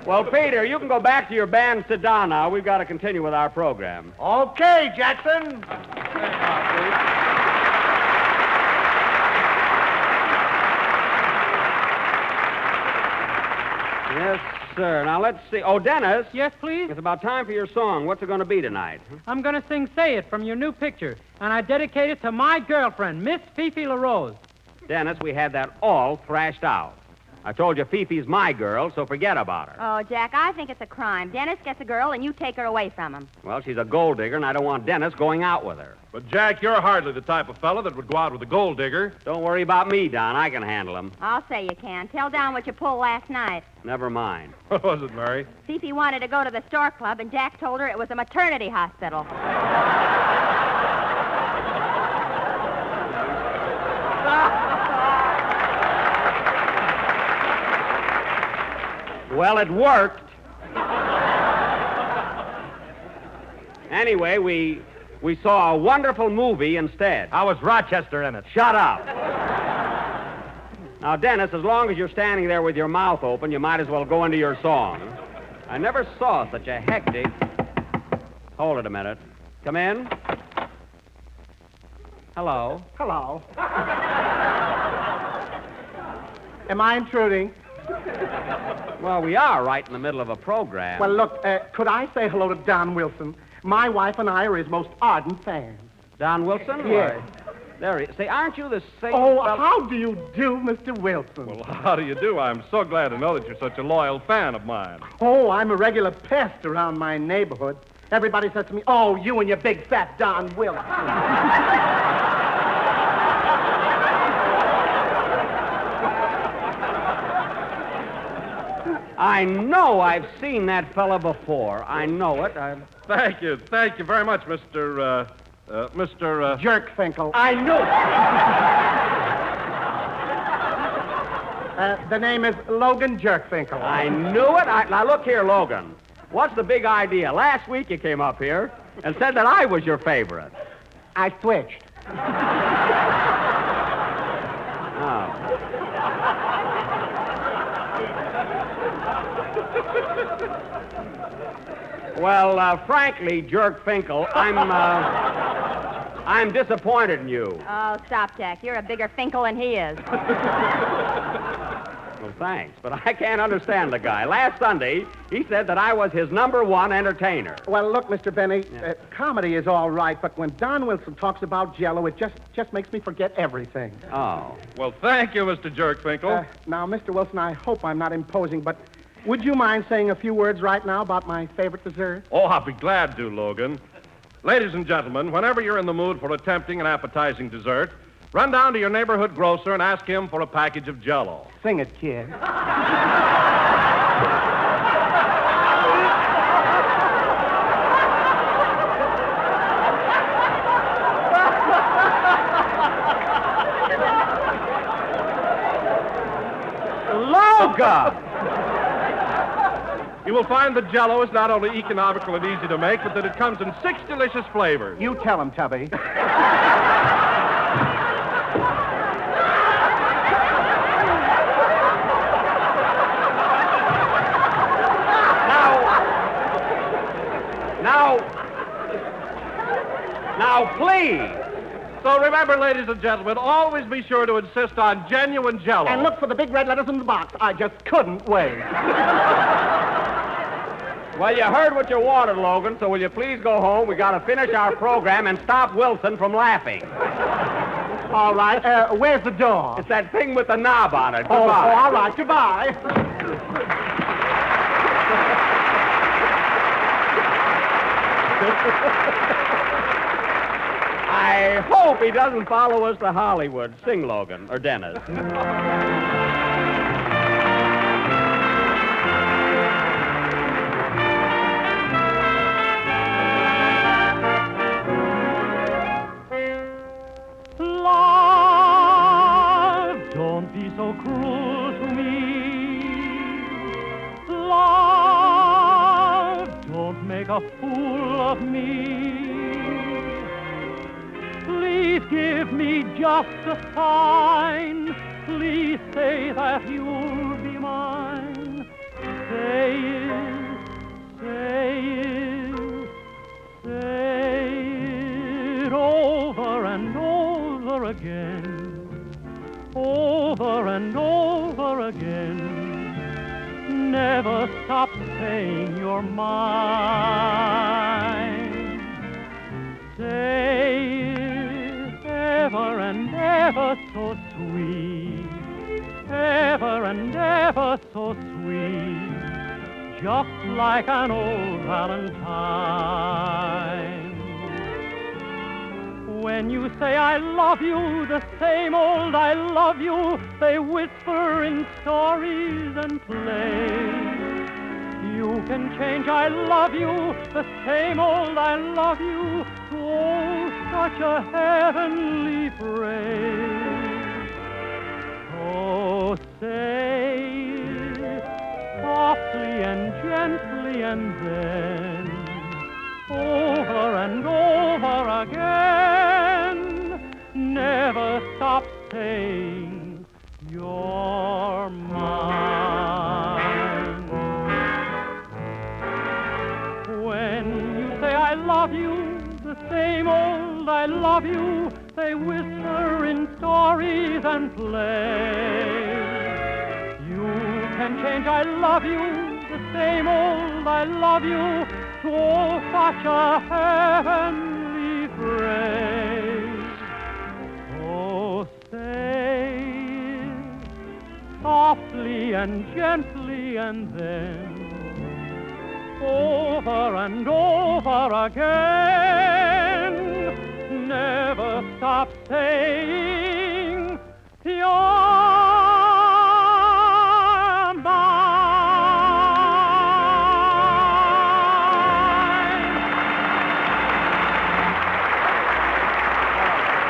Well, Peter, you can go back to your band, sit down now. We've got to continue with our program. Okay, Jackson. Yes, sir. Now, let's see. Oh, Denis. Yes, please? It's about time for your song. What's it going to be tonight? I'm going to sing Say It from your new picture, and I dedicate it to my girlfriend, Miss Fifi LaRose. Dennis, we had that all thrashed out. I told you Fifi's my girl, so forget about her. Oh, Jack, I think it's a crime. Dennis gets a girl, and you take her away from him. Well, she's a gold digger, and I don't want Dennis going out with her. But, Jack, you're hardly the type of fellow that would go out with a gold digger. Don't worry about me, Don. I can handle him. I'll say you can. Tell Don what you pulled last night. Never mind. What was it, Mary? Fifi wanted to go to the store club, and Jack told her it was a maternity hospital. Well, it worked. Anyway, we saw a wonderful movie instead. How was Rochester in it? Shut up. Now, Dennis, as long as you're standing there with your mouth open, you might as well go into your song. I never saw such a hectic... Hold it a minute. Come in. Hello. Hello. Am I intruding? Well, we are right in the middle of a program. Well, look, could I say hello to Don Wilson? My wife and I are his most ardent fans. Don Wilson? Yes. Why, there he is. Say, aren't you the same... Oh, how do you do, Mr. Wilson? Well, how do you do? I'm so glad to know that you're such a loyal fan of mine. Oh, I'm a regular pest around my neighborhood. Everybody says to me, oh, you and your big fat Don Wilson. I know I've seen that fella before. I know it. Thank you. Thank you very much, Mr. Jerkfinkel. I knew it. The name is Logan Jerkfinkel. I knew it. Now, look here, Logan. What's the big idea? Last week you came up here and said that I was your favorite. I switched. Well, frankly, Jerk Finkel, I'm disappointed in you. Oh, stop, Jack. You're a bigger Finkel than he is. Well, thanks, but I can't understand the guy. Last Sunday, he said that I was his #1 entertainer. Well, look, Mr. Benny, comedy is all right, but when Don Wilson talks about Jell-O, it just makes me forget everything. Oh. Well, thank you, Mr. Jerk Finkel. Now, Mr. Wilson, I hope I'm not imposing, but would you mind saying a few words right now about my favorite dessert? Oh, I'll be glad to, Logan. Ladies and gentlemen, whenever you're in the mood for a tempting and appetizing dessert, run down to your neighborhood grocer and ask him for a package of Jell-O. Sing it, kid. Logan! You will find that Jell-O is not only economical and easy to make, but that it comes in 6 delicious flavors. You tell him, Tubby. Now, please. So remember, ladies and gentlemen, always be sure to insist on genuine Jell-O. And look for the big red letters in the box. I just couldn't wait. Well, you heard what you wanted, Logan, so will you please go home? We got to finish our program and stop Wilson from laughing. All right. Where's the door? It's that thing with the knob on it. Goodbye. Oh, all right. Goodbye. I hope he doesn't follow us to Hollywood. Sing, Logan, or Denis. Love, don't be so cruel to me. Love, don't make a fool of me. Please give me just a sign. Please say that you'll be mine. Say it, say it, say it over and over again. Over and over again. Never stop saying you're mine. Say it ever and ever so sweet. Ever and ever so sweet. Just like an old Valentine. When you say I love you, the same old I love you, they whisper in stories and plays. You can change I love you, the same old I love you, oh, such a heavenly phrase. Oh, say it softly and gently and then over and over again. Never stop saying you're mine. When you say I love you, the same old I love you, they will tease and play. You can change I love you, the same old I love you, to such a heavenly phrase. Oh, say softly and gently, and then over and over again, never stop saying you're mine.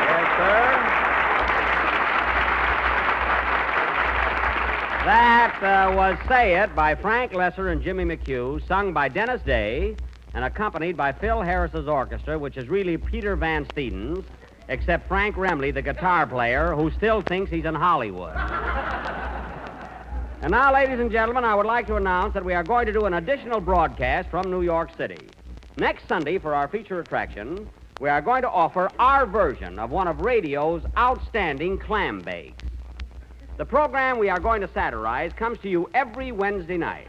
Yes, sir. That was Say It by Frank Lesser and Jimmy McHugh, sung by Dennis Day and accompanied by Phil Harris's orchestra, which is really Peter Van Stieden's, except Frank Remley, the guitar player, who still thinks he's in Hollywood. And now, ladies and gentlemen, I would like to announce that we are going to do an additional broadcast from New York City. Next Sunday, for our feature attraction, we are going to offer our version of one of radio's outstanding clam bakes. The program we are going to satirize comes to you every Wednesday night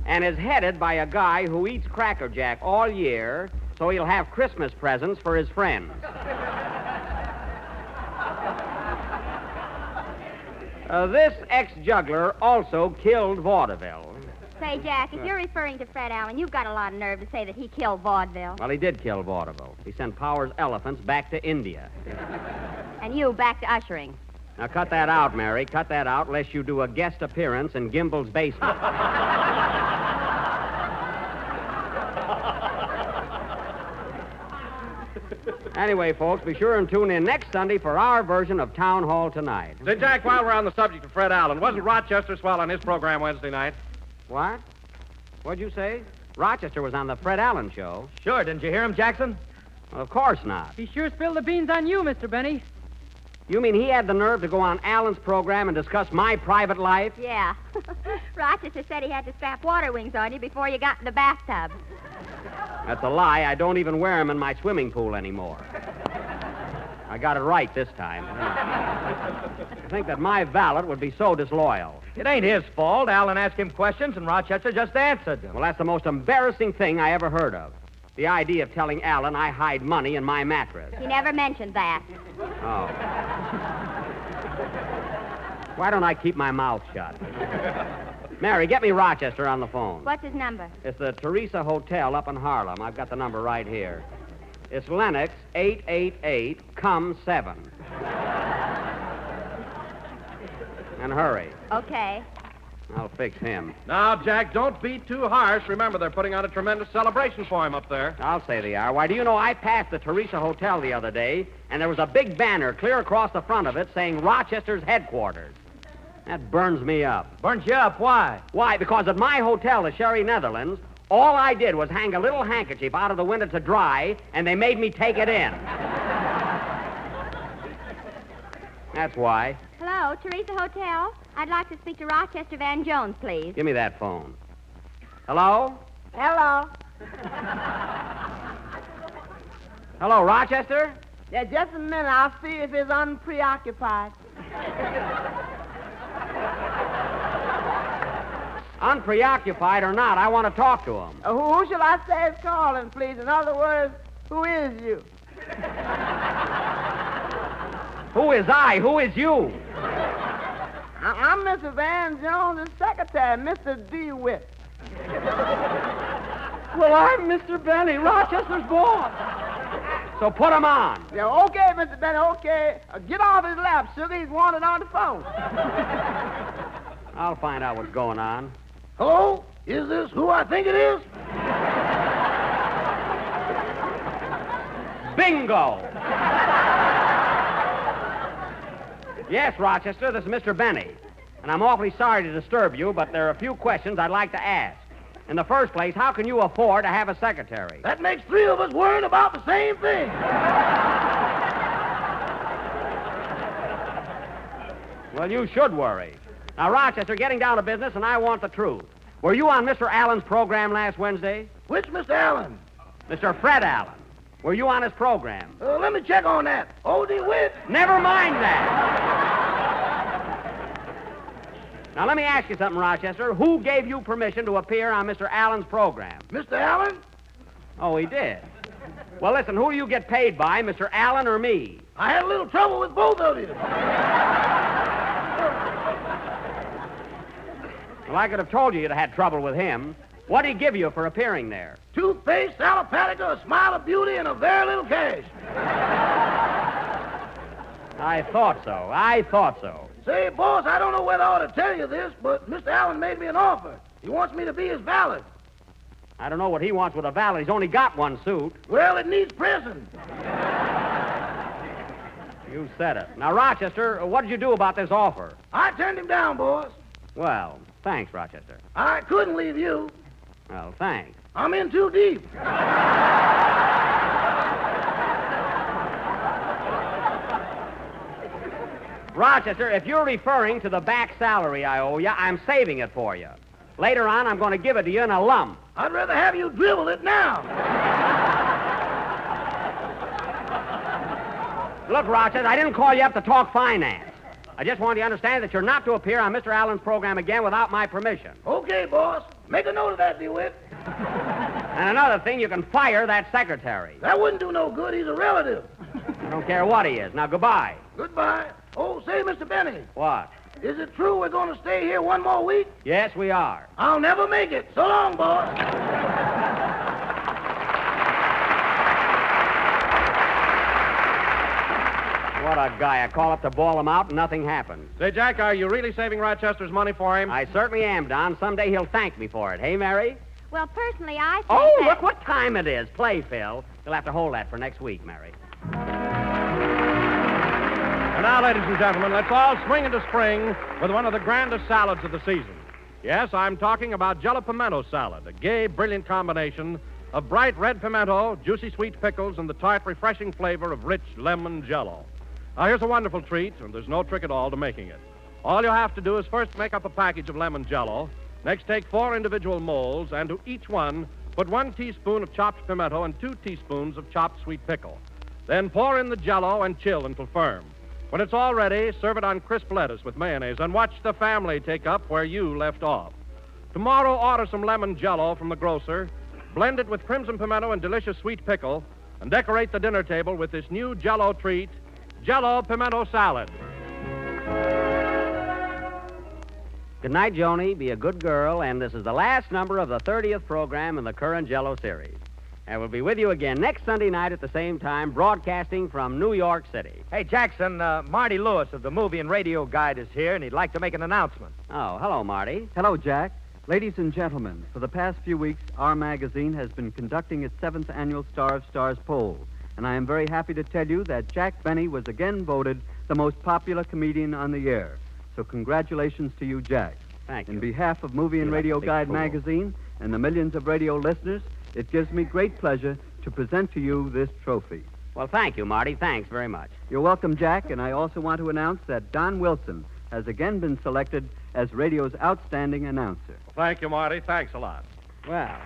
and is headed by a guy who eats Cracker Jack all year so he'll have Christmas presents for his friends. This ex-juggler also killed vaudeville. Say, Jack, if you're referring to Fred Allen, you've got a lot of nerve to say that he killed vaudeville. Well, he did kill vaudeville. He sent Power's elephants back to India. And you back to ushering. Now, cut that out, Mary. Cut that out, lest you do a guest appearance in Gimbel's basement. Anyway, folks, be sure and tune in next Sunday for our version of Town Hall Tonight. Say, Jack, while we're on the subject of Fred Allen, wasn't Rochester swell on his program Wednesday night? What? What'd you say? Rochester was on the Fred Allen show. Sure, didn't you hear him, Jackson? Well, of course not. He sure spilled the beans on you, Mr. Benny. You mean he had the nerve to go on Allen's program and discuss my private life? Yeah. Rochester said he had to strap water wings on you before you got in the bathtub. That's a lie. I don't even wear them in my swimming pool anymore. I got it right this time. I think that my valet would be so disloyal. It ain't his fault. Allen asked him questions, and Rochester just answered them. Well, that's the most embarrassing thing I ever heard of. The idea of telling Allen I hide money in my mattress. He never mentioned that. Oh. Why don't I keep my mouth shut? Mary, get me Rochester on the phone. What's his number? It's the Teresa Hotel up in Harlem. I've got the number right here. It's Lennox 888-7. And hurry. Okay. I'll fix him. Now, Jack, don't be too harsh. Remember, they're putting on a tremendous celebration for him up there. I'll say they are. Why, do you know, I passed the Teresa Hotel the other day, and there was a big banner clear across the front of it saying Rochester's headquarters. That burns me up. Burns you up? Why? Why, because at my hotel, the Sherry Netherlands, all I did was hang a little handkerchief out of the window to dry, and they made me take it in. That's why. Hello, Teresa Hotel. I'd like to speak to Rochester Van Jones, please. Give me that phone. Hello? Hello. Hello, Rochester? Yeah, just a minute. I'll see if it's unpreoccupied. Unpreoccupied or not, I want to talk to him. Who shall I say is calling, please? In other words, who is you? Who is I? Who is you? I'm Mr. Van Jones' secretary, Mr. DeWitt. Well, I'm Mr. Benny, Rochester's boss. So put him on. Yeah, okay, Mr. Benny, okay. Get off his lap, sugar. He's wanted on the phone. I'll find out what's going on. Hello? Is this who I think it is? Bingo! Yes, Rochester, this is Mr. Benny. And I'm awfully sorry to disturb you, but there are a few questions I'd like to ask. In the first place, how can you afford to have a secretary? That makes three of us worrying about the same thing. Well, you should worry. Now, Rochester, getting down to business, and I want the truth. Were you on Mr. Allen's program last Wednesday? Which Mr. Allen? Mr. Fred Allen. Were you on his program? Let me check on that. Oh, DeWitt. Never mind that. Now, let me ask you something, Rochester. Who gave you permission to appear on Mr. Allen's program? Mr. Allen? Oh, he did. Well, listen, who do you get paid by, Mr. Allen or me? I had a little trouble with both of you. Well, I could have told you you'd have had trouble with him. What'd he give you for appearing there? Toothpaste, Salopatica, a smile of beauty, and a very little cash. I thought so. Say, boss, I don't know whether I ought to tell you this, but Mr. Allen made me an offer. He wants me to be his valet. I don't know what he wants with a valet. He's only got one suit. Well, it needs pressing. You said it. Now, Rochester, what did you do about this offer? I turned him down, boss. Well, thanks, Rochester. I couldn't leave you. Well, thanks. I'm in too deep. Rochester, if you're referring to the back salary I owe you, I'm saving it for you. Later on, I'm going to give it to you in a lump. I'd rather have you dribble it now. Look, Rochester, I didn't call you up to talk finance. I just want you to understand that you're not to appear on Mr. Allen's program again without my permission. Okay, boss. Make a note of that, DeWitt. And another thing, you can fire that secretary. That wouldn't do no good. He's a relative. I don't care what he is. Now, goodbye. Goodbye. Oh, say, Mr. Benny. What? Is it true we're going to stay here one more week? Yes, we are. I'll never make it. So long, boss. What a guy. I call up to bawl him out and nothing happened. Say, Jack, are you really saving Rochester's money for him? I certainly am, Don. Someday he'll thank me for it. Hey, Mary? Well, personally, I think Oh, that... look what time it is. Play, Phil. You'll have to hold that for next week, Mary. And now, ladies and gentlemen, let's all swing into spring with one of the grandest salads of the season. Yes, I'm talking about Jello Pimento salad, a gay, brilliant combination of bright red pimento, juicy sweet pickles, and the tart, refreshing flavor of rich lemon Jello. Now, here's a wonderful treat, and there's no trick at all to making it. All you have to do is first make up a package of lemon Jello. Next, take 4 individual molds, and to each one, put 1 teaspoon of chopped pimento and 2 teaspoons of chopped sweet pickle. Then pour in the Jello and chill until firm. When it's all ready, serve it on crisp lettuce with mayonnaise, and watch the family take up where you left off. Tomorrow, order some lemon Jello from the grocer, blend it with crimson pimento and delicious sweet pickle, and decorate the dinner table with this new Jello treat, Jello Pimento Salad. Good night, Joni. Be a good girl, and this is the last number of the 30th program in the current Jello series. And we'll be with you again next Sunday night at the same time, broadcasting from New York City. Hey, Jackson, Marty Lewis of the Movie and Radio Guide is here, and he'd like to make an announcement. Oh, hello, Marty. Hello, Jack. Ladies and gentlemen, for the past few weeks, our magazine has been conducting its 7th annual Star of Stars poll. And I am very happy to tell you that Jack Benny was again voted the most popular comedian on the air. So congratulations to you, Jack. Thank you. In behalf of Movie and Radio Guide magazine and the millions of radio listeners, it gives me great pleasure to present to you this trophy. Well, thank you, Marty. Thanks very much. You're welcome, Jack, and I also want to announce that Don Wilson has again been selected as radio's outstanding announcer. Thank you, Marty. Thanks a lot. Well...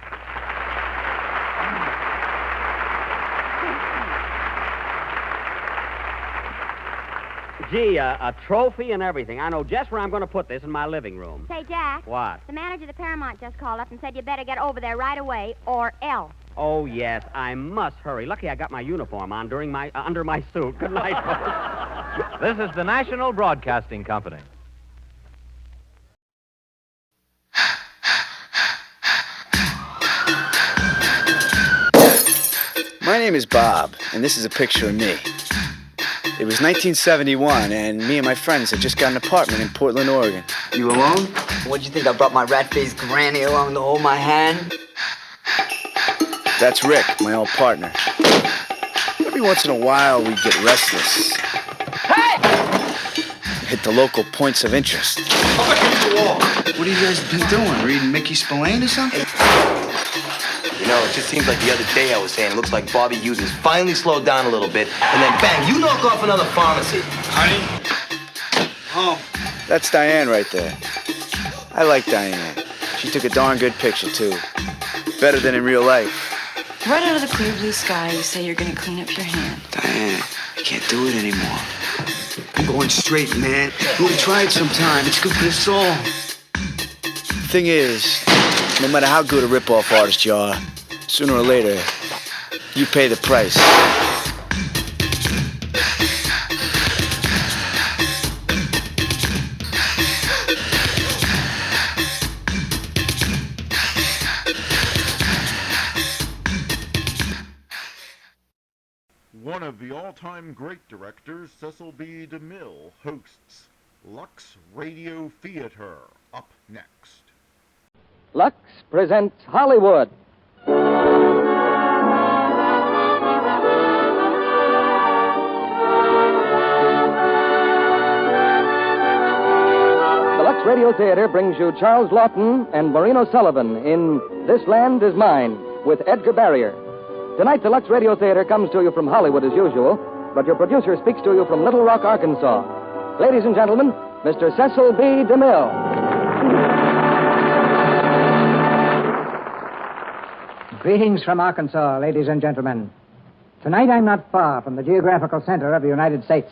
Gee, a trophy and everything. I know just where I'm going to put this in my living room. Say, Jack. What? The manager of the Paramount just called up and said you better get over there right away, or else. Oh, yes, I must hurry. Lucky I got my uniform on during my under my suit. Good night, folks. This is the National Broadcasting Company. My name is Bob, and this is a picture of me. It was 1971, and me and my friends had just got an apartment in Portland, Oregon. You alone? What'd you think? I brought my rat-faced granny along to hold my hand? That's Rick, my old partner. Every once in a while, we'd get restless. Hey! Hit the local points of interest. What have you guys been doing? Reading Mickey Spillane or something? You know, it just seems like the other day I was saying it looks like Bobby Hughes has finally slowed down a little bit, and then bang, you knock off another pharmacy. Honey? Oh. That's Diane right there. I like Diane. She took a darn good picture, too. Better than in real life. Right out of the clear blue sky, you say you're going to clean up your hand. Diane, I can't do it anymore. I'm going straight, man. You ought to try it sometime. It's good for the soul. Thing is, no matter how good a rip-off artist you are, sooner or later, you pay the price. One of the all-time great directors, Cecil B. DeMille, hosts Lux Radio Theater. Up next. Lux presents Hollywood. The Lux Radio Theater brings you Charles Lawton and Maureen O'Sullivan in This Land Is Mine with Edgar Barrier. Tonight, the Lux Radio Theater comes to you from Hollywood as usual, but your producer speaks to you from Little Rock, Arkansas. Ladies and gentlemen, Mr. Cecil B. DeMille. Greetings from Arkansas, ladies and gentlemen. Tonight I'm not far from the geographical center of the United States.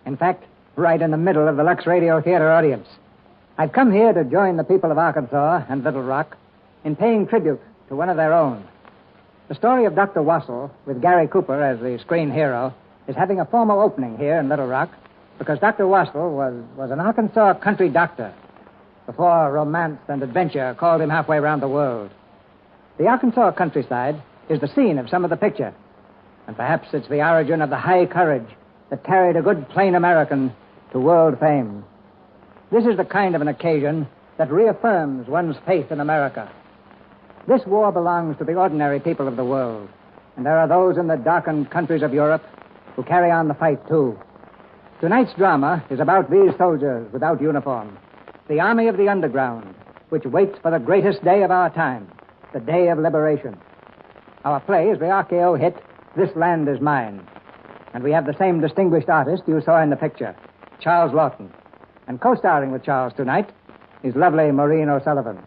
In fact, right in the middle of the Lux Radio Theater audience. I've come here to join the people of Arkansas and Little Rock in paying tribute to one of their own. The story of Dr. Wassel, with Gary Cooper as the screen hero, is having a formal opening here in Little Rock because Dr. Wassel was an Arkansas country doctor before romance and adventure called him halfway around the world. The Arkansas countryside is the scene of some of the picture, and perhaps it's the origin of the high courage that carried a good plain American to world fame. This is the kind of an occasion that reaffirms one's faith in America. This war belongs to the ordinary people of the world, and there are those in the darkened countries of Europe who carry on the fight, too. Tonight's drama is about these soldiers without uniform, the army of the underground, which waits for the greatest day of our time, the day of liberation. Our play is the RKO hit, This Land Is Mine, and we have the same distinguished artist you saw in the picture, Charles Lawton. And co-starring with Charles tonight is lovely Maureen O'Sullivan.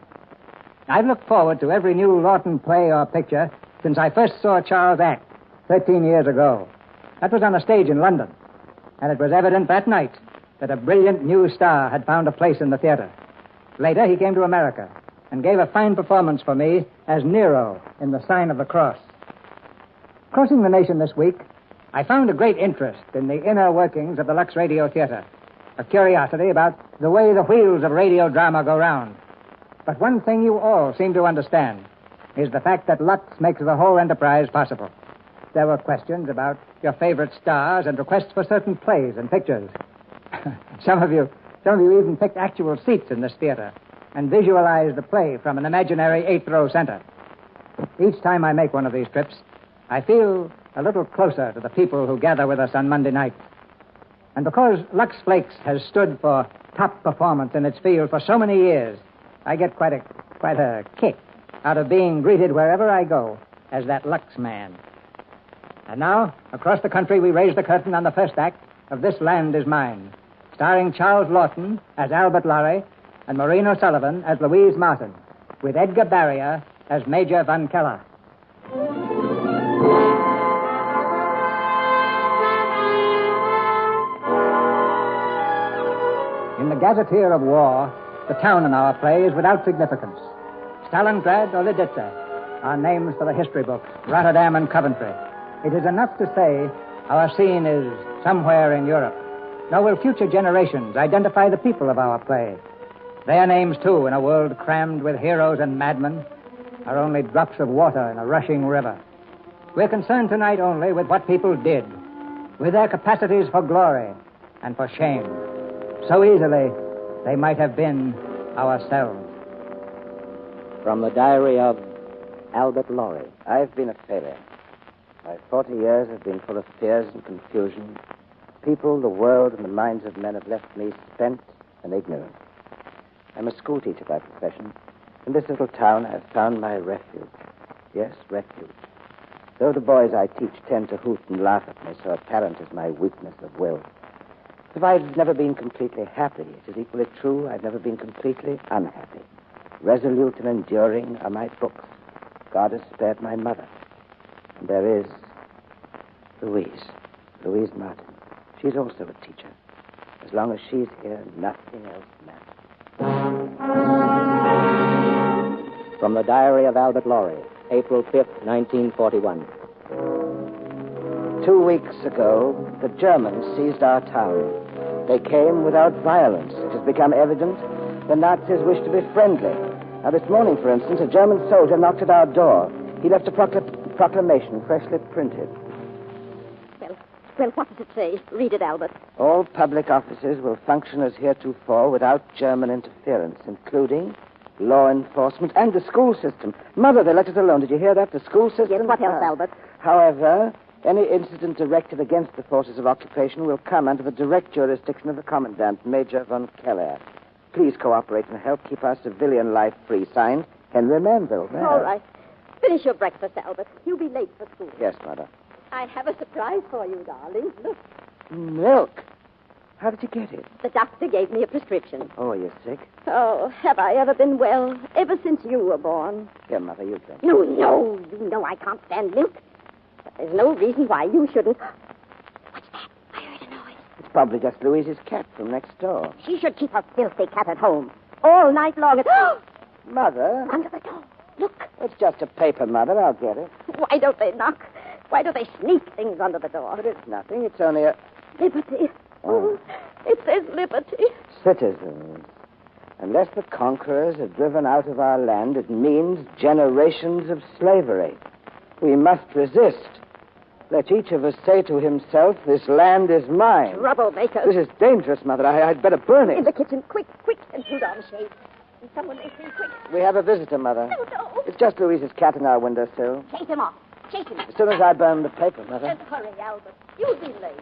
I've looked forward to every new Lawton play or picture since I first saw Charles act 13 years ago. That was on a stage in London, and it was evident that night that a brilliant new star had found a place in the theater. Later, he came to America and gave a fine performance for me as Nero in The Sign of the Cross. Crossing the nation this week, I found a great interest in the inner workings of the Lux Radio Theater, a curiosity about the way the wheels of radio drama go round. But one thing you all seem to understand is the fact that Lux makes the whole enterprise possible. There were questions about your favorite stars and requests for certain plays and pictures. Some of you even picked actual seats in this theater and visualized the play from an imaginary 8th-row center. Each time I make one of these trips, I feel a little closer to the people who gather with us on Monday nights. And because Lux Flakes has stood for top performance in its field for so many years, I get quite a kick out of being greeted wherever I go as that Lux man. And now, across the country, we raise the curtain on the first act of This Land Is Mine, starring Charles Lawton as Albert Lorry and Maureen O'Sullivan as Louise Martin, with Edgar Barrier as Major Von Keller. In the Gazetteer of War, the town in our play is without significance. Stalingrad or Lidice are names for the history books, Rotterdam and Coventry. It is enough to say our scene is somewhere in Europe. Nor will future generations identify the people of our play. Their names, too, in a world crammed with heroes and madmen, are only drops of water in a rushing river. We're concerned tonight only with what people did, with their capacities for glory and for shame. So easily, they might have been ourselves. From the diary of Albert Lorry. I've been a failure. My 40 years have been full of fears and confusion. People, the world, and the minds of men have left me spent and ignorant. I'm a schoolteacher by profession. In this little town, I've found my refuge. Yes, refuge. Though the boys I teach tend to hoot and laugh at me, so apparent is my weakness of will. If I've never been completely happy, it is equally true I've never been completely unhappy. Resolute and enduring are my books. God has spared my mother. And there is Louise Martin. She's also a teacher. As long as she's here, nothing else matters. From the Diary of Albert Lorry, April 5th, 1941. 2 weeks ago, the Germans seized our town. They came without violence. It has become evident the Nazis wish to be friendly. Now, this morning, for instance, a German soldier knocked at our door. He left a proclamation freshly printed. Well, what does it say? Read it, Albert. All public offices will function as heretofore without German interference, including law enforcement and the school system. Mother, they let us alone. Did you hear that? The school system? Yes, what else, Albert? However, any incident directed against the forces of occupation will come under the direct jurisdiction of the Commandant, Major von Keller. Please cooperate and help keep our civilian life free. Signed, Henry Manville. All right. Finish your breakfast, Albert. You'll be late for school. Yes, Mother. I have a surprise for you, darling. Look. Milk? How did you get it? The doctor gave me a prescription. Oh, are you sick? Oh, have I ever been well? Ever since you were born. Here, Mother, you drink. No. You know I can't stand milk. But there's no reason why you shouldn't. What's that? I heard a noise. It's probably just Louise's cat from next door. She should keep her filthy cat at home. All night long. Mother? Under the door. Look. It's just a paper, Mother. I'll get it. Why don't they knock? Why do they sneak things under the door? But it's nothing. It's only a... Liberty. Oh, it says liberty. Citizens. Unless the conquerors are driven out of our land, it means generations of slavery. We must resist. Let each of us say to himself, this land is mine. Troublemakers. This is dangerous, Mother. I'd better burn it. In the kitchen. Quick, and put on shade. And someone may see quick. We have a visitor, Mother. No. It's just Louise's cat in our windowsill. Chase him off. Chase him. As soon as I burn the paper, Mother. And hurry, Albert. You'll be late.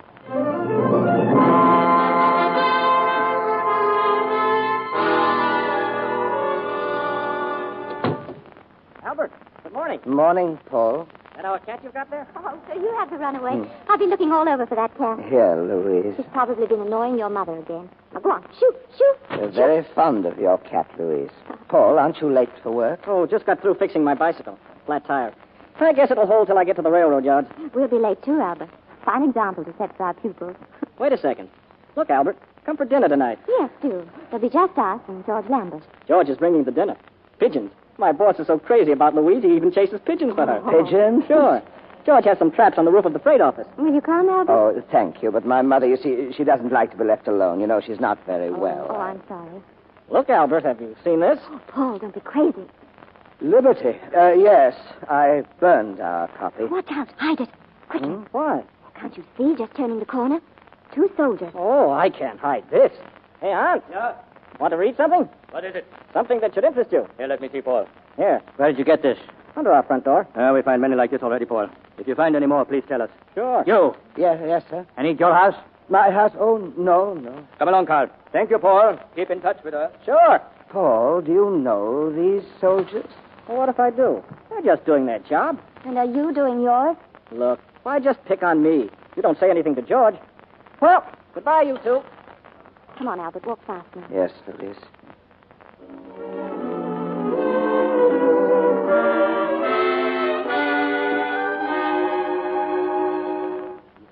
Albert, good morning. Morning, Paul. That our cat you've got there? Oh, so you have the runaway. I've been looking all over for that cat. Here, Louise. She's probably been annoying your mother again. Now, go on. Shoot. We're very fond of your cat, Louise. Paul, aren't you late for work? Oh, just got through fixing my bicycle. Flat tire. I guess it'll hold till I get to the railroad yards. We'll be late, too, Albert. Fine example to set for our pupils. Wait a second. Look, Albert. Come for dinner tonight. Yes, do. There'll be just us and George Lambert. George is bringing the dinner. Pigeons. My boss is so crazy about Louise, he even chases pigeons for her. Pigeons? Sure. George has some traps on the roof of the freight office. Will you come, Albert? Oh, thank you. But my mother, you see, she doesn't like to be left alone. You know, she's not very well. Oh, I'm sorry. Look, Albert, have you seen this? Oh, Paul, don't be crazy. Liberty. Yes, I burned our copy. Watch out. Hide it. Quick. Why? Can't you see, just turning the corner? 2 soldiers. Oh, I can't hide this. Hey, Aunt. Yeah? Want to read something? What is it? Something that should interest you. Here, let me see, Paul. Here. Where did you get this? Under our front door. We find many like this already, Paul. If you find any more, please tell us. Sure. You. Yes, sir. And it's your house? My house? Oh, no. Come along, Carl. Thank you, Paul. Keep in touch with her. Sure. Paul, do you know these soldiers? Well, what if I do? They're just doing their job. And are you doing yours? Look, why just pick on me? You don't say anything to George. Well, goodbye, you two. Come on, Albert. Walk faster. Yes, Louise.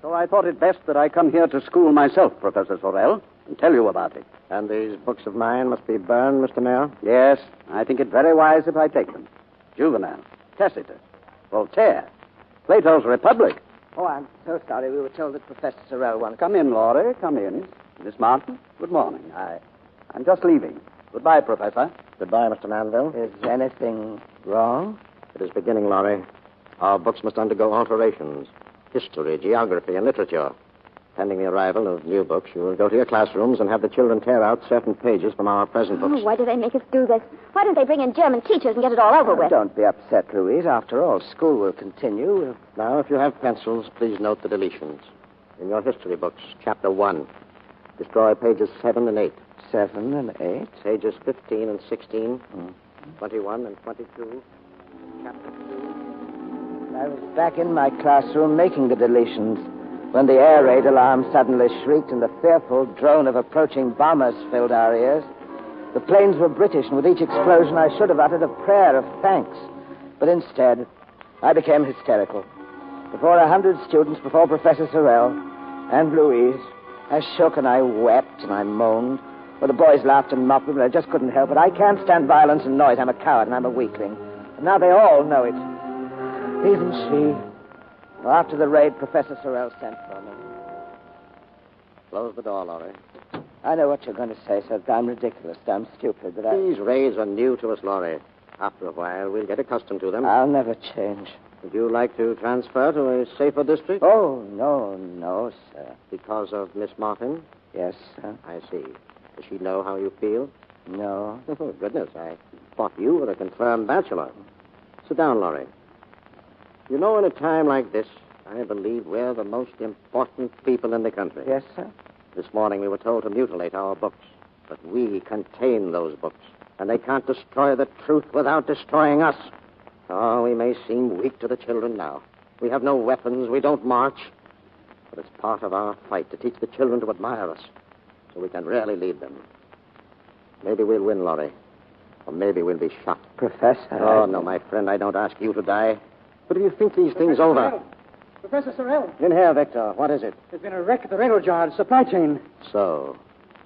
So I thought it best that I come here to school myself, Professor Sorel, and tell you about it. And these books of mine must be burned, Mr. Mayor? Yes, I think it very wise if I take them. Juvenal, Tacitus, Voltaire, Plato's Republic. Oh, I'm so sorry. We were told that Professor Sorel wanted... Come in, Laurie, come in. Miss Martin, good morning. I'm just leaving. Goodbye, Professor. Goodbye, Mr. Manville. Is anything wrong? It is beginning, Laurie. Our books must undergo alterations. History, geography, and literature. Pending the arrival of new books, you will go to your classrooms and have the children tear out certain pages from our present books. Oh, why do they make us do this? Why don't they bring in German teachers and get it all over with? Don't be upset, Louise. After all, school will continue. Now, if you have pencils, please note the deletions. In your history books, Chapter 1, destroy pages 7 and 8. 7 and 8? Pages 15 and 16, 21 and 22, Chapter 2. I was back in my classroom making the deletions when the air raid alarm suddenly shrieked and the fearful drone of approaching bombers filled our ears. The planes were British, and with each explosion I should have uttered a prayer of thanks. But instead, I became hysterical. Before 100 students, before Professor Sorel and Louise, I shook and I wept and I moaned. Well, the boys laughed and mocked me, but I just couldn't help it. I can't stand violence and noise. I'm a coward and I'm a weakling. And now they all know it. Even she. Well, after the raid, Professor Sorrell sent for me. Close the door, Laurie. I know what you're going to say, sir. I'm ridiculous. I'm stupid, but These raids are new to us, Laurie. After a while, we'll get accustomed to them. I'll never change. Would you like to transfer to a safer district? Oh, no, sir. Because of Miss Martin? Yes, sir. I see. Does she know how you feel? No. Oh, goodness, I thought you were a confirmed bachelor. Sit down, Laurie. You know, in a time like this, I believe we're the most important people in the country. Yes, sir. This morning we were told to mutilate our books, but we contain those books, and they can't destroy the truth without destroying us. Oh, we may seem weak to the children now. We have no weapons, we don't march, but it's part of our fight to teach the children to admire us, so we can really lead them. Maybe we'll win, Laurie, or maybe we'll be shot. Professor? Oh, no, my friend, I don't ask you to die. But if you think these things over... Professor Sorrell. In here, Victor. What is it? There's been a wreck at the railroad yard, supply chain. So,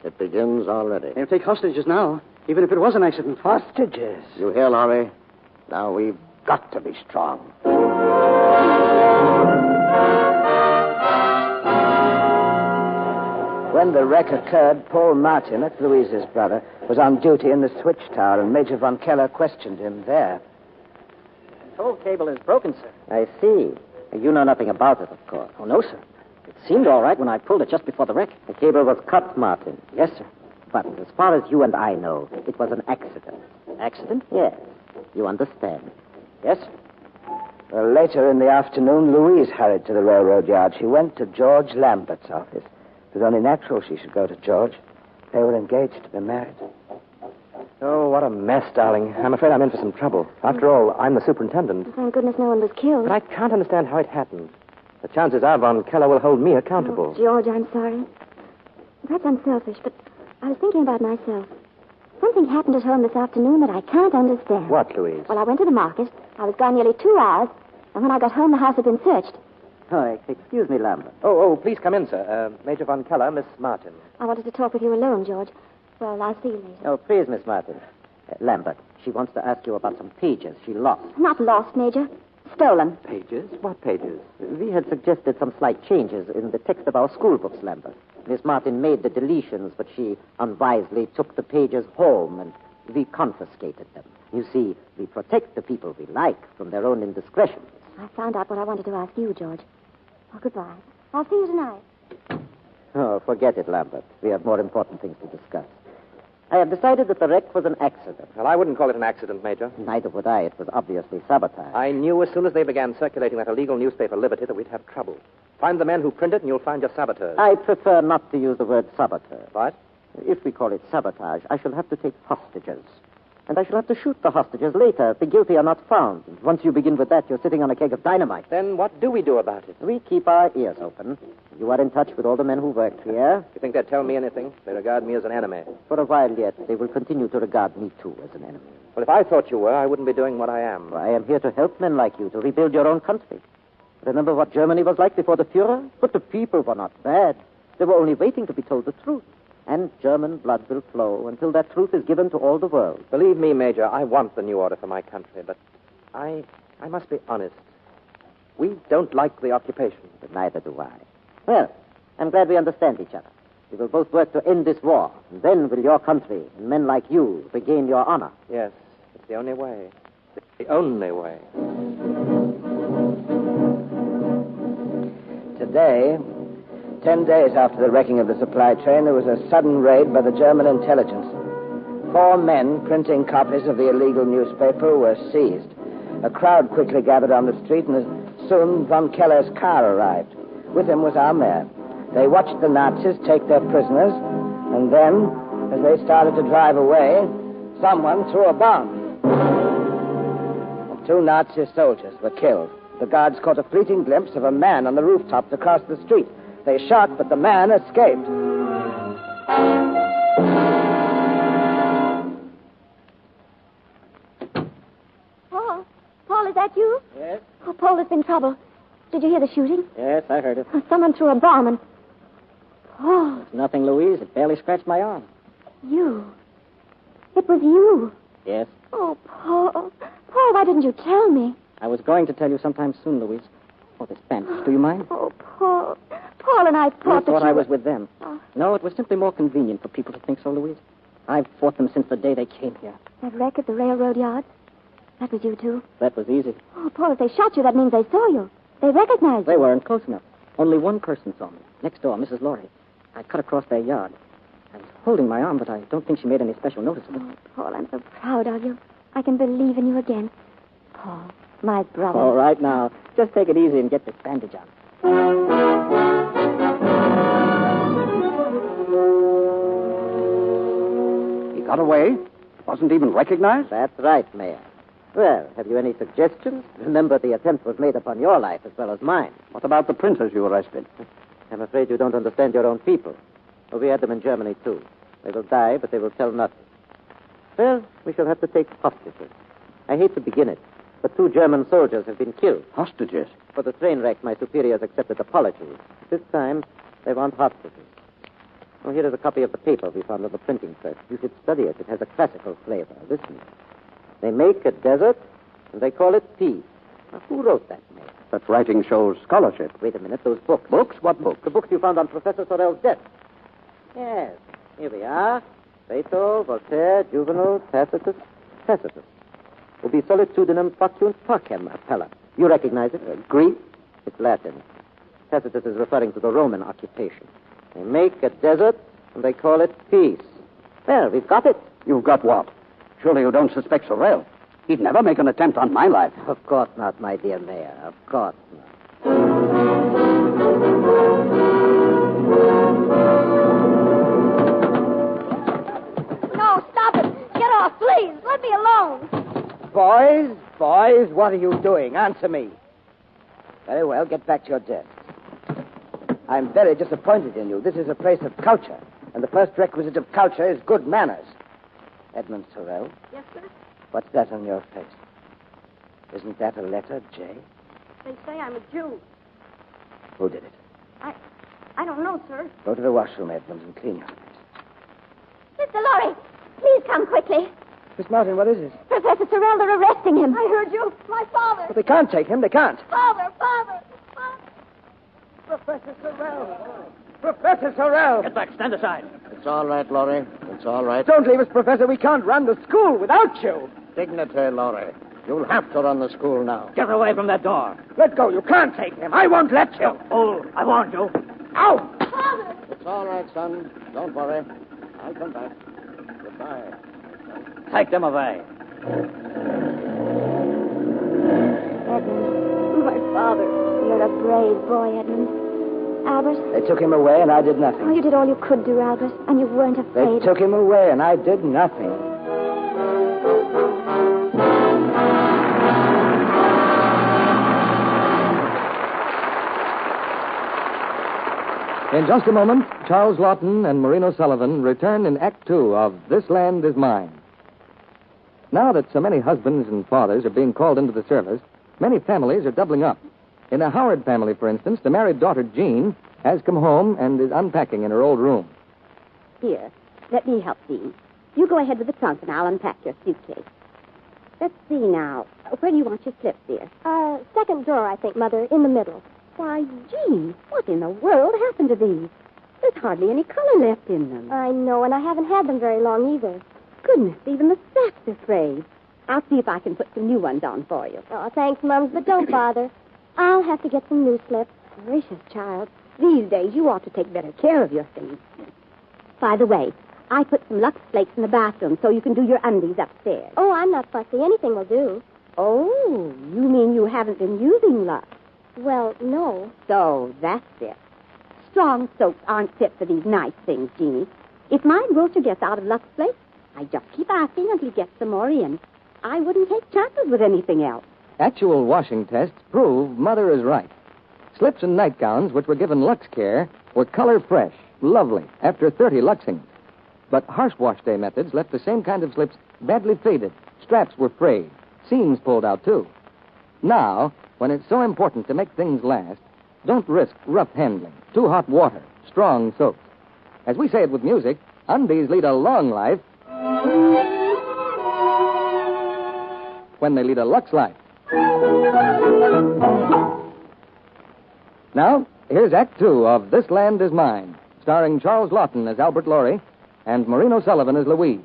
it begins already. They'll take hostages now, even if it was an accident. Hostages? You hear, Laurie? Now we've got to be strong. When the wreck occurred, Paul Martin, that's Louise's brother, was on duty in the switch tower, and Major Von Keller questioned him there. The toll cable is broken, sir. I see. You know nothing about it, of course. Oh, no, sir. It seemed all right when I pulled it just before the wreck. The cable was cut, Martin. Yes, sir. But as far as you and I know, it was an accident. Accident? Yes. You understand? Yes, sir. Well, later in the afternoon, Louise hurried to the railroad yard. She went to George Lambert's office. It was only natural she should go to George. They were engaged to be married. Oh, what a mess, darling. I'm afraid I'm in for some trouble. After all, I'm the superintendent. Thank goodness no one was killed. But I can't understand how it happened. The chances are Von Keller will hold me accountable. Oh, George, I'm sorry. Perhaps I'm selfish, but I was thinking about myself. Something happened at home this afternoon that I can't understand. What, Louise? Well, I went to the market. I was gone nearly 2 hours, and when I got home, the house had been searched. Oh, excuse me, Lambert. Oh, please come in, sir. Major Von Keller, Miss Martin. I wanted to talk with you alone, George. Well, I'll see you later. Oh, please, Miss Martin. Lambert, she wants to ask you about some pages she lost. Not lost, Major. Stolen. Pages? What pages? We had suggested some slight changes in the text of our school books, Lambert. Miss Martin made the deletions, but she unwisely took the pages home, and we confiscated them. You see, we protect the people we like from their own indiscretions. I found out what I wanted to ask you, George. Oh, goodbye. I'll see you tonight. Oh, forget it, Lambert. We have more important things to discuss. I have decided that the wreck was an accident. Well, I wouldn't call it an accident, Major. Neither would I. It was obviously sabotage. I knew as soon as they began circulating that illegal newspaper, Liberty, that we'd have trouble. Find the men who print it, and you'll find your saboteurs. I prefer not to use the word saboteur. What? If we call it sabotage, I shall have to take hostages. And I shall have to shoot the hostages later if the guilty are not found. And once you begin with that, you're sitting on a keg of dynamite. Then what do we do about it? We keep our ears open. You are in touch with all the men who work here. You think they'd tell me anything? They regard me as an enemy. For a while yet, they will continue to regard me, too, as an enemy. Well, if I thought you were, I wouldn't be doing what I am. I am here to help men like you to rebuild your own country. Remember what Germany was like before the Fuhrer? But the people were not bad. They were only waiting to be told the truth. And German blood will flow until that truth is given to all the world. Believe me, Major, I want the new order for my country, but I must be honest. We don't like the occupation. But neither do I. Well, I'm glad we understand each other. We will both work to end this war, and then will your country and men like you regain your honor. Yes, it's the only way. It's the only way. Today, 10 days after the wrecking of the supply train, there was a sudden raid by the German intelligence. 4 men printing copies of the illegal newspaper were seized. A crowd quickly gathered on the street, and soon Von Keller's car arrived. With him was our mayor. They watched the Nazis take their prisoners, and then, as they started to drive away, someone threw a bomb. 2 Nazi soldiers were killed. The guards caught a fleeting glimpse of a man on the rooftops across the street. They shot, but the man escaped. Paul, is that you? Yes? Oh, Paul, there's been trouble. Did you hear the shooting? Yes, I heard it. Someone threw a bomb and... Oh. It's nothing, Louise. It barely scratched my arm. You. It was you. Yes? Oh, Paul. Paul, why didn't you tell me? I was going to tell you sometime soon, Louise. Oh, this bench. Do you mind? Oh, Paul. Paul and I thought You thought that I you was were... with them. Oh. No, it was simply more convenient for people to think so, Louise. I've fought them since the day they came here. That wreck at the railroad yard? That was you, too? That was easy. Oh, Paul, if they shot you, that means they saw you. They recognized you. They weren't close enough. Only one person saw me. Next door, Mrs. Laurie. I cut across their yard. I was holding my arm, but I don't think she made any special notice of it. Oh, Paul, I'm so proud of you. I can believe in you again. Paul, my brother. All right, now. Just take it easy and get this bandage on. He got away? Wasn't even recognized? That's right, Mayor. Well, have you any suggestions? Remember, the attempt was made upon your life as well as mine. What about the printers you arrested? I'm afraid you don't understand your own people. Well, we had them in Germany, too. They will die, but they will tell nothing. Well, we shall have to take hostages. I hate to begin it, but 2 German soldiers have been killed. Hostages? For the train wreck, my superiors accepted apologies. This time, they want hostages. Oh, here is a copy of the paper we found on the printing press. You should study it. It has a classical flavor. Listen. They make a desert, and they call it peace. Now, who wrote that, Mayor? That writing shows scholarship. Wait a minute, those books. Books? What books? The books you found on Professor Sorel's desk. Yes, here we are. Plato, Voltaire, Juvenal, Tacitus. Tacitus. Ubi solitudinem faciunt pacem appellat. You recognize it? Greek? It's Latin. Tacitus is referring to the Roman occupation. They make a desert, and they call it peace. Well, we've got it. You've got what? Surely you don't suspect Sorel. He'd never make an attempt on my life. Of course not, my dear Mayor. Of course not. No, stop it. Get off, please. Let me alone. Boys, what are you doing? Answer me. Very well, get back to your desk. I'm very disappointed in you. This is a place of culture, and the first requisite of culture is good manners. Edmund Sorel? Yes, sir? What's that on your face? Isn't that a letter, J? They say I'm a Jew. Who did it? I don't know, sir. Go to the washroom, Edmund, and clean your face. Mr. Laurie, please come quickly. Miss Martin, what is it? Professor Sorel, they're arresting him. I heard you. My father. But they can't take him. They can't. Father. Professor Sorel. Professor Sorel. Get back. Stand aside. It's all right, Laurie. It's all right. Don't leave us, Professor. We can't run the school without you. Dignity, Laurie. You'll have to run the school now. Get away from that door. Let go. You can't take him. I won't let you. Oh, I warned you. Ow! Father. It's all right, son. Don't worry. I'll come back. Goodbye. Take them away. Edmund, my father. You're a brave boy, Edmund. Albert? They took him away, and I did nothing. Oh, you did all you could do, Albert, and you weren't They afraid. took him away, and I did nothing. In just a moment, Charles Lawton and Marino Sullivan return in Act Two of This Land Is Mine. Now that so many husbands and fathers are being called into the service, many families are doubling up. In the Howard family, for instance, the married daughter, Jean, has come home and is unpacking in her old room. Here, let me help thee. You go ahead with the trunk, and I'll unpack your suitcase. Let's see now. Where do you want your slips, dear? Second drawer, I think, Mother, in the middle. Why, Jean, what in the world happened to these? There's hardly any color left in them. I know, and I haven't had them very long either. Goodness, even the straps are frayed. I'll see if I can put some new ones on for you. Oh, thanks, Mums, but don't bother. I'll have to get some new slips. Gracious, child. These days you ought to take better care of your things. By the way, I put some Lux flakes in the bathroom so you can do your undies upstairs. Oh, I'm not fussy. Anything will do. Oh, you mean you haven't been using Lux? Well, no. So, that's it. Strong soaps aren't fit for these nice things, Jeannie. If my grocer gets out of Lux flakes, I just keep asking until he gets some more in. I wouldn't take chances with anything else. Actual washing tests prove Mother is right. Slips and nightgowns, which were given Lux Care, were color fresh, lovely, after 30 Luxings. But harsh wash day methods left the same kind of slips badly faded. Straps were frayed. Seams pulled out, too. Now, when it's so important to make things last, don't risk rough handling, too hot water, strong soaps. As we say it with music, Undies lead a long life when they lead a Lux life. Now, here's Act Two of This Land Is Mine, starring Charles Lawton as Albert Lorry and Maureen O'Sullivan as Louise,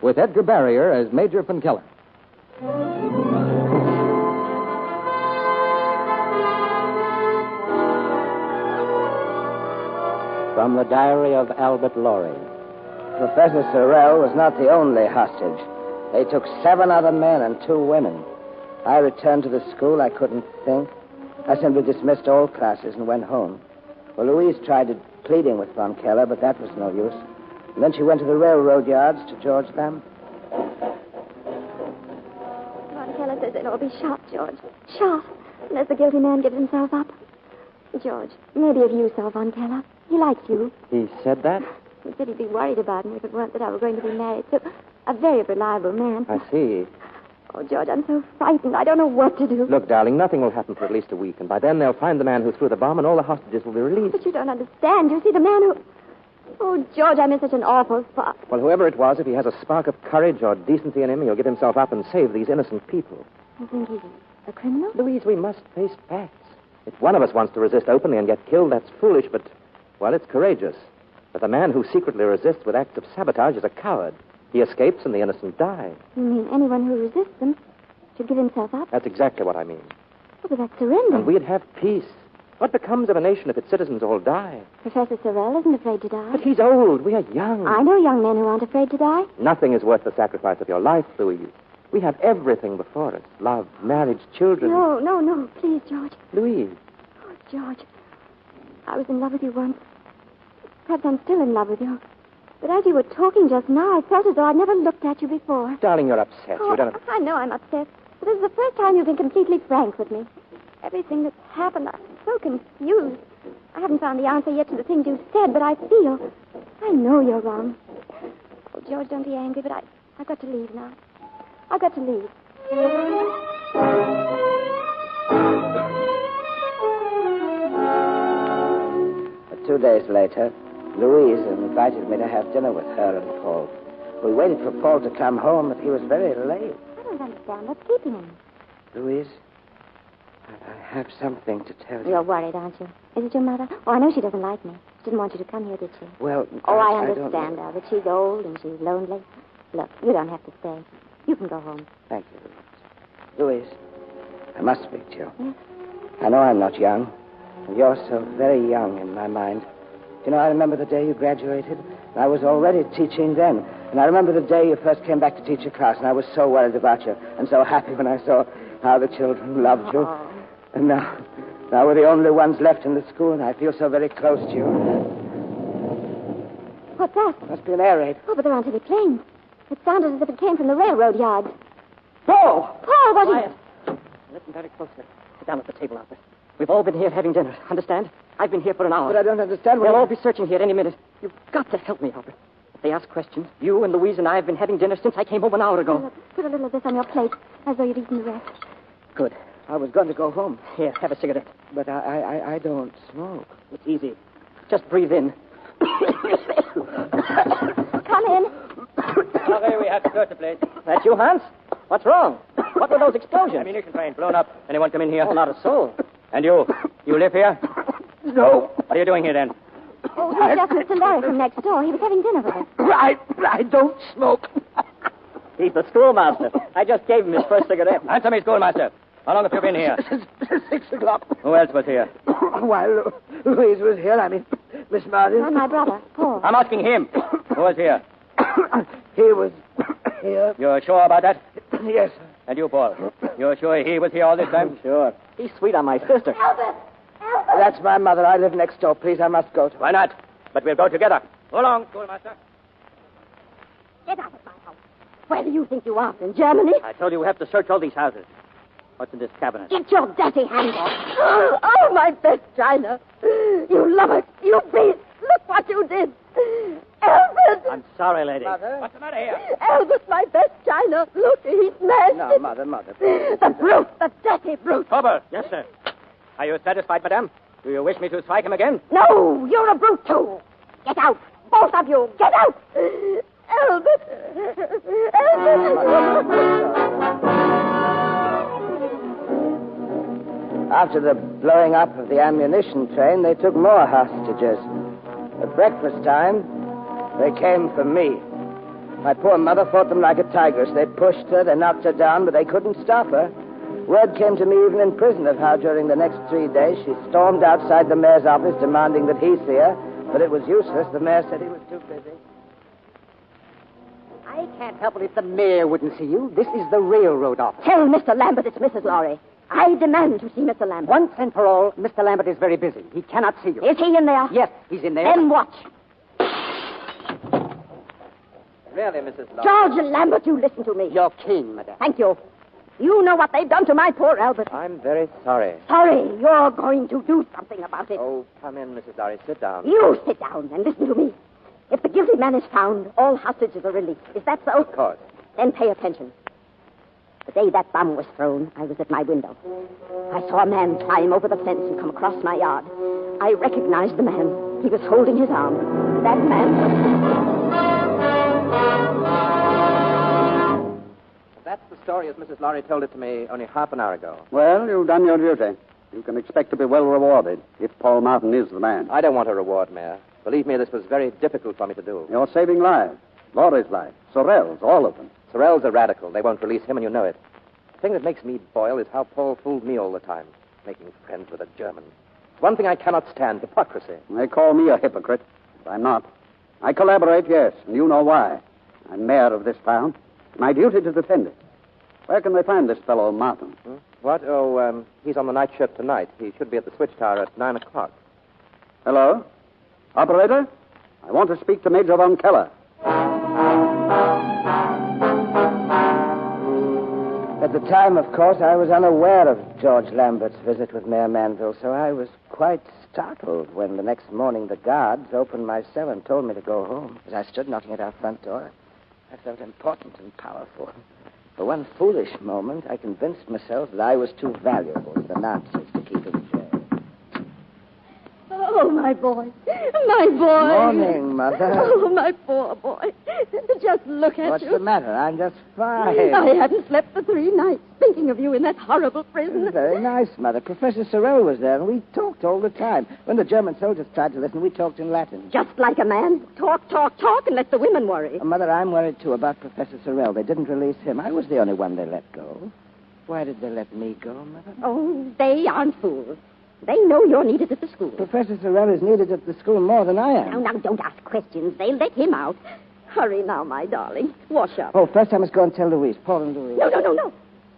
with Edgar Barrier as Major Penkeller. From the diary of Albert Lorry. Professor Sorrell was not the only hostage. They took 7 other men and 2 women. I returned to the school. I couldn't think. I simply dismissed all classes and went home. Well, Louise tried pleading with Von Keller, but that was no use. And then she went to the railroad yards to George Lamb. Von Keller says they'll all be shot, George. Shot. Unless the guilty man gives himself up. George, maybe if you saw Von Keller. He likes you. He said that? He said he'd be worried about me if it weren't that I were going to be married to a very reliable man. I see. Oh, George, I'm so frightened. I don't know what to do. Look, darling, nothing will happen for at least a week, and by then they'll find the man who threw the bomb, and all the hostages will be released. But you don't understand. You see, the man who... Oh, George, I'm in such an awful spot. Well, whoever it was, if he has a spark of courage or decency in him, he'll give himself up and save these innocent people. You think he's a criminal? Louise, we must face facts. If one of us wants to resist openly and get killed, that's foolish, but, well, it's courageous. But the man who secretly resists with acts of sabotage is a coward. He escapes and the innocent die. You mean anyone who resists them should give himself up? That's exactly what I mean. Oh, but that's surrender. And we'd have peace. What becomes of a nation if its citizens all die? Professor Sorrell isn't afraid to die. But he's old. We are young. I know young men who aren't afraid to die. Nothing is worth the sacrifice of your life, Louise. We have everything before us. Love, marriage, children. No. Please, George. Louise. Oh, George. I was in love with you once. Perhaps I'm still in love with you. But as you were talking just now, I felt as though I'd never looked at you before. Darling, you're upset. Oh, You don't... I know I'm upset. But this is the first time you've been completely frank with me. Everything that's happened, I'm so confused. I haven't found the answer yet to the things you've said, but I know you're wrong. Oh, George, don't be angry, but I've got to leave now. I've got to leave. 2 days later, Louise invited me to have dinner with her and Paul. We waited for Paul to come home, but he was very late. I don't understand. What's keeping him? Louise, I have something to tell you. You're worried, aren't you? Is it your mother? Oh, I know she doesn't like me. She didn't want you to come here, did she? Well, I understand, Albert. She's old and she's lonely. Look, you don't have to stay. You can go home. Thank you, Louise. Louise, I must speak to you. Yes? I know I'm not young, and you're so very young in my mind. You know, I remember the day you graduated, and I was already teaching then. And I remember the day you first came back to teach a class, and I was so worried about you, and so happy when I saw how the children loved you. Oh. And now we're the only ones left in the school, and I feel so very close to you. What's that? Must be an air raid. Oh, but there aren't any planes. It sounded as if it came from the railroad yards. Paul! Paul, what Quiet. Listen very closely. Sit down at the table, Albert. We've all been here having dinner. Understand? I've been here for an hour. But I don't understand what... They'll all be searching here any minute. You've got to help me, Albert. If they ask questions, you and Louise and I have been having dinner since I came home an hour ago. Put a little of this on your plate, as though you'd eaten the rest. Good. I was going to go home. Here, have a cigarette. But I don't smoke. It's easy. Just breathe in. Come in. Sorry, we have to search the place. That you, Hans? What's wrong? What were those explosions? Ammunition train blown up. Anyone come in here? Oh, not a soul. And you? You live here? No. What are you doing here, then? Oh, he's just Mr. Larry from next door. He was having dinner with us. I don't smoke. He's the schoolmaster. I just gave him his first cigarette. Answer me, schoolmaster. How long have you been here? 6 o'clock. Who else was here? While Louise was here, Miss Martin. And my brother, Paul. I'm asking him. Who was here? He was here. You're sure about that? Yes. And you, Paul? You're sure he was here all this time? Sure. He's sweet on my sister. Albert! That's my mother. I live next door. Please, I must go to her. Why not? But we'll go together. Go along, schoolmaster. Get out of my house. Where do you think you are? In Germany? I told you we have to search all these houses. What's in this cabinet? Get your dirty hands off. Oh, my best china. You lubbock. You beast. Look what you did. Albert! I'm sorry, lady. Mother? What's the matter here? Albert, my best china. Look, he's smashed No, it. Mother. The brute. The dirty brute. Fibber. Yes, sir. Are you satisfied, madame? Do you wish me to strike him again? No, you're a brute, too. Get out. Both of you. Get out. After the blowing up of the ammunition train, they took more hostages. At breakfast time, they came for me. My poor mother fought them like a tigress. They pushed her, they knocked her down, but they couldn't stop her. Word came to me even in prison of how during the next 3 days she stormed outside the mayor's office demanding that he see her, but it was useless. The mayor said he was too busy. I can't help it if the mayor wouldn't see you. This is the railroad office. Tell Mr. Lambert it's Mrs. Laurie. I demand to see Mr. Lambert. Once and for all, Mr. Lambert is very busy. He cannot see you. Is he in there? Yes, he's in there. Then watch. Really, Mrs. Laurie? George Lambert, you listen to me. You're king, madame. Thank you. You know what they've done to my poor Albert. I'm very sorry. Sorry, you're going to do something about it. Oh, come in, Mrs. Laurie. Sit down. You sit down and listen to me. If the guilty man is found, all hostages are released. Is that so? Of course. Then pay attention. The day that bomb was thrown, I was at my window. I saw a man climb over the fence and come across my yard. I recognized the man. He was holding his arm. That man... That's the story as Mrs. Laurie told it to me only half an hour ago. Well, you've done your duty. You can expect to be well rewarded if Paul Martin is the man. I don't want a reward, Mayor. Believe me, this was very difficult for me to do. You're saving lives. Laurie's life. Sorrell's, all of them. Sorrell's a radical. They won't release him, and you know it. The thing that makes me boil is how Paul fooled me all the time, making friends with a German. One thing I cannot stand, hypocrisy. They call me a hypocrite, but I'm not. I collaborate, yes, and you know why. I'm mayor of this town. My duty to defend it. Where can they find this fellow, Martin? What? Oh, he's on the night shift tonight. He should be at the switch tower at 9 o'clock. Hello? Operator? I want to speak to Major Von Keller. At the time, of course, I was unaware of George Lambert's visit with Mayor Manville, so I was quite startled when the next morning the guards opened my cell and told me to go home. As I stood knocking at our front door, I felt important and powerful. For one foolish moment, I convinced myself that I was too valuable to the Nazis to keep in jail. Oh, my boy. My boy. Morning, Mother. Oh, my poor boy. Just look at What's you. the matter? I'm just fine. I haven't slept for 3 nights thinking of you in that horrible prison. Very nice, Mother. Professor Sorrell was there, and we talked all the time. When the German soldiers tried to listen, we talked in Latin. Just like a man. Talk, and let the women worry. Mother, I'm worried, too, about Professor Sorrell. They didn't release him. I was the only one they let go. Why did they let me go, Mother? Oh, they aren't fools. They know you're needed at the school. Professor Sorrell is needed at the school more than I am. Now, don't ask questions. They'll let him out. Hurry now, my darling. Wash up. Oh, first I must go and tell Louise. Paul and Louise. No.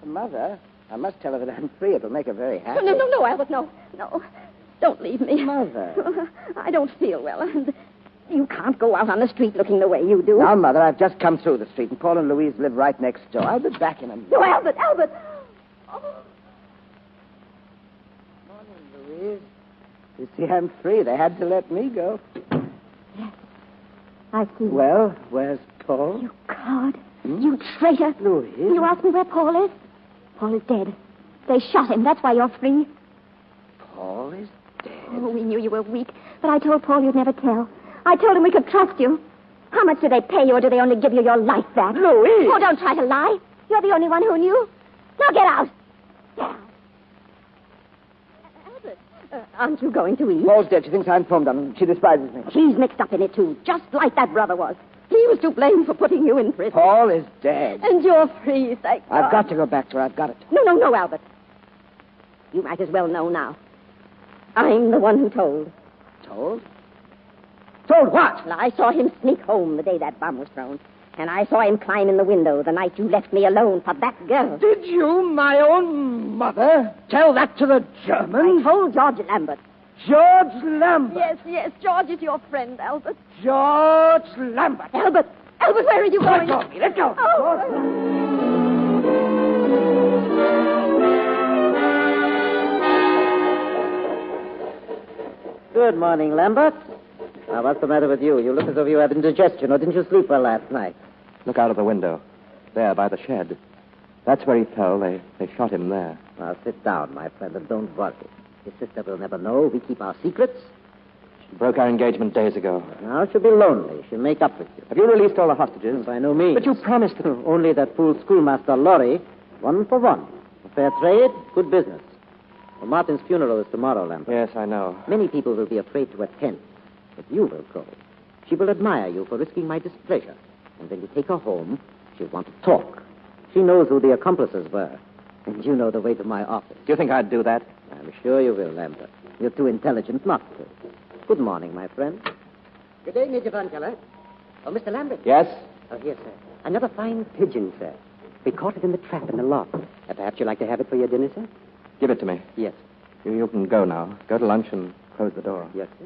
Mother, I must tell her that I'm free. It'll make her very happy. No, Albert, no. Don't leave me. Mother. I don't feel well, and you can't go out on the street looking the way you do. Now, Mother, I've just come through the street, and Paul and Louise live right next door. I'll be back in a minute. No, Albert. Oh. Morning, Louise. You see, I'm free. They had to let me go. Yes, I see. Well, where's Paul? You coward. You traitor. Louise. You ask me where Paul is? Paul is dead. They shot him. That's why you're free. Paul is dead? Oh, we knew you were weak, but I told Paul you'd never tell. I told him we could trust you. How much do they pay you, or do they only give you your life back? Louise! Oh, don't try to lie. You're the only one who knew. Now get out. Albert, aren't you going to eat? Paul's dead. She thinks I'm phoned on him. She despises me. She's mixed up in it, too, just like that brother was. He was to blame for putting you in prison. Paul is dead. And you're free, thank God. I've got to go back to her. I've got it. No, Albert. You might as well know now. I'm the one who told. Told? Told what? Well, I saw him sneak home the day that bomb was thrown. And I saw him climb in the window the night you left me alone for that girl. Did you, my own mother, tell that to the Germans? I told George Lambert. George Lambert? Yes. George is your friend, Albert. George Lambert. Albert, where are you going? Let go of me. Let go. Good morning, Lambert. Now, what's the matter with you? You look as though you had indigestion, or didn't you sleep well last night? Look out of the window. There, by the shed. That's where he fell. They shot him there. Now, sit down, my friend, and don't worry. His sister will never know. We keep our secrets. She broke our engagement days ago. Now she'll be lonely. She'll make up with you. Have you released all the hostages? By no means. But you promised that... Only that fool schoolmaster Laurie, 1 for 1. A fair trade, good business. Well, Martin's funeral is tomorrow, Lambert. Yes, I know. Many people will be afraid to attend, but you will go. She will admire you for risking my displeasure. And when you take her home, she'll want to talk. She knows who the accomplices were. And you know the way to my office. Do you think I'd do that? I'm sure you will, Lambert. You're too intelligent not to. Good morning, my friend. Good day, Major Van Keller. Oh, Mr. Lambert. Yes? Oh, yes, sir. Another fine pigeon, sir. We caught it in the trap in the loft. Perhaps you'd like to have it for your dinner, sir? Give it to me. Yes. You can go now. Go to lunch and close the door. Yes, sir.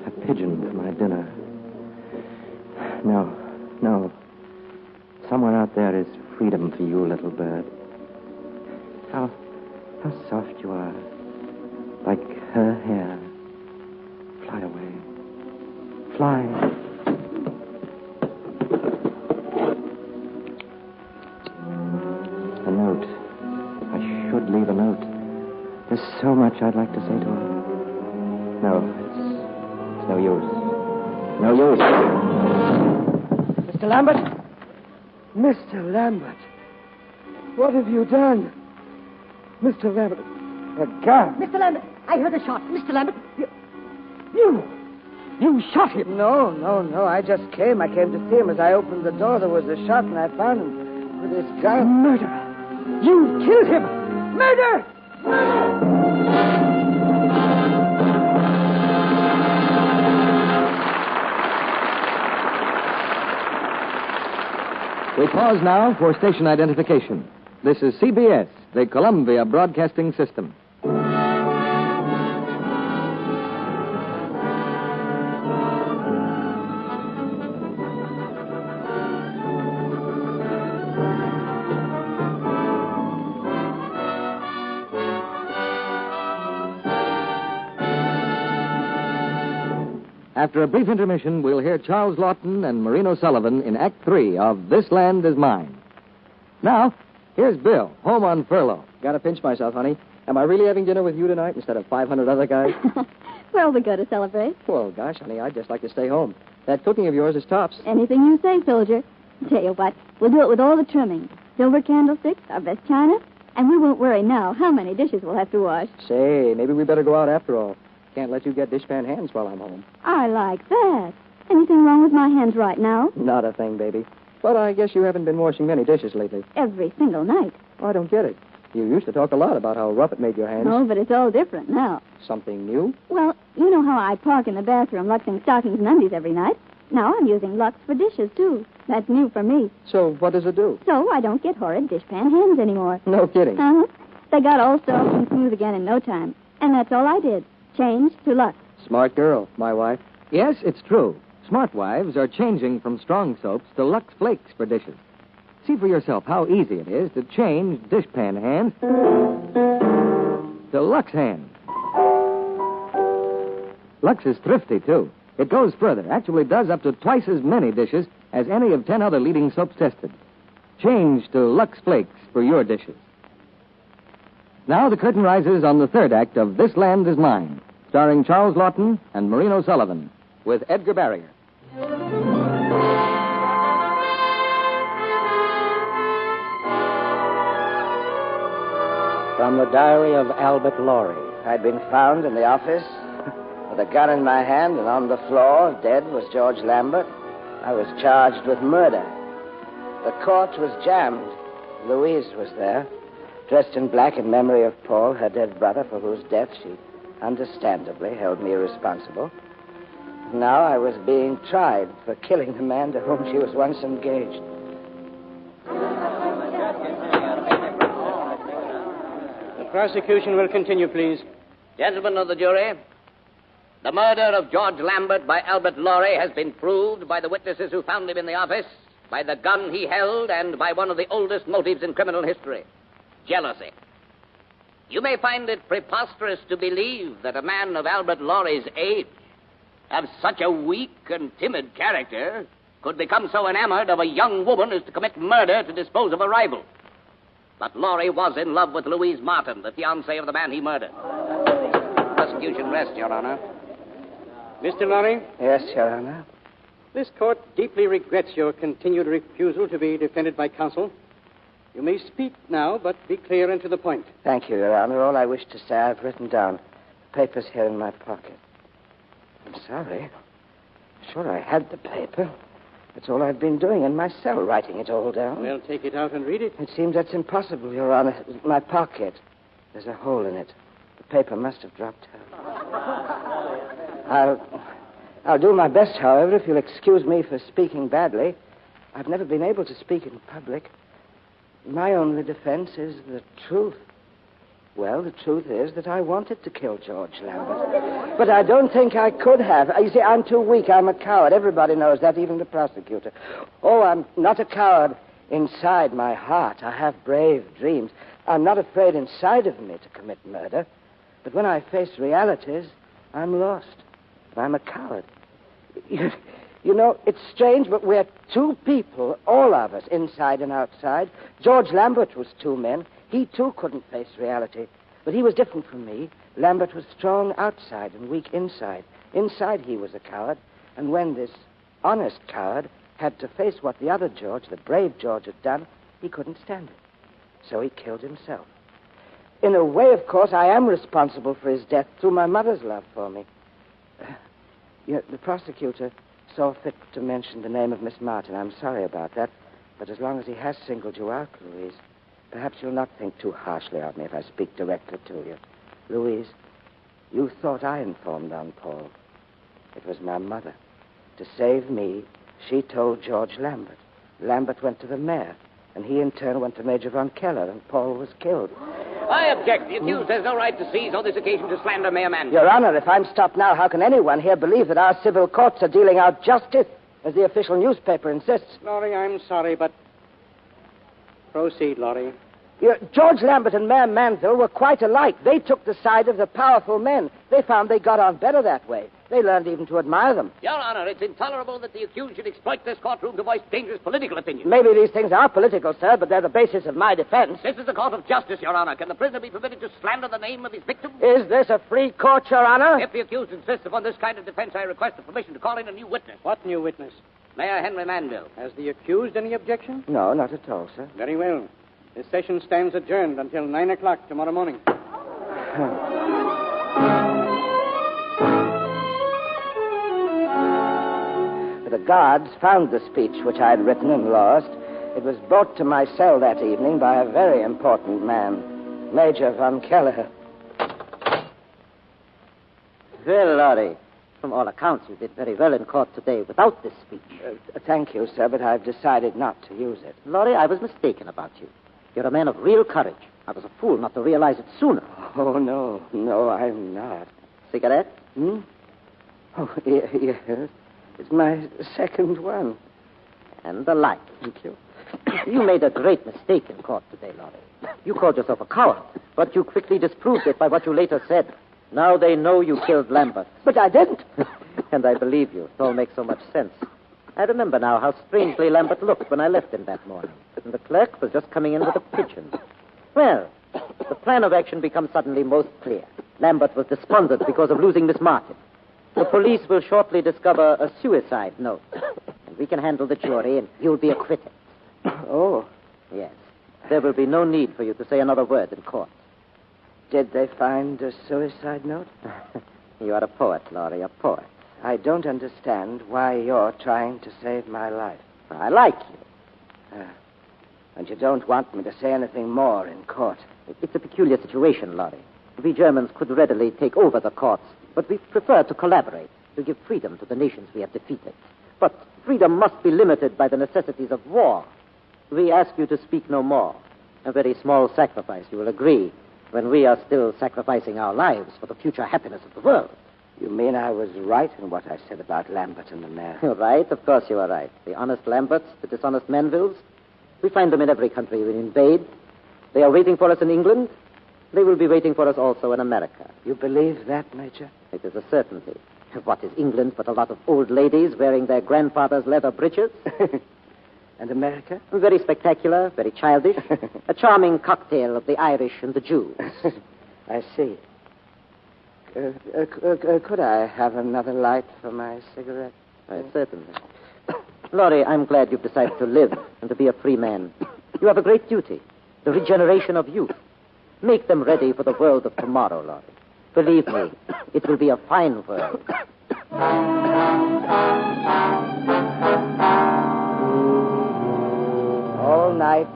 A pigeon for my dinner. No. Somewhere out there is freedom for you, little bird. How soft you are. Like her hair. Fly away. Fly. A note. I should leave a note. There's so much I'd like to say to her. No, it's no use. No use. Mr. Lambert? Mr. Lambert. What have you done? Mr. Lambert. A gun. Mr. Lambert, I heard a shot. Mr. Lambert. You shot him? No. I just came. I came to see him. As I opened the door, there was a shot, and I found him with his gun. Murderer. You killed him. Murder! We pause now for station identification. This is CBS, the Columbia Broadcasting System. After a brief intermission, we'll hear Charles Lawton and Marino Sullivan in Act 3 of This Land Is Mine. Now, here's Bill, home on furlough. Gotta pinch myself, honey. Am I really having dinner with you tonight instead of 500 other guys? Well, we go to celebrate. Well, gosh, honey, I'd just like to stay home. That cooking of yours is tops. Anything you say, soldier. Tell you what, we'll do it with all the trimmings. Silver candlesticks, our best china, and we won't worry now how many dishes we'll have to wash. Say, maybe we better go out after all. Can't let you get dishpan hands while I'm home. I like that. Anything wrong with my hands right now? Not a thing, baby. But I guess you haven't been washing many dishes lately. Every single night. Oh, I don't get it. You used to talk a lot about how rough it made your hands. Oh, but it's all different now. Something new? Well, you know how I park in the bathroom luxing stockings and undies every night? Now I'm using Lux for dishes, too. That's new for me. So what does it do? So I don't get horrid dishpan hands anymore. No kidding. Uh-huh. They got all soft and smooth again in no time. And that's all I did. Change to Lux. Smart girl, my wife. Yes, it's true. Smart wives are changing from strong soaps to Lux Flakes for dishes. See for yourself how easy it is to change dishpan hands to Lux hands. Lux is thrifty, too. It goes further, actually does up to twice as many dishes as any of 10 other leading soaps tested. Change to Lux Flakes for your dishes. Now the curtain rises on the third act of This Land Is Mine, starring Charles Lawton and Marino Sullivan, with Edgar Barrier. From the diary of Albert Lorry. I'd been found in the office with a gun in my hand, and on the floor, dead, was George Lambert. I was charged with murder. The court was jammed. Louise was there, dressed in black in memory of Paul, her dead brother, for whose death she understandably held me responsible. Now I was being tried for killing the man to whom she was once engaged. The prosecution will continue, please. Gentlemen of the jury, the murder of George Lambert by Albert Lorry has been proved by the witnesses who found him in the office, by the gun he held, and by one of the oldest motives in criminal history, jealousy. You may find it preposterous to believe that a man of Albert Lorry's age, of such a weak and timid character, could become so enamored of a young woman as to commit murder to dispose of a rival. But Lorry was in love with Louise Martin, the fiancée of the man he murdered. Prosecution rests, Your Honor. Mr. Lorry? Yes, Your Honor. This court deeply regrets your continued refusal to be defended by counsel. You may speak now, but be clear and to the point. Thank you, Your Honor. All I wish to say I've written down. The paper's here in my pocket. I'm sorry. Sure, I had the paper. That's all I've been doing in my cell, writing it all down. Well, take it out and read it. It seems that's impossible, Your Honor. My pocket. There's a hole in it. The paper must have dropped out. I'll do my best, however, if you'll excuse me for speaking badly. I've never been able to speak in public. My only defense is the truth. Well, the truth is that I wanted to kill George Lambert. But I don't think I could have. You see, I'm too weak. I'm a coward. Everybody knows that, even the prosecutor. Oh, I'm not a coward inside my heart. I have brave dreams. I'm not afraid inside of me to commit murder. But when I face realities, I'm lost. I'm a coward. You know, it's strange, but we're two people, all of us, inside and outside. George Lambert was two men. He, too, couldn't face reality. But he was different from me. Lambert was strong outside and weak inside. Inside, he was a coward. And when this honest coward had to face what the other George, the brave George, had done, he couldn't stand it. So he killed himself. In a way, of course, I am responsible for his death through my mother's love for me. The prosecutor saw fit to mention the name of Miss Martin. I'm sorry about that. But as long as he has singled you out, Louise, perhaps you'll not think too harshly of me if I speak directly to you. Louise, you thought I informed on Paul. It was my mother. To save me, she told George Lambert. Lambert went to the mayor, and he in turn went to Major von Keller, and Paul was killed. I object. The accused has no right to seize on this occasion to slander Mayor Mann. Your Honor, if I'm stopped now, how can anyone here believe that our civil courts are dealing out justice, as the official newspaper insists? Laurie, I'm sorry, but... Proceed, Laurie. George Lambert and Mayor Manville were quite alike. They took the side of the powerful men. They found they got on better that way. They learned even to admire them. Your Honor, it's intolerable that the accused should exploit this courtroom to voice dangerous political opinions. Maybe these things are political, sir, but they're the basis of my defense. This is a court of justice, Your Honor. Can the prisoner be permitted to slander the name of his victim? Is this a free court, Your Honor? If the accused insists upon this kind of defense, I request the permission to call in a new witness. What new witness? Mayor Henry Manville. Has the accused any objection? No, not at all, sir. Very well. This session stands adjourned until 9 o'clock tomorrow morning. The guards found the speech which I had written and lost. It was brought to my cell that evening by a very important man, Major von Keller. Well, Laurie, from all accounts, you did very well in court today without this speech. Thank you, sir, but I've decided not to use it. Laurie, I was mistaken about you. You're a man of real courage. I was a fool not to realize it sooner. Oh, no, I'm not. Cigarette? Oh, yes. It's my second one. And the light. Thank you. You made a great mistake in court today, Laurie. You called yourself a coward, but you quickly disproved it by what you later said. Now they know you killed Lambert. But I didn't. And I believe you. It all makes so much sense. I remember now how strangely Lambert looked when I left him that morning. And the clerk was just coming in with a pigeon. Well, the plan of action becomes suddenly most clear. Lambert was despondent because of losing Miss Martin. The police will shortly discover a suicide note. And we can handle the jury, and you'll be acquitted. Oh. Yes. There will be no need for you to say another word in court. Did they find a suicide note? You are a poet, Laurie, a poet. I don't understand why you're trying to save my life. I like you. And you don't want me to say anything more in court. It's a peculiar situation, Laurie. We Germans could readily take over the courts, but we prefer to collaborate, to give freedom to the nations we have defeated. But freedom must be limited by the necessities of war. We ask you to speak no more. A very small sacrifice, you will agree, when we are still sacrificing our lives for the future happiness of the world. You mean I was right in what I said about Lambert and the mayor? You're right. Of course you are right. The honest Lamberts, the dishonest Manvilles, we find them in every country we invade. They are waiting for us in England. They will be waiting for us also in America. You believe that, Major? It is a certainty. What is England but a lot of old ladies wearing their grandfather's leather breeches? And America? Very spectacular, very childish. A charming cocktail of the Irish and the Jews. I see. Could I have another light for my cigarette? Certainly. Laurie, I'm glad you've decided to live and to be a free man. You have a great duty, the regeneration of youth. Make them ready for the world of tomorrow, Laurie. Believe me, it will be a fine world. All night,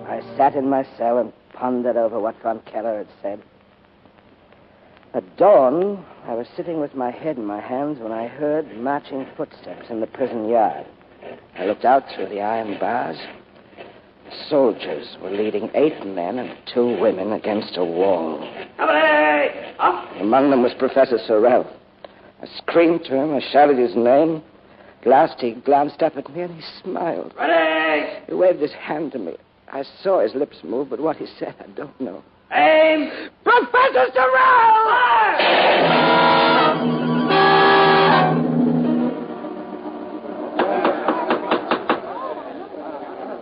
I sat in my cell and pondered over what Von Keller had said. At dawn, I was sitting with my head in my hands when I heard marching footsteps in the prison yard. I looked out through the iron bars. Soldiers were leading 8 men and 2 women against a wall. Among them was Professor Sorrell. I screamed to him. I shouted his name. At last he glanced up at me and he smiled. Ready! He waved his hand to me. I saw his lips move, but what he said, I don't know. Aim! Professor Sorrell!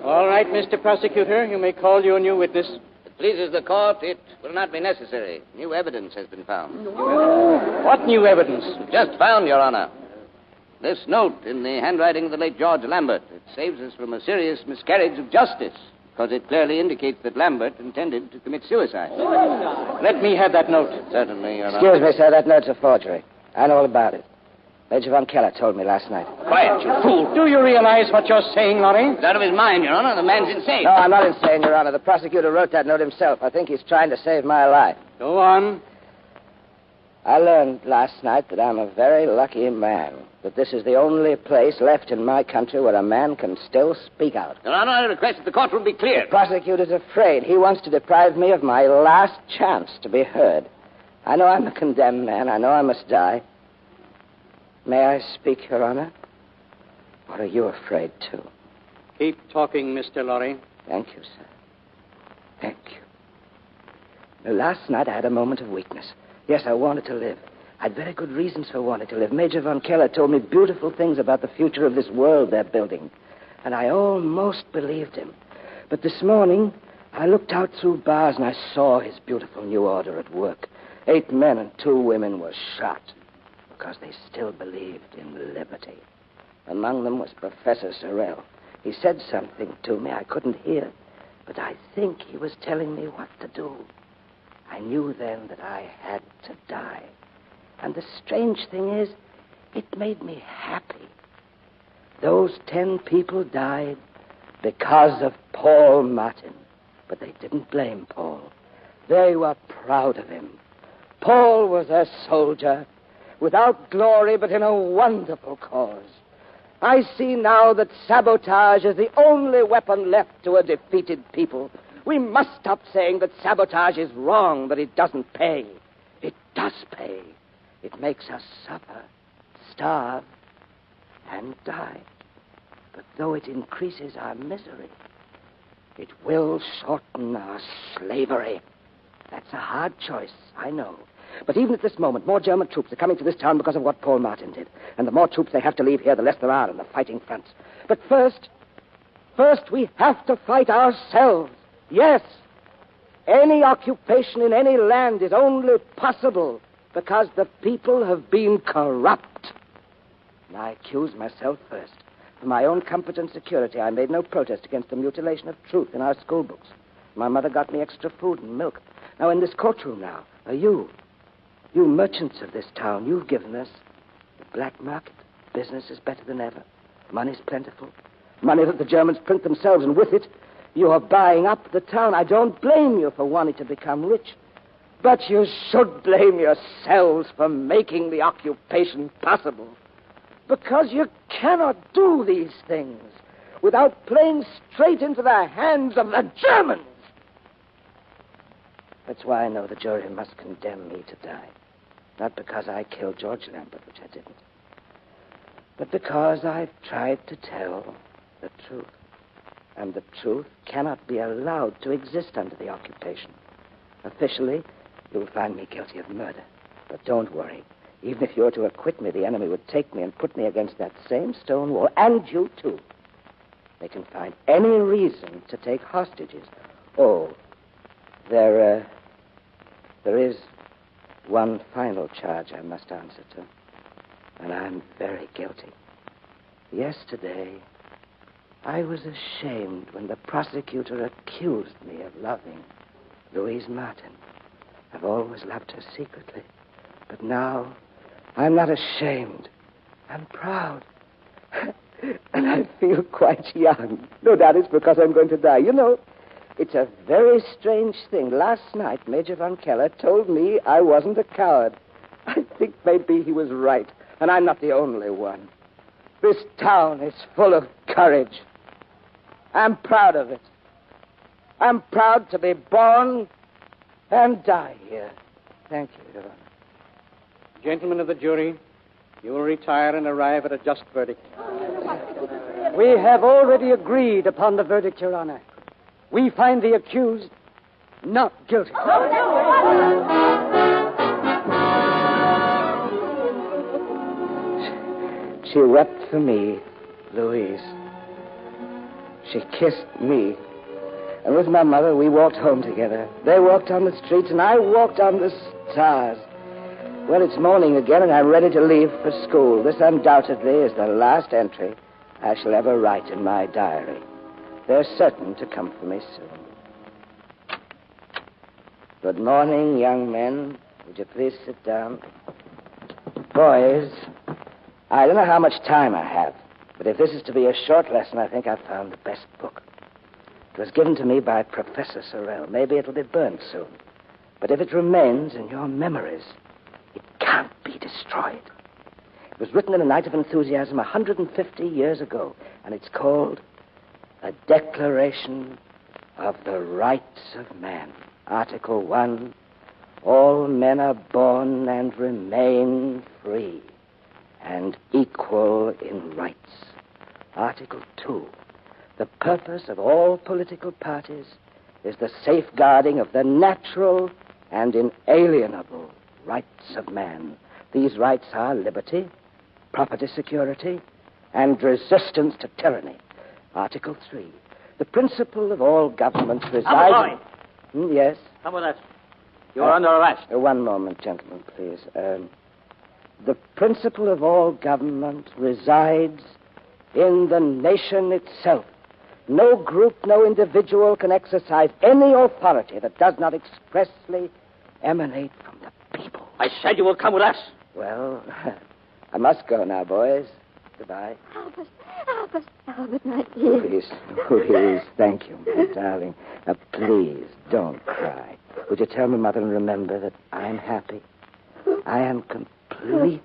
All right, Mr. Prosecutor, you may call your new witness. It pleases the court, it will not be necessary. New evidence has been found. What new evidence? Just found, Your Honor. This note in the handwriting of the late George Lambert. It saves us from a serious miscarriage of justice, because it clearly indicates that Lambert intended to commit suicide. Let me have that note. Certainly, Your Honor. Excuse me, sir, that note's a forgery. I know all about it. Major Von Keller told me last night. Quiet, you fool. Do you realize what you're saying, Laurie? He's out of his mind, Your Honor. The man's insane. No, I'm not insane, Your Honor. The prosecutor wrote that note himself. I think he's trying to save my life. Go on. I learned last night that I'm a very lucky man. That this is the only place left in my country where a man can still speak out. Your Honor, I request that the courtroom be clear. The prosecutor's afraid. He wants to deprive me of my last chance to be heard. I know I'm a condemned man. I know I must die. May I speak, Your Honor? Or are you afraid, too? Keep talking, Mr. Laurie. Thank you, sir. Thank you. Now, last night I had a moment of weakness. Yes, I wanted to live. I had very good reasons for wanting to live. Major Von Keller told me beautiful things about the future of this world they're building. And I almost believed him. But this morning, I looked out through bars and I saw his beautiful new order at work. 8 men and 2 women were shot because they still believed in liberty. Among them was Professor Sorrell. He said something to me I couldn't hear, but I think he was telling me what to do. I knew then that I had to die. And the strange thing is, it made me happy. Those 10 people died because of Paul Martin. But they didn't blame Paul. They were proud of him. Paul was a soldier, without glory, but in a wonderful cause. I see now that sabotage is the only weapon left to a defeated people. We must stop saying that sabotage is wrong, that it doesn't pay. It does pay. It makes us suffer, starve, and die. But though it increases our misery, it will shorten our slavery. That's a hard choice, I know. But even at this moment, more German troops are coming to this town because of what Paul Martin did. And the more troops they have to leave here, the less there are in the fighting fronts. But first we have to fight ourselves. Yes, any occupation in any land is only possible because the people have been corrupt. And I accuse myself first. For my own comfort and security, I made no protest against the mutilation of truth in our school books. My mother got me extra food and milk. Now, in this courtroom now, are you merchants of this town, you've given us the black market. Business is better than ever. Money's plentiful. Money that the Germans print themselves, and with it, you are buying up the town. I don't blame you for wanting to become rich. But you should blame yourselves for making the occupation possible. Because you cannot do these things without playing straight into the hands of the Germans. That's why I know the jury must condemn me to die. Not because I killed George Lambert, which I didn't, but because I've tried to tell the truth. And the truth cannot be allowed to exist under the occupation. Officially, you'll find me guilty of murder. But don't worry. Even if you were to acquit me, the enemy would take me and put me against that same stone wall, and you too. They can find any reason to take hostages. Oh, there is one final charge I must answer to, and I'm very guilty. Yesterday, I was ashamed when the prosecutor accused me of loving Louise Martin. I've always loved her secretly. But now, I'm not ashamed. I'm proud. And I feel quite young. No doubt it's because I'm going to die. You know, it's a very strange thing. Last night, Major Von Keller told me I wasn't a coward. I think maybe he was right, and I'm not the only one. This town is full of courage. I'm proud of it. I'm proud to be born and die here. Thank you, Your Honor. Gentlemen of the jury, you will retire and arrive at a just verdict. We have already agreed upon the verdict, Your Honor. We find the accused not guilty. She wept for me, Louise. She kissed me. And with my mother, we walked home together. They walked on the streets, and I walked on the stars. Well, it's morning again, and I'm ready to leave for school. This undoubtedly is the last entry I shall ever write in my diary. They're certain to come for me soon. Good morning, young men. Would you please sit down? Boys, I don't know how much time I have, but if this is to be a short lesson, I think I've found the best book. It was given to me by Professor Sorrell. Maybe it'll be burned soon. But if it remains in your memories, it can't be destroyed. It was written in a night of enthusiasm 150 years ago, and it's called A Declaration of the Rights of Man. Article 1, all men are born and remain free and equal in rights. Article 2, the purpose of all political parties is the safeguarding of the natural and inalienable rights of man. These rights are liberty, property security, and resistance to tyranny. Article 3, the principle of all governments resides... Yes? Come with us. You're under arrest. One moment, gentlemen, please. The principle of all government resides in the nation itself. No group, no individual can exercise any authority that does not expressly emanate from the people. I said you will come with us. Well, I must go now, boys. Goodbye. Albert, my dear. Please, thank you, my darling. Now, please, don't cry. Would you tell me, Mother, and remember that I'm happy? I am completely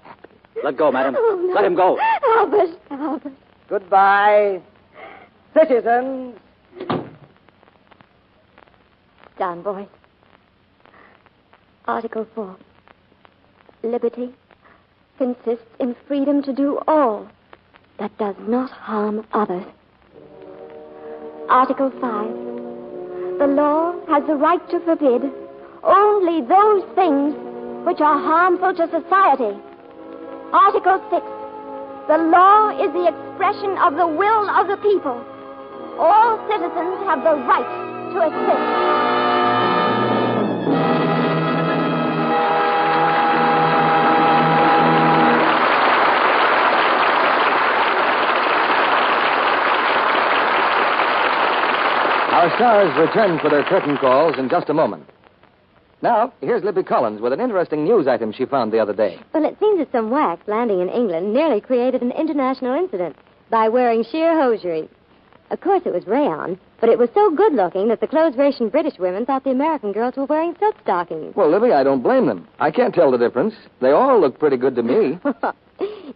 happy. Let go, madam. Oh, no. Let him go. Albert. Goodbye, citizens. Down, boys. Article 4. Liberty consists in freedom to do all that does not harm others. Article 5. The law has the right to forbid only those things which are harmful to society. Article 6. The law is the expression of the will of the people. All citizens have the right to assist. Our stars return for their curtain calls in just a moment. Now, here's Libby Collins with an interesting news item she found the other day. Well, it seems that some whacks landing in England nearly created an international incident by wearing sheer hosiery. Of course, it was rayon, but it was so good-looking that the clothes-ration British women thought the American girls were wearing silk stockings. Well, Libby, I don't blame them. I can't tell the difference. They all look pretty good to me.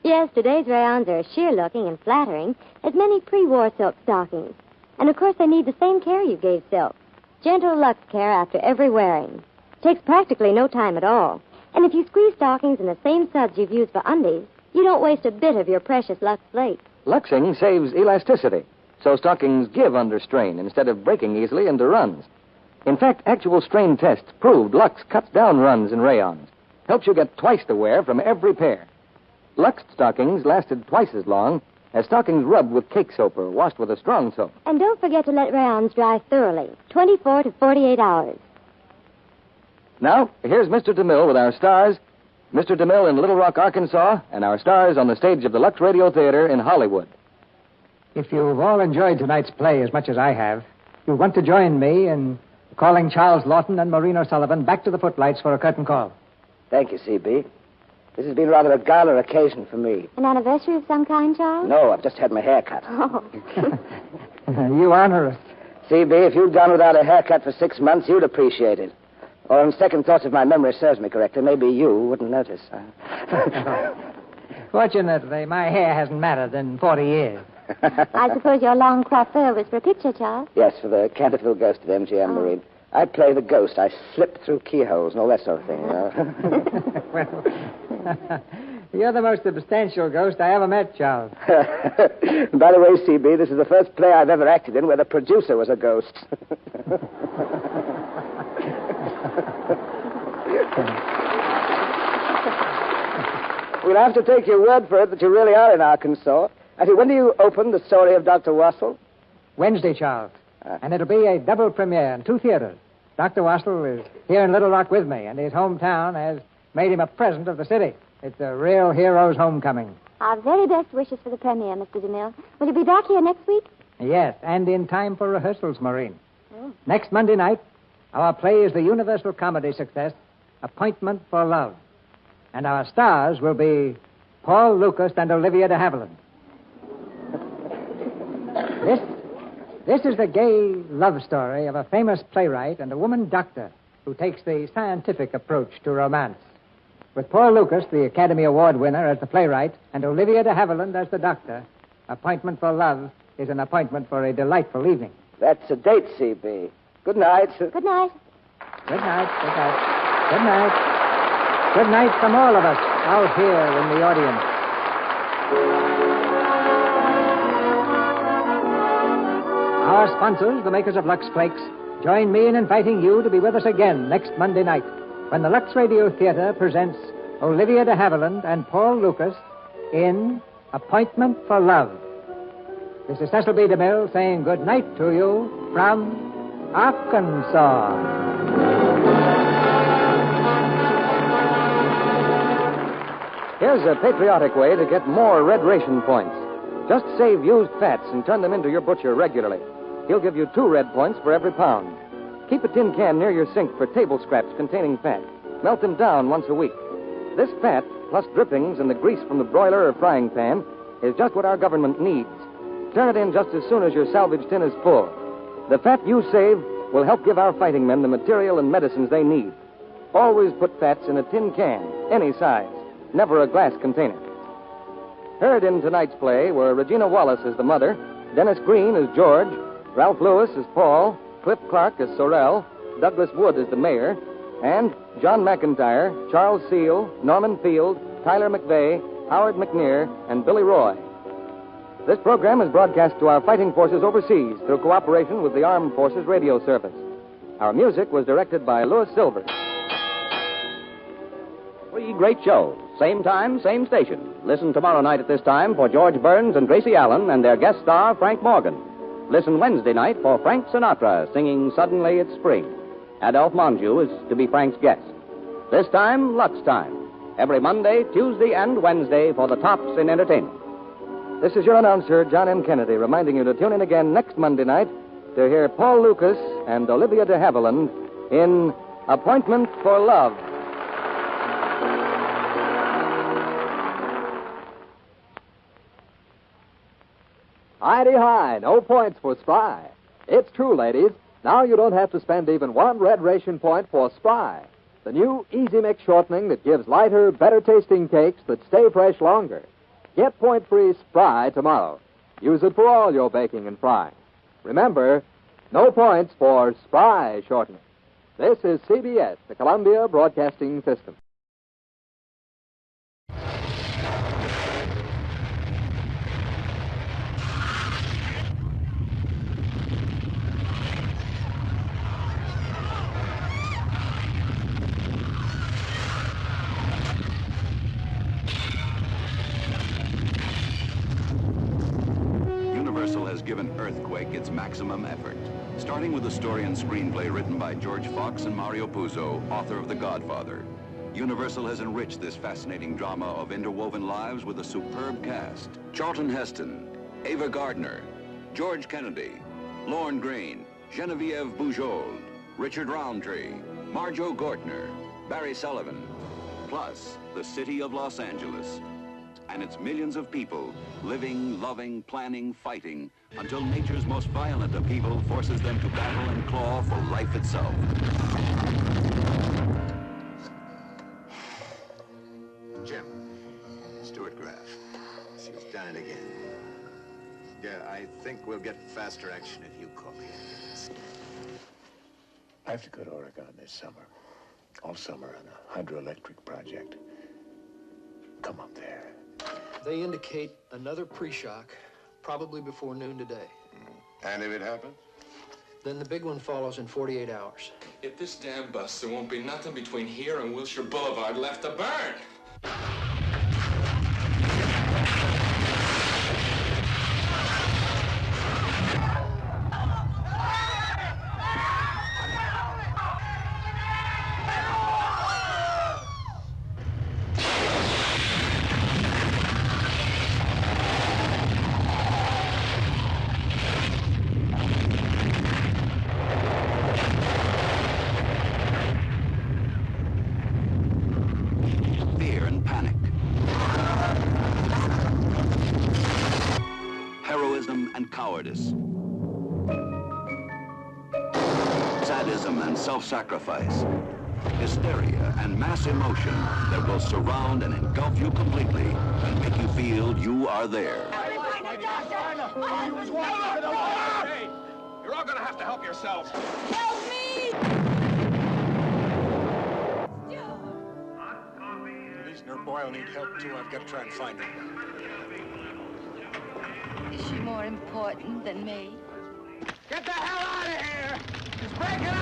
Yes, today's rayons are as sheer-looking and flattering as many pre-war silk stockings. And, of course, they need the same care you gave silk. Gentle Lux care after every wearing. Takes practically no time at all. And if you squeeze stockings in the same suds you've used for undies, you don't waste a bit of your precious Lux flake. Luxing saves elasticity, so stockings give under strain instead of breaking easily into runs. In fact, actual strain tests proved Lux cuts down runs in rayons. Helps you get twice the wear from every pair. Lux stockings lasted twice as long as stockings rubbed with cake soap or washed with a strong soap. And don't forget to let rayons dry thoroughly, 24 to 48 hours. Now, here's Mr. DeMille with our stars, Mr. DeMille in Little Rock, Arkansas, and our stars on the stage of the Lux Radio Theater in Hollywood. If you've all enjoyed tonight's play as much as I have, you'll want to join me in calling Charles Lawton and Maureen O'Sullivan back to the footlights for a curtain call. Thank you, C.B. This has been rather a gala occasion for me. An anniversary of some kind, Charles? No, I've just had my hair cut. Oh. You honor us. C.B., if you'd gone without a haircut for 6 months, you'd appreciate it. Or on second thoughts, if my memory serves me correctly, maybe you wouldn't notice. Fortunately, my hair hasn't mattered in 40 years. I suppose your long coiffure was for a picture, Charles? Yes, for the Canterville Ghost of MGM Marine. I play the ghost. I slip through keyholes and all that sort of thing, you know. Well, you're the most substantial ghost I ever met, Charles. By the way, C.B., this is the first play I've ever acted in where the producer was a ghost. We'll have to take your word for it that you really are in Arkansas. When do you open the story of Dr. Wassel? Wednesday, Charles. And it'll be a double premiere in 2 theaters. Dr. Wassel is here in Little Rock with me, and his hometown has made him a present of the city. It's a real hero's homecoming. Our very best wishes for the premiere, Mr. DeMille. Will you be back here next week? Yes, and in time for rehearsals, Maureen. Oh. Next Monday night, our play is the universal comedy success, Appointment for Love. And our stars will be Paul Lucas and Olivia de Havilland. This is the gay love story of a famous playwright and a woman doctor who takes the scientific approach to romance. With Paul Lucas, the Academy Award winner, as the playwright, and Olivia de Havilland as the doctor, Appointment for Love is an appointment for a delightful evening. That's a date, C.B. Good night. Good night. Good night. Good night. Good night. Good night from all of us out here in the audience. Our sponsors, the makers of Lux Flakes, join me in inviting you to be with us again next Monday night when the Lux Radio Theater presents Olivia de Havilland and Paul Lucas in Appointment for Love. This is Cecil B. DeMille saying good night to you from Arkansas. Here's a patriotic way to get more red ration points. Just save used fats and turn them into your butcher regularly. He'll give you 2 red points for every pound. Keep a tin can near your sink for table scraps containing fat. Melt them down once a week. This fat, plus drippings and the grease from the broiler or frying pan, is just what our government needs. Turn it in just as soon as your salvage tin is full. The fat you save will help give our fighting men the material and medicines they need. Always put fats in a tin can, any size, never a glass container. Heard in tonight's play were Regina Wallace as the mother, Dennis Green as George, Ralph Lewis as Paul, Cliff Clark as Sorrel, Douglas Wood as the mayor, and John McIntyre, Charles Seal, Norman Field, Tyler McVeigh, Howard McNear, and Billy Roy. This program is broadcast to our fighting forces overseas through cooperation with the Armed Forces Radio Service. Our music was directed by Louis Silver. 3 great shows. Same time, same station. Listen tomorrow night at this time for George Burns and Gracie Allen and their guest star, Frank Morgan. Listen Wednesday night for Frank Sinatra singing Suddenly It's Spring. Adolphe Monjou is to be Frank's guest. This time, Lux Time. Every Monday, Tuesday, and Wednesday for the tops in entertainment. This is your announcer, John M. Kennedy, reminding you to tune in again next Monday night to hear Paul Lucas and Olivia de Havilland in Appointment for Love. Hi-de-hi, no points for Spry. It's true, ladies. Now you don't have to spend even 1 red ration point for Spry, the new Easy Mix shortening that gives lighter, better-tasting cakes that stay fresh longer. Get point-free Spry tomorrow. Use it for all your baking and frying. Remember, no points for Spry shortening. This is CBS, the Columbia Broadcasting System. Universal has given Earthquake its maximum effort, starting with a story and screenplay written by George Fox and Mario Puzo, author of The Godfather. Universal has enriched this fascinating drama of interwoven lives with a superb cast. Charlton Heston, Ava Gardner, George Kennedy, Lorne Greene, Genevieve Bujold, Richard Roundtree, Marjo Gortner, Barry Sullivan, plus the city of Los Angeles and its millions of people living, loving, planning, fighting until nature's most violent upheaval forces them to battle and claw for life itself. Jim, Stuart Graff. She's done it again. Yeah, I think we'll get faster action if you call me. I have to go to Oregon this summer. All summer on a hydroelectric project. Come up there. They indicate another pre-shock, probably before noon today. And if it happens? Then the big one follows in 48 hours. If this dam busts, there won't be nothing between here and Wilshire Boulevard left to burn. Sadism and self-sacrifice, hysteria and mass emotion that will surround and engulf you completely and make you feel you are there. Hey, you're all gonna have to help yourselves. Help me! Denise and her boy will need help, too. I've got to try and find her. Is she more important than me? Get the hell out of here! It's breaking up!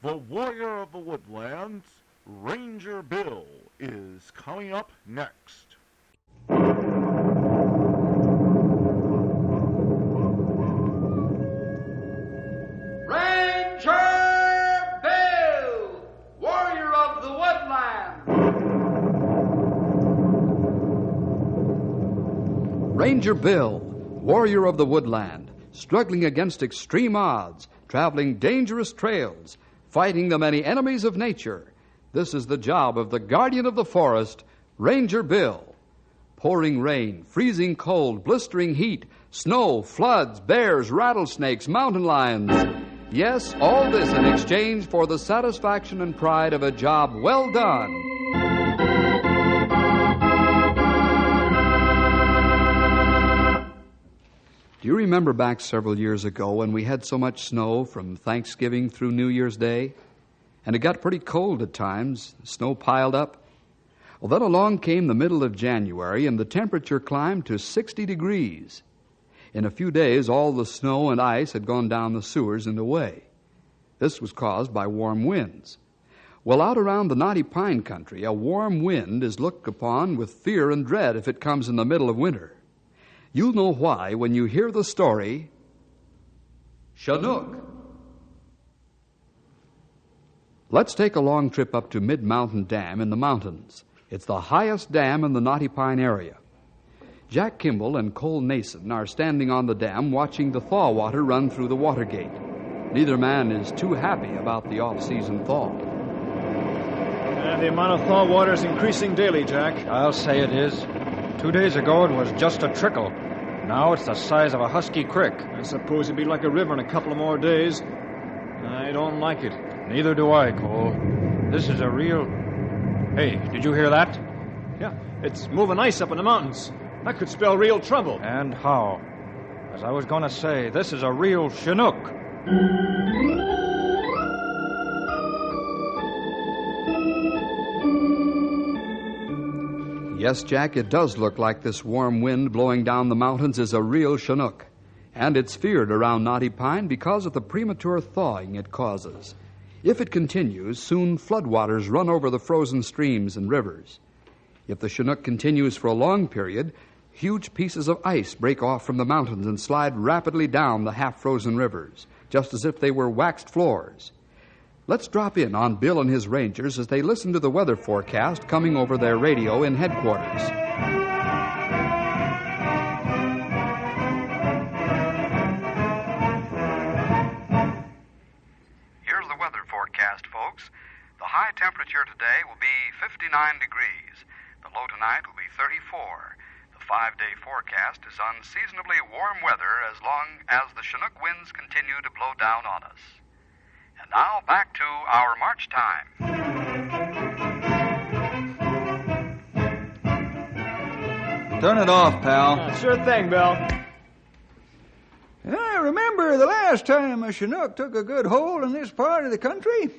The Warrior of the Woodlands, Ranger Bill, is coming up next. Ranger Bill, Warrior of the Woodland. Ranger Bill, Warrior of the Woodland, struggling against extreme odds, traveling dangerous trails, fighting the many enemies of nature. This is the job of the guardian of the forest, Ranger Bill. Pouring rain, freezing cold, blistering heat, snow, floods, bears, rattlesnakes, mountain lions. Yes, all this in exchange for the satisfaction and pride of a job well done. Do you remember back several years ago when we had so much snow from Thanksgiving through New Year's Day? And it got pretty cold at times. The snow piled up. Well, then along came the middle of January, and the temperature climbed to 60 degrees. In a few days, all the snow and ice had gone down the sewers and away. This was caused by warm winds. Well, out around the Knotty Pine country, a warm wind is looked upon with fear and dread if it comes in the middle of winter. You'll know why when you hear the story, Chinook. Let's take a long trip up to Mid-Mountain Dam in the mountains. It's the highest dam in the Knotty Pine area. Jack Kimball and Cole Nason are standing on the dam watching the thaw water run through the water gate. Neither man is too happy about the off-season thaw. The amount of thaw water is increasing daily, Jack. I'll say it is. 2 days ago, it was just a trickle. Now it's the size of a husky creek. I suppose it'd be like a river in a couple of more days. I don't like it. Neither do I, Cole. This is a real... Hey, did you hear that? Yeah, it's moving ice up in the mountains. That could spell real trouble. And how? As I was going to say, this is a real Chinook. Yes, Jack, it does look like this warm wind blowing down the mountains is a real Chinook. And it's feared around Knotty Pine because of the premature thawing it causes. If it continues, soon floodwaters run over the frozen streams and rivers. If the Chinook continues for a long period, huge pieces of ice break off from the mountains and slide rapidly down the half-frozen rivers, just as if they were waxed floors. Let's drop in on Bill and his Rangers as they listen to the weather forecast coming over their radio in headquarters. Here's the weather forecast, folks. The high temperature today will be 59 degrees. The low tonight will be 34. The 5-day forecast is unseasonably warm weather as long as the Chinook winds continue to blow down on us. And now back to our march time. Turn it off, pal. Sure thing, Bill. I remember the last time a Chinook took a good hold in this part of the country.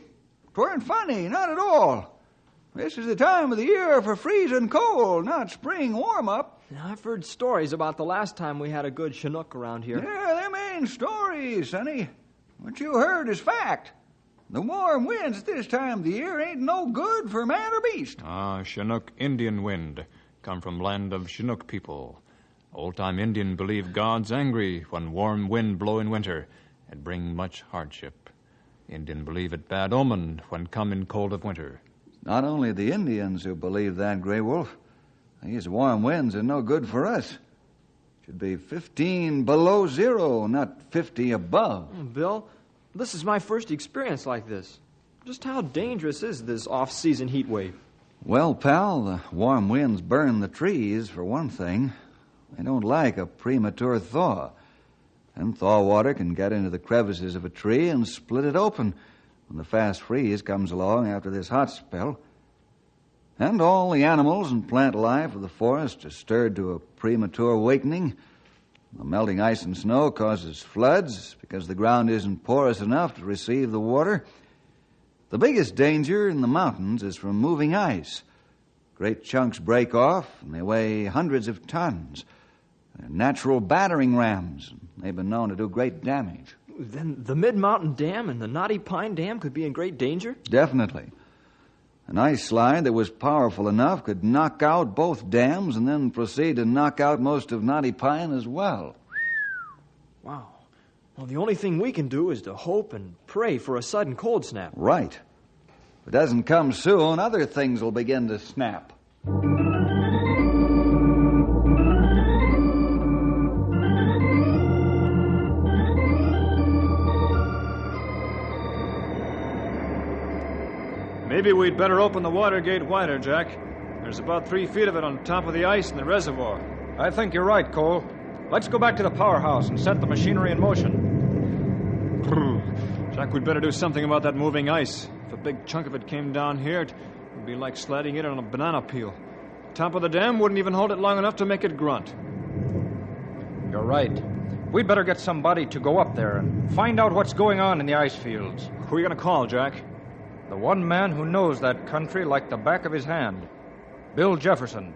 'Tweren't funny, not at all. This is the time of the year for freezing cold, not spring warm-up. I've heard stories about the last time we had a good Chinook around here. Yeah, them ain't stories, sonny. What you heard is fact. The warm winds at this time of the year ain't no good for man or beast. Chinook Indian wind. Come from land of Chinook people. Old-time Indian believe God's angry when warm wind blow in winter and bring much hardship. Indian believe it bad omen when come in cold of winter. Not only the Indians who believe that, Grey Wolf. These warm winds are no good for us. Should be 15 below zero, not 50 above. Bill, this is my first experience like this. Just how dangerous is this off-season heat wave? Well, pal, the warm winds burn the trees, for one thing. They don't like a premature thaw. And thaw water can get into the crevices of a tree and split it open when the fast freeze comes along after this hot spell. And all the animals and plant life of the forest are stirred to a premature awakening. The melting ice and snow causes floods because the ground isn't porous enough to receive the water. The biggest danger in the mountains is from moving ice. Great chunks break off, and they weigh hundreds of tons. They're natural battering rams, and they've been known to do great damage. Then the Mid-Mountain Dam and the Knotty Pine Dam could be in great danger? Definitely. An ice slide that was powerful enough could knock out both dams and then proceed to knock out most of Knotty Pine as well. Wow. Well, the only thing we can do is to hope and pray for a sudden cold snap. Right. If it doesn't come soon, other things will begin to snap. Maybe we'd better open the water gate wider, Jack. There's about 3 feet of it on top of the ice in the reservoir. I think you're right, Cole. Let's go back to the powerhouse and set the machinery in motion. Jack, we'd better do something about that moving ice. If a big chunk of it came down here, it would be like sliding it on a banana peel. Top of the dam wouldn't even hold it long enough to make it grunt. You're right. We'd better get somebody to go up there and find out what's going on in the ice fields. Who are you going to call, Jack? The one man who knows that country like the back of his hand. Bill Jefferson.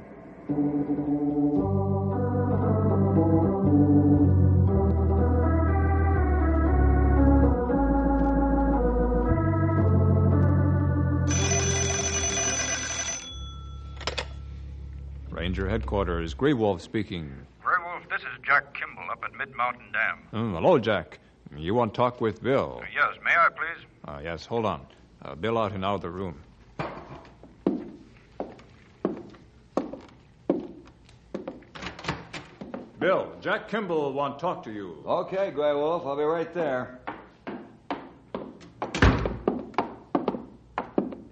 Ranger Headquarters, Grey Wolf speaking. Grey Wolf, this is Jack Kimball up at Mid-Mountain Dam. Hello, Jack. You want to talk with Bill? Yes, may I, please? Yes, hold on. Bill out and out of the room. Bill, Jack Kimball want to talk to you. Okay, Grey Wolf, I'll be right there.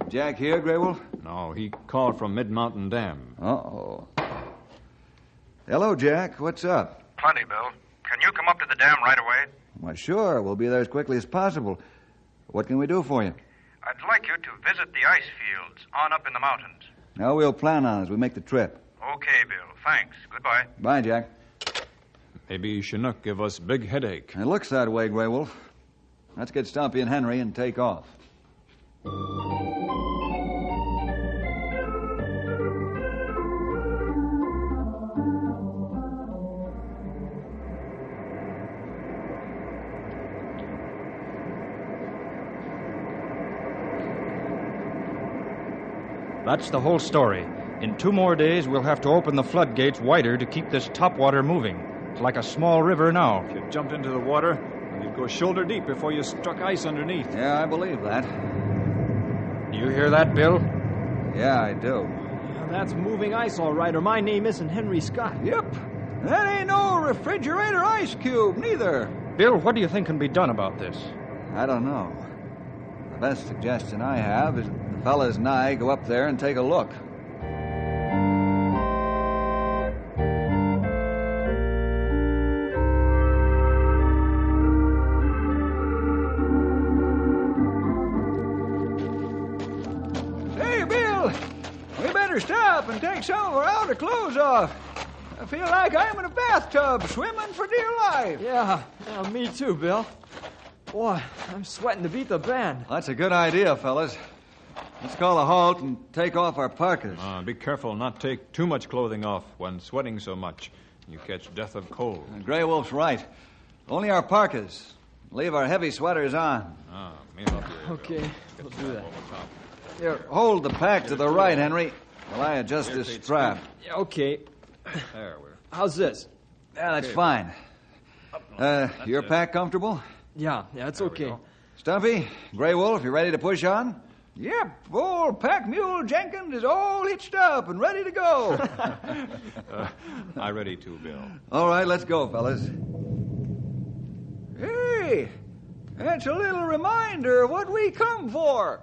Jack here, Grey Wolf? No, he called from Mid-Mountain Dam. Uh-oh. Hello, Jack. What's up? Plenty, Bill. Can you come up to the dam right away? Why, sure. We'll be there as quickly as possible. What can we do for you? I'd like you to visit the ice fields on up in the mountains. Now, we'll plan on as we make the trip. Okay, Bill. Thanks. Goodbye. Bye, Jack. Maybe Chinook give us big headache. It looks that way, Grey Wolf. Let's get Stumpy and Henry and take off. That's the whole story. In 2 more days, we'll have to open the floodgates wider to keep this topwater moving. It's like a small river now. If you jumped into the water, you'd go shoulder deep before you struck ice underneath. Yeah, I believe that. You hear that, Bill? Yeah, I do. That's moving ice, all right, or my name isn't Henry Scott. Yep. That ain't no refrigerator ice cube, neither. Bill, what do you think can be done about this? I don't know. The best suggestion I have is the fellas and I go up there and take a look. Hey, Bill! We better stop and take some of our outer clothes off. I feel like I'm in a bathtub swimming for dear life. Yeah, me too, Bill. Boy, I'm sweating to beat the band. That's a good idea, fellas. Let's call a halt and take off our parkas. Be careful not to take too much clothing off when sweating so much. You catch death of cold. Grey Wolf's right. Only our parkas. Leave our heavy sweaters on. Me help you. Okay, we'll do that. Here, hold the pack to the right, Henry, while I adjust this strap. Yeah, okay. There, we're... How's this? Yeah, that's fine. Your pack comfortable? Yeah, it's okay. Stumpy, Grey Wolf, you ready to push on? Yep, old pack mule Jenkins is all hitched up and ready to go. I'm ready too, Bill. All right, let's go, fellas. Hey, that's a little reminder of what we come for.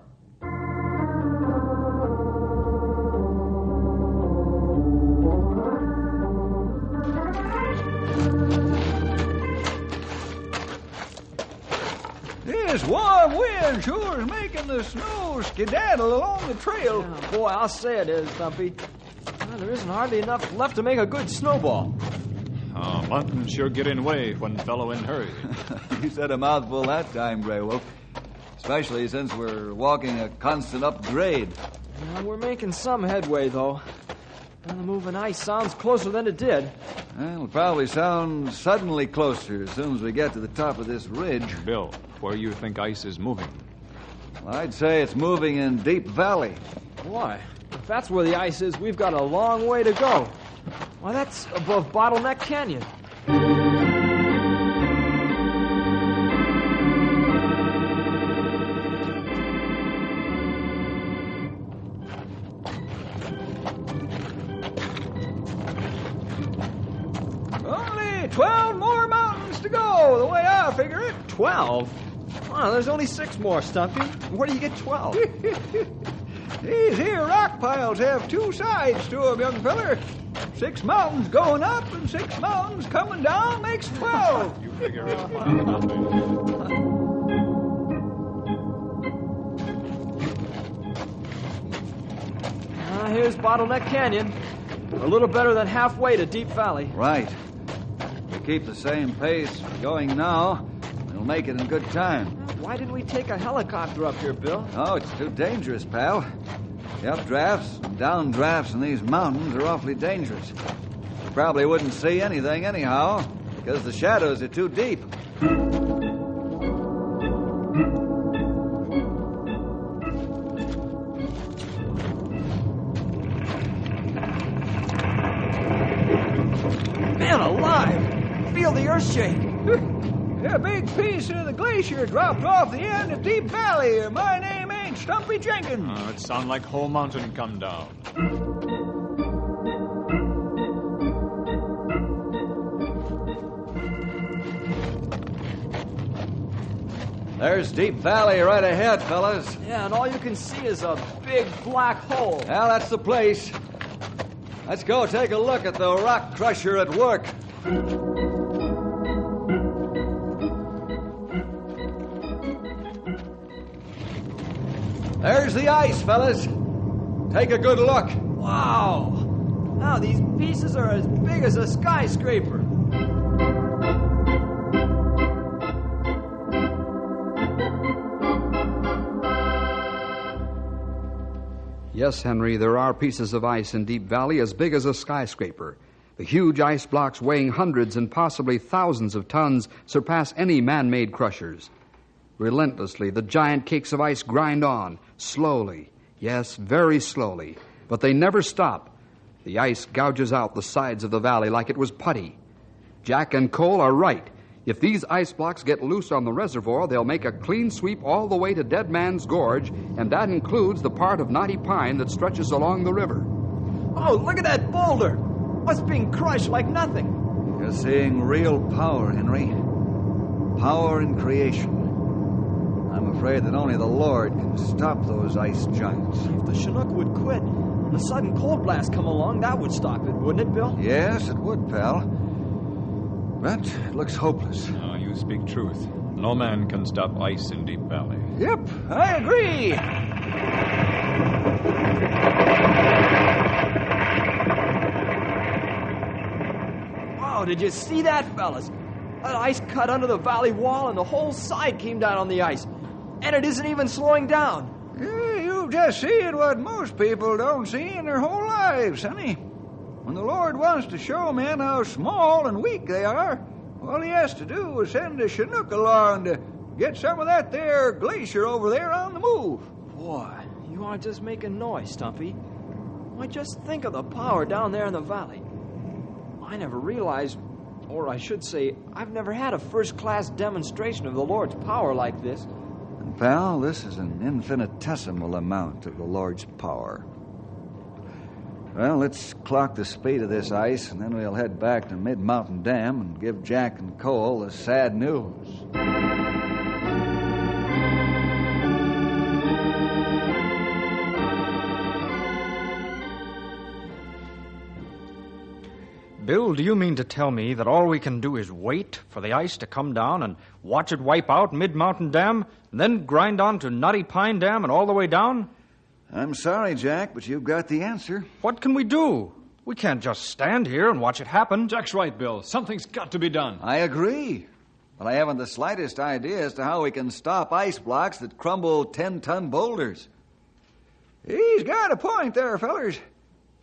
This warm wind sure is making the snow skedaddle along the trail. Yeah, boy, I'll say it is, Duffy. There isn't hardly enough left to make a good snowball. Mountains sure get in the way when fellow in a hurry. You said a mouthful that time, Grey Wolf. Especially since we're walking a constant upgrade. Yeah, we're making some headway, though. And the moving ice sounds closer than it did. Well, it'll probably sound suddenly closer as soon as we get to the top of this ridge. Bill, where you think ice is moving? Well, I'd say it's moving in Deep Valley. Why? If that's where the ice is, we've got a long way to go. Why, that's above Bottleneck Canyon. Only 12 more mountains to go, the way I figure it. 12? Wow, there's only 6 more, Stumpy. Where do you get 12? These here rock piles have 2 sides to them, young feller. 6 mountains going up and 6 mountains coming down makes 12. You figure it out. Here's Bottleneck Canyon. A little better than halfway to Deep Valley. Right. If we keep the same pace we're going now, we'll make it in good time. Why didn't we take a helicopter up here, Bill? Oh, it's too dangerous, pal. The updrafts and downdrafts in these mountains are awfully dangerous. You probably wouldn't see anything anyhow, because the shadows are too deep. Man alive! Feel the earth shake. A big piece of the glacier dropped off the end of Deep Valley, or my name ain't Stumpy Jenkins. It sounds like whole mountain come down. There's Deep Valley right ahead, fellas. Yeah, and all you can see is a big black hole. Well, that's the place. Let's go take a look at the rock crusher at work. There's the ice, fellas. Take a good look. Wow. Now these pieces are as big as a skyscraper. Yes, Henry, there are pieces of ice in Deep Valley as big as a skyscraper. The huge ice blocks weighing hundreds and possibly thousands of tons surpass any man-made crushers. Relentlessly, the giant cakes of ice grind on, slowly, Yes, very slowly. But they never stop. The ice gouges out the sides of the valley like it was putty. Jack and Cole are right. If these ice blocks get loose on the reservoir, they'll make a clean sweep all the way to Dead Man's Gorge, and that includes the part of Knotty Pine that stretches along the river. Oh, look at that boulder! It's being crushed like nothing. You're seeing real power, Henry. Power in creation. I'm afraid that only the Lord can stop those ice giants. If the Chinook would quit and a sudden cold blast come along, that would stop it, wouldn't it, Bill? Yes, it would, pal. But it looks hopeless. Oh, you speak truth. No man can stop ice in Deep Valley. Yep, I agree. Wow, did you see that, fellas? That ice cut under the valley wall and the whole side came down on the ice. And it isn't even slowing down. Yeah, you've just seen what most people don't see in their whole lives, honey. When the Lord wants to show men how small and weak they are, all he has to do is send a Chinook along to get some of that there glacier over there on the move. Boy, you aren't just making noise, Duffy. Why, just think of the power down there in the valley. I never realized, or I should say, I've never had a first-class demonstration of the Lord's power like this. And, pal, this is an infinitesimal amount of the Lord's power. Well, let's clock the speed of this ice, and then we'll head back to Mid-Mountain Dam and give Jack and Cole the sad news. Bill, do you mean to tell me that all we can do is wait for the ice to come down and watch it wipe out Mid-Mountain Dam, and then grind on to Knotty Pine Dam and all the way down? I'm sorry, Jack, but you've got the answer. What can we do? We can't just stand here and watch it happen. Jack's right, Bill. Something's got to be done. I agree. But I haven't the slightest idea as to how we can stop ice blocks that crumble 10-ton boulders. He's got a point there, fellers.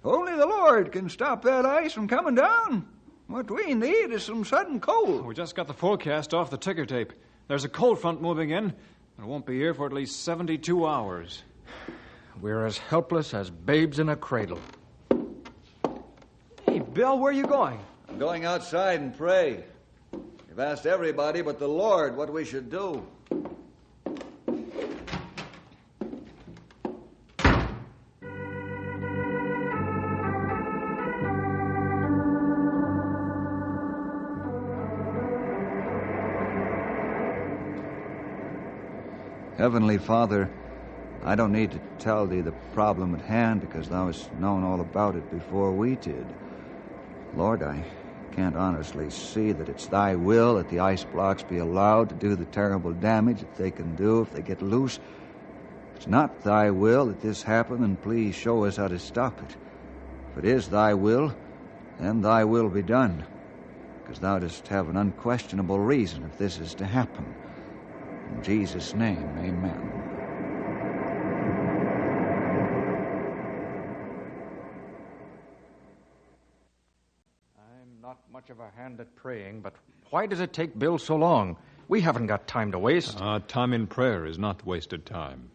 Only the Lord can stop that ice from coming down. What we need is some sudden cold. We just got the forecast off the ticker tape. There's a cold front moving in, and it won't be here for at least 72 hours. We're as helpless as babes in a cradle. Hey, Bill, where are you going? I'm going outside and pray. We've asked everybody but the Lord what we should do. Heavenly Father, I don't need to tell thee the problem at hand because thou hast known all about it before we did. Lord, I can't honestly see that it's thy will that the ice blocks be allowed to do the terrible damage that they can do if they get loose. If it's not thy will that this happen, then please show us how to stop it. If it is thy will, then thy will be done, because thou dost have an unquestionable reason if this is to happen. In Jesus' name, amen. I'm not much of a hand at praying, but why does it take Bill so long? We haven't got time to waste. Time in prayer is not wasted time.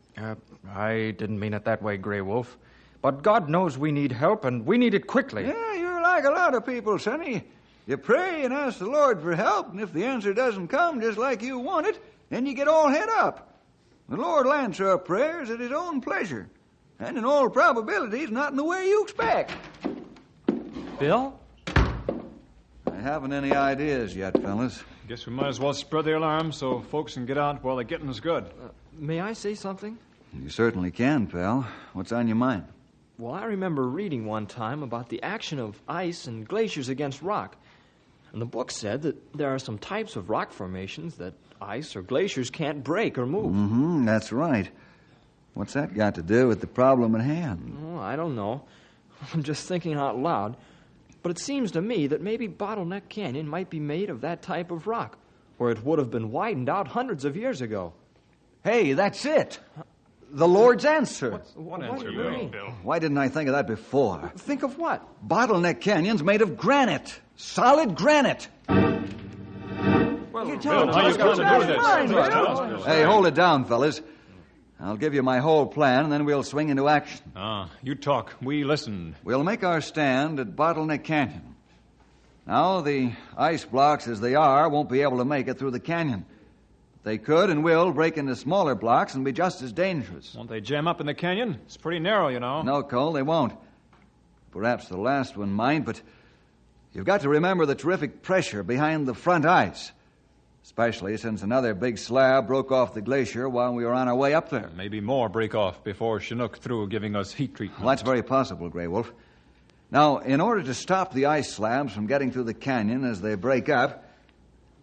I didn't mean it that way, Grey Wolf. But God knows we need help, and we need it quickly. Yeah, you're like a lot of people, Sonny. You pray and ask the Lord for help, and if the answer doesn't come just like you want it, then you get all head up. The Lord will answer our prayers at his own pleasure. And in all probability, it's not in the way you expect. Bill? I haven't any ideas yet, fellas. Guess we might as well spread the alarm so folks can get out while the getting's good. May I say something? You certainly can, pal. What's on your mind? Well, I remember reading one time about the action of ice and glaciers against rock. And the book said that there are some types of rock formations that ice or glaciers can't break or move. Mm-hmm, that's right. What's that got to do with the problem at hand? Oh, I don't know. I'm just thinking out loud. But it seems to me that maybe Bottleneck Canyon might be made of that type of rock, or it would have been widened out hundreds of years ago. Hey, that's it. The Lord's answer. What answer, Bill? Why didn't I think of that before? Think of what? Bottleneck Canyon's made of granite. Solid granite. Well, Bill, how you going to do this? Hey, hold it down, fellas. I'll give you my whole plan, and then we'll swing into action. You talk. We listen. We'll make our stand at Bottleneck Canyon. Now, the ice blocks as they are won't be able to make it through the canyon. They could and will break into smaller blocks and be just as dangerous. Won't they jam up in the canyon? It's pretty narrow, you know. No, Cole, they won't. Perhaps the last one might, but you've got to remember the terrific pressure behind the front ice, especially since another big slab broke off the glacier while we were on our way up there. Maybe more break off before Chinook through giving us heat treatment. Well, that's very possible, Grey Wolf. Now, in order to stop the ice slabs from getting through the canyon as they break up,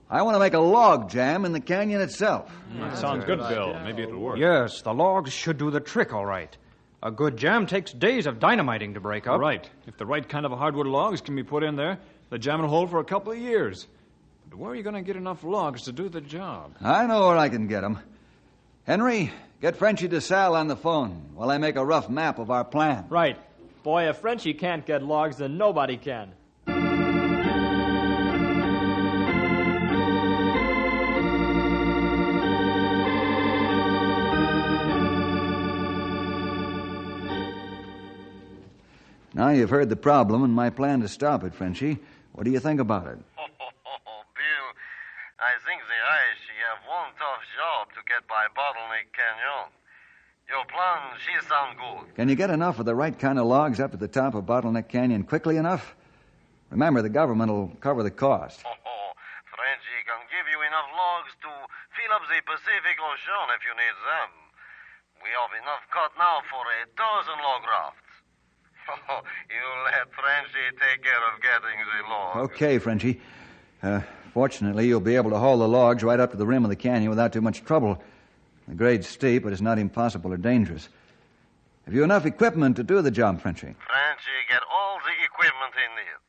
I want to make a log jam in the canyon itself. That sounds good, Bill. Maybe it'll work. Yes, the logs should do the trick, all right. A good jam takes days of dynamiting to break up. Right. If the right kind of hardwood logs can be put in there, the jam will hold for a couple of years. But where are you going to get enough logs to do the job? I know where I can get them. Henry, get Frenchy DeSalle on the phone while I make a rough map of our plan. Right. Boy, if Frenchy can't get logs, then nobody can. Now you've heard the problem and my plan to stop it, Frenchy. What do you think about it? Bill, I think the ice have one tough job to get by Bottleneck Canyon. Your plan, she sound good. Can you get enough of the right kind of logs up to the top of Bottleneck Canyon quickly enough? Remember, the government will cover the cost. Frenchy can give you enough logs to fill up the Pacific Ocean if you need them. We have enough cut now for 1,000 log rafts. You let Frenchy take care of getting the logs. Okay, Frenchy. Fortunately, you'll be able to haul the logs right up to the rim of the canyon without too much trouble. The grade's steep, but it's not impossible or dangerous. Have you enough equipment to do the job, Frenchy? Frenchy get all the equipment he need.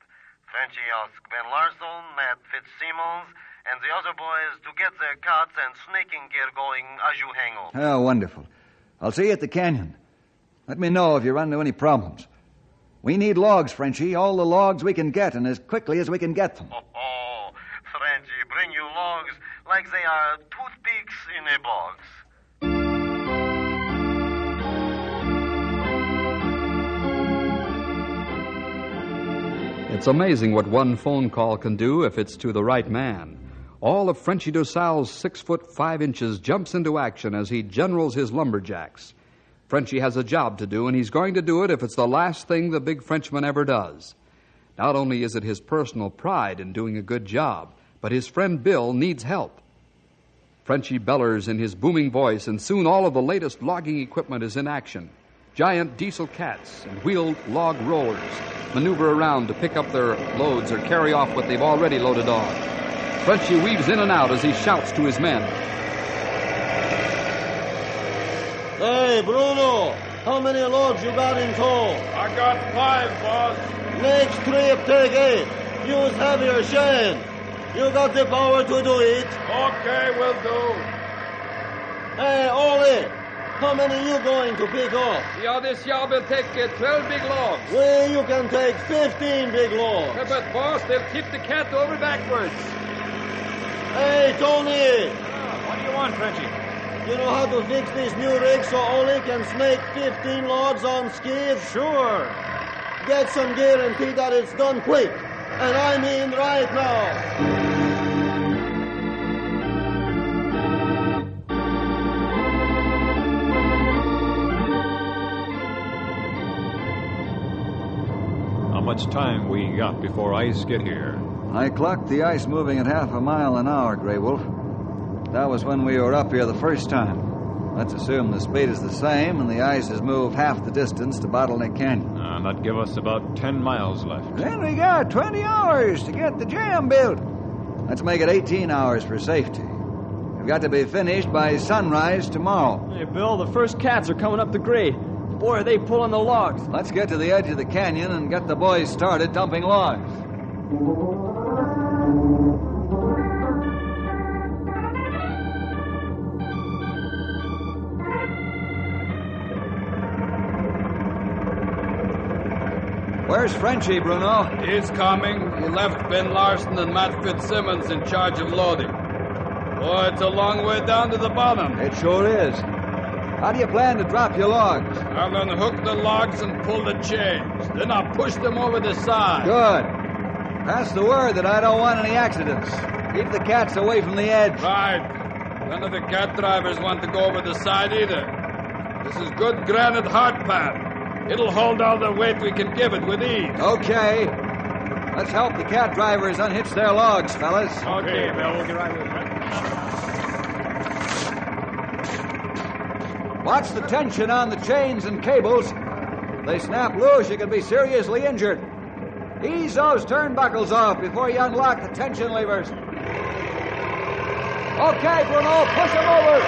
Frenchy asked Ben Larson, Matt Fitzsimmons, and the other boys to get their cuts and snaking gear going as you hang on. Oh, wonderful. I'll see you at the canyon. Let me know if you run into any problems. We need logs, Frenchy, all the logs we can get, and as quickly as we can get them. Frenchy, bring you logs like they are toothpicks in a box. It's amazing what one phone call can do if it's to the right man. All of Frenchy DeSalle's 6 foot 5 inches jumps into action as he generals his lumberjacks. Frenchy has a job to do, and he's going to do it if it's the last thing the big Frenchman ever does. Not only is it his personal pride in doing a good job, but his friend Bill needs help. Frenchy bellers in his booming voice, and soon all of the latest logging equipment is in action. Giant diesel cats and wheeled log rollers maneuver around to pick up their loads or carry off what they've already loaded on. Frenchy weaves in and out as he shouts to his men. Hey, Bruno, how many loads you got in tow? I got 5, boss. Next trip, take 8. Use heavier chain. You got the power to do it. Okay, will do. Hey, Ollie, how many you going to pick up? Yeah, this job will take 12 big logs. Well, you can take 15 big logs. Yeah, but, boss, they'll tip the cat over backwards. Hey, Tony. What do you want, Frenchy? You know how to fix this new rig so Ollie can snake 15 logs on skids? Sure. Get some guarantee that it's done quick. And I mean right now. How much time we got before ice get here? I clocked the ice moving at half a mile an hour, Grey Wolf. That was when we were up here the first time. Let's assume the speed is the same and the ice has moved half the distance to Bottleneck Canyon. That'd give us about 10 miles left. Then we got 20 hours to get the jam built. Let's make it 18 hours for safety. We've got to be finished by sunrise tomorrow. Hey, Bill, the first cats are coming up the grade. Boy, are they pulling the logs. Let's get to the edge of the canyon and get the boys started dumping logs. Where's Frenchy, Bruno? He's coming. He left Ben Larson and Matt Fitzsimmons in charge of loading. Boy, it's a long way down to the bottom. It sure is. How do you plan to drop your logs? I'll unhook the logs and pull the chains. Then I'll push them over the side. Good. Pass the word that I don't want any accidents. Keep the cats away from the edge. Right. None of the cat drivers want to go over the side either. This is good granite hardpan. It'll hold all the weight we can give it with ease. Okay. Let's help the cat drivers unhitch their logs, fellas. Okay, Bill. We'll get right with it. Watch the tension on the chains and cables. If they snap loose, you could be seriously injured. Ease those turnbuckles off before you unlock the tension levers. Okay, Bruno, push them over.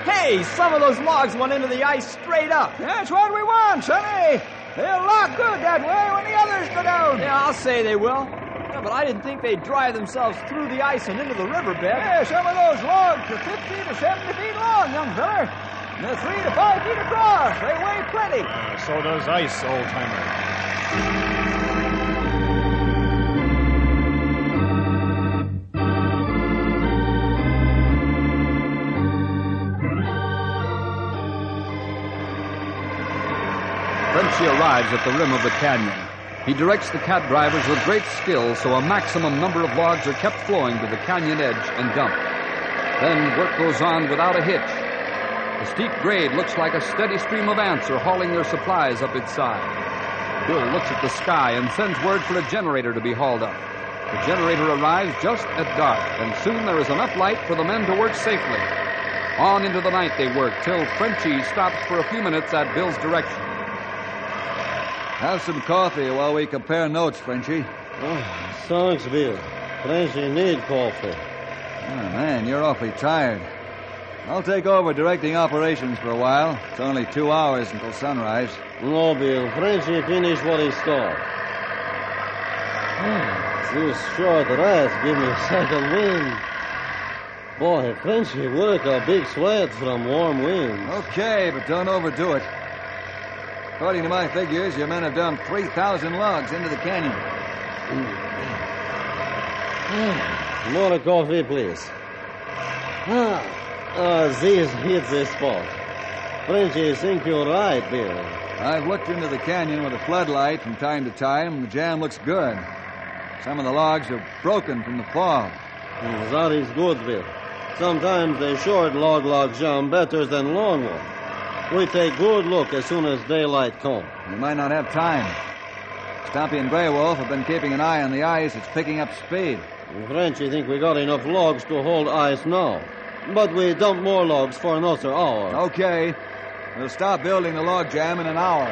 Hey, some of those logs went into the ice straight up. That's what we want, Sonny. They'll lock good that way when the others go down. Yeah, I'll say they will. Yeah, but I didn't think they'd drive themselves through the ice and into the riverbed. Yeah, some of those logs are 50 to 70 feet long, young feller. And they're 3 to 5 feet across. They weigh plenty. So does ice, old-timer. Frenchy arrives at the rim of the canyon. He directs the cat drivers with great skill so a maximum number of logs are kept flowing to the canyon edge and dumped. Then work goes on without a hitch. The steep grade looks like a steady stream of ants are hauling their supplies up its side. Bill looks at the sky and sends word for a generator to be hauled up. The generator arrives just at dark, and soon there is enough light for the men to work safely. On into the night they work, till Frenchy stops for a few minutes at Bill's direction. Have some coffee while we compare notes, Frenchy. Oh, thanks, Bill. Frenchy need coffee. Oh, man, you're awfully tired. I'll take over directing operations for a while. It's only 2 hours until sunrise. No, Bill. Frenchy finish what he start. This short rest give me a second wind. Boy, Frenchy work a big sweat from warm winds. Okay, but don't overdo it. According to my figures, your men have dumped 3,000 logs into the canyon. More coffee, please. This hits the spot. Frenchy think you're right, Bill. I've looked into the canyon with a floodlight from time to time, and the jam looks good. Some of the logs are broken from the fog. That is good, Bill. Sometimes the short log jam better than long one. We take good look as soon as daylight comes. We might not have time. Stumpy and Grey Wolf have been keeping an eye on the ice. It's picking up speed. Frenchy think we got enough logs to hold ice now. But we dump more logs for another hour. Okay. We'll stop building the log jam in an hour.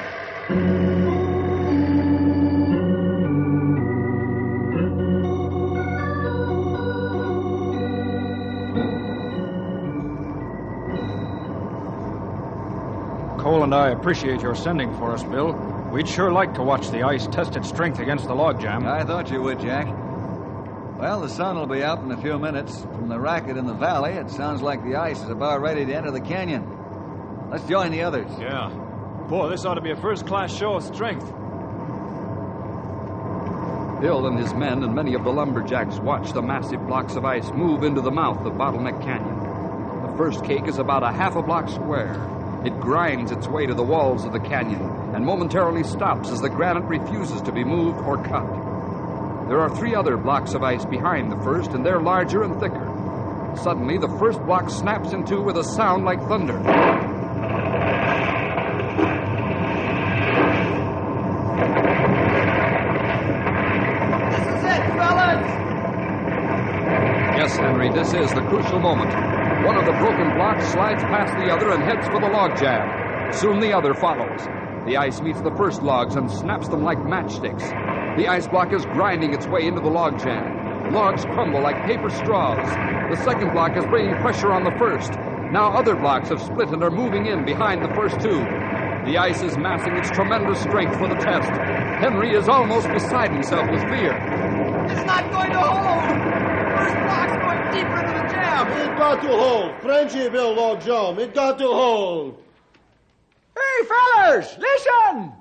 Cole and I appreciate your sending for us, Bill. We'd sure like to watch the ice test its strength against the logjam. I thought you would, Jack. Well, the sun will be up in a few minutes. From the racket in the valley, it sounds like the ice is about ready to enter the canyon. Let's join the others. Yeah. Boy, this ought to be a first-class show of strength. Bill and his men and many of the lumberjacks watch the massive blocks of ice move into the mouth of Bottleneck Canyon. The first cake is about a half a block square. It grinds its way to the walls of the canyon and momentarily stops as the granite refuses to be moved or cut. There are 3 other blocks of ice behind the first, and they're larger and thicker. Suddenly, the first block snaps in two with a sound like thunder. This is it, fellas! Yes, Henry, this is the crucial moment. One of the broken blocks slides past the other and heads for the log jam. Soon the other follows. The ice meets the first logs and snaps them like matchsticks. The ice block is grinding its way into the log jam. Logs crumble like paper straws. The second block is bringing pressure on the first. Now other blocks have split and are moving in behind the first two. The ice is massing its tremendous strength for the test. Henry is almost beside himself with fear. It's not going to hold! First block's going deeper into the jam! got to hold. Frenchy Bill Log Jam. It got to hold. Hey, fellers, listen!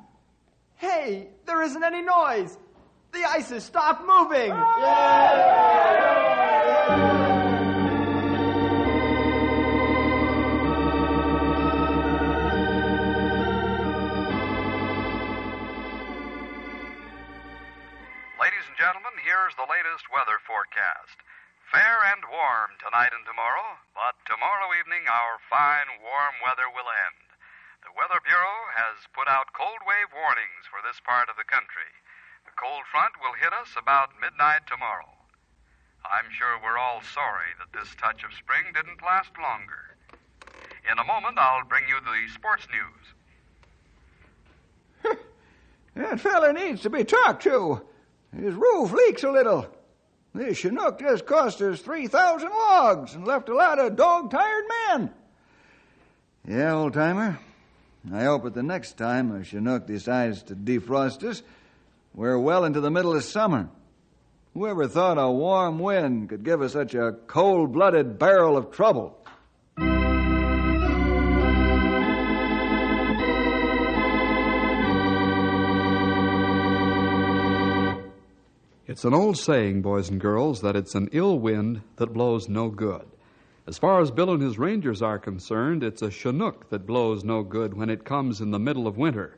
Hey, there isn't any noise. The ice has stopped moving. Ladies and gentlemen, here's the latest weather forecast. Fair and warm tonight and tomorrow, but tomorrow evening our fine, warm weather will end. The Weather Bureau has put out cold wave warnings for this part of the country. The cold front will hit us about midnight tomorrow. I'm sure we're all sorry that this touch of spring didn't last longer. In a moment, I'll bring you the sports news. That feller needs to be talked to. His roof leaks a little. This Chinook just cost us 3,000 logs and left a lot of dog-tired men. Yeah, old-timer. I hope at the next time a Chinook decides to defrost us, we're well into the middle of summer. Whoever thought a warm wind could give us such a cold-blooded barrel of trouble? It's an old saying, boys and girls, that it's an ill wind that blows no good. As far as Bill and his Rangers are concerned, it's a Chinook that blows no good when it comes in the middle of winter.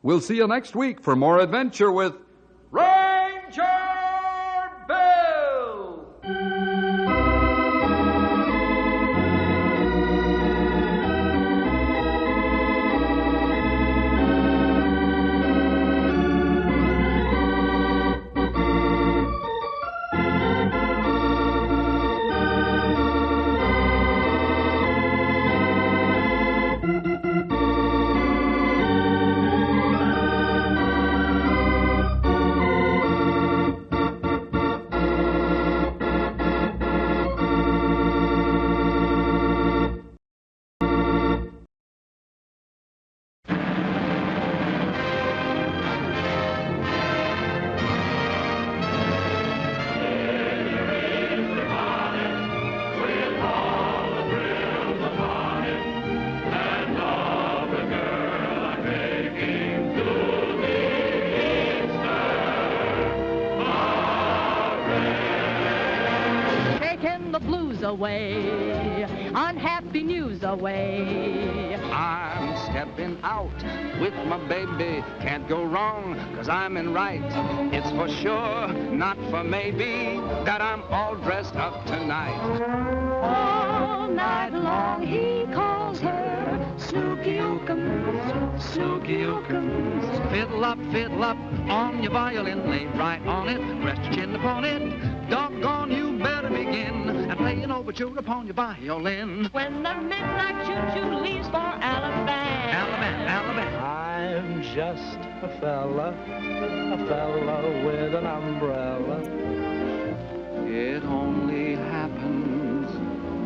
We'll see you next week for more adventure with Ranger Bill! Away, unhappy news away. I'm stepping out with my baby. Can't go wrong, 'cause I'm in right. It's for sure, not for maybe, that I'm all dressed up tonight. All night long he calls her Snooky-ookums, Snooky-ookums. Fiddle up on your violin. Lay right on it, rest your chin upon it. Doggone, you better begin and play an overture upon your violin. When the midnight choo-choo leaves for Alabama. Alabama. I'm just a fella with an umbrella. It only happens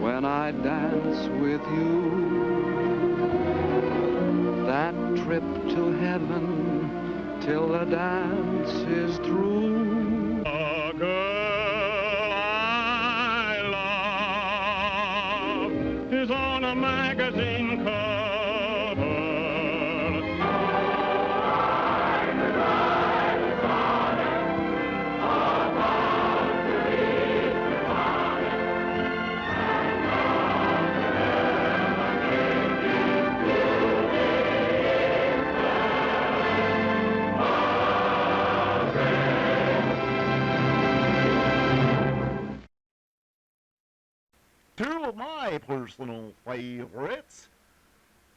when I dance with you. That trip to heaven till the dance is through. A girl I love is on a magazine cover. Two of my personal favorites,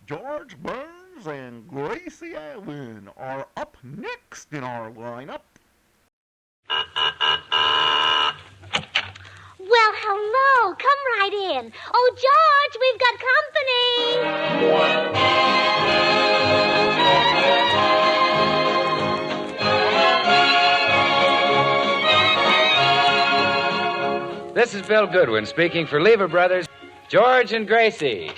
George Burns and Gracie Allen, are up next in our lineup. Well, hello. Come right in. Oh, George, we've got company. This is Bill Goodwin speaking for Lever Brothers, George and Gracie.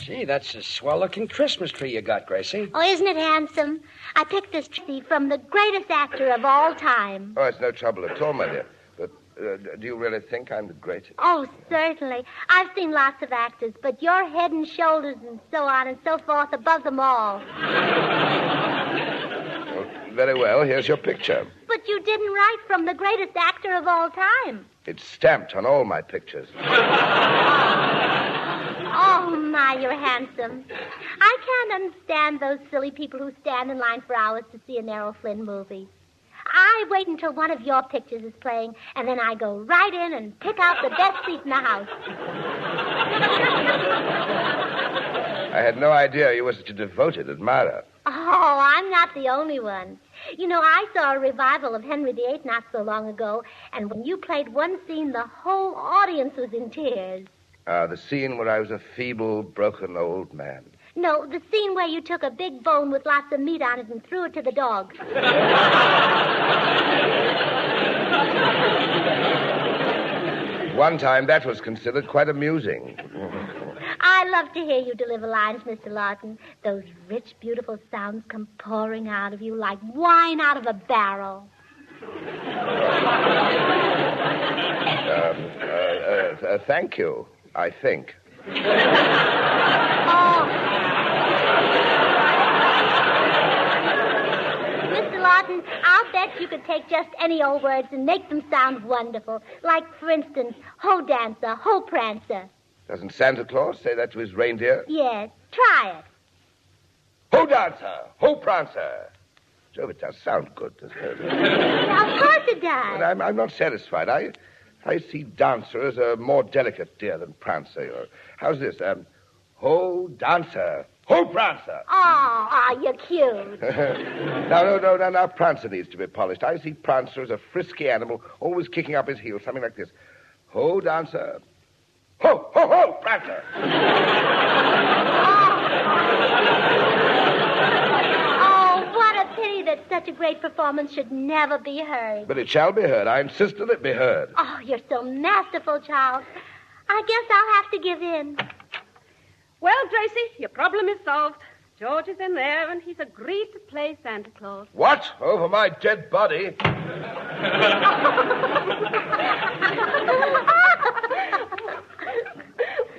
Gee, that's a swell-looking Christmas tree you got, Gracie. Oh, isn't it handsome? I picked this tree from the greatest actor of all time. Oh, it's no trouble at all, my dear. But do you really think I'm the greatest? Oh, certainly. I've seen lots of actors, but you're head and shoulders and so on and so forth above them all. Well, very well. Here's your picture. But you didn't write from the greatest actor of all time. It's stamped on all my pictures. Oh, my, you're handsome. I can't understand those silly people who stand in line for hours to see an Errol Flynn movie. I wait until one of your pictures is playing, and then I go right in and pick out the best seat in the house. I had no idea you were such a devoted admirer. Oh, I'm not the only one. You know, I saw a revival of Henry VIII not so long ago, and when you played one scene, the whole audience was in tears. The scene where I was a feeble, broken old man. No, the scene where you took a big bone with lots of meat on it and threw it to the dogs. One time, that was considered quite amusing. I love to hear you deliver lines, Mr. Lawton. Those rich, beautiful sounds come pouring out of you like wine out of a barrel. Thank you, I think. Mr. Lawton, I'll bet you could take just any old words and make them sound wonderful. Like, for instance, Ho Dancer, Ho Prancer. Doesn't Santa Claus say that to his reindeer? Yes, try it. Ho Dancer, Ho Prancer. Jove, it does sound good, doesn't it? Of course it does. But I'm not satisfied. I see Dancer as a more delicate deer than Prancer. Or, how's this? Ho Dancer, Ho Prancer. Oh, you're cute. Now, Prancer needs to be polished. I see Prancer as a frisky animal, always kicking up his heels, something like this. Ho Dancer, ho, ho, ho, Prancer. Oh, what a pity that such a great performance should never be heard. But it shall be heard. I insist that it be heard. Oh, you're so masterful, Charles. I guess I'll have to give in. Well, Gracie, your problem is solved. George is in there, and he's agreed to play Santa Claus. What? Over my dead body?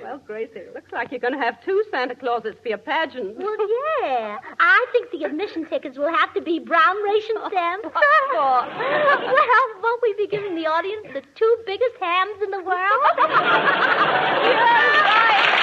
Well, Gracie, it looks like you're going to have two Santa Clauses for your pageant. Well, yeah. I think the admission tickets will have to be brown ration stamps. Well, won't we be giving the audience the two biggest hams in the world? Yeah, right.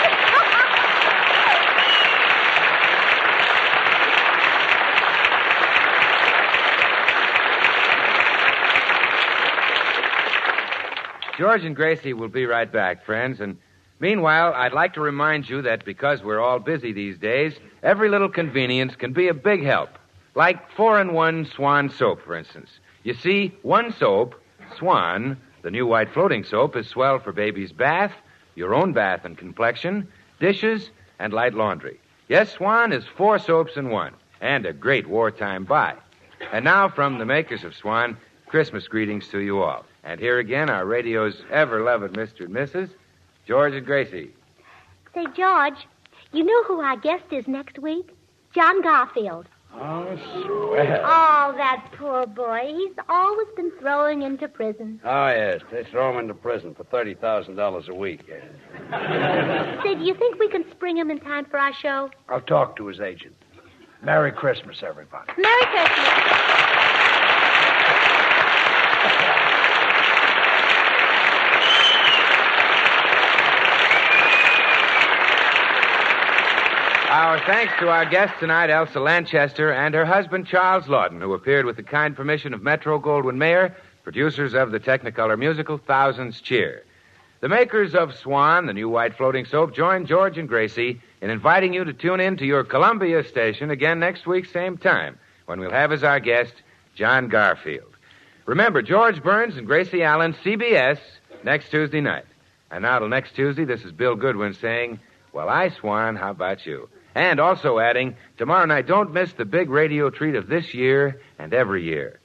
George and Gracie will be right back, friends. And meanwhile, I'd like to remind you that because we're all busy these days, every little convenience can be a big help. Like 4-in-1 Swan soap, for instance. You see, one soap, Swan, the new white floating soap, is swell for baby's bath, your own bath and complexion, dishes, and light laundry. Yes, Swan is 4 soaps in one, and a great wartime buy. And now, from the makers of Swan, Christmas greetings to you all. And here again, our radio's ever-loved Mr. and Mrs., George and Gracie. Say, George, you know who our guest is next week? John Garfield. Oh, swell. Oh, that poor boy. He's always been throwing into prison. Oh, yes. They throw him into prison for $30,000 a week. Say, do you think we can spring him in time for our show? I'll talk to his agent. Merry Christmas, everybody. Merry Christmas. Our thanks to our guest tonight, Elsa Lanchester, and her husband, Charles Lawton, who appeared with the kind permission of Metro-Goldwyn-Mayer, producers of the Technicolor musical Thousands Cheer. The makers of Swan, the new white floating soap, join George and Gracie in inviting you to tune in to your Columbia station again next week, same time, when we'll have as our guest John Garfield. Remember, George Burns and Gracie Allen, CBS, next Tuesday night. And now till next Tuesday, this is Bill Goodwin saying, well, I, Swan, how about you? And also adding, tomorrow night, don't miss the big radio treat of this year and every year.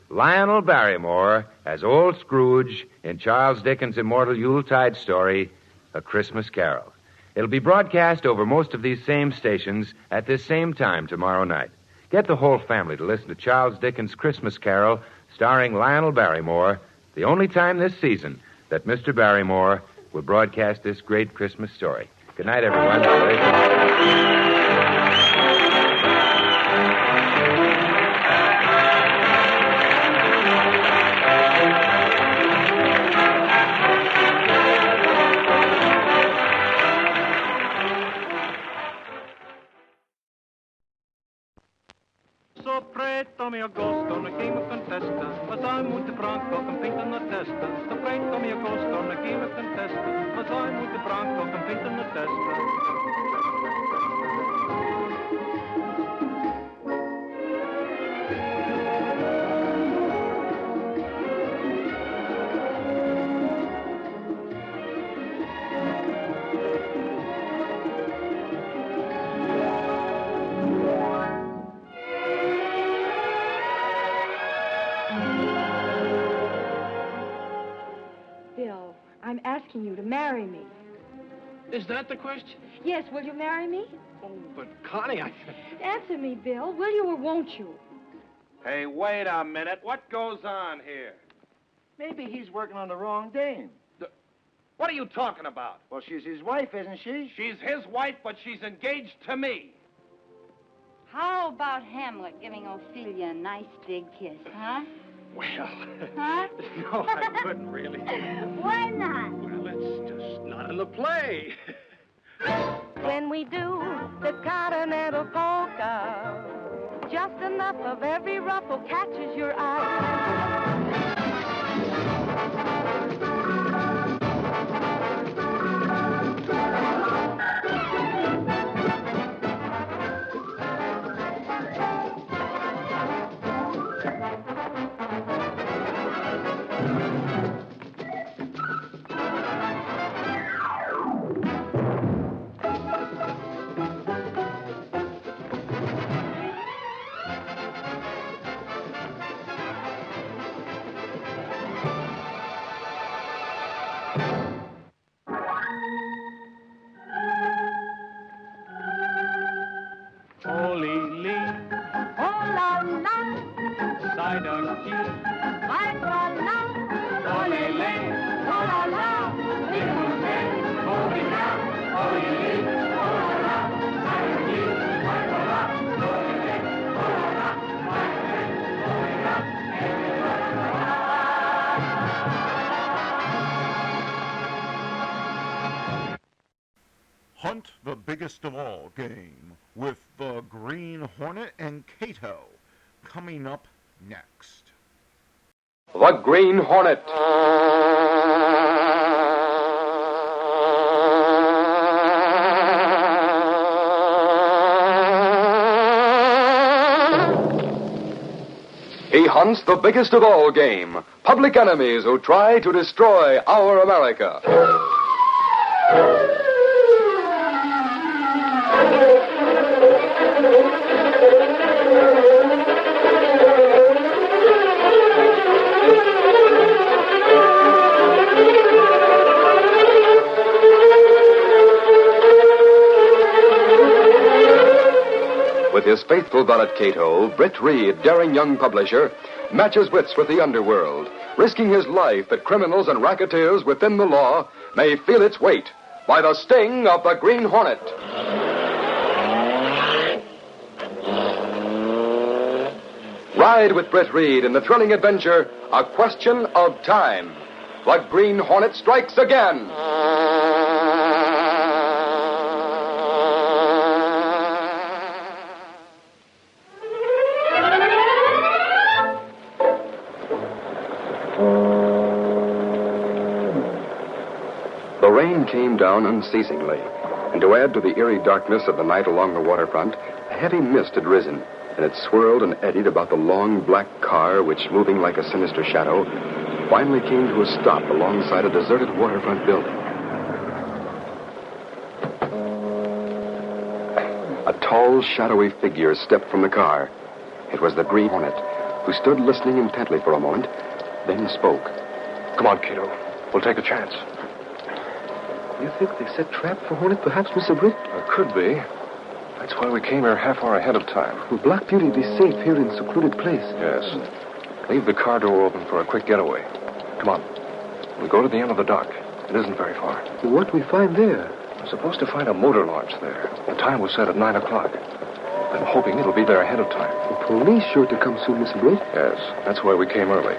Lionel Barrymore as Old Scrooge in Charles Dickens' immortal Yuletide story, A Christmas Carol. It'll be broadcast over most of these same stations at this same time tomorrow night. Get the whole family to listen to Charles Dickens' Christmas Carol, starring Lionel Barrymore, the only time this season that Mr. Barrymore will broadcast this great Christmas story. Good night, everyone. Merry Christmas. Soppreto mio agosto, ne chi mi contesta, ma sai molto franco, con pinta na testa. Soppreto mio agosto, ne chi mi contesta, ma sai molto franco, con pinta na testa. I'm asking you to marry me. Is that the question? Yes, will you marry me? Oh, but Connie, Answer me, Bill. Will you or won't you? Hey, wait a minute. What goes on here? Maybe he's working on the wrong dame. What are you talking about? Well, she's his wife, isn't she? She's his wife, but she's engaged to me. How about Hamlet giving Ophelia a nice big kiss, huh? Well, Huh? no, I couldn't really. Why not? Well, it's just not in the play. When we do the continental polka, just enough of every ruffle catches your eye. Hunt the Biggest of All game with the Green Hornet and Cato coming up next. The Green Hornet. He hunts the biggest of all game, public enemies who try to destroy our America. With his faithful valet Cato, Britt Reed, daring young publisher, matches wits with the underworld, risking his life that criminals and racketeers within the law may feel its weight by the sting of the Green Hornet. Ride with Britt Reed in the thrilling adventure, A Question of Time. The Green Hornet strikes again. The rain came down unceasingly, and to add to the eerie darkness of the night along the waterfront, a heavy mist had risen, and it swirled and eddied about the long black car which, moving like a sinister shadow, finally came to a stop alongside a deserted waterfront building. A tall, shadowy figure stepped from the car. It was the Green Hornet, who stood listening intently for a moment, then spoke. Come on, Cato. We'll take a chance. You think they set trap for Hornet, perhaps, Mr. Britt? It could be. That's why we came here half hour ahead of time. Will Black Beauty be safe here in a secluded place? Yes. Leave the car door open for a quick getaway. Come on. We'll go to the end of the dock. It isn't very far. What we find there? We're supposed to find a motor launch there. The time was set at 9 o'clock. I'm hoping it'll be there ahead of time. The police sure to come soon, Mr. Britt. Yes, that's why we came early.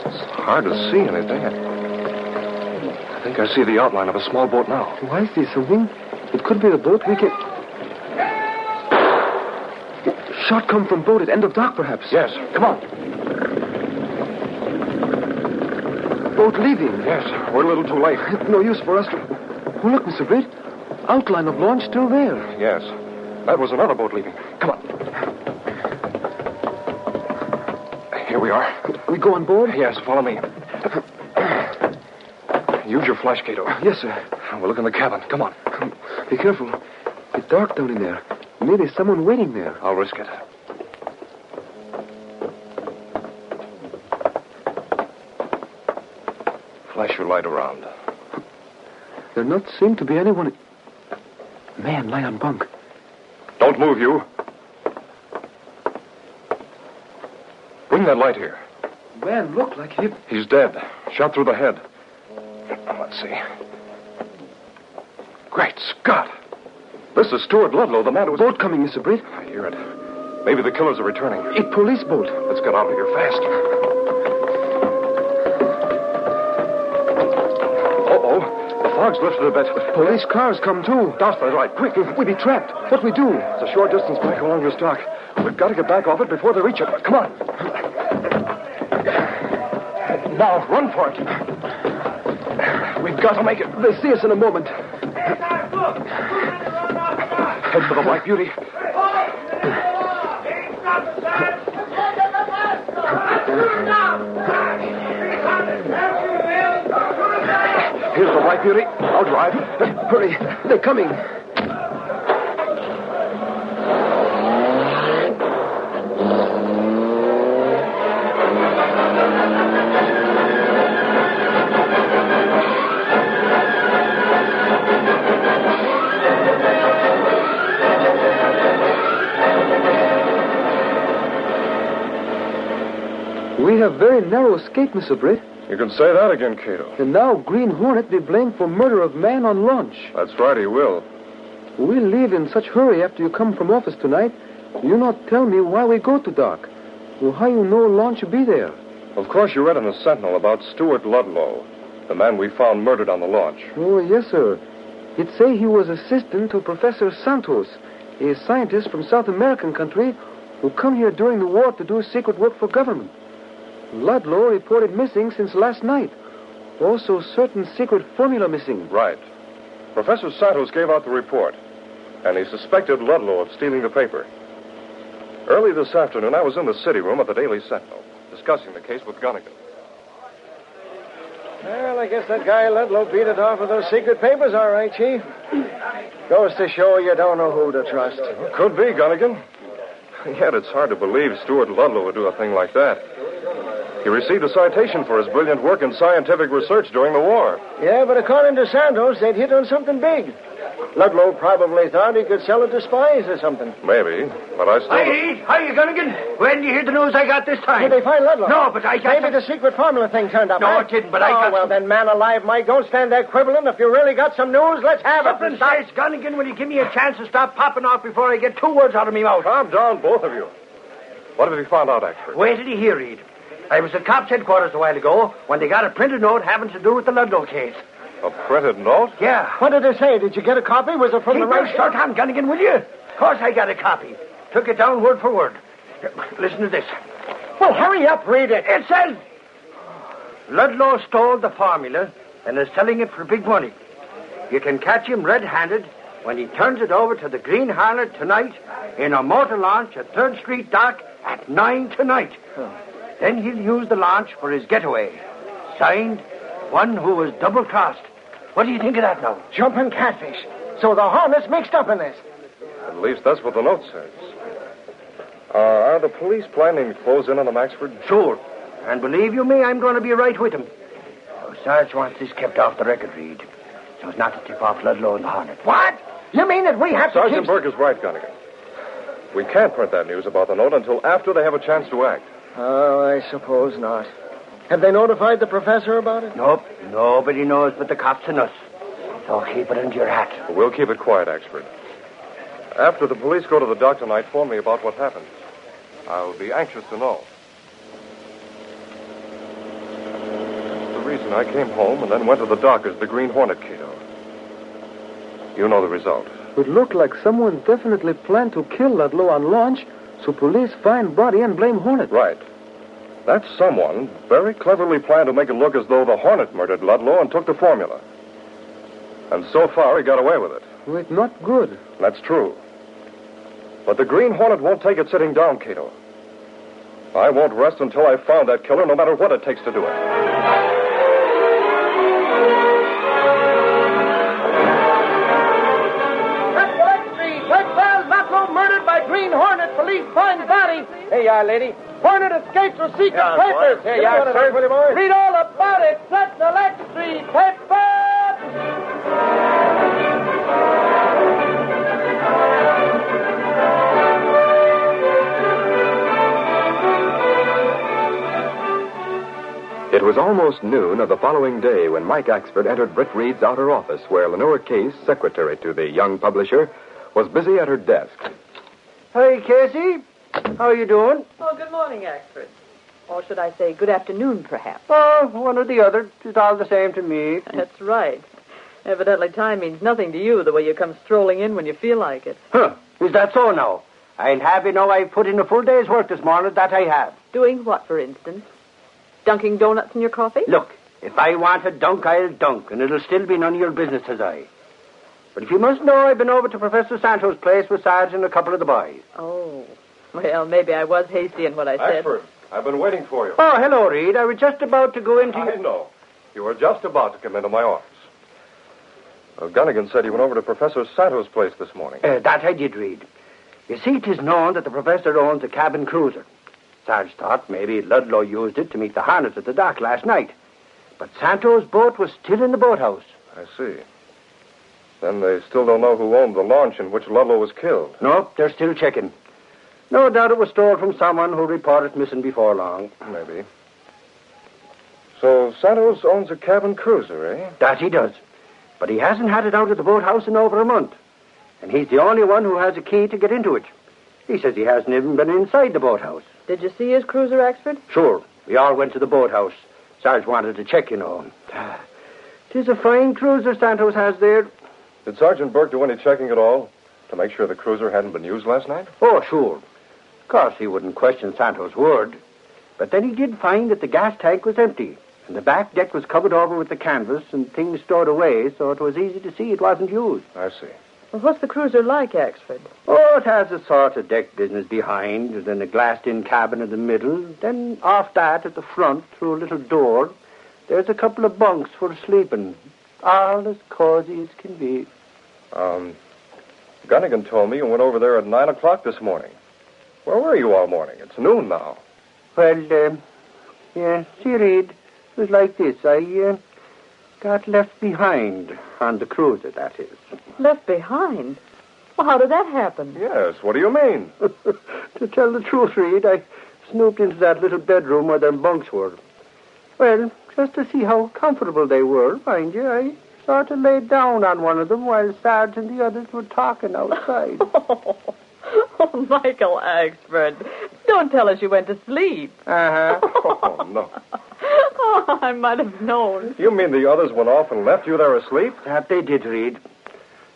It's hard to see anything. I think I see the outline of a small boat now. Oh, I see something. It could be the boat we can... Shot come from boat at end of dock, perhaps. Yes, come on. Boat leaving. Yes, we're a little too late. No use for us to... Oh, look, Mr. Britt. Outline of launch still there. Yes, that was another boat leaving. Come on. Here we are. We go on board? Yes, follow me. Use your flash, Cato. Yes, sir. We'll look in the cabin. Come on. Be careful. It's dark down in there. Maybe someone waiting there. I'll risk it. Flash your light around. There not seem to be anyone... Man, lie on bunk. Don't move, you. Bring that light here. Man, look like he... He's dead. Shot through the head. Let's see. Great Scott! This is Stuart Ludlow, the man who was... Boat coming, Mr. Britt. I hear it. Maybe the killers are returning. A police boat. Let's get out of here fast. Uh-oh. The fog's lifted a bit. Police cars come, too. That's right. Quick. We be trapped. What we do? It's a short distance back along this dock. We've got to get back off it before they reach it. Come on. Now, run for it. We've got to make it. They see us in a moment. Head for the Black Beauty. Here's the Black Beauty. I'll drive. Hurry. They're coming. We have very narrow escape, Mr. Britt. You can say that again, Cato. And now Green Hornet be blamed for murder of man on launch. That's right, he will. We leave in such hurry after you come from office tonight. You not tell me why we go to dock. Well, how you know launch be there? Of course you read in the Sentinel about Stuart Ludlow, the man we found murdered on the launch. Oh, yes, sir. It say he was assistant to Professor Santos, a scientist from South American country who come here during the war to do secret work for government. Ludlow reported missing since last night. Also, certain secret formula missing. Right. Professor Santos gave out the report, and he suspected Ludlow of stealing the paper. Early this afternoon, I was in the city room at the Daily Sentinel, discussing the case with Gunnigan. Well, I guess that guy Ludlow beat it off with those secret papers, all right, Chief. Goes to show you don't know who to trust. Well, could be, Gunnigan. Yet it's hard to believe Stuart Ludlow would do a thing like that. He received a citation for his brilliant work in scientific research during the war. Yeah, but according to Santos, they'd hit on something big. Ludlow probably thought he could sell it to spies or something. Maybe, but I still... Hi, Gunnigan. When did you hear the news I got this time? Did they find Ludlow? No, but I got... Maybe the secret formula thing turned up. No, it didn't, but I got... well, then, man alive, Mike, don't stand there quibbling. If you really got some news, let's have it. Something says, Gunnigan, will you give me a chance to stop popping off before I get 2 words out of me mouth? Calm down, both of you. What have you found out, actually? Wait till you hear, Reed. I was at cops' headquarters a while ago when they got a printed note having to do with the Ludlow case. A printed note? Yeah. What did they say? Did you get a copy? Was it from the right... Keep your short on, Gunnigan, will you? Of course I got a copy. Took it down word for word. Listen to this. Well, hurry up, read it. It says... Ludlow stole the formula and is selling it for big money. You can catch him red-handed when he turns it over to the Green Hornet tonight in a motor launch at 3rd Street Dock at 9 tonight. Then he'll use the launch for his getaway. Signed, one who was double-crossed. What do you think of that now? Jumping catfish. So the Hornet's mixed up in this. At least that's what the note says. Are the police planning to close in on the Maxford? Sure. And believe you me, I'm going to be right with them. Sarge wants this kept off the record, Reed, so as not to tip off Ludlow and the Hornet. What? You mean that we have to Sergeant keep... Burke is right, Gunnigan. We can't print that news about the note until after they have a chance to act. Oh, I suppose not. Have they notified the professor about it? Nope. Nobody knows but the cops and us. So keep it under your hat. We'll keep it quiet, Axford. After the police go to the dock tonight, phone me about what happened. I'll be anxious to know. The reason I came home and then went to the dock is the Green Hornet, Cato. You know the result. It looked like someone definitely planned to kill Ludlow on launch, so police find body and blame Hornet. Right. That someone very cleverly planned to make it look as though the Hornet murdered Ludlow and took the formula. And so far, he got away with it. Wait, not good. That's true. But the Green Hornet won't take it sitting down, Cato. I won't rest until I've found that killer, no matter what it takes to do it. Murdered by Green Hornet. Police find body. Hey, you are, lady. Hornet escapes with secret papers. Hey, you are, sir. Read all about it. Set the Lux Street paper. It was almost noon of the following day when Mike Axford entered Britt Reed's outer office, where Lenore Case, secretary to the young publisher, was busy at her desk. Hey, Casey. How are you doing? Oh, good morning, Axford. Or should I say good afternoon, perhaps? Oh, one or the other. It's all the same to me. That's right. Evidently time means nothing to you, the way you come strolling in when you feel like it. Huh. Is that so now? I'll have you know I've put in a full day's work this morning, that I have. Doing what, for instance? Dunking donuts in your coffee? Look, if I want a dunk, I'll dunk, and it'll still be none of your business, says I. But if you must know, I've been over to Professor Santos' place with Sarge and a couple of the boys. Oh. Well, maybe I was hasty in what I said. Axford, I've been waiting for you. Oh, hello, Reed. I was just about to go into... I know. You were just about to come into my office. Gunnigan said he went over to Professor Santos' place this morning. That I did, Reed. You see, 'tis known that the professor owns a cabin cruiser. Sarge thought maybe Ludlow used it to meet the Hornets at the dock last night. But Santos' boat was still in the boathouse. I see. Then they still don't know who owned the launch in which Ludlow was killed. Nope, they're still checking. No doubt it was stolen from someone who reported missing before long. Maybe. So Santos owns a cabin cruiser, eh? That he does. But he hasn't had it out of the boathouse in over a month. And he's the only one who has a key to get into it. He says he hasn't even been inside the boathouse. Did you see his cruiser, Axford? Sure. We all went to the boathouse. Sarge wanted to check, you know. 'Tis a fine cruiser Santos has there. Did Sergeant Burke do any checking at all to make sure the cruiser hadn't been used last night? Oh, sure. Of course, he wouldn't question Santos' word. But then he did find that the gas tank was empty, and the back deck was covered over with the canvas and things stored away, so it was easy to see it wasn't used. I see. Well, what's the cruiser like, Axford? Oh, it has a sort of deck business behind, then a glassed-in cabin in the middle. Then off that, at the front, through a little door, there's a couple of bunks for sleeping. All as cozy as can be. Gunnigan told me you went over there at 9 o'clock this morning. Where were you all morning? It's noon now. Well, yeah, see, Reed, it was like this. I got left behind on the cruiser, that is. Left behind? Well, how did that happen? Yes, what do you mean? To tell the truth, Reed, I snooped into that little bedroom where them bunks were. Well, just to see how comfortable they were, mind you, I sort of laid down on one of them while Sarge and the others were talking outside. Oh, Michael Axford, don't tell us you went to sleep. Uh-huh. Oh, no. Oh, I might have known. You mean the others went off and left you there asleep? That they did, Reed.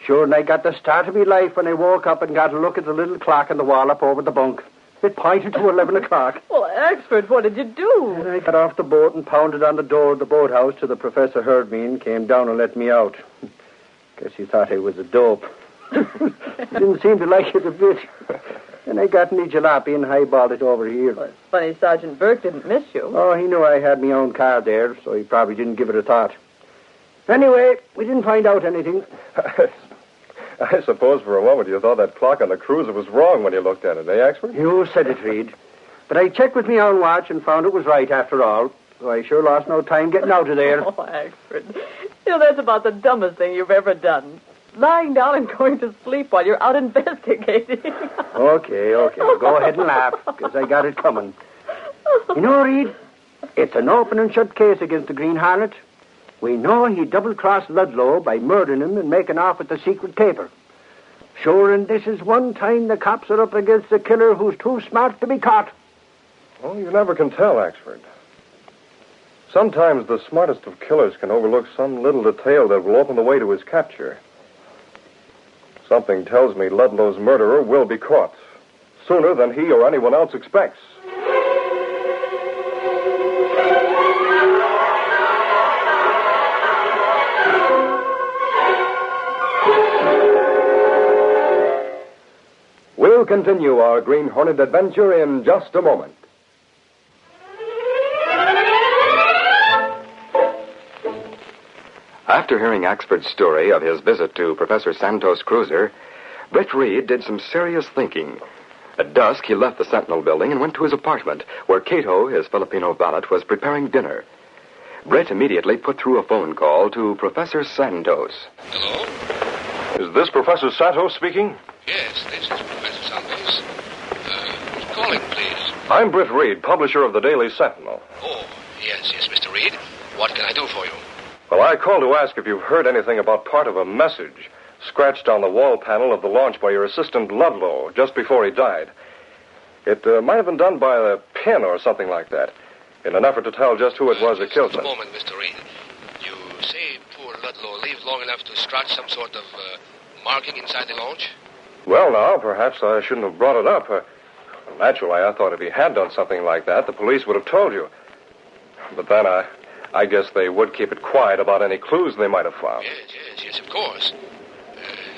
Sure, and I got the start of my life when I woke up and got a look at the little clock on the wall up over the bunk. It pointed to 11 o'clock. Well, Axford, what did you do? And I got off the boat and pounded on the door of the boathouse till the professor heard me and came down and let me out. Guess he thought I was a dope. He didn't seem to like it a bit. Then I got me jalopy and highballed it over here. Well, it's funny Sergeant Burke didn't miss you. Oh, he knew I had my own car there, so he probably didn't give it a thought. Anyway, we didn't find out anything. I suppose for a moment you thought that clock on the cruiser was wrong when you looked at it, eh, Axford? You said it, Reed. But I checked with my own watch and found it was right after all. So I sure lost no time getting out of there. Oh, Axford. That's about the dumbest thing you've ever done. Lying down and going to sleep while you're out investigating. Okay. Go ahead and laugh, because I got it coming. You know, Reed, it's an open and shut case against the Green Hornet. We know he double-crossed Ludlow by murdering him and making off with the secret paper. Sure, and this is one time the cops are up against a killer who's too smart to be caught. Well, you never can tell, Axford. Sometimes the smartest of killers can overlook some little detail that will open the way to his capture. Something tells me Ludlow's murderer will be caught sooner than he or anyone else expects. We'll continue our Green Hornet adventure in just a moment. After hearing Axford's story of his visit to Professor Santos' cruiser, Britt Reed did some serious thinking. At dusk, he left the Sentinel building and went to his apartment, where Cato, his Filipino valet, was preparing dinner. Britt immediately put through a phone call to Professor Santos. Hello? Is this Professor Santos speaking? Yes, this is Professor Santos. Who's calling, please? I'm Britt Reed, publisher of the Daily Sentinel. Oh, yes, Mr. Reed. What can I do for you? Well, I called to ask if you've heard anything about part of a message scratched on the wall panel of the launch by your assistant Ludlow just before he died. It might have been done by a pin or something like that, in an effort to tell just who it was that killed him. Just a moment, Mr. Reed. You say poor Ludlow lived long enough to scratch some sort of marking inside the launch? Well, now, perhaps I shouldn't have brought it up. Naturally, I thought if he had done something like that, the police would have told you. But then I guess they would keep it quiet about any clues they might have found. Yes, of course.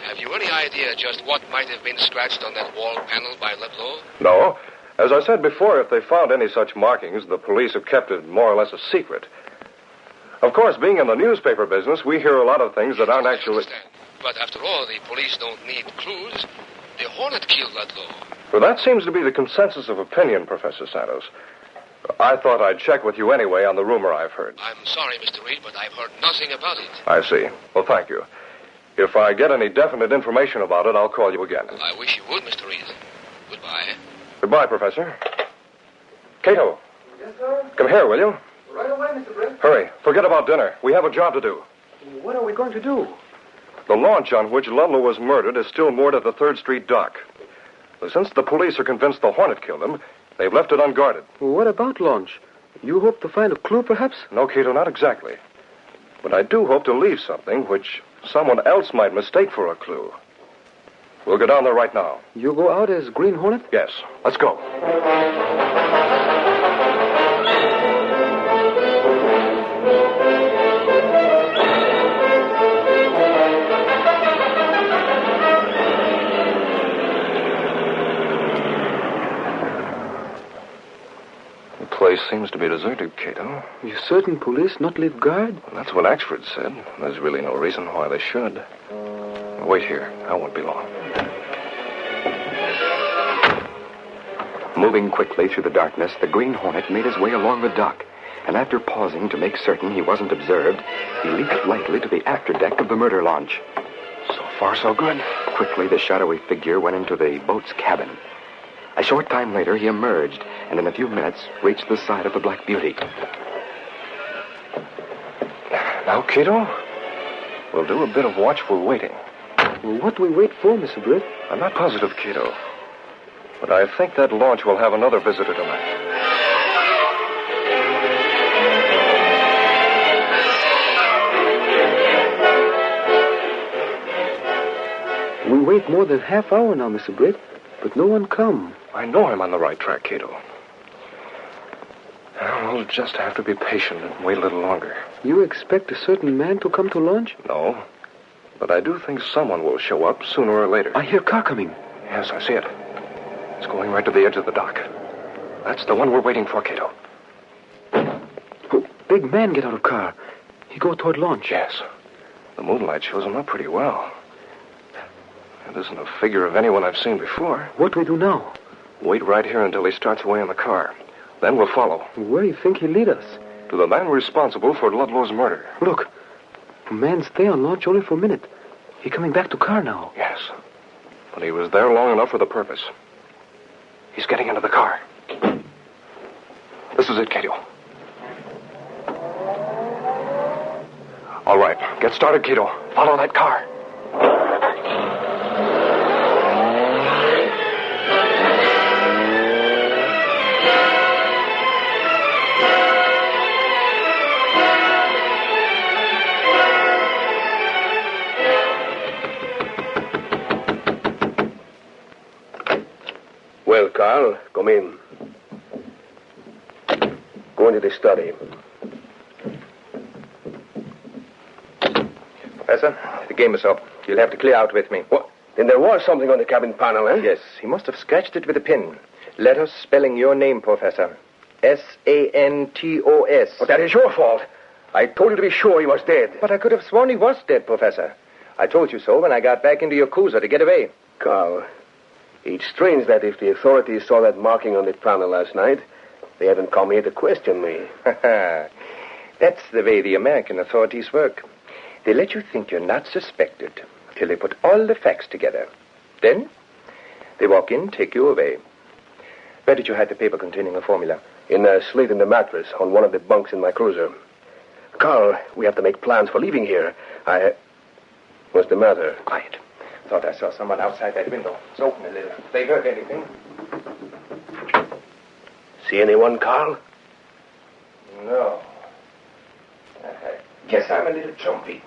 Have you any idea just what might have been scratched on that wall panel by Ludlow? No. As I said before, if they found any such markings, the police have kept it more or less a secret. Of course, being in the newspaper business, we hear a lot of things that aren't actually... But after all, the police don't need clues. The Hornet killed Ludlow. Well, that seems to be the consensus of opinion, Professor Santos. I thought I'd check with you anyway on the rumor I've heard. I'm sorry, Mr. Reed, but I've heard nothing about it. I see. Well, thank you. If I get any definite information about it, I'll call you again. I wish you would, Mr. Reed. Goodbye. Goodbye, Professor. Cato. Yes, sir? Come here, will you? Right away, Mr. Britt. Hurry. Forget about dinner. We have a job to do. What are we going to do? The launch on which Ludlow was murdered is still moored at the 3rd Street dock. Since the police are convinced the Hornet killed him, they've left it unguarded. What about launch? You hope to find a clue, perhaps? No, Cato, not exactly. But I do hope to leave something which someone else might mistake for a clue. We'll go down there right now. You go out as Green Hornet? Yes. Let's go. The place seems to be deserted, Cato. You certain police not leave guard? Well, that's what Axford said. There's really no reason why they should. Wait here. I won't be long. Moving quickly through the darkness, the Green Hornet made his way along the dock, and after pausing to make certain he wasn't observed, he leaped lightly to the afterdeck of the murder launch. So far, so good. Quickly, the shadowy figure went into the boat's cabin. A short time later, he emerged, and in a few minutes reached the side of the Black Beauty. Now, Cato, we'll do a bit of watchful waiting. What do we wait for, Mr. Britt? I'm not positive, Cato. But I think that launch will have another visitor tonight. We wait more than half hour now, Mr. Britt, but no one come. I know I'm on the right track, Cato. We'll just have to be patient and wait a little longer. You expect a certain man to come to lunch? No. But I do think someone will show up sooner or later. I hear a car coming. Yes, I see it. It's going right to the edge of the dock. That's the one we're waiting for, Cato. Oh, big man get out of car. He go toward launch. Yes. The moonlight shows him up pretty well. It isn't a figure of anyone I've seen before. What we do now? Wait right here until he starts away in the car. Then we'll follow. Where do you think he'll lead us? to the man responsible for Ludlow's murder. Look. A man stay on launch only for a minute. He coming back to car now. Yes. But he was there long enough for the purpose. He's getting into the car. This is it, Cato. All right. Get started, Cato. Follow that car. Well, Carl, come in. Go into the study. Professor, the game is up. You'll have to clear out with me. What? Then there was something on the cabin panel, eh? Yes, he must have scratched it with a pin. Letters spelling your name, Professor. S-A-N-T-O-S. But that is your fault. I told you to be sure he was dead. But I could have sworn he was dead, Professor. I told you so when I got back into your cruiser to get away. Carl, it's strange that if the authorities saw that marking on the panel last night, they haven't come here to question me. That's the way the American authorities work. They let you think you're not suspected till they put all the facts together. Then they walk in, take you away. Where did you hide the paper containing a formula? In a slit in the mattress on one of the bunks in my cruiser. Carl, we have to make plans for leaving here. What's the matter? Quiet. Thought I saw someone outside that window. It's open a little. If they heard anything. See anyone, Carl? No. I guess I'm a little jumpy.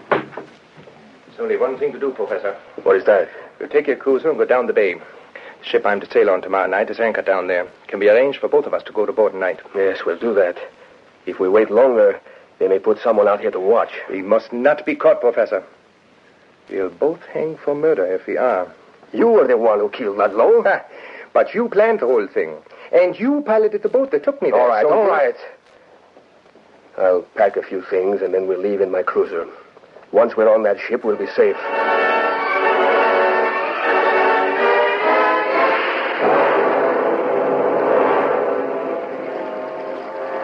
There's only one thing to do, Professor. What is that? You'll take your cruiser and go down the bay. The ship I'm to sail on tomorrow night is anchored down there. Can be arranged for both of us to go to board tonight. Yes, we'll do that. If we wait longer, they may put someone out here to watch. We must not be caught, Professor. We'll both hang for murder if we are. You were the one who killed Ludlow. But you planned the whole thing. And you piloted the boat that took me there. All right. I'll pack a few things, and then we'll leave in my cruiser. Once we're on that ship, we'll be safe.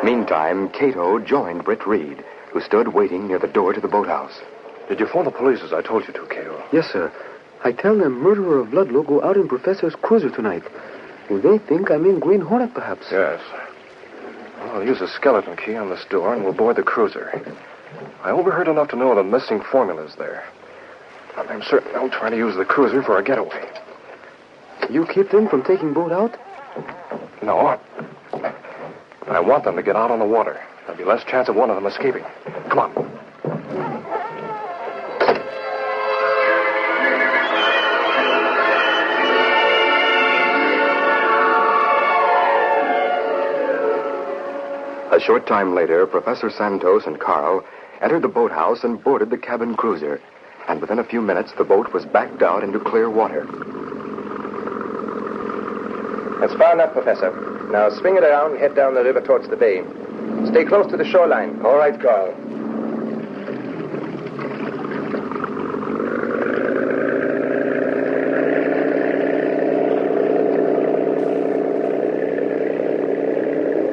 Meantime, Cato joined Britt Reed, who stood waiting near the door to the boathouse. Did you phone the police as I told you to, Cato? Yes, sir. I tell them murderer of Ludlow go out in Professor's cruiser tonight. Well, they think I'm in Green Hornet, perhaps. Yes. Well, I'll use a skeleton key on this door, and we'll board the cruiser. I overheard enough to know the missing formula's there. I'm certain they'll try to use the cruiser for a getaway. You keep them from taking boat out? No. I want them to get out on the water. There'll be less chance of one of them escaping. Come on. A short time later, Professor Santos and Carl entered the boathouse and boarded the cabin cruiser. And within a few minutes, the boat was backed out into clear water. That's far enough, Professor. Now swing it around and head down the river towards the bay. Stay close to the shoreline. All right, Carl.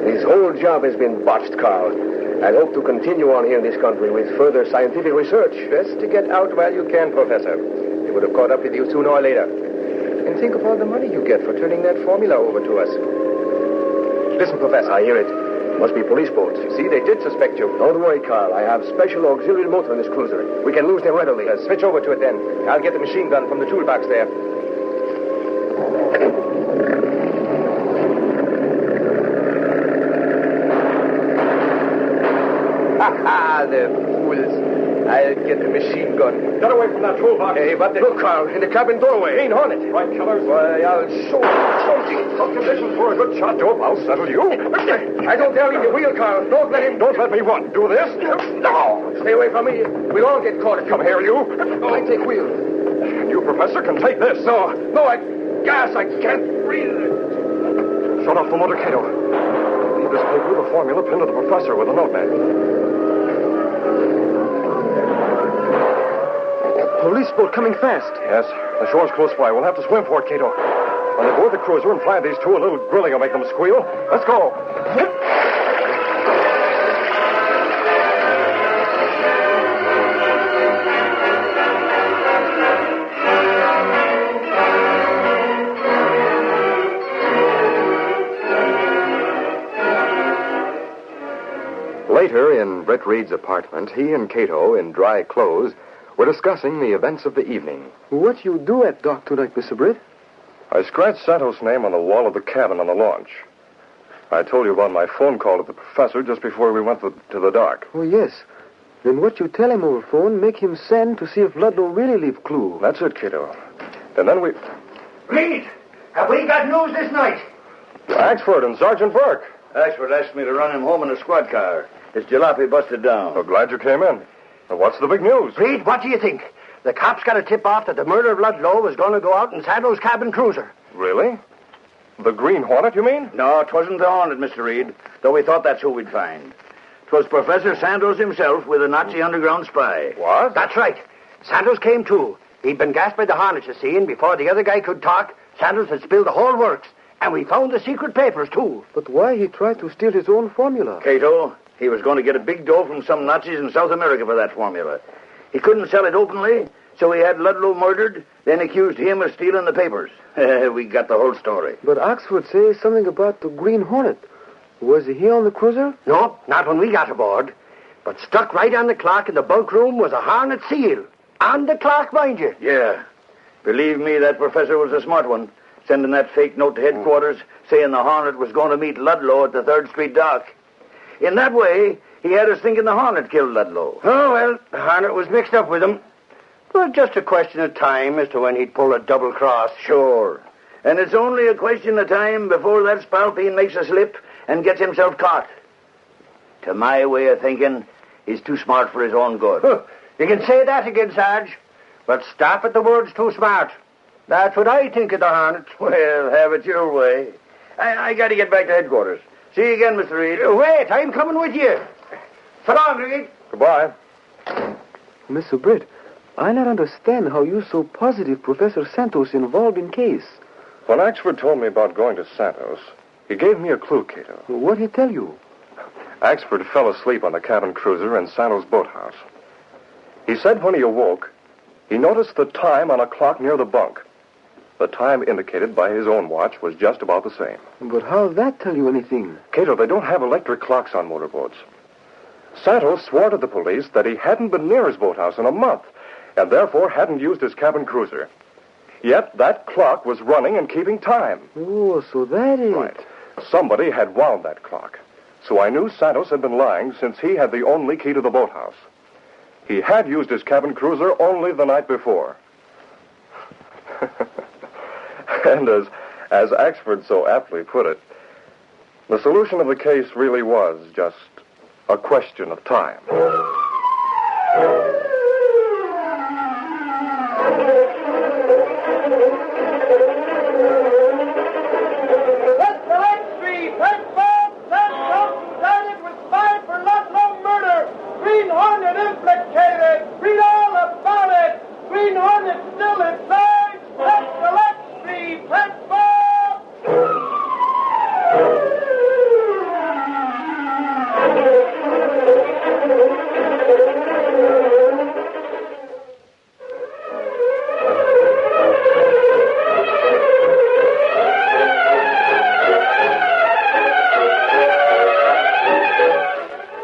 This whole job has been botched, Carl. I hope to continue on here in this country with further scientific research. Best to get out while you can, Professor. They would have caught up with you sooner or later. And think of all the money you get for turning that formula over to us. Listen, Professor. I hear it. Must be police boats. You see, they did suspect you. Don't worry, Carl. I have special auxiliary motor in this cruiser. We can lose them readily. Switch over to it then. I'll get the machine gun from the toolbox there. Ha, the fools. I'll get the machine gun. Get away from that toolbox. Hey, what the... Look, Carl, in the cabin doorway. Green Hornet. Right, killers? Why, I'll show you. Some conditions for a good shot, Dope. I'll settle you. I don't dare leave the wheel, Carl. Don't let him... Don't let me what? Do this? No. Stay away from me. We'll all get caught. Come here, you. I take wheel. You, Professor, can take this. No, I can't breathe. Shut off the motor, Cato. Leave this paper, the formula, pinned to the Professor with a notepad. Police boat coming fast. Yes, the shore's close by. We'll have to swim for it, Cato. When they board the cruiser and fly these two, a little grilling will make them squeal. Let's go. Later, in Britt Reed's apartment, he and Cato, in dry clothes, were discussing the events of the evening. What you do at dock tonight, Mr. Britt? I scratched Santos' name on the wall of the cabin on the launch. I told you about my phone call to the professor just before we went to the dock. Oh, yes. Then what you tell him over phone, make him send to see if Ludlow really leave clue. That's it, Cato. And then we... Reed, have we got news this night? Axford and Sergeant Burke. Axford asked me to run him home in a squad car. His jalopy busted down. So glad you came in. Now, what's the big news? Reed, what do you think? The cops got a tip-off that the murder of Ludlow was going to go out in Sandow's cabin cruiser. Really? The Green Hornet, you mean? No, 'twasn't the Hornet, Mr. Reed, though we thought that's who we'd find. 'Twas Professor Santos himself with a Nazi underground spy. What? That's right. Santos came too. He'd been gassed by the Hornet, you see, and before the other guy could talk, Santos had spilled the whole works. And we found the secret papers, too. But why he tried to steal his own formula? Cato, he was going to get a big dough from some Nazis in South America for that formula. He couldn't sell it openly, so he had Ludlow murdered, then accused him of stealing the papers. We got the whole story. But Oxford says something about the Green Hornet. Was he on the cruiser? No, not when we got aboard. But stuck right on the clock in the bunk room was a Hornet seal. On the clock, mind you. Yeah. Believe me, that professor was a smart one, sending that fake note to headquarters saying the Hornet was going to meet Ludlow at the 3rd Street dock. In that way, he had us thinking the Hornet killed Ludlow. Oh, well, the Hornet was mixed up with him. But just a question of time as to when he'd pull a double cross. Sure. And it's only a question of time before that spalpeen makes a slip and gets himself caught. To my way of thinking, he's too smart for his own good. Huh. You can say that again, Sarge. But stop at the words too smart. That's what I think of the Hornet. Well, have it your way. I got to get back to headquarters. See you again, Mr. Reed. Wait, I'm coming with you. So long, Reed. Goodbye. Mr. Britt, I not understand how you so positive Professor Santos involved in case. When Axford told me about going to Santos, he gave me a clue, Cato. What'd he tell you? Axford fell asleep on the cabin cruiser in Santos' boathouse. He said when he awoke, he noticed the time on a clock near the bunk. The time indicated by his own watch was just about the same. But how'd that tell you anything? Cato, they don't have electric clocks on motorboats. Santos swore to the police that he hadn't been near his boathouse in a month, and therefore hadn't used his cabin cruiser. Yet that clock was running and keeping time. Oh, so that is... Right. Somebody had wound that clock. So I knew Santos had been lying since he had the only key to the boathouse. He had used his cabin cruiser only the night before. And as Axford so aptly put it, the solution of the case really was just a question of time. Green Hornet implicated. Read all about it. Green Hornet still inside. Let's select Street. Let's Bob.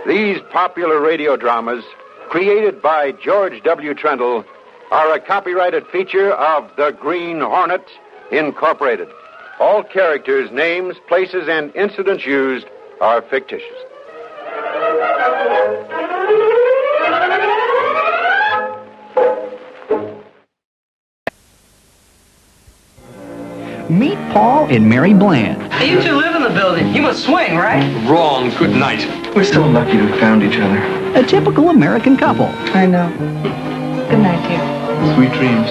These popular radio dramas, created by George W. Trendle, are a copyrighted feature of the Green Hornet, Incorporated. All characters, names, places, and incidents used are fictitious. Meet Paul and Mary Bland. Hey, you two live in the building. You must swing, right? Wrong. Good night. We're so lucky to have found each other. A typical American couple. I know. Good night, dear. Sweet dreams.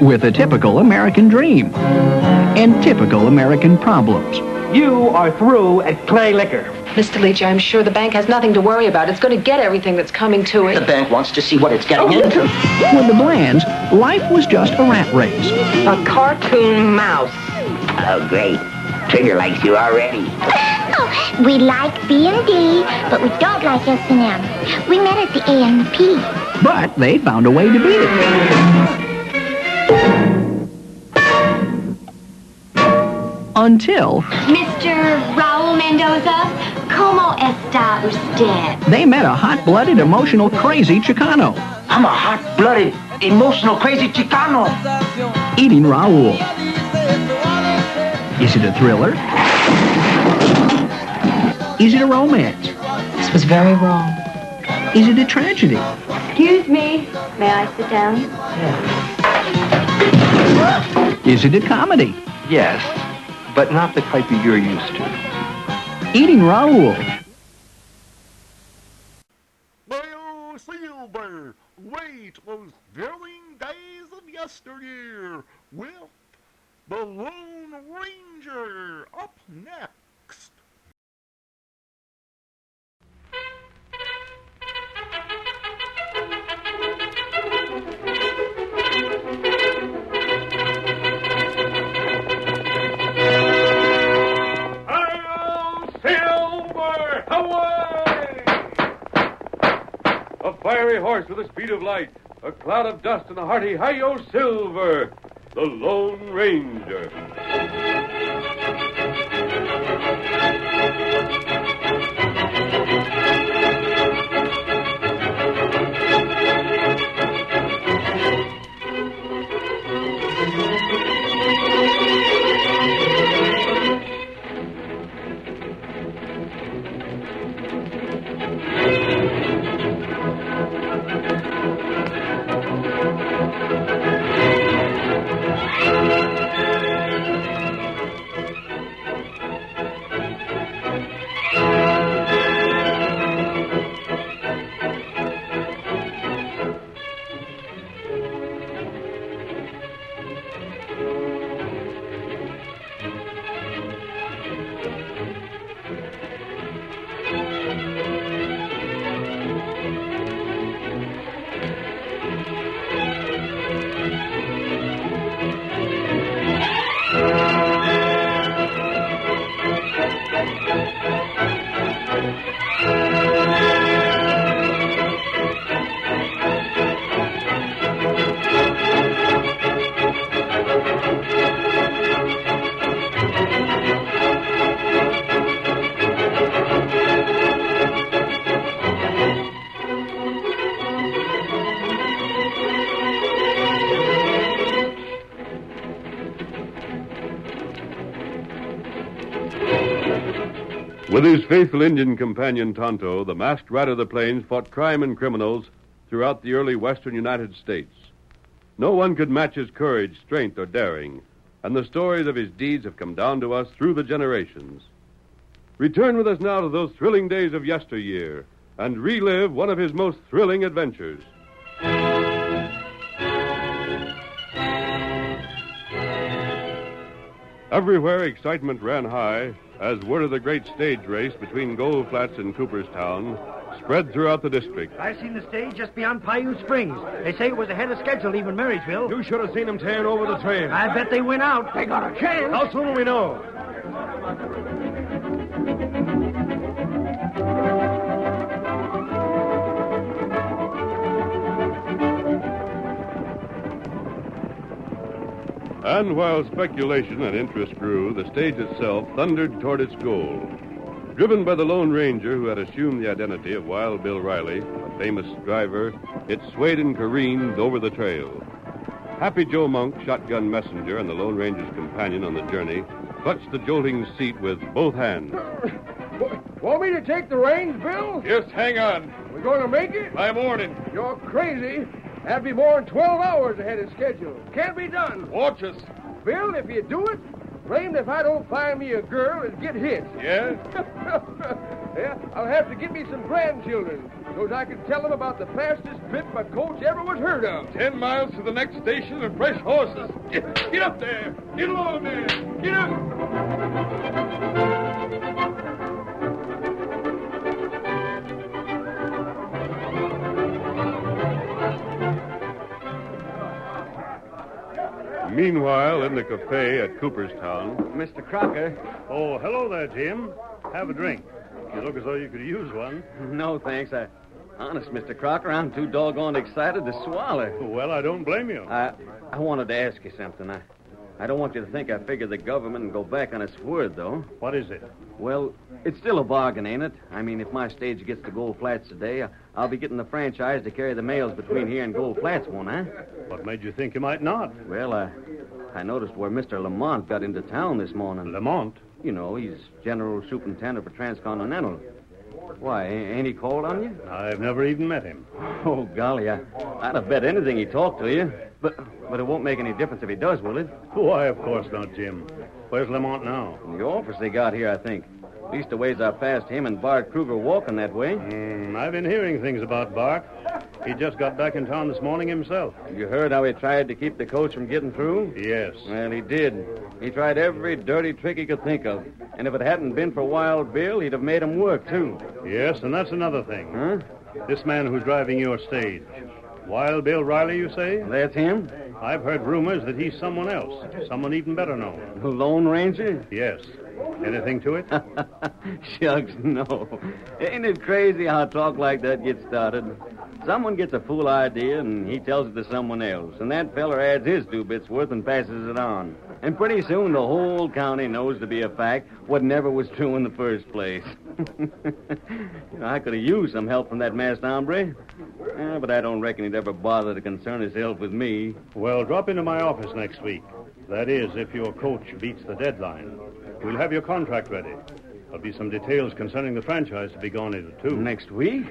With a typical American dream. And typical American problems. You are through at Clay Liquor. Mr. Leach, I'm sure the bank has nothing to worry about. It's going to get everything that's coming to it. The bank wants to see what it's getting into. With the Blands, life was just a rat race. A cartoon mouse. Oh, great. Trigger likes you already. Oh, we like B&D, but we don't like S&M. We met at the A&P. But they found a way to beat it. Until Mr. Raul Mendoza, ¿cómo está usted? they met a hot-blooded, emotional, crazy Chicano. I'm a hot-blooded, emotional, crazy Chicano. Eating Raul. Is it a thriller? Is it a romance? This was very wrong. Is it a tragedy? Excuse me. May I sit down? Is it a comedy? Yes, but not the type you're used to. Eating Raul. Well, Silver, wait those thrilling days of yesteryear with the Lone Ranger up next. Silver, away! A fiery horse with the speed of light, a cloud of dust, and a hearty hi-yo Silver, the Lone Ranger. With his faithful Indian companion Tonto, the masked rider of the plains fought crime and criminals throughout the early western United States. No one could match his courage, strength, or daring, and the stories of his deeds have come down to us through the generations. Return with us now to those thrilling days of yesteryear and relive one of his most thrilling adventures. Everywhere excitement ran high as word of the great stage race between Gold Flats and Cooperstown spread throughout the district. I seen the stage just beyond Paiute Springs. They say it was ahead of schedule leaving Marysville. You should have seen them tearing over the trail. I bet they went out. They got a chance. How soon will we know? And while speculation and interest grew, the stage itself thundered toward its goal. Driven by the Lone Ranger who had assumed the identity of Wild Bill Riley, a famous driver, it swayed and careened over the trail. Happy Joe Monk, shotgun messenger and the Lone Ranger's companion on the journey, clutched the jolting seat with both hands. Want me to take the reins, Bill? Just hang on. We're going to make it? By morning. You're crazy. That'd be more than 12 hours ahead of schedule. Can't be done. Watch us. Bill, if you do it, blamed if I don't find me a girl and get hit. Yeah? Yeah, I'll have to get me some grandchildren so I can tell them about the fastest trip my coach ever was heard of. 10 miles to the next station and fresh horses. Get up there. Get along there. Get up. Meanwhile, in the cafe at Cooperstown... Mr. Crocker. Oh, hello there, Jim. Have a drink. You look as though you could use one. No, thanks. Honest, Mr. Crocker, I'm too doggone excited to swallow. Well, I don't blame you. I wanted to ask you something. I don't want you to think I figured the government and go back on its word, though. What is it? Well, it's still a bargain, ain't it? I mean, if my stage gets to Gold Flats today, I'll be getting the franchise to carry the mails between here and Gold Flats, won't I? What made you think you might not? Well, I noticed where Mr. Lamont got into town this morning. Lamont? You know, he's General Superintendent for Transcontinental. Why, ain't he called on you? I've never even met him. Oh, golly, I'd have bet anything he talked to you. But it won't make any difference if he does, will it? Why, of course not, Jim. Where's Lamont now? In the office they got here, I think. Leastways, I passed him and Bart Kruger walking that way. I've been hearing things about Bart. He just got back in town this morning himself. You heard how he tried to keep the coach from getting through? Yes. Well, he did. He tried every dirty trick he could think of. And if it hadn't been for Wild Bill, he'd have made him work, too. Yes, and that's another thing. Huh? This man who's driving your stage. Wild Bill Riley, you say? That's him? I've heard rumors that he's someone else. Someone even better known. The Lone Ranger? Yes. Anything to it? Shucks, no. Ain't it crazy how talk like that gets started? Someone gets a fool idea, and he tells it to someone else. And that feller adds his 2 bits worth and passes it on. And pretty soon the whole county knows to be a fact what never was true in the first place. I could have used some help from that masked hombre. But I don't reckon he'd ever bother to concern himself with me. Well, drop into my office next week. That is, if your coach beats the deadline. We'll have your contract ready. There'll be some details concerning the franchise to be gone into, too. Next week?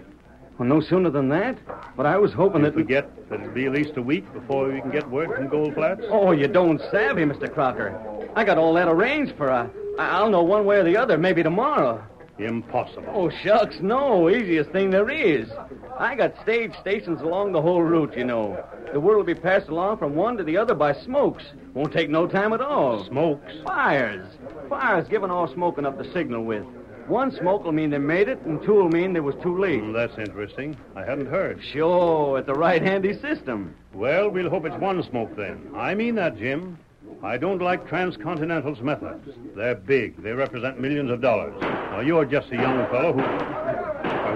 Well, no sooner than that. But I was hoping that... forget that it'll be at least a week before we can get word from Gold Flats? Oh, you don't savvy, Mr. Crocker. I got all that arranged for I'll know one way or the other, maybe tomorrow. Impossible. Oh, shucks, no. Easiest thing there is. I got stage stations along the whole route, you know. The word will be passed along from one to the other by smokes. Won't take no time at all. Smokes? Fires. Fires giving all smoke enough to signal with. 1 smoke will mean they made it, and 2 will mean they was too late. That's interesting. I hadn't heard. Sure, it's a right handy system. Well, we'll hope it's 1 smoke then. I mean that, Jim. I don't like Transcontinental's methods. They're big. They represent millions of dollars. Now, you're just a young fellow who...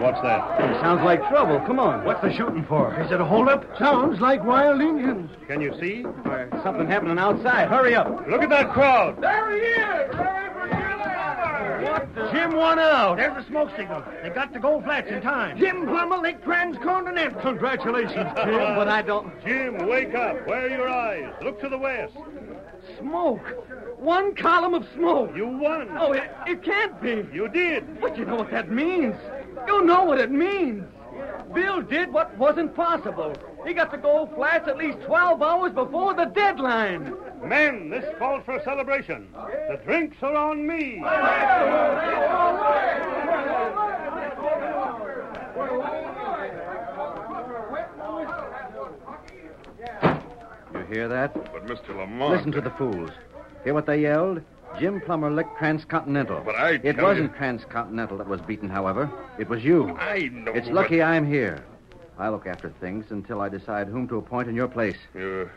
what's that? It sounds like trouble. Come on. What's the shooting for? Is it a holdup? Sounds like wild Indians. Can you see? Something happening outside. Hurry up. Look at that crowd. There he is! Jim won out. There's the smoke signal. They got to Gold Flats in time. Jim Plummer, Lake Transcontinental. Congratulations, Jim. But I don't... Jim, wake up. Where are your eyes? Look to the west. Smoke. 1 column of smoke. You won. Oh, it can't be. You did. But you know what that means. You know what it means. Bill did what wasn't possible. He got to Gold Flats at least 12 hours before the deadline. Men, this calls for a celebration. The drinks are on me. You hear that? But, Mr. Lamont... Listen to the fools. Hear what they yelled? Jim Plummer licked Transcontinental. But I It wasn't Transcontinental that was beaten, however. It was you. I know. It's lucky I'm here. I look after things until I decide whom to appoint in your place. You're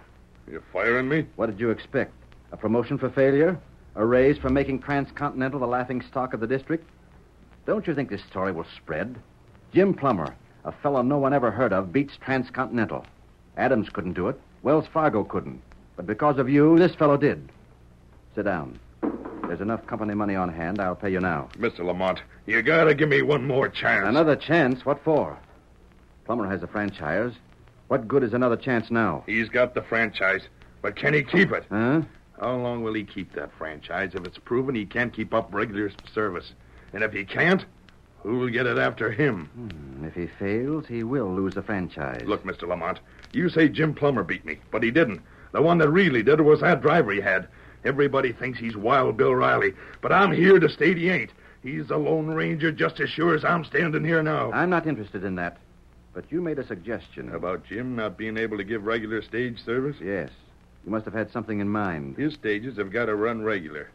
firing me? What did you expect? A promotion for failure? A raise for making Transcontinental the laughing stock of the district? Don't you think this story will spread? Jim Plummer, a fellow no one ever heard of, beats Transcontinental. Adams couldn't do it. Wells Fargo couldn't. But because of you, this fellow did. Sit down. There's enough company money on hand. I'll pay you now. Mr. Lamont, you gotta give me one more chance. Another chance? What for? Plummer has a franchise. What good is another chance now? He's got the franchise, but can he keep it? Huh? How long will he keep that franchise if it's proven he can't keep up regular service? And if he can't, who'll get it after him? If he fails, he will lose the franchise. Look, Mr. Lamont, you say Jim Plummer beat me, but he didn't. The one that really did was that driver he had. Everybody thinks he's Wild Bill Riley, but I'm here to state he ain't. He's the Lone Ranger just as sure as I'm standing here now. I'm not interested in that. But you made a suggestion. About Jim not being able to give regular stage service? Yes. You must have had something in mind. His stages have got to run regular.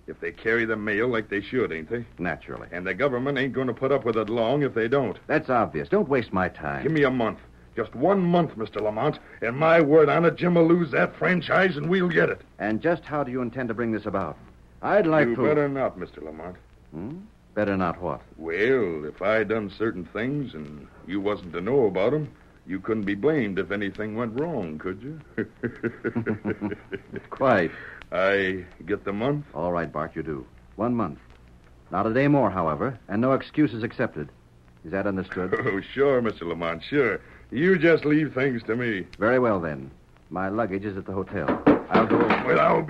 If they carry the mail like they should, ain't they? Naturally. And the government ain't going to put up with it long if they don't. That's obvious. Don't waste my time. Give me a month. Just 1 month, Mr. Lamont. And my word on it, Jim will lose that franchise and we'll get it. And just how do you intend to bring this about? I'd like You to... better not, Mr. Lamont. Better not what? Well, if I done certain things and you wasn't to know about them, you couldn't be blamed if anything went wrong, could you? Quite. I get the month? All right, Bart, you do. 1 month. Not a day more, however, and no excuses accepted. Is that understood? Oh, sure, Mr. Lamont, sure. You just leave things to me. Very well, then. My luggage is at the hotel. I'll go... Well, I'll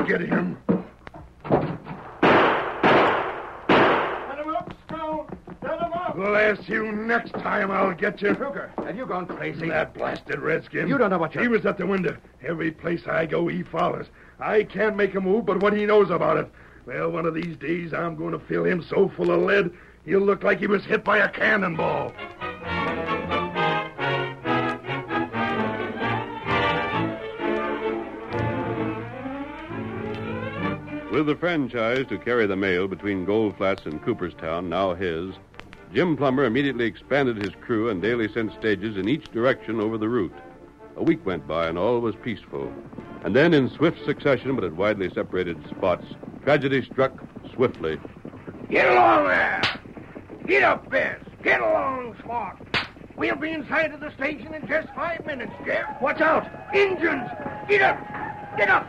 get him. Bless you, next time I'll get you. Hooker, have you gone crazy? That blasted redskin. You don't know what you're... He was at the window. Every place I go, he follows. I can't make a move but what he knows about it. Well, one of these days, I'm going to fill him so full of lead, he'll look like he was hit by a cannonball. With the franchise to carry the mail between Gold Flats and Cooperstown now his, Jim Plummer immediately expanded his crew and daily sent stages in each direction over the route. A week went by and all was peaceful. And then, in swift succession but at widely separated spots, tragedy struck swiftly. Get along there! Get up, Bez! Get along, Spot! We'll be inside of the station in just 5 minutes, Jeff. Watch out! Injuns! Get up! Get up!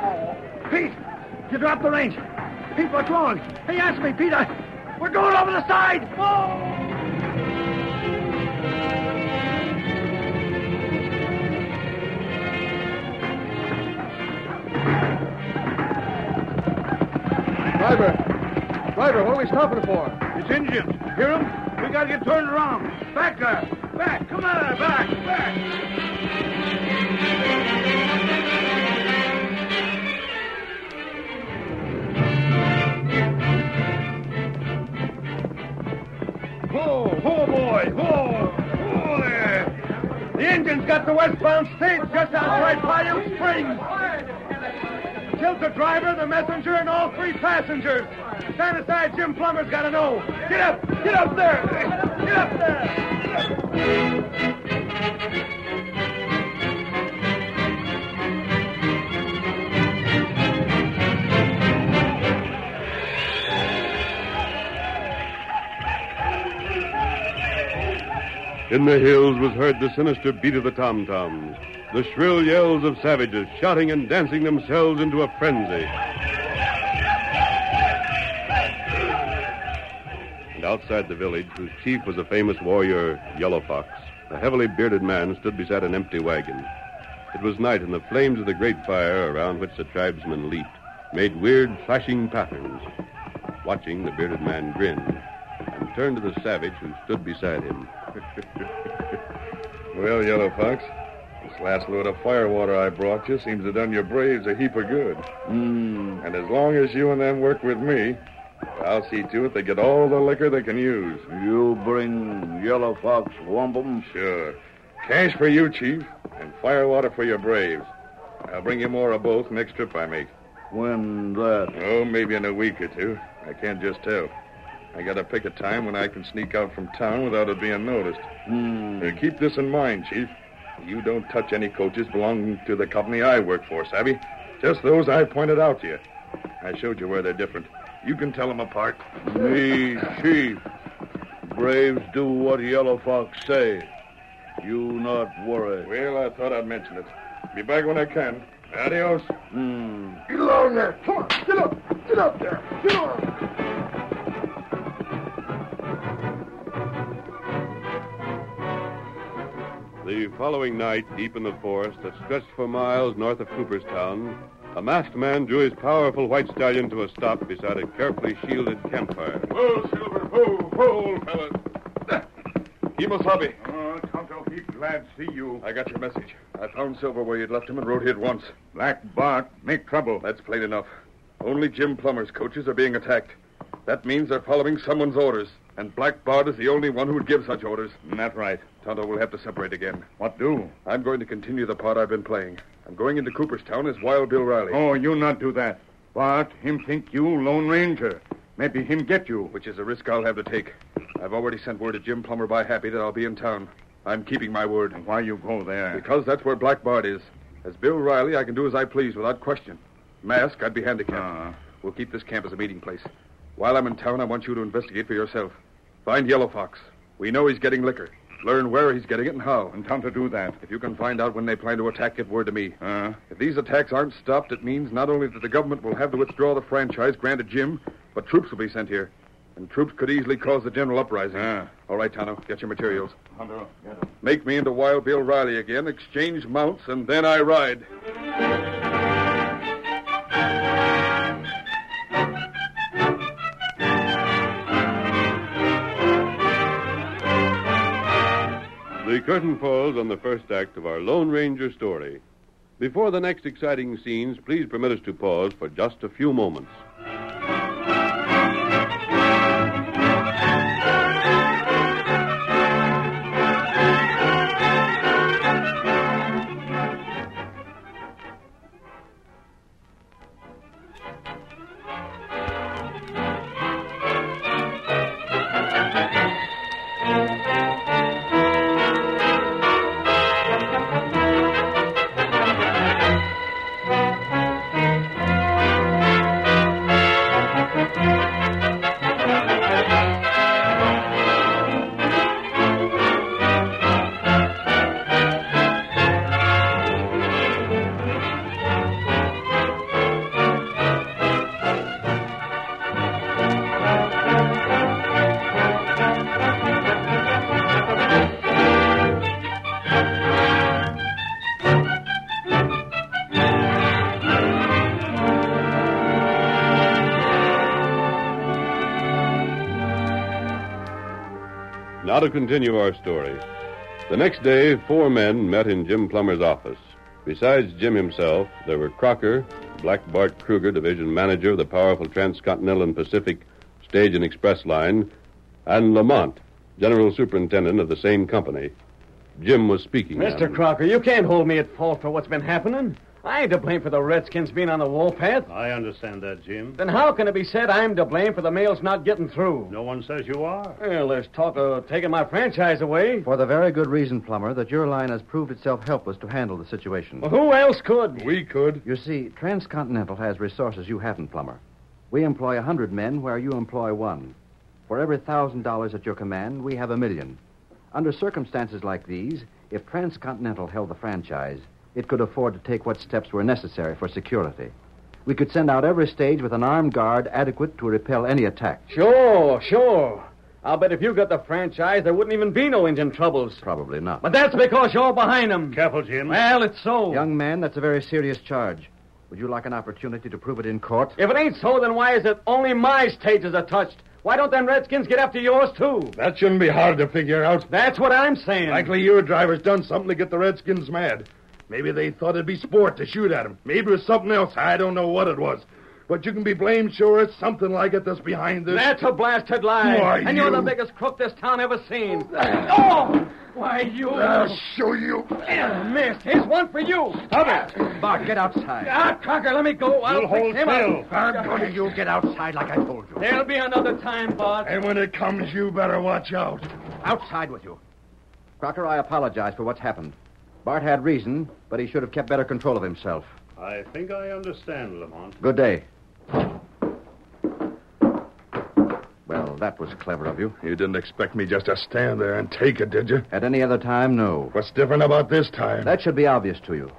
Oh, Pete! You dropped the range. Pete, what's wrong? Hey, ask me, Pete. We're going over the side! Oh! Driver, what are we stopping for? It's Indians. Hear them? We gotta get turned around. Back there. Back. Come on, back. Whoa, boy. Whoa there. The Indians got the westbound stage just outside Bayou Springs. Killed the driver, the messenger, and all 3 passengers. Stand aside, Jim Plummer's got to know. Get up there. Get up there. In the hills was heard the sinister beat of the tom-toms, the shrill yells of savages shouting and dancing themselves into a frenzy. And outside the village, whose chief was a famous warrior, Yellow Fox, a heavily bearded man stood beside an empty wagon. It was night, and the flames of the great fire around which the tribesmen leaped made weird, flashing patterns. Watching, the bearded man grinned and turned to the savage who stood beside him. Well, Yellow Fox, this last load of firewater I brought you seems to have done your braves a heap of good. And as long as you and them work with me, I'll see to it they get all the liquor they can use. You bring Yellow Fox wampum? Sure. Cash for you, Chief, and firewater for your braves. I'll bring you more of both next trip I make. When that? Oh, maybe in a week or 2. I can't just tell. I gotta pick a time when I can sneak out from town without it being noticed. Keep this in mind, Chief. You don't touch any coaches belonging to the company I work for, savvy? Just those I pointed out to you. I showed you where they're different. You can tell them apart. Me, Chief. Braves do what Yellow Fox say. You not worry. Well, I thought I'd mention it. Be back when I can. Adios. Get along there. Come on. Get up there. Get on. The following night, deep in the forest that stretched for miles north of Cooperstown, a masked man drew his powerful white stallion to a stop beside a carefully shielded campfire. Whoa, Silver. Whoa, fella. Kimosabe. Tonto, heap glad to see you. I got your message. I found Silver where you'd left him and rode here at once. Black Bart make trouble. That's plain enough. Only Jim Plummer's coaches are being attacked. That means they're following someone's orders. And Black Bart is the only one who would give such orders. That's right. Tonto, we'll have to separate again. What do? I'm going to continue the part I've been playing. I'm going into Cooperstown as Wild Bill Riley. Oh, you not do that. Bart, him think you Lone Ranger. Maybe him get you. Which is a risk I'll have to take. I've already sent word to Jim Plummer by Happy that I'll be in town. I'm keeping my word. And why you go there? Because that's where Black Bart is. As Bill Riley, I can do as I please without question. Mask, I'd be handicapped. We'll keep this camp as a meeting place. While I'm in town, I want you to investigate for yourself. Find Yellow Fox. We know he's getting liquor. Learn where he's getting it and how. And how to do that. If you can find out when they plan to attack, give word to me. If these attacks aren't stopped, it means not only that the government will have to withdraw the franchise granted Jim, but troops will be sent here. And troops could easily cause the general uprising. All right, Tonto, get your materials. Make me into Wild Bill Riley again, exchange mounts, and then I ride. The curtain falls on the first act of our Lone Ranger story. Before the next exciting scenes, please permit us to pause for just a few moments. Now to continue our story. The next day, 4 men met in Jim Plummer's office. Besides Jim himself, there were Crocker, Black Bart Kruger, division manager of the powerful Transcontinental and Pacific Stage and Express Line, and Lamont, general superintendent of the same company. Jim was speaking. Mr. Crocker, you can't hold me at fault for what's been happening. I ain't to blame for the Redskins being on the warpath. I understand that, Jim. Then how can it be said I'm to blame for the mails not getting through? No one says you are. Well, there's talk of taking my franchise away. For the very good reason, Plummer, that your line has proved itself helpless to handle the situation. Well, who else could? We could. You see, Transcontinental has resources you haven't, Plummer. We employ 100 men where you employ 1. For every $1,000 at your command, we have $1 million. Under circumstances like these, if Transcontinental held the franchise, it could afford to take what steps were necessary for security. We could send out every stage with an armed guard adequate to repel any attack. Sure. I'll bet if you got the franchise, there wouldn't even be no engine troubles. Probably not. But that's because you're behind them. Careful, Jim. Well, it's so. Young man, that's a very serious charge. Would you like an opportunity to prove it in court? If it ain't so, then why is it only my stages are touched? Why don't them Redskins get after yours, too? That shouldn't be hard to figure out. That's what I'm saying. Likely your driver's done something to get the Redskins mad. Maybe they thought it'd be sport to shoot at him. Maybe it was something else. I don't know what it was. But you can be blamed sure it's something like it that's behind this. That's a blasted lie. Why, and you're the biggest crook this town ever seen. Oh! Why, you... I'll show you. Missed. Here's one for you. Stop it. Bart, get outside. Crocker, let me go. I'll hold fix him still. up. Bart, you get outside like I told you. There'll be another time, Bart. And when it comes, you better watch out. Outside with you. Crocker, I apologize for what's happened. Bart had reason, but he should have kept better control of himself. I think I understand, Lamont. Good day. Well, that was clever of you. You didn't expect me just to stand there and take it, did you? At any other time, no. What's different about this time? That should be obvious to you.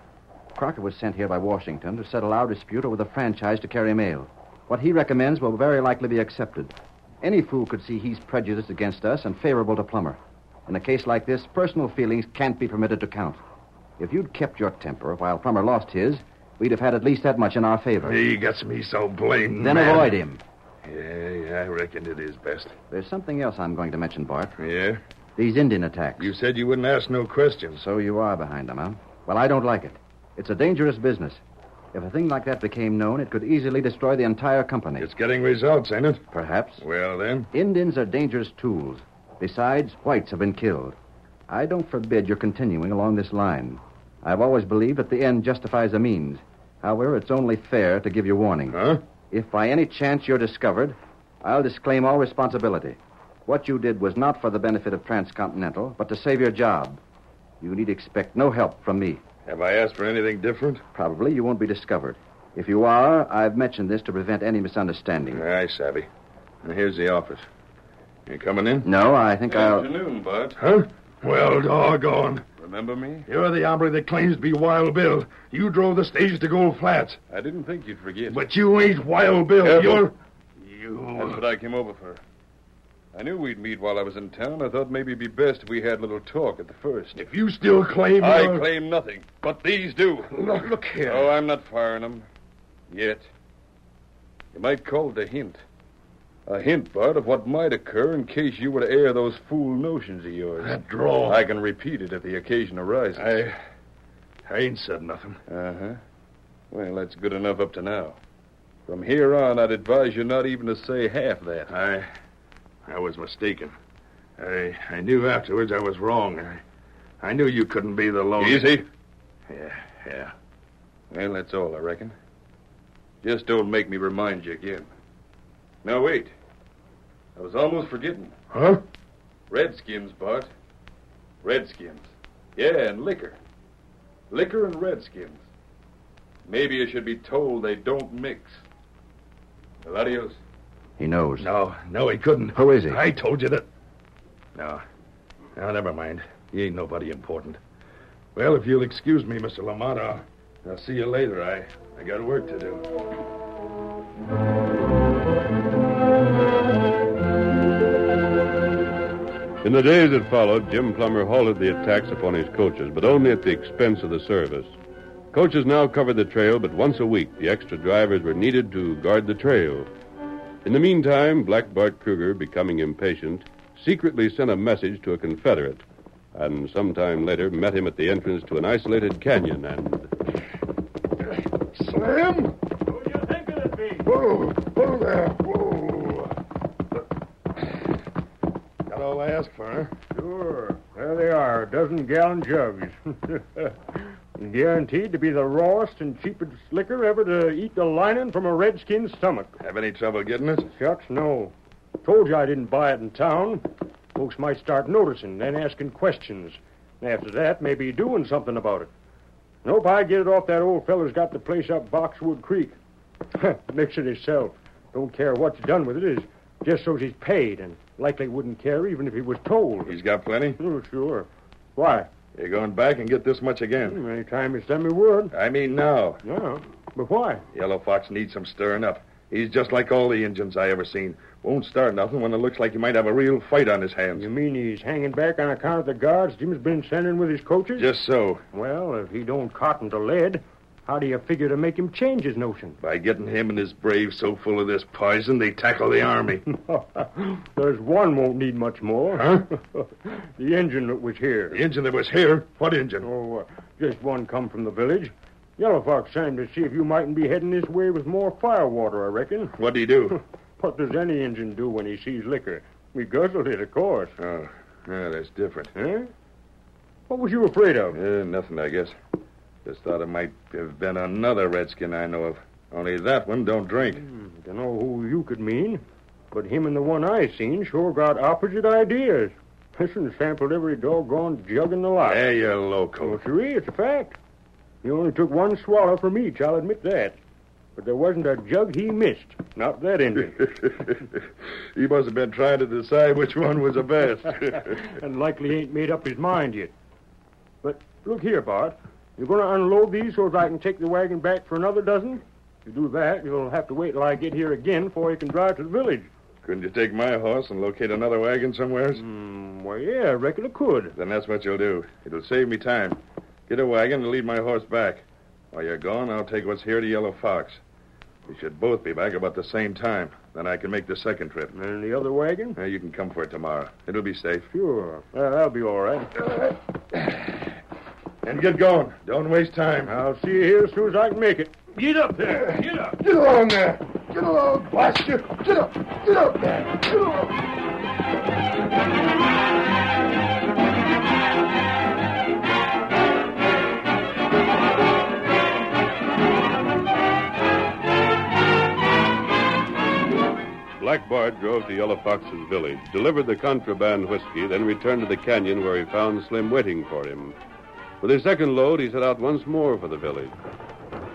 Crocker was sent here by Washington to settle our dispute over the franchise to carry mail. What he recommends will very likely be accepted. Any fool could see he's prejudiced against us and favorable to Plummer. In a case like this, personal feelings can't be permitted to count. If you'd kept your temper while Plummer lost his, we'd have had at least that much in our favor. He gets me so blamed. Then avoid him. Yeah, I reckon it is best. There's something else I'm going to mention, Bart. Yeah? These Indian attacks. You said you wouldn't ask no questions. So you are behind them, huh? Well, I don't like it. It's a dangerous business. If a thing like that became known, it could easily destroy the entire company. It's getting results, ain't it? Perhaps. Well, then? Indians are dangerous tools. Besides, whites have been killed. I don't forbid your continuing along this line. I've always believed that the end justifies the means. However, it's only fair to give you warning. Huh? If by any chance you're discovered, I'll disclaim all responsibility. What you did was not for the benefit of Transcontinental, but to save your job. You need expect no help from me. Have I asked for anything different? Probably you won't be discovered. If you are, I've mentioned this to prevent any misunderstanding. Aye, savvy. And here's the office. You coming in? No, I think I'll... Afternoon, Bud. Huh? Well, doggone. Remember me? You're the hombre that claims to be Wild Bill. You drove the stage to Gold Flats. I didn't think you'd forget. But you ain't Wild Bill. Careful. You're... That's what I came over for. I knew we'd meet while I was in town. I thought maybe it'd be best if we had a little talk at the first. If you still claim... I claim nothing, but these do. Look here. Oh, I'm not firing them. Yet. You might call it a hint. A hint, Bart, of what might occur in case you were to air those fool notions of yours. That draw. I can repeat it if the occasion arises. I ain't said nothing. Uh-huh. Well, that's good enough up to now. From here on, I'd advise you not even to say half that. I was mistaken. I knew afterwards I was wrong. I knew you couldn't be the lone... Easy? Yeah. Well, that's all, I reckon. Just don't make me remind you again. Now, wait. I was almost forgetting. Huh? Redskins, Bart. Redskins. Yeah, and liquor. Liquor and redskins. Maybe you should be told they don't mix. Well, adios. He knows. No, he couldn't. Who is he? I told you that. No, never mind. He ain't nobody important. Well, if you'll excuse me, Mr. Lamont, I'll see you later. I got work to do. In the days that followed, Jim Plummer halted the attacks upon his coaches, but only at the expense of the service. Coaches now covered the trail, but once a week the extra drivers were needed to guard the trail. In the meantime, Black Bart Kruger, becoming impatient, secretly sent a message to a Confederate, and sometime later met him at the entrance to an isolated canyon and... Slim? Who do you think it'd be? Whoa there, whoa. Got all I asked for, huh? Sure. There they are, a dozen gallon jugs. Guaranteed to be the rawest and cheapest liquor ever to eat the lining from a redskin's stomach. Have any trouble getting it? Shucks, no. Told you I didn't buy it in town. Folks might start noticing, then asking questions. After that, maybe doing something about it. Nope, I get it off that old feller's got the place up Boxwood Creek. Mix it himself. Don't care what's done with it. It's just so's he's paid, and likely wouldn't care even if he was told. He's got plenty? Oh, sure. Why? You're going back and get this much again. Anytime you send me word. I mean now. No, but why? Yellow Fox needs some stirring up. He's just like all the Injuns I ever seen. Won't start nothing when it looks like he might have a real fight on his hands. You mean he's hanging back on account of the guards Jim's been sending with his coaches? Just so. Well, if he don't cotton to lead, how do you figure to make him change his notion? By getting him and his braves so full of this poison, they tackle the army. There's one won't need much more. Huh? The Injun that was here. The Injun that was here? What Injun? Oh, just one come from the village. Yellow Fox sent him to see if you mightn't be heading this way with more firewater, I reckon. What'd he do? What does any Injun do when he sees liquor? We guzzled it, of course. Oh, yeah, that's different. Huh? What was you afraid of? Nothing, I guess. Just thought it might have been another redskin I know of. Only that one don't drink. Don't know who you could mean, but him and the one I seen sure got opposite ideas. Listen, sampled every doggone jug in the lot. Hey, you're loco. Well, sure, it's a fact. He only took one swallow from each, I'll admit that. But there wasn't a jug he missed. Not that Indian. He must have been trying to decide which one was the best. And likely ain't made up his mind yet. But look here, Bart. You're going to unload these so that I can take the wagon back for another dozen? If you do that, you'll have to wait till I get here again before you can drive to the village. Couldn't you take my horse and locate another wagon somewhere? Well, yeah, I reckon I could. Then that's what you'll do. It'll save me time. Get a wagon and lead my horse back. While you're gone, I'll take what's here to Yellow Fox. We should both be back about the same time. Then I can make the second trip. And the other wagon? You can come for it tomorrow. It'll be safe. Sure. That'll be all right. And get going. Don't waste time. I'll see you here as soon as I can make it. Get up there. Get up. Get along there. Get along, blast you. Get up. Get up there. Get along. Black Bart drove to Yellow Fox's village, delivered the contraband whiskey, then returned to the canyon where he found Slim waiting for him. With his second load, he set out once more for the village.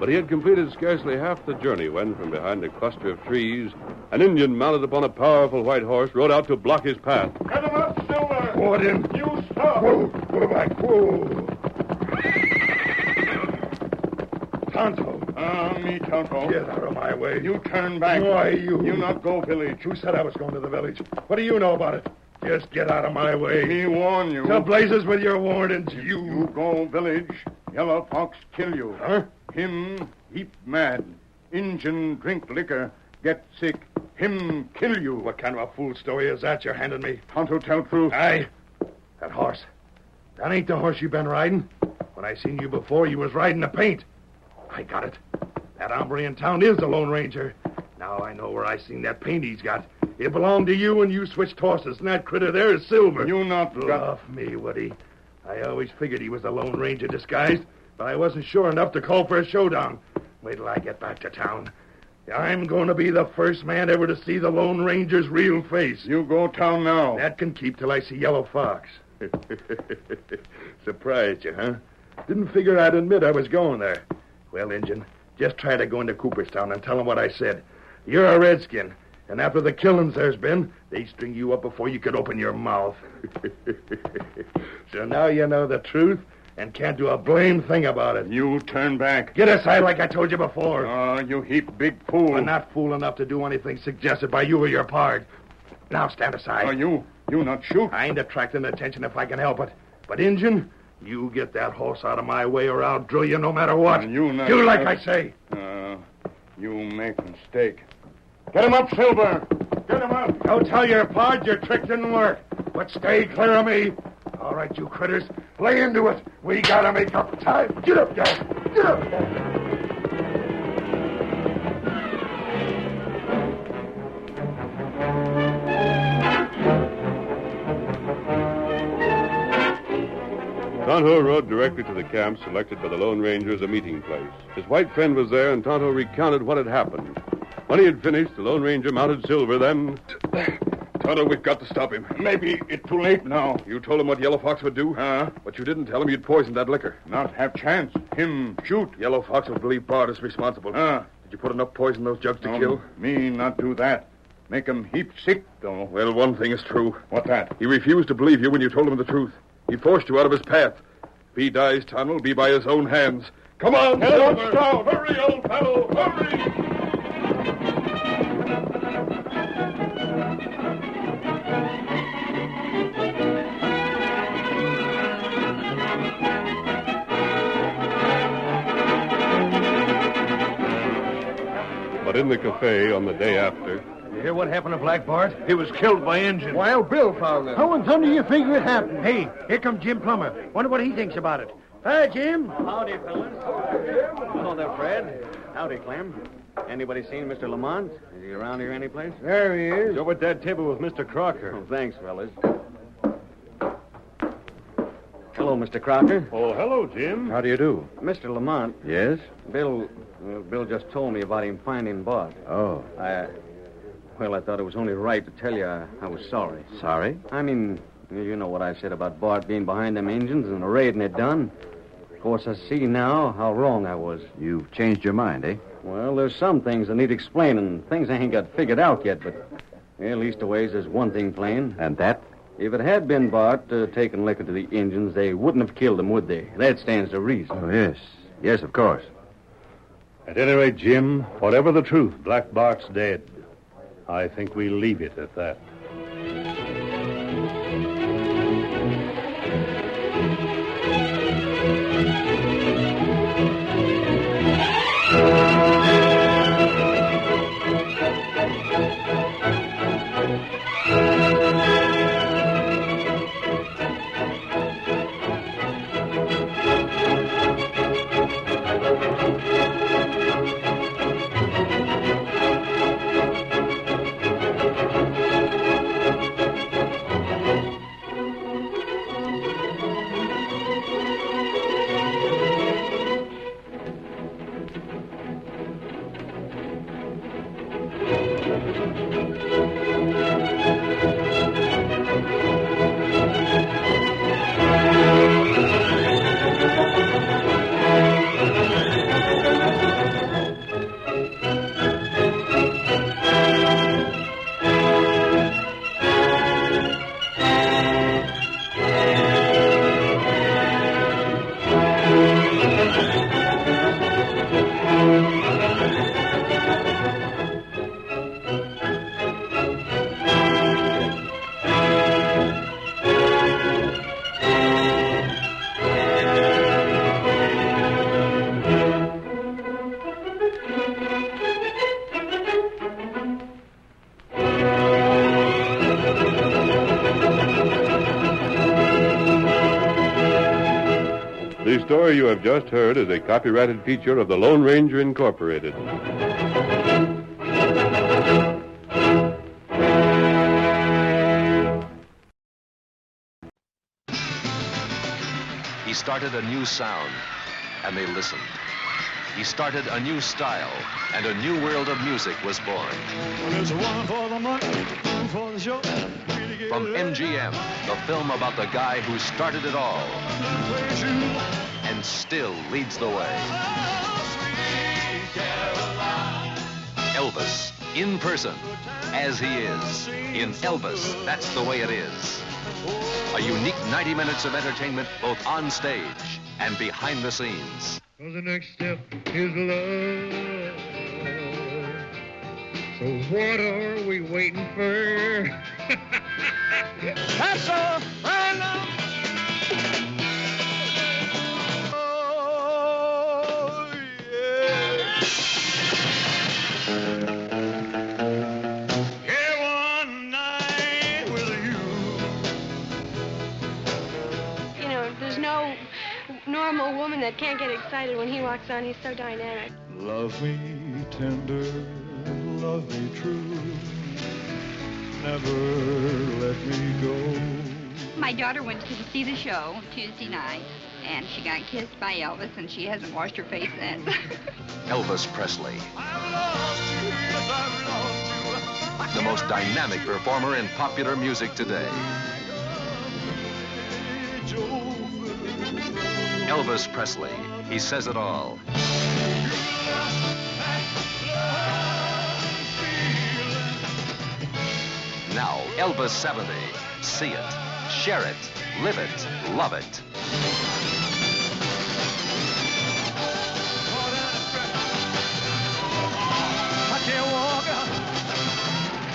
But he had completed scarcely half the journey when, from behind a cluster of trees, an Indian mounted upon a powerful white horse rode out to block his path. Get him up, Silver! What in? You Whoa, whoa, back. Whoa. Tonto. Me, Tonto. Get out of my way. You turn back. Why, you... You not go village. Who said I was going to the village? What do you know about it? Just get out of my way. Me warn you. To blazes with your warnings, you... You go village, Yellow Fox kill you. Huh? Him heap mad. Injun drink liquor, get sick. Him kill you. What kind of a fool story is that you're handing me? Tonto tell truth. Aye. That horse. That ain't the horse you been riding. When I seen you before, you was riding the paint. I got it. That hombre in town is the Lone Ranger. Now I know where I seen that paint he's got. It belonged to you when you switched horses, and that critter there is Silver. You not Bluff me, Woody. I always figured he was the Lone Ranger disguised, but I wasn't sure enough to call for a showdown. Wait till I get back to town. I'm going to be the first man ever to see the Lone Ranger's real face. You go town now. That can keep till I see Yellow Fox. Surprised you, huh? Didn't figure I'd admit I was going there. Well, Injun, just try to go into Cooperstown and tell them what I said. You're a redskin, and after the killings there's been, they string you up before you could open your mouth. So now you know the truth and can't do a blame thing about it. You turn back. Get aside like I told you before. Oh, you heap big fool. I'm not fool enough to do anything suggested by you or your pard. Now stand aside. Oh, you not shoot. I ain't attracting attention if I can help it. But, Injun, you get that horse out of my way or I'll drill you no matter what. You not... Do like I say. You make mistake. Get him up, Silver. Get him up. Go tell your pard your trick didn't work. But stay clear of me. All right, you critters. Lay into it. We gotta make up time. Get up, guys. Get up. Tonto rode directly to the camp selected by the Lone Ranger as a meeting place. His white friend was there, and Tonto recounted what had happened. When he had finished, the Lone Ranger mounted Silver, then... Tonto, we've got to stop him. Maybe it's too late now. You told him what Yellow Fox would do? But you didn't tell him you'd poisoned that liquor. Not have chance. Him shoot. Yellow Fox will believe Bart is responsible. Did you put enough poison in those jugs to kill? Me not do that. Make him heap sick, though. Well, one thing is true. What that? He refused to believe you when you told him the truth. He forced you out of his path. If he dies, Tonto, it'll be by his own hands. Come on, Silver! Hurry, old fellow! Hurry! But in the cafe on the day after... You hear what happened to Black Bart? He was killed by Injun. Wild Bill found him. How in thunder do you figure it happened? Hey, here comes Jim Plummer. Wonder what he thinks about it. Hi, Jim. Howdy, fellas. Hello there, Fred. Howdy, Clem. Anybody seen Mr. Lamont? Is he around here anyplace? There he is. He's over at that table with Mr. Crocker. Oh, thanks, fellas. Hello, Mr. Crocker. Oh, hello, Jim. How do you do? Mr. Lamont. Yes? Bill just told me about him finding Bart. Oh. I thought it was only right to tell you I was sorry. Sorry? I mean, you know what I said about Bart being behind them engines and the raiding it done. Of course, I see now how wrong I was. You've changed your mind, eh? Well, there's some things that need explaining. Things I ain't got figured out yet, but at least a ways there's one thing plain. And that? If it had been Bart taking liquor to the engines, they wouldn't have killed him, would they? That stands to reason. Oh, yes. Yes, of course. At any rate, Jim, whatever the truth, Black Bart's dead. I think we'll leave it at that. story you have just heard is a copyrighted feature of the Lone Ranger Incorporated. He started a new sound, and they listened. He started a new style, and a new world of music was born. There's one for the money, one for the show. From MGM, the film about the guy who started it all and still leads the way. Elvis, in person, as he is. In Elvis, that's the way it is. A unique 90 minutes of entertainment both on stage and behind the scenes. Well, the next step is love. So what are we waiting for? That's all right now. Oh, yeah. Yeah, one night with you. You know, there's no normal woman that can't get excited when he walks on. He's so dynamic. Love me tender, love me true. Never let me go. My daughter went to see the show Tuesday night, and she got kissed by Elvis, and she hasn't washed her face since. Elvis Presley. The most dynamic performer in popular music today. Elvis Presley. He says it all. Now, Elvis 70. See it, share it, live it, love it.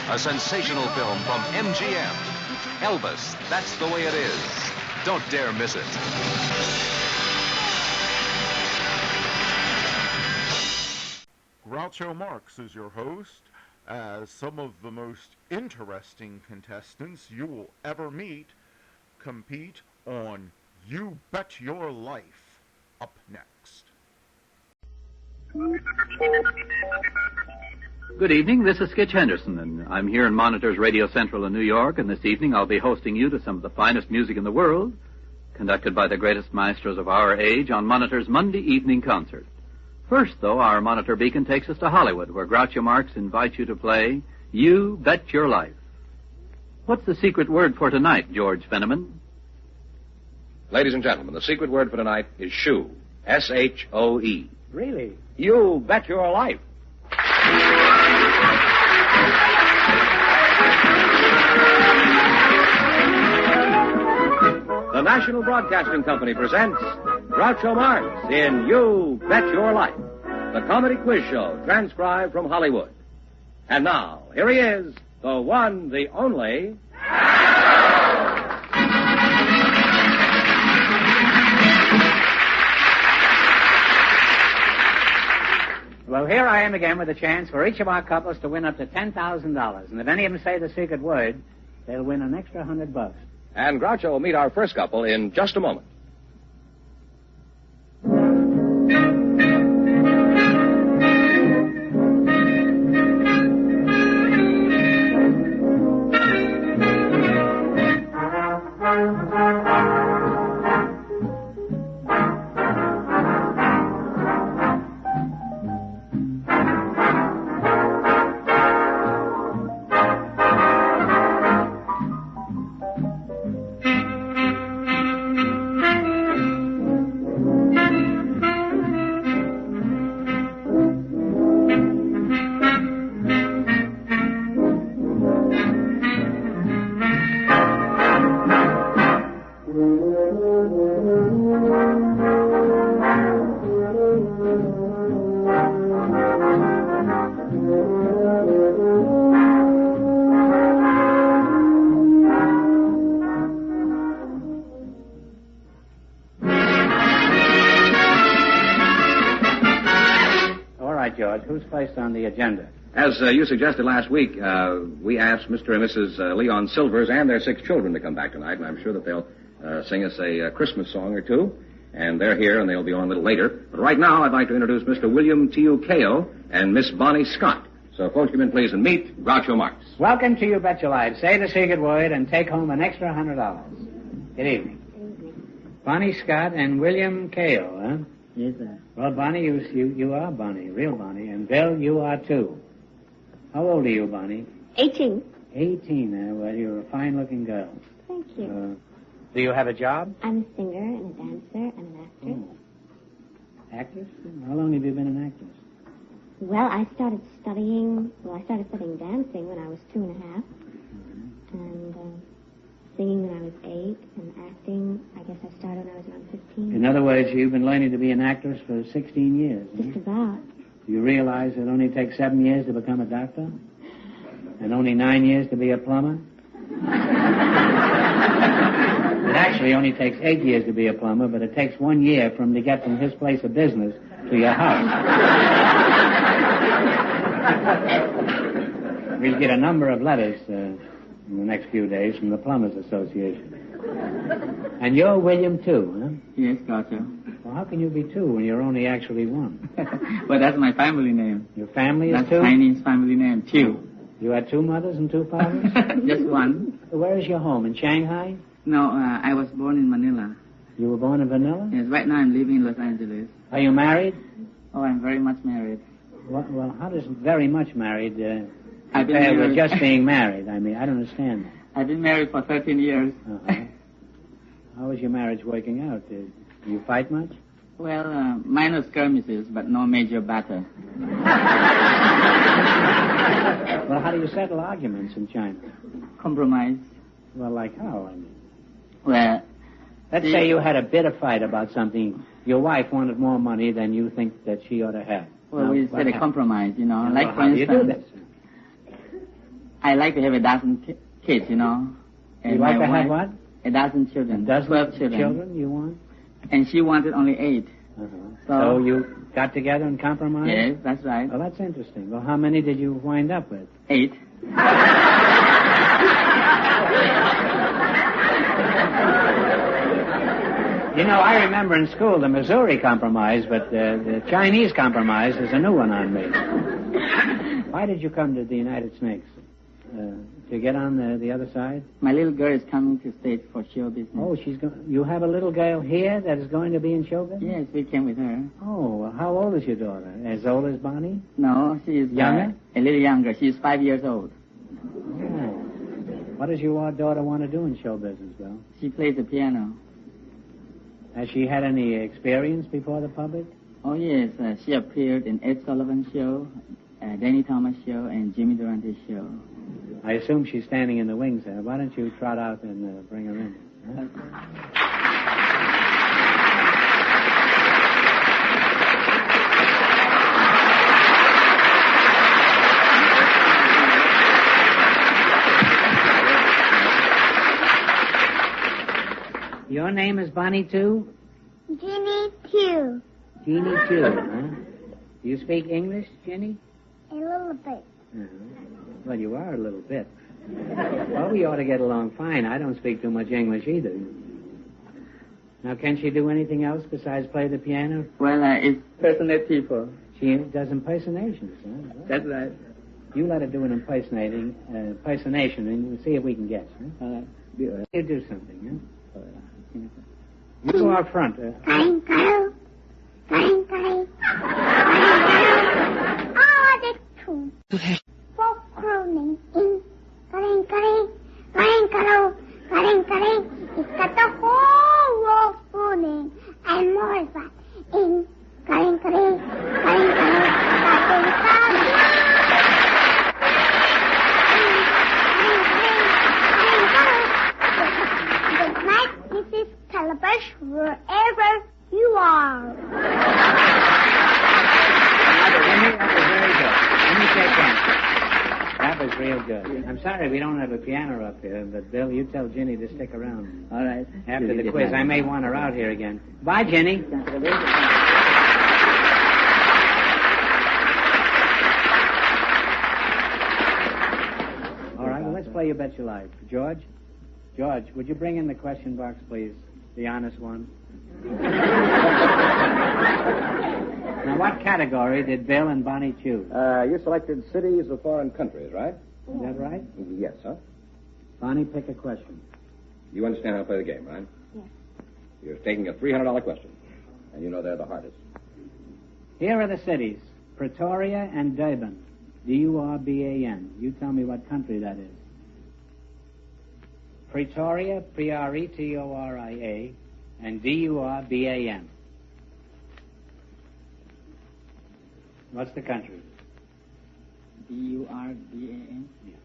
A sensational film from MGM. Elvis, that's the way it is. Don't dare miss it. Groucho Marx is your host, as some of the most interesting contestants you will ever meet compete on You Bet Your Life. Up next. Good evening, this is Skitch Henderson, and I'm here in Monitors Radio Central in New York, and this evening I'll be hosting you to some of the finest music in the world, conducted by the greatest maestros of our age on Monitor's Monday evening concert. First, though, our Monitor Beacon takes us to Hollywood, where Groucho Marx invites you to play You Bet Your Life. What's the secret word for tonight, George Fenneman? Ladies and gentlemen, the secret word for tonight is shoe. S-H-O-E. Really? You bet your life. The National Broadcasting Company presents Groucho Marx in You Bet Your Life, the comedy quiz show transcribed from Hollywood. And now, here he is, the one, the only... Well, here I am again with a chance for each of our couples to win up to $10,000. And if any of them say the secret word, they'll win an extra $100. And Groucho will meet our first couple in just a moment. Who's placed on the agenda? As you suggested last week, we asked Mr. and Mrs. Leon Silvers and their 6 children to come back tonight, and I'm sure that they'll sing us a Christmas song or two. and they're here, and they'll be on a little later. But right now, I'd like to introduce Mr. William T.U. Kao and Miss Bonnie Scott. So, folks, come in, please, and meet Groucho Marx. Welcome to You Bet Your Life. Say the secret word and take home an extra $100. Good evening. Bonnie Scott and William Kao, huh? Yes, sir. Well, Bonnie, you are Bonnie, real Bonnie, and Bill, you are too. How old are you, Bonnie? 18. 18, well, you're a fine-looking girl. Thank you. Do you have a job? I'm a singer and a dancer and an actor. Actress? How long have you been an actress? Well, I started studying dancing when I was 2 and a half. And singing when I was 8. And acting, I guess I started when I was around 15. In other words, you've been learning to be an actress for 16 years. Just about. Do you realize it only takes 7 years to become a doctor? And only 9 years to be a plumber? It actually only takes 8 years to be a plumber, but it takes 1 year for him to get from his place of business to your house. We'll get a number of letters in the next few days from the Plumbers Association. And you're William, too, huh? Yes, gotcha. Well, how can you be two when you're only actually one? Well, that's my family name. Your family is that's two? That's Chinese family name, Chu. You had 2 mothers and 2 fathers? Just one. Where is your home? In Shanghai? No, I was born in Manila. You were born in Manila? Yes, right now I'm living in Los Angeles. Are you married? Oh, I'm very much married. Well, how does very much married I've been compare with married. just being married? I mean, I don't understand that. I've been married for 13 years. Uh-huh. How is your marriage working out? Do you fight much? Well, minor skirmishes, but no major battle. Well, how do you settle arguments in China? Compromise. Well, like how, I mean? Well, let's say you had a bitter fight about something. Your wife wanted more money than you think that she ought to have. Well, we said a compromise, you know. Yeah, like, well, for how do you do instance, I like to have a dozen kids, you know. You like to have what? A dozen children. A dozen 12 children you want? And she wanted only 8. Uh-huh. So you got together and compromised? Yes, that's right. Well, that's interesting. Well, how many did you wind up with? 8. You know, I remember in school the Missouri Compromise, but the Chinese Compromise is a new one on me. Why did you come to the United States? To get on the other side? My little girl is coming to States for show business. Oh, you have a little girl here that is going to be in show business? Yes, we came with her. Oh, well, how old is your daughter? As old as Bonnie? No, she is younger. A little younger. She's 5 years old. Oh. What does your daughter want to do in show business, Bill? She plays the piano. Has she had any experience before the public? Oh, yes. She appeared in Ed Sullivan's show, Danny Thomas' show, and Jimmy Durante's show. I assume she's standing in the wings there. Why don't you trot out and bring her in? Huh? Your name is Bonnie, too? Jeannie too. Jeannie, too, huh? Do you speak English, Jenny? A little bit. Uh-huh. Well, you are a little bit. Well, we ought to get along fine. I don't speak too much English either. Now, can she do anything else besides play the piano? Well, it's impersonate people. She does impersonations, huh? Well, that's right. You let her do an impersonation, and we'll see if we can guess. Huh? All right. You do something, huh? You go out front. Twinkle, twinkle, all the tune. For crooning in twinkling, twinkle, twinkling. It's got the whole world spooning and more of that in twinkling, twinkling, Good night, Mrs. Calabash, wherever you are. Let me take that. That was real good. I'm sorry we don't have a piano up here, but Bill, you tell Ginny to stick around. All right. After the quiz, I may want her out here again. Bye, Ginny. All right, well, let's play You Bet Your Life. George, would you bring in the question box, please? The honest one. Now, what category did Bill and Bonnie choose? You selected cities of foreign countries, right? Is that right? Yes, sir. Bonnie, pick a question. You understand how to play the game, right? Yes. You're taking a $300 question, and you know they're the hardest. Here are the cities: Pretoria and Durban. Durban. You tell me what country that is. Pretoria, Pretoria, and Durban. What's the country? Durban. Yeah.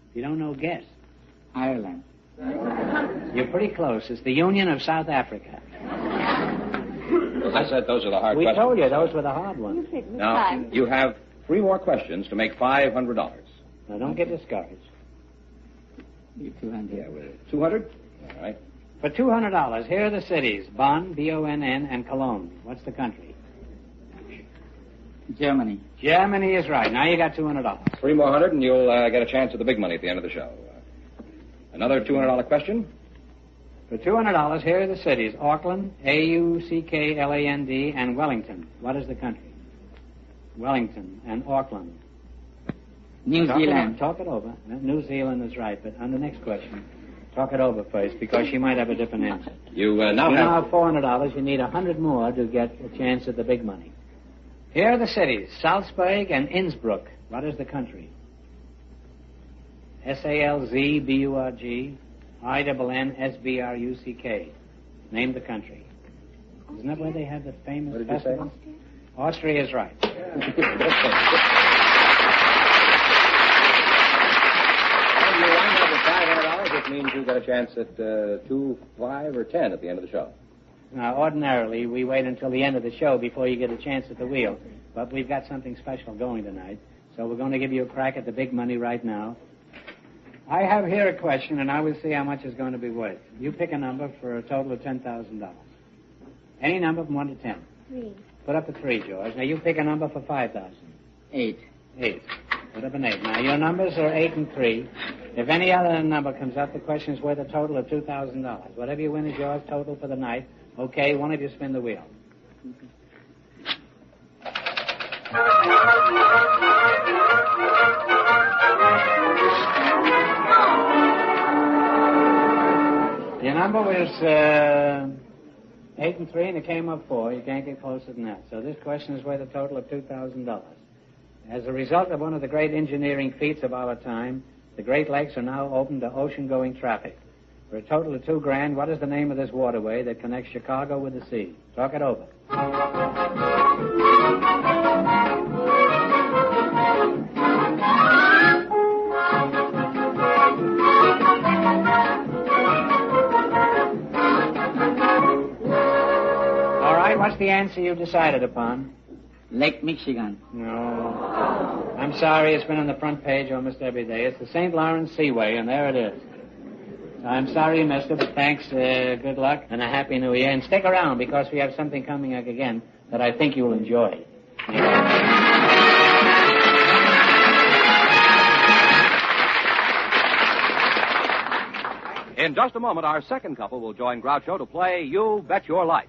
If you don't know, guess. Ireland. You're pretty close. It's the Union of South Africa. As I said, those are the hard We questions. told you those were the hard ones. Now, you have 3 more questions to make $500. Now, don't get discouraged. You 200. Yeah, well, 200? All right. For $200, here are the cities: Bonn, Bonn, and Cologne. What's the country? Germany. Germany is right. Now you got $200. 3 more hundred, and you'll get a chance at the big money at the end of the show. Another $200 question? For $200, here are the cities: Auckland, Auckland, and Wellington. What is the country? Wellington and Auckland. New Zealand. Talk it over. New Zealand is right, but on the next question, talk it over first, because she might have a different answer. You now you have... have $400. You need 100 more to get a chance at the big money. Here are the cities: Salzburg and Innsbruck. What is the country? Salzburg, Innsbruck. Name the country. Isn't that where they have the famous What did you say? festival? Austria is right. When you wind up with $500, it means you get a chance at 2, 5, or 10 at the end of the show. Now, ordinarily, we wait until the end of the show before you get a chance at the wheel. But we've got something special going tonight, so we're going to give you a crack at the big money right now. I have here a question, and I will see how much it's going to be worth. You pick a number for a total of $10,000. Any number from 1 to 10. 3. Put up a 3, George. Now, you pick a number for $5,000. 8. 8. Put up an 8. Now, your numbers are 8 and 3. If any other number comes up, the question is worth a total of $2,000. Whatever you win is yours, total for the night. Okay, one of you spin the wheel. Your number was 8 and 3, and it came up 4. You can't get closer than that. So this question is worth a total of $2,000. As a result of one of the great engineering feats of our time, the Great Lakes are now open to ocean-going traffic. For a total of $2,000, what is the name of this waterway that connects Chicago with the sea? Talk it over. All right, what's the answer you've decided upon? Lake Michigan. No. I'm sorry, it's been on the front page almost every day. It's the St. Lawrence Seaway, and there it is. I'm sorry you missed it, but thanks, good luck, and a Happy New Year. And stick around, because we have something coming up again that I think you'll enjoy. In just a moment, our second couple will join Groucho to play You Bet Your Life.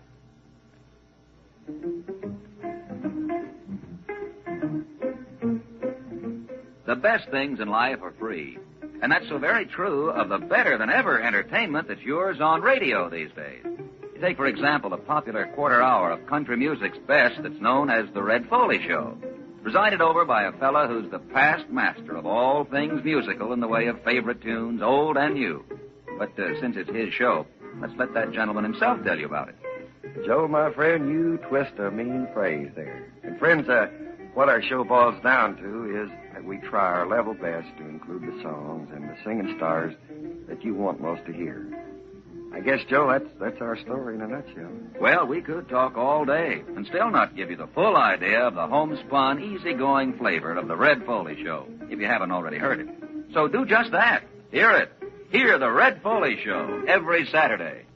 The best things in life are free. And that's so very true of the better-than-ever entertainment that's yours on radio these days. You take, for example, the popular quarter hour of country music's best that's known as The Red Foley Show, presided over by a fella who's the past master of all things musical in the way of favorite tunes, old and new. But since it's his show, let's let that gentleman himself tell you about it. Joe, my friend, you twist a mean phrase there. And friends, what our show boils down to is that we try our level best to include the songs and the singing stars that you want most to hear. I guess, Joe, that's our story in a nutshell. Well, we could talk all day and still not give you the full idea of the homespun, easygoing flavor of the Red Foley Show, if you haven't already heard it. So do just that. Hear it. Hear the Red Foley Show every Saturday.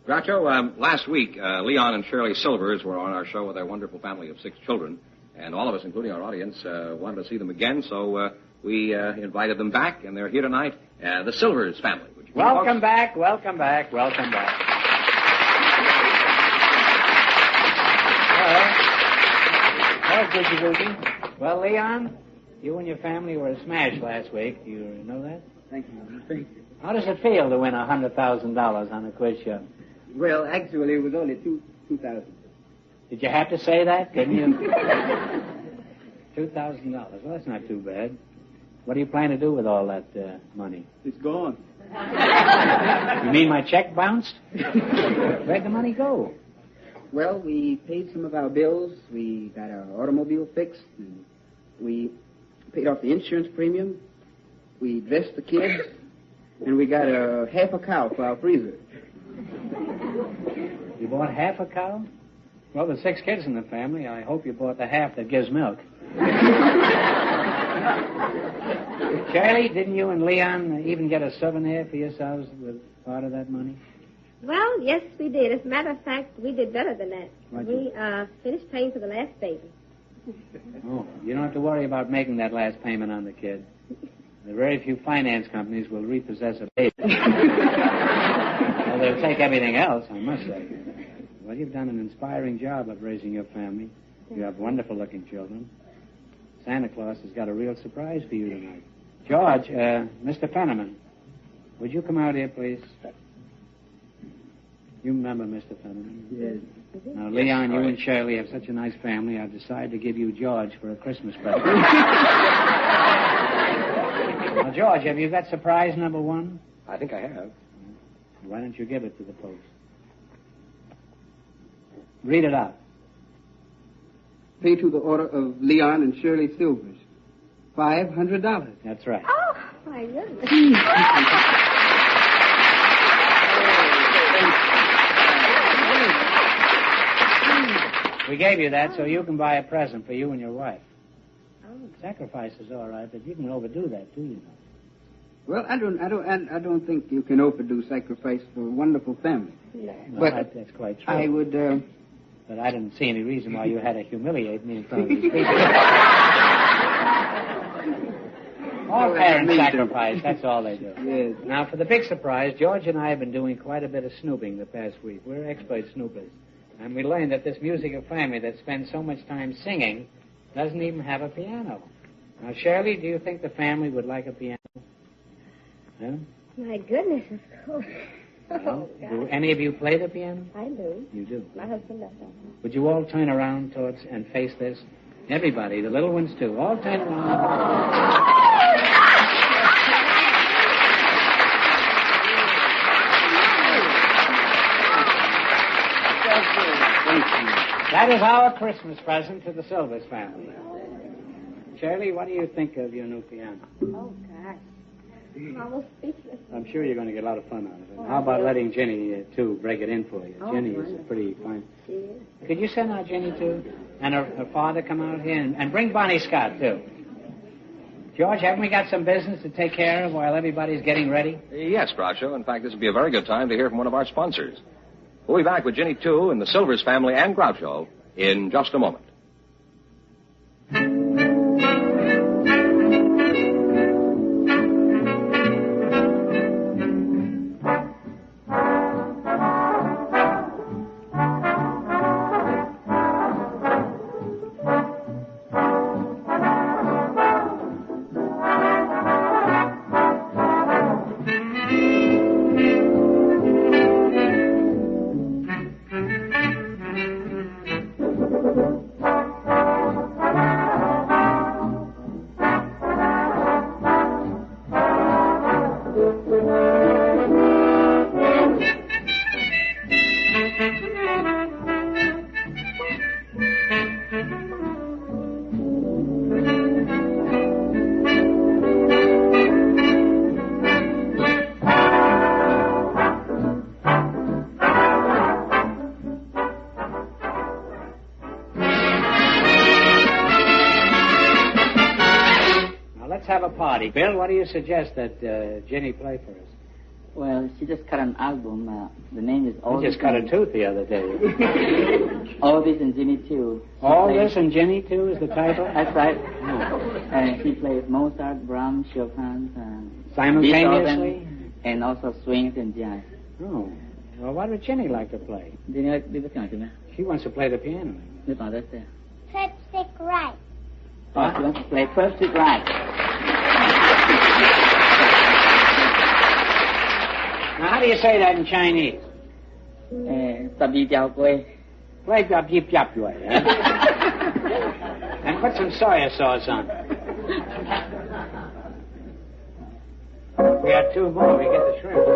Groucho, last week, Leon and Shirley Silvers were on our show with their wonderful family of 6 children, and all of us, including our audience, wanted to see them again, so we invited them back, and they're here tonight The Silvers family. Would you Welcome back. Well, Boogie Boogie. Well, Leon, you and your family were a smash last week. You know that? Thank you. How does it feel to win $100,000 on a quiz show? Well, actually, it was only $2,000. Did you have to say that? Didn't you? $2,000. Well, that's not too bad. What do you plan to do with all that money? It's gone. You mean my check bounced? Where'd the money go? Well, we paid some of our bills. We got our automobile fixed. And we paid off the insurance premium. We dressed the kids. And we got half a cow for our freezer. You bought half a cow? Well, there's 6 kids in the family. I hope you bought the half that gives milk. Charlie, didn't you and Leon even get a souvenir for yourselves with part of that money? Well, yes, we did. As a matter of fact, we did better than that. What'd We finished paying for the last baby. Oh, you don't have to worry about making that last payment on the kid. The very few finance companies will repossess a baby. Well, they'll take everything else, I must say. Well, you've done an inspiring job of raising your family. You have wonderful-looking children. Santa Claus has got a real surprise for you tonight. George, Mr. Fenneman, would you come out here, please? You remember Mr. Fenneman? Yes. Now, Leon, you and Shirley have such a nice family, I've decided to give you George for a Christmas present. Now, George, have you got surprise number 1? I think I have. Why don't you give it to the post? Read it out. Pay to the order of Leon and Shirley Silvers. $500. That's right. Oh, my goodness. We gave you that so you can buy a present for you and your wife. Sacrifice is all right, but you can overdo that, too, you know. Well, I don't think you can overdo sacrifice for a wonderful family. No. But that's quite true. I would. But I didn't see any reason why you had to humiliate me in front of these people. All parents sacrifice. That's all they do. Yes. Now, for the big surprise, George and I have been doing quite a bit of snooping the past week. We're expert snoopers. And we learned that this musical family that spends so much time singing doesn't even have a piano. Now, Shirley, do you think the family would like a piano? Huh? My goodness, of course. Well, Oh, do God. any of you play the piano? I do. You do. My husband does. Would you all turn around towards and face this? Everybody, the little ones too. All turn around. That is our Christmas present to the Silvers family. Shirley, what do you think of your new piano? Oh, God. I'm almost speechless. I'm sure you're going to get a lot of fun out of it. How about letting Jenny, too, break it in for you? Oh, Jenny is wonderful. a pretty fine... She is. Could you send out Jenny, too? And her father come out here? And bring Bonnie Scott, too. George, haven't we got some business to take care of while everybody's getting ready? Yes, Groucho. In fact, this would be a very good time to hear from one of our sponsors. We'll be back with Ginny, too, and the Silvers family and Groucho in just a moment. Bill, what do you suggest that Ginny play for us? Well, she just cut an album. The name is All You just cut a tooth the other day. All This and Ginny Too. All This and Ginny Too is the title? That's right. Oh. And she plays Mozart, Brahms, Chopin, Simultaneously? And also swings and jive. Oh. Well, what would Jenny like to play? She wants to play the piano. First stick right. What? You want to play first stick right. Now, how do you say that in Chinese? Play Play jab jip jab way, eh? And put some soya sauce on it. We had two more. We get the shrimp.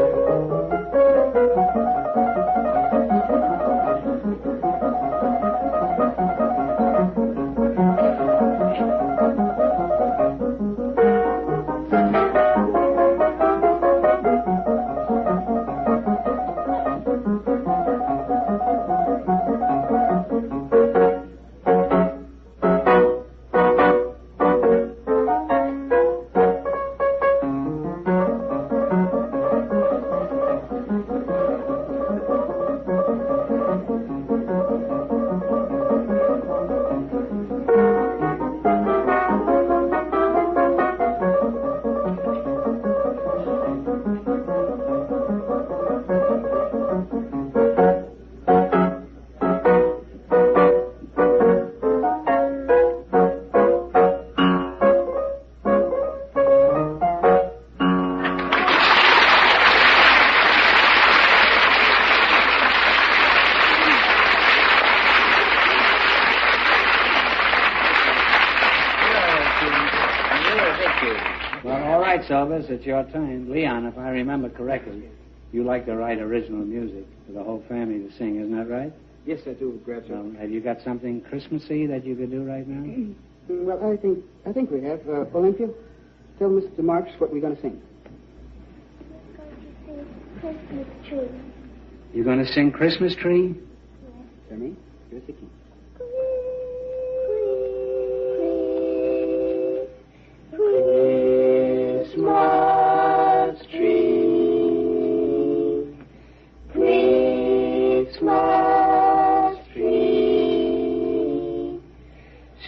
Elvis, it's your turn. Leon, if I remember correctly, you like to write original music for the whole family to sing, isn't that right? Yes, I do, Gravesend. Have you got something Christmassy that you could do right now? Well, I think we have. Olympia, tell Mr. Marks what we're going to sing. Christmas tree. You're going to sing Christmas Tree? Yes. Me? Here's the key. Christmas tree, Christmas tree,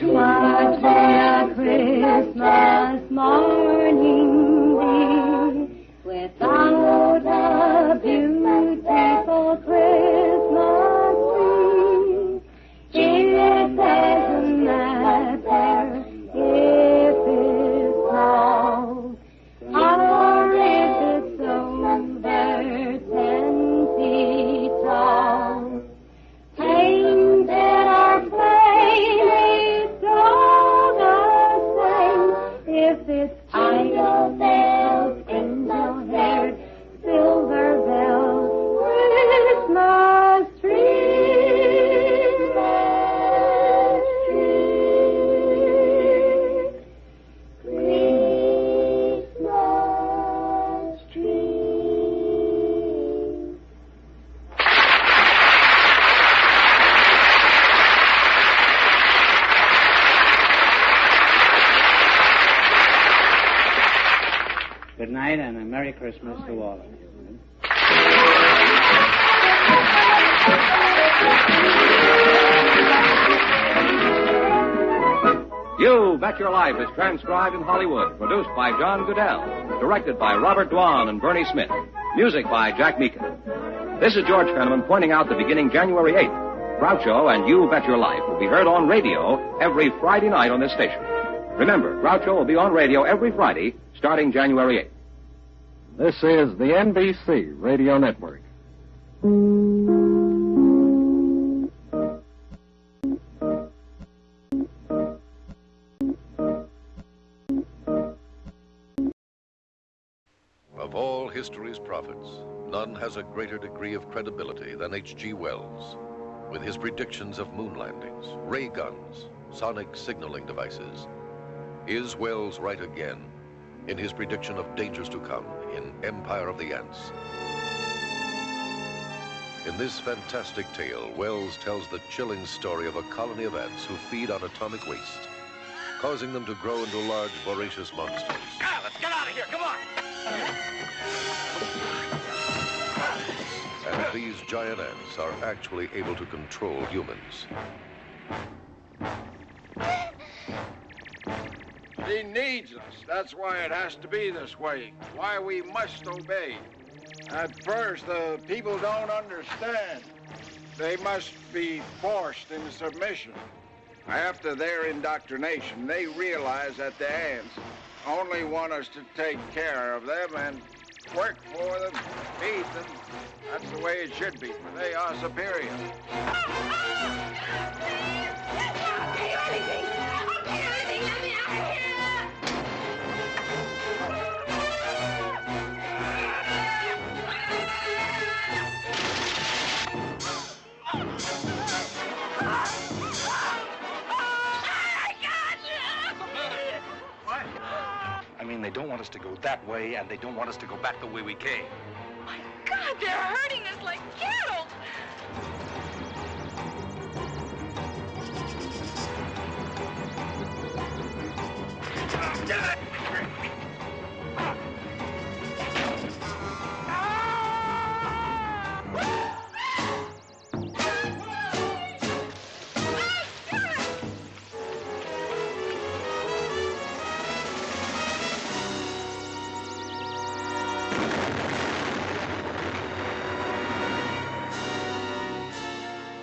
what a Christmas morning be, without a beautiful Christmas tree. It doesn't matter if it's tall, or is it so very 10 feet tall? Painted or plain, it's all the same. If it's idle bells, angel hair, silver bells, Christmas tree, Good night and a Merry Christmas to all of you. You Bet Your Life is transcribed in Hollywood, produced by John Goodell, directed by Robert Dwan and Bernie Smith, music by Jack Meakin. This is George Fenneman pointing out that beginning January 8th, Groucho and You Bet Your Life will be heard on radio every Friday night on this station. Remember, Groucho will be on radio every Friday starting January 8th. This is the NBC Radio Network. Of all history's prophets, none has a greater degree of credibility than H.G. Wells. With his predictions of moon landings, ray guns, sonic signaling devices, is Wells right again in his prediction of dangers to come in Empire of the Ants? In this fantastic tale, Wells tells the chilling story of a colony of ants who feed on atomic waste, causing them to grow into large, voracious monsters. Let's get out of here, come on! And these giant ants are actually able to control humans. The needs us. That's why it has to be this way. Why we must obey. At first, the people don't understand. They must be forced into submission. After their indoctrination, they realize that the ants only want us to take care of them and work for them, feed them. That's the way it should be, for they are superior. I mean, they don't want us to go that way, and they don't want us to go back the way we came. God, they're hurting us like cattle.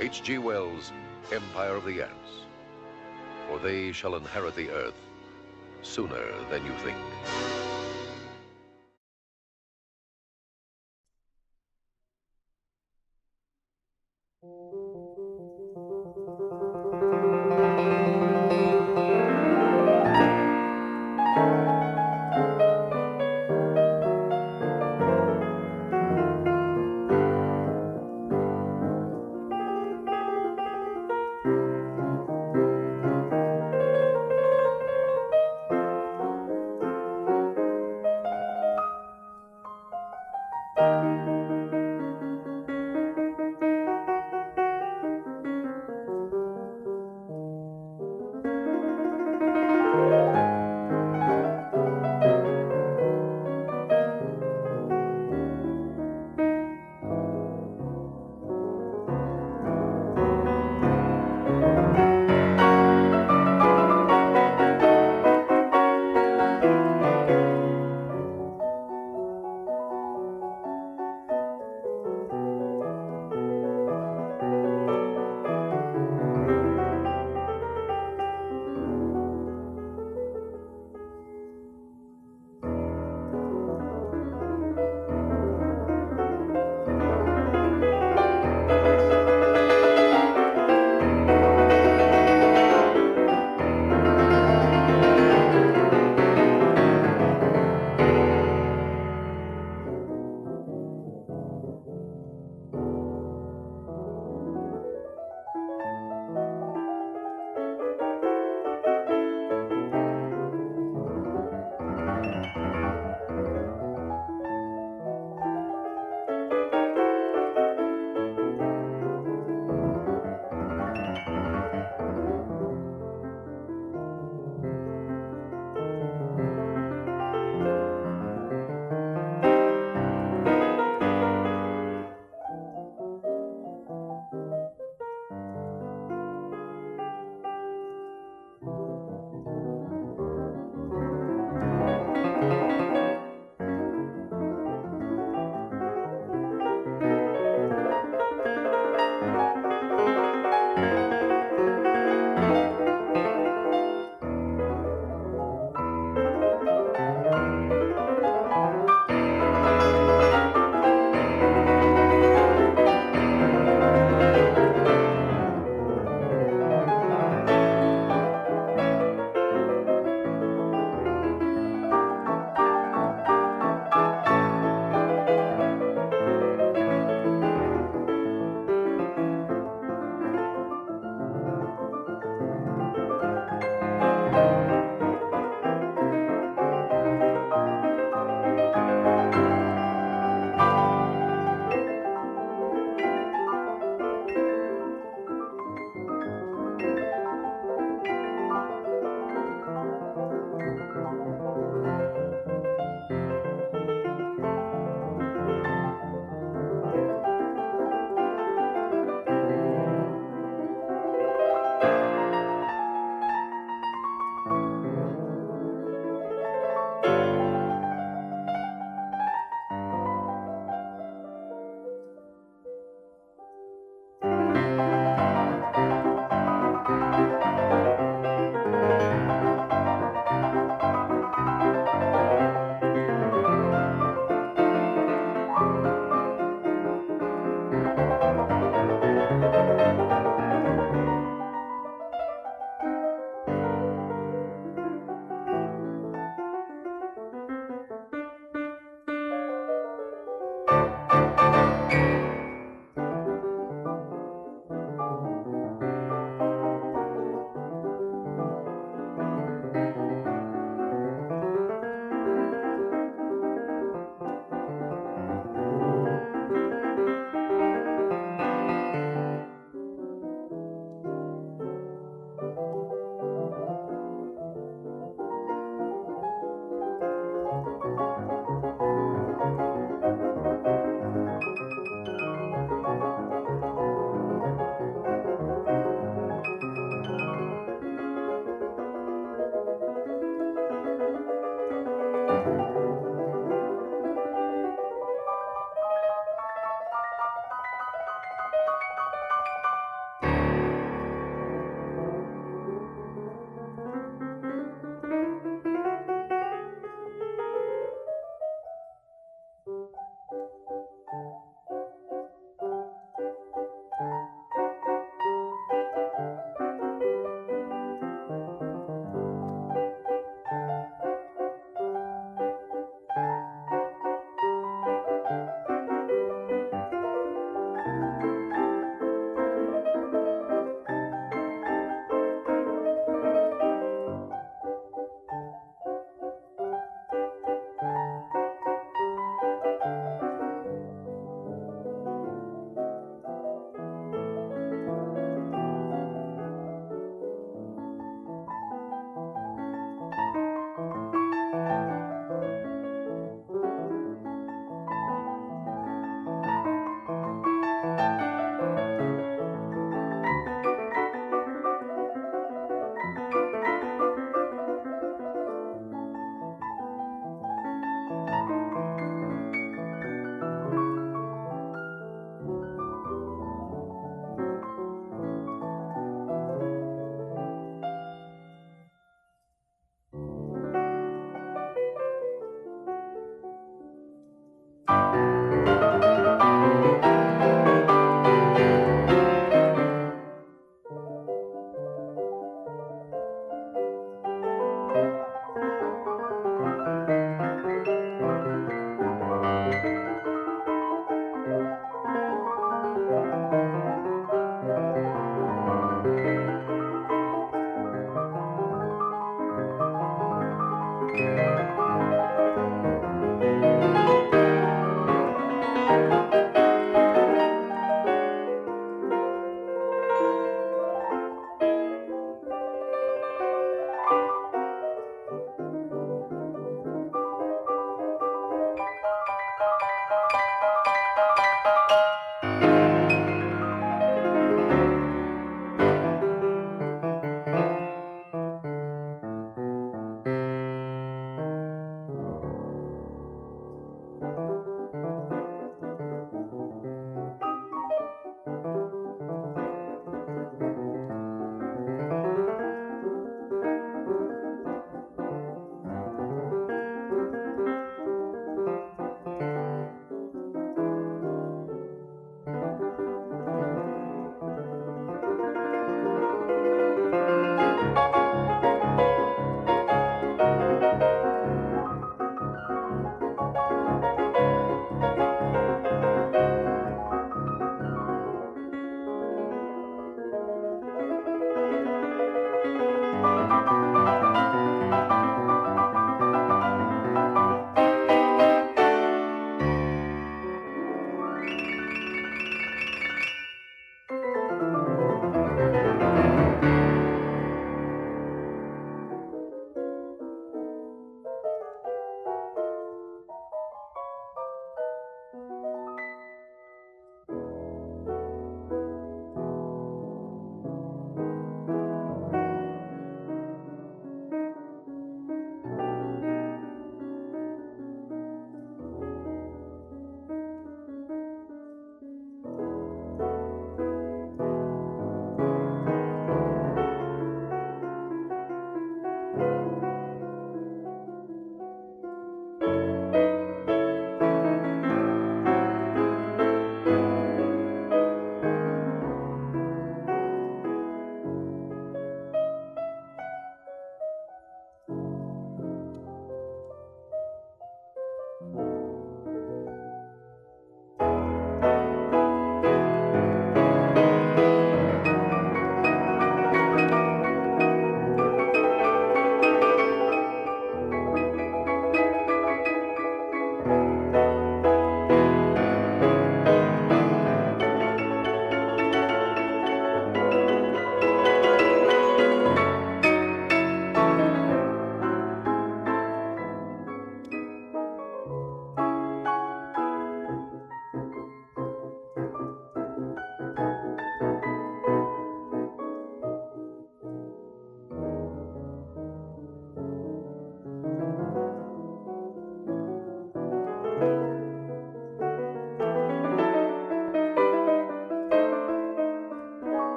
H.G. Wells' Empire of the Ants. For they shall inherit the earth sooner than you think.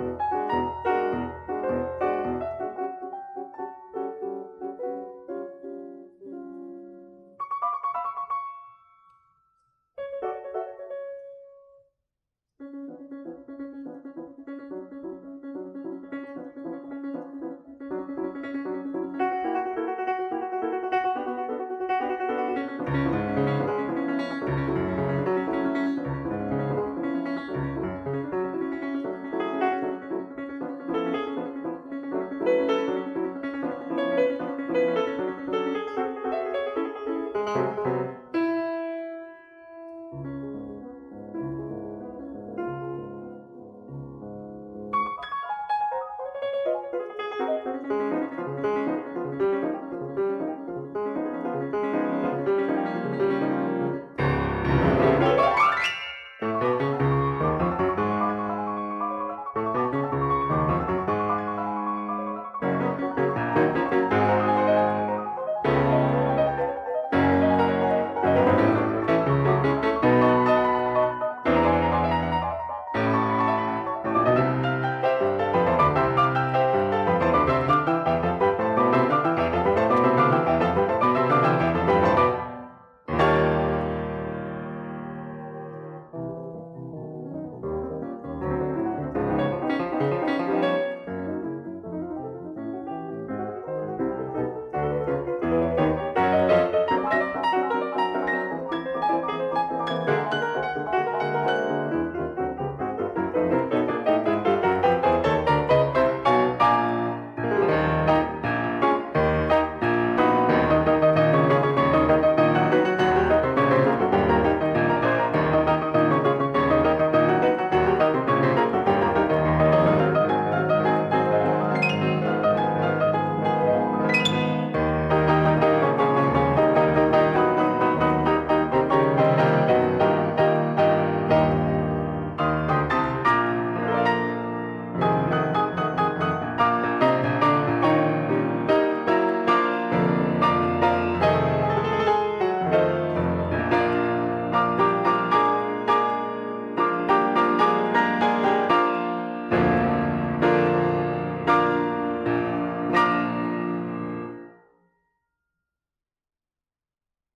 Thank you.